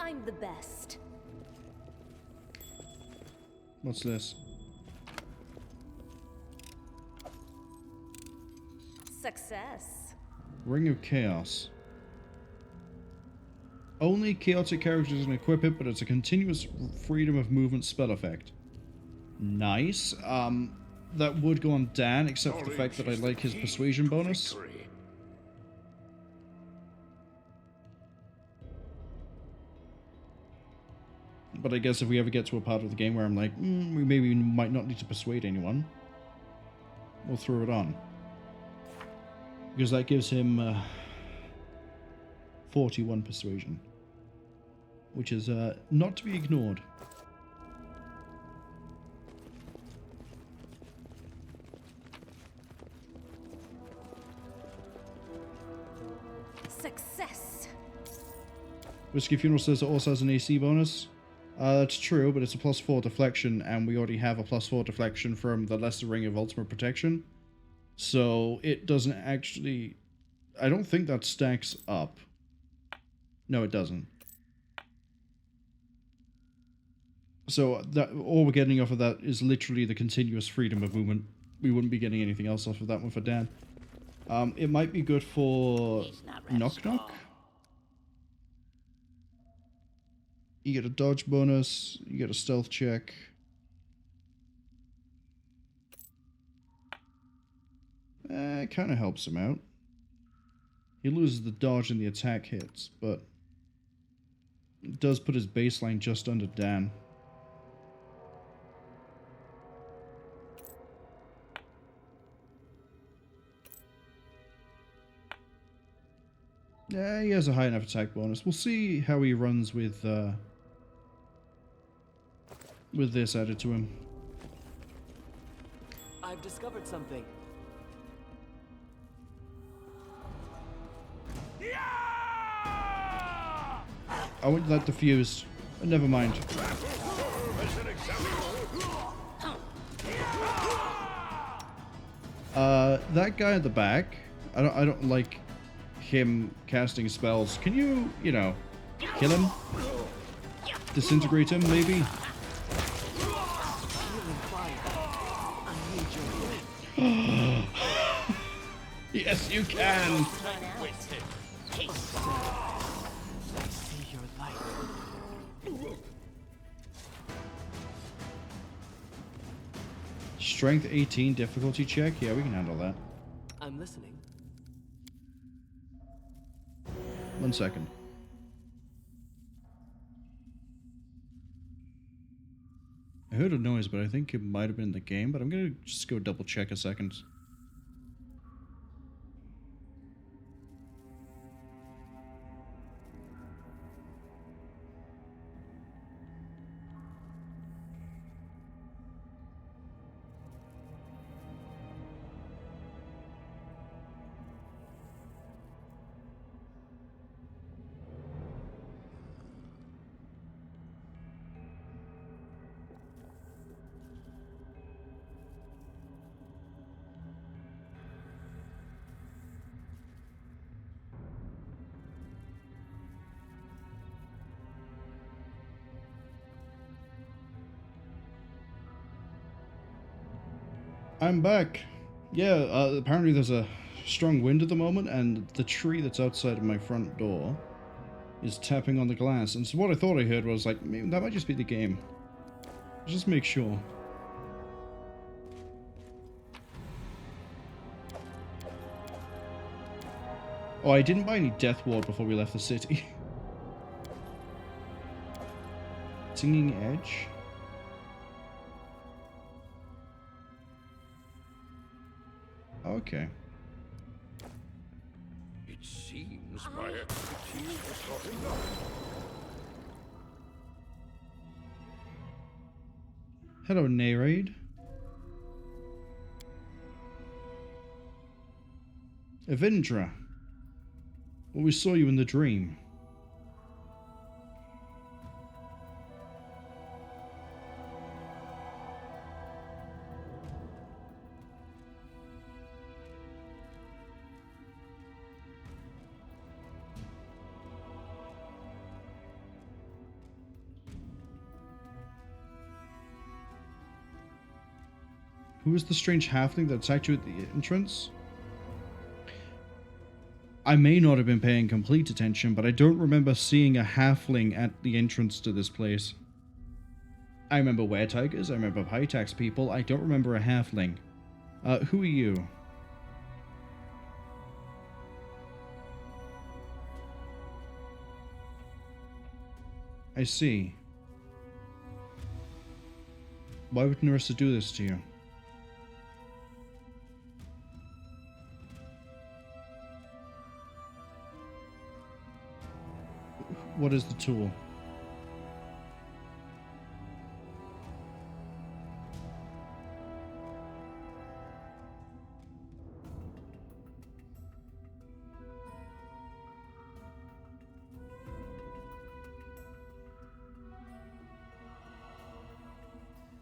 I'm the best. What's this? Success. Ring of Chaos. Only chaotic characters can equip it, but it's a continuous freedom of movement spell effect. Nice. That would go on Dan, except for the fact that I like his persuasion bonus. But I guess if we ever get to a part of the game where I'm like, we might not need to persuade anyone, we'll throw it on. Because that gives him 41 persuasion, which is not to be ignored. Success. Whiskey Funeral says it also has an AC bonus. That's true, but it's a +4 deflection, and we already have a +4 deflection from the Lesser Ring of Ultimate Protection. So it doesn't actually... I don't think that stacks up. No, it doesn't. So that all we're getting off of that is literally the continuous freedom of movement. We wouldn't be getting anything else off of that one for Dan. It might be good for Knock Knock. You get a dodge bonus, you get a stealth check. It kind of helps him out. He loses the dodge and the attack hits, but it does put his baseline just under Dan. Yeah, he has a high enough attack bonus. We'll see how he runs with this added to him. I've discovered something. I want that diffused. Never mind. That guy at the back, I don't like him casting spells. Can you know, kill him? Disintegrate him, maybe? Yes, you can! Strength 18 difficulty check? Yeah, we can handle that. I'm listening. 1 second. I heard a noise, but I think it might have been the game, but I'm gonna just go double check a second. I'm back. Yeah, apparently there's a strong wind at the moment, and the tree that's outside of my front door is tapping on the glass. And so what I thought I heard was like, maybe that might just be the game. Just make sure. Oh, I didn't buy any Death Ward before we left the city. Singing Edge. Okay. It It seems my expertise is not enough. Hello, Nereid. Evindra. Well, we saw you in the dream. Who was the strange halfling that attacked you at the entrance? I may not have been paying complete attention, but I don't remember seeing a halfling at the entrance to this place. I remember were-tigers, I remember Pitax people, I don't remember a halfling. Who are you? I see. Why would Narissa do this to you? What is the tool?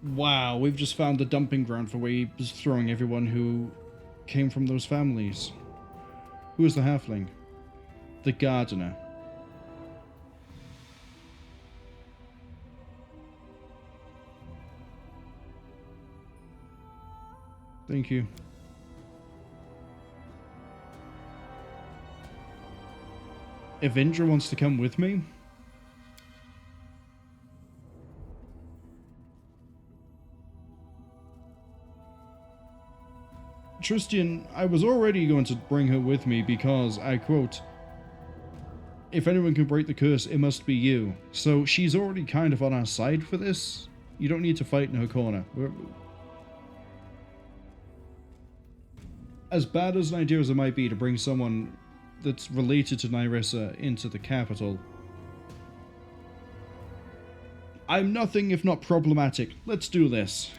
Wow, we've just found the dumping ground for where he was throwing everyone who came from those families. Who is the halfling? The gardener. Thank you. Evindra wants to come with me? Tristian, I was already going to bring her with me because, I quote, if anyone can break the curse, it must be you. So she's already kind of on our side for this. You don't need to fight in her corner. As bad as an idea as it might be to bring someone that's related to Nyrissa into the capital, I'm nothing if not problematic. Let's do this.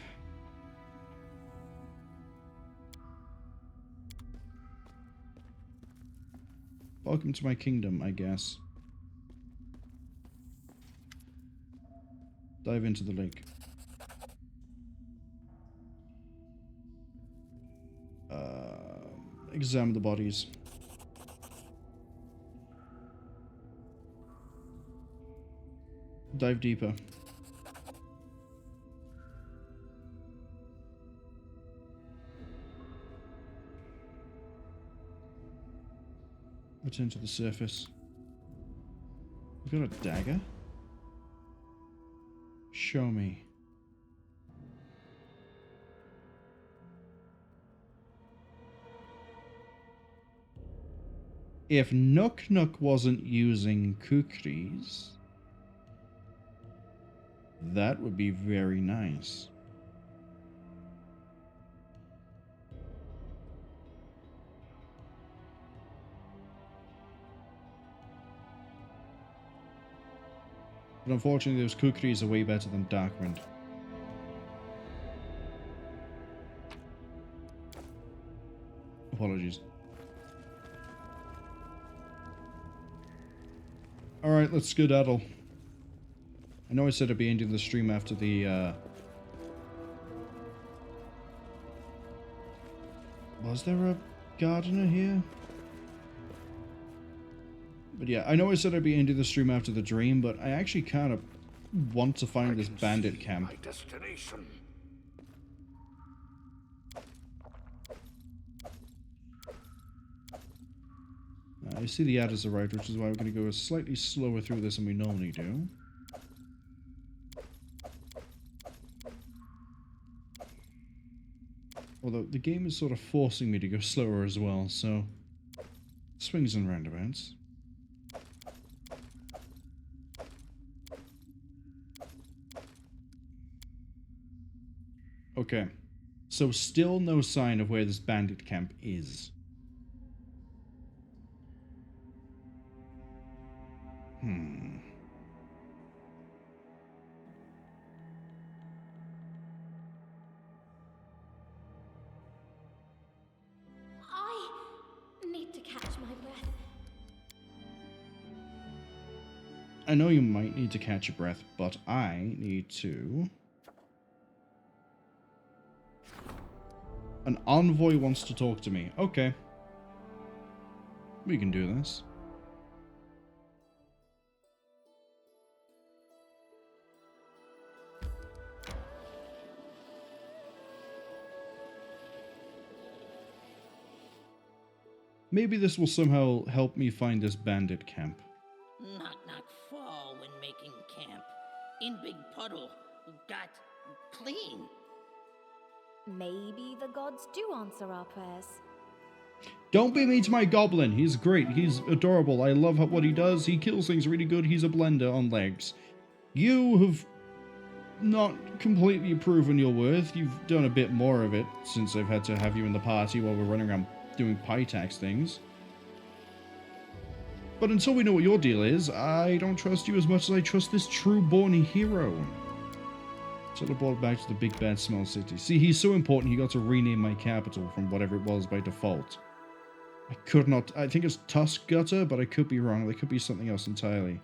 Welcome to my kingdom, I guess. Dive into the lake. Examine the bodies. Dive deeper. Return to the surface. We've got a dagger? Show me. If Nook wasn't using kukris, that would be very nice. But unfortunately, those kukris are way better than Darkwind. Apologies. Alright, let's skedaddle. I know I said I'd be ending the stream after the, Was there a gardener here? But yeah, I know I said I'd be ending the stream after the dream, but I actually kind of want to find this bandit camp. My destination. I see the adders arrived, which is why we're going to go slightly slower through this than we normally do. Although the game is sort of forcing me to go slower as well, so swings and roundabouts. Okay, so still no sign of where this bandit camp is. I need to catch my breath. I know you might need to catch your breath, but I need to... An envoy wants to talk to me. Okay. We can do this. Maybe this will somehow help me find this bandit camp. Knock knock fall when making camp. In big puddle. Got clean. Maybe the gods do answer our prayers. Don't be mean to my goblin. He's great. He's adorable. I love what he does. He kills things really good. He's a blender on legs. You have not completely proven your worth. You've done a bit more of it since I've had to have you in the party while we're running around doing Pitax things. But until we know what your deal is, I don't trust you as much as I trust this true-born hero. Teleport back to the big bad small city. See, he's so important he got to rename my capital from whatever it was by default. I could not... I think it's Tusk Gutter, but I could be wrong. There could be something else entirely.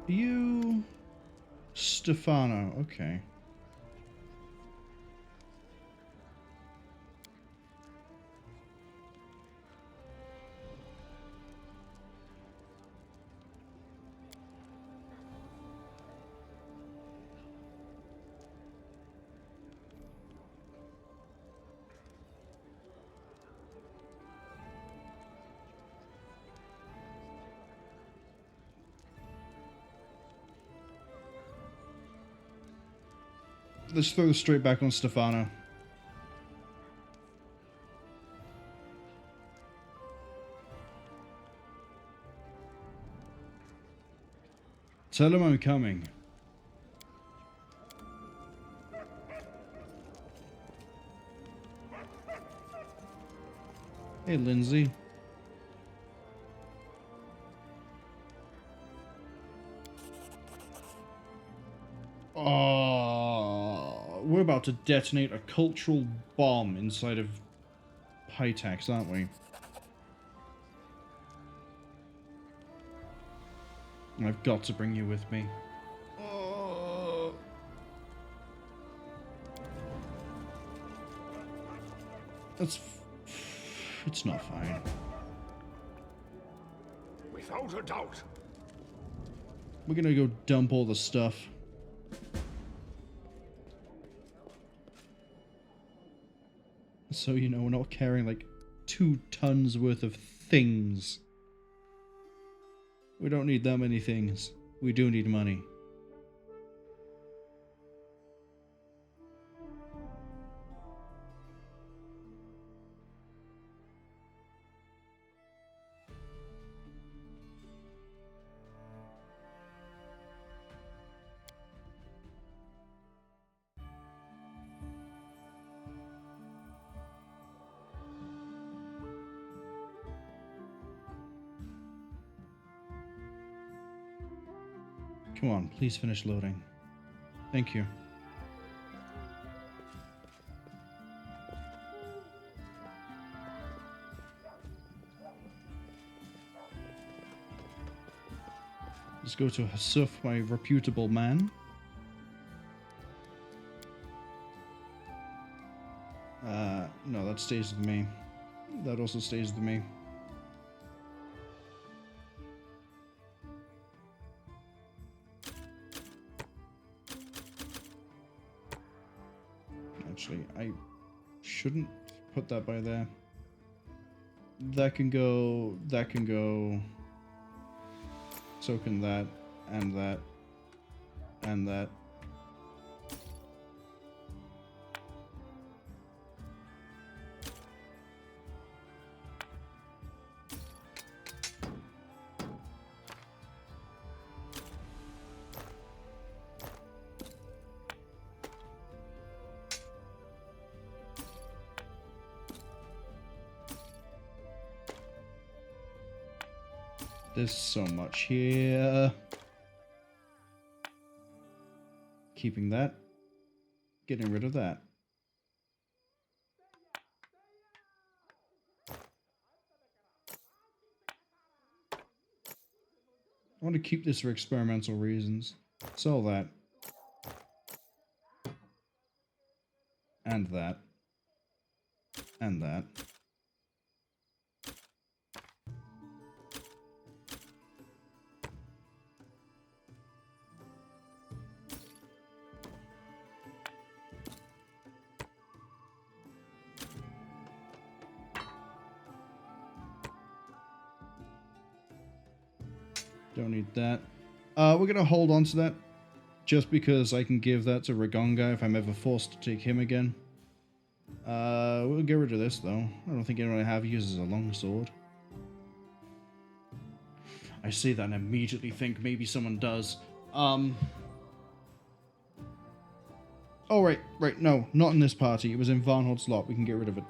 You... Stefano, okay. Let's throw this straight back on Stefano. Tell him I'm coming. Hey, Lindsay. We're about to detonate a cultural bomb inside of Pitax, aren't we? I've got to bring you with me. It's not fine. Without a doubt. We're gonna go dump all the stuff. So, you know, we're not carrying like 2 tons worth of things. We don't need that many things. We do need money. Come on, please finish loading. Thank you. Let's go to Hasuf, my reputable man. No, that stays with me. That also stays with me. Actually, I shouldn't put that by there. That can go, that can go. So can that, and that, and that. There's so much here. Keeping that. Getting rid of that. I want to keep this for experimental reasons. Sell that. And that. And that. Don't need that. We're going to hold on to that. Just because I can give that to Ragonga if I'm ever forced to take him again. We'll get rid of this, though. I don't think anyone I have uses a longsword. I say that and immediately think maybe someone does. Oh, right. No, not in this party. It was in Varnhold's lot. We can get rid of it.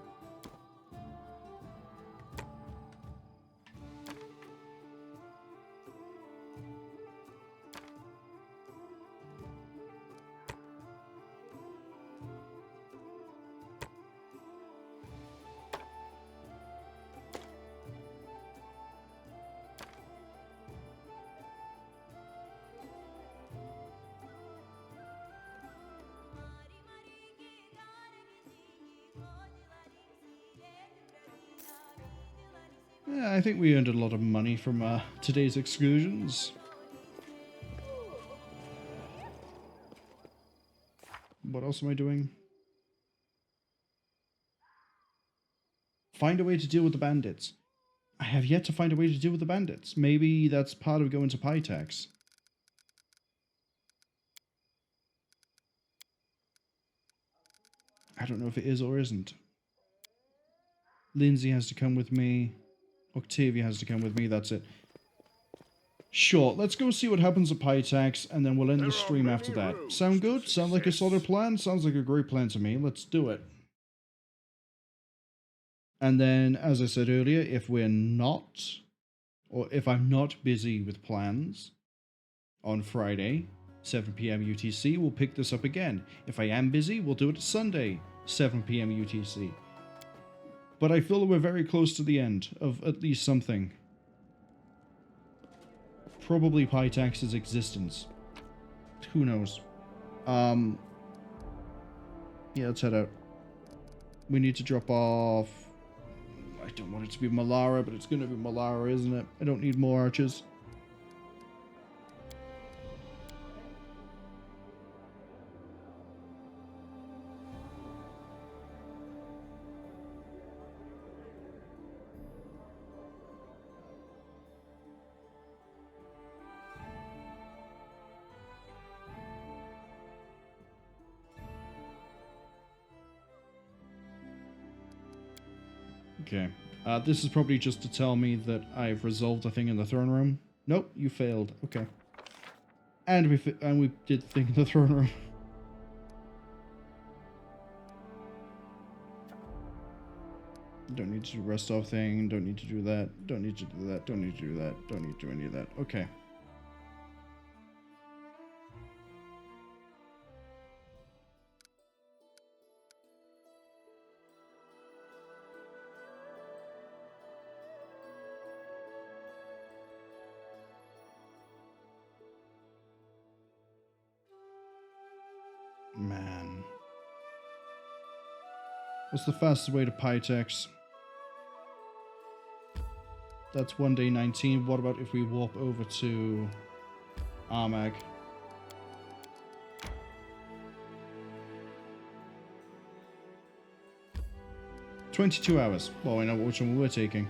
Yeah, I think we earned a lot of money from today's excursions. What else am I doing? Find a way to deal with the bandits. I have yet to find a way to deal with the bandits. Maybe that's part of going to Pitax. I don't know if it is or isn't. Lindsay has to come with me. Octavia has to come with me, that's it. Sure, let's go see what happens at Pitax, and then we'll end the stream after that. Sound good? Sound like a solid plan? Sounds like a great plan to me. Let's do it. And then, as I said earlier, if we're not, or if I'm not busy with plans on Friday, 7 PM UTC, we'll pick this up again. If I am busy, we'll do it Sunday, 7 PM UTC. But I feel that we're very close to the end of at least something. Probably Pitax's existence. Who knows? Yeah, let's head out. We need to drop off... I don't want it to be Malara, but it's going to be Malara, isn't it? I don't need more archers. Okay. This is probably just to tell me that I've resolved a thing in the throne room. Nope, you failed. Okay. And we did the thing in the throne room. Don't need to do rest off thing. Don't need to do that. Don't need to do that. Don't need to do that. Don't need to do any of that. Okay. Man. What's the fastest way to Pitax? That's 1 day 19. What about if we warp over to Armagh? 22 hours. Well, I know which one we're taking.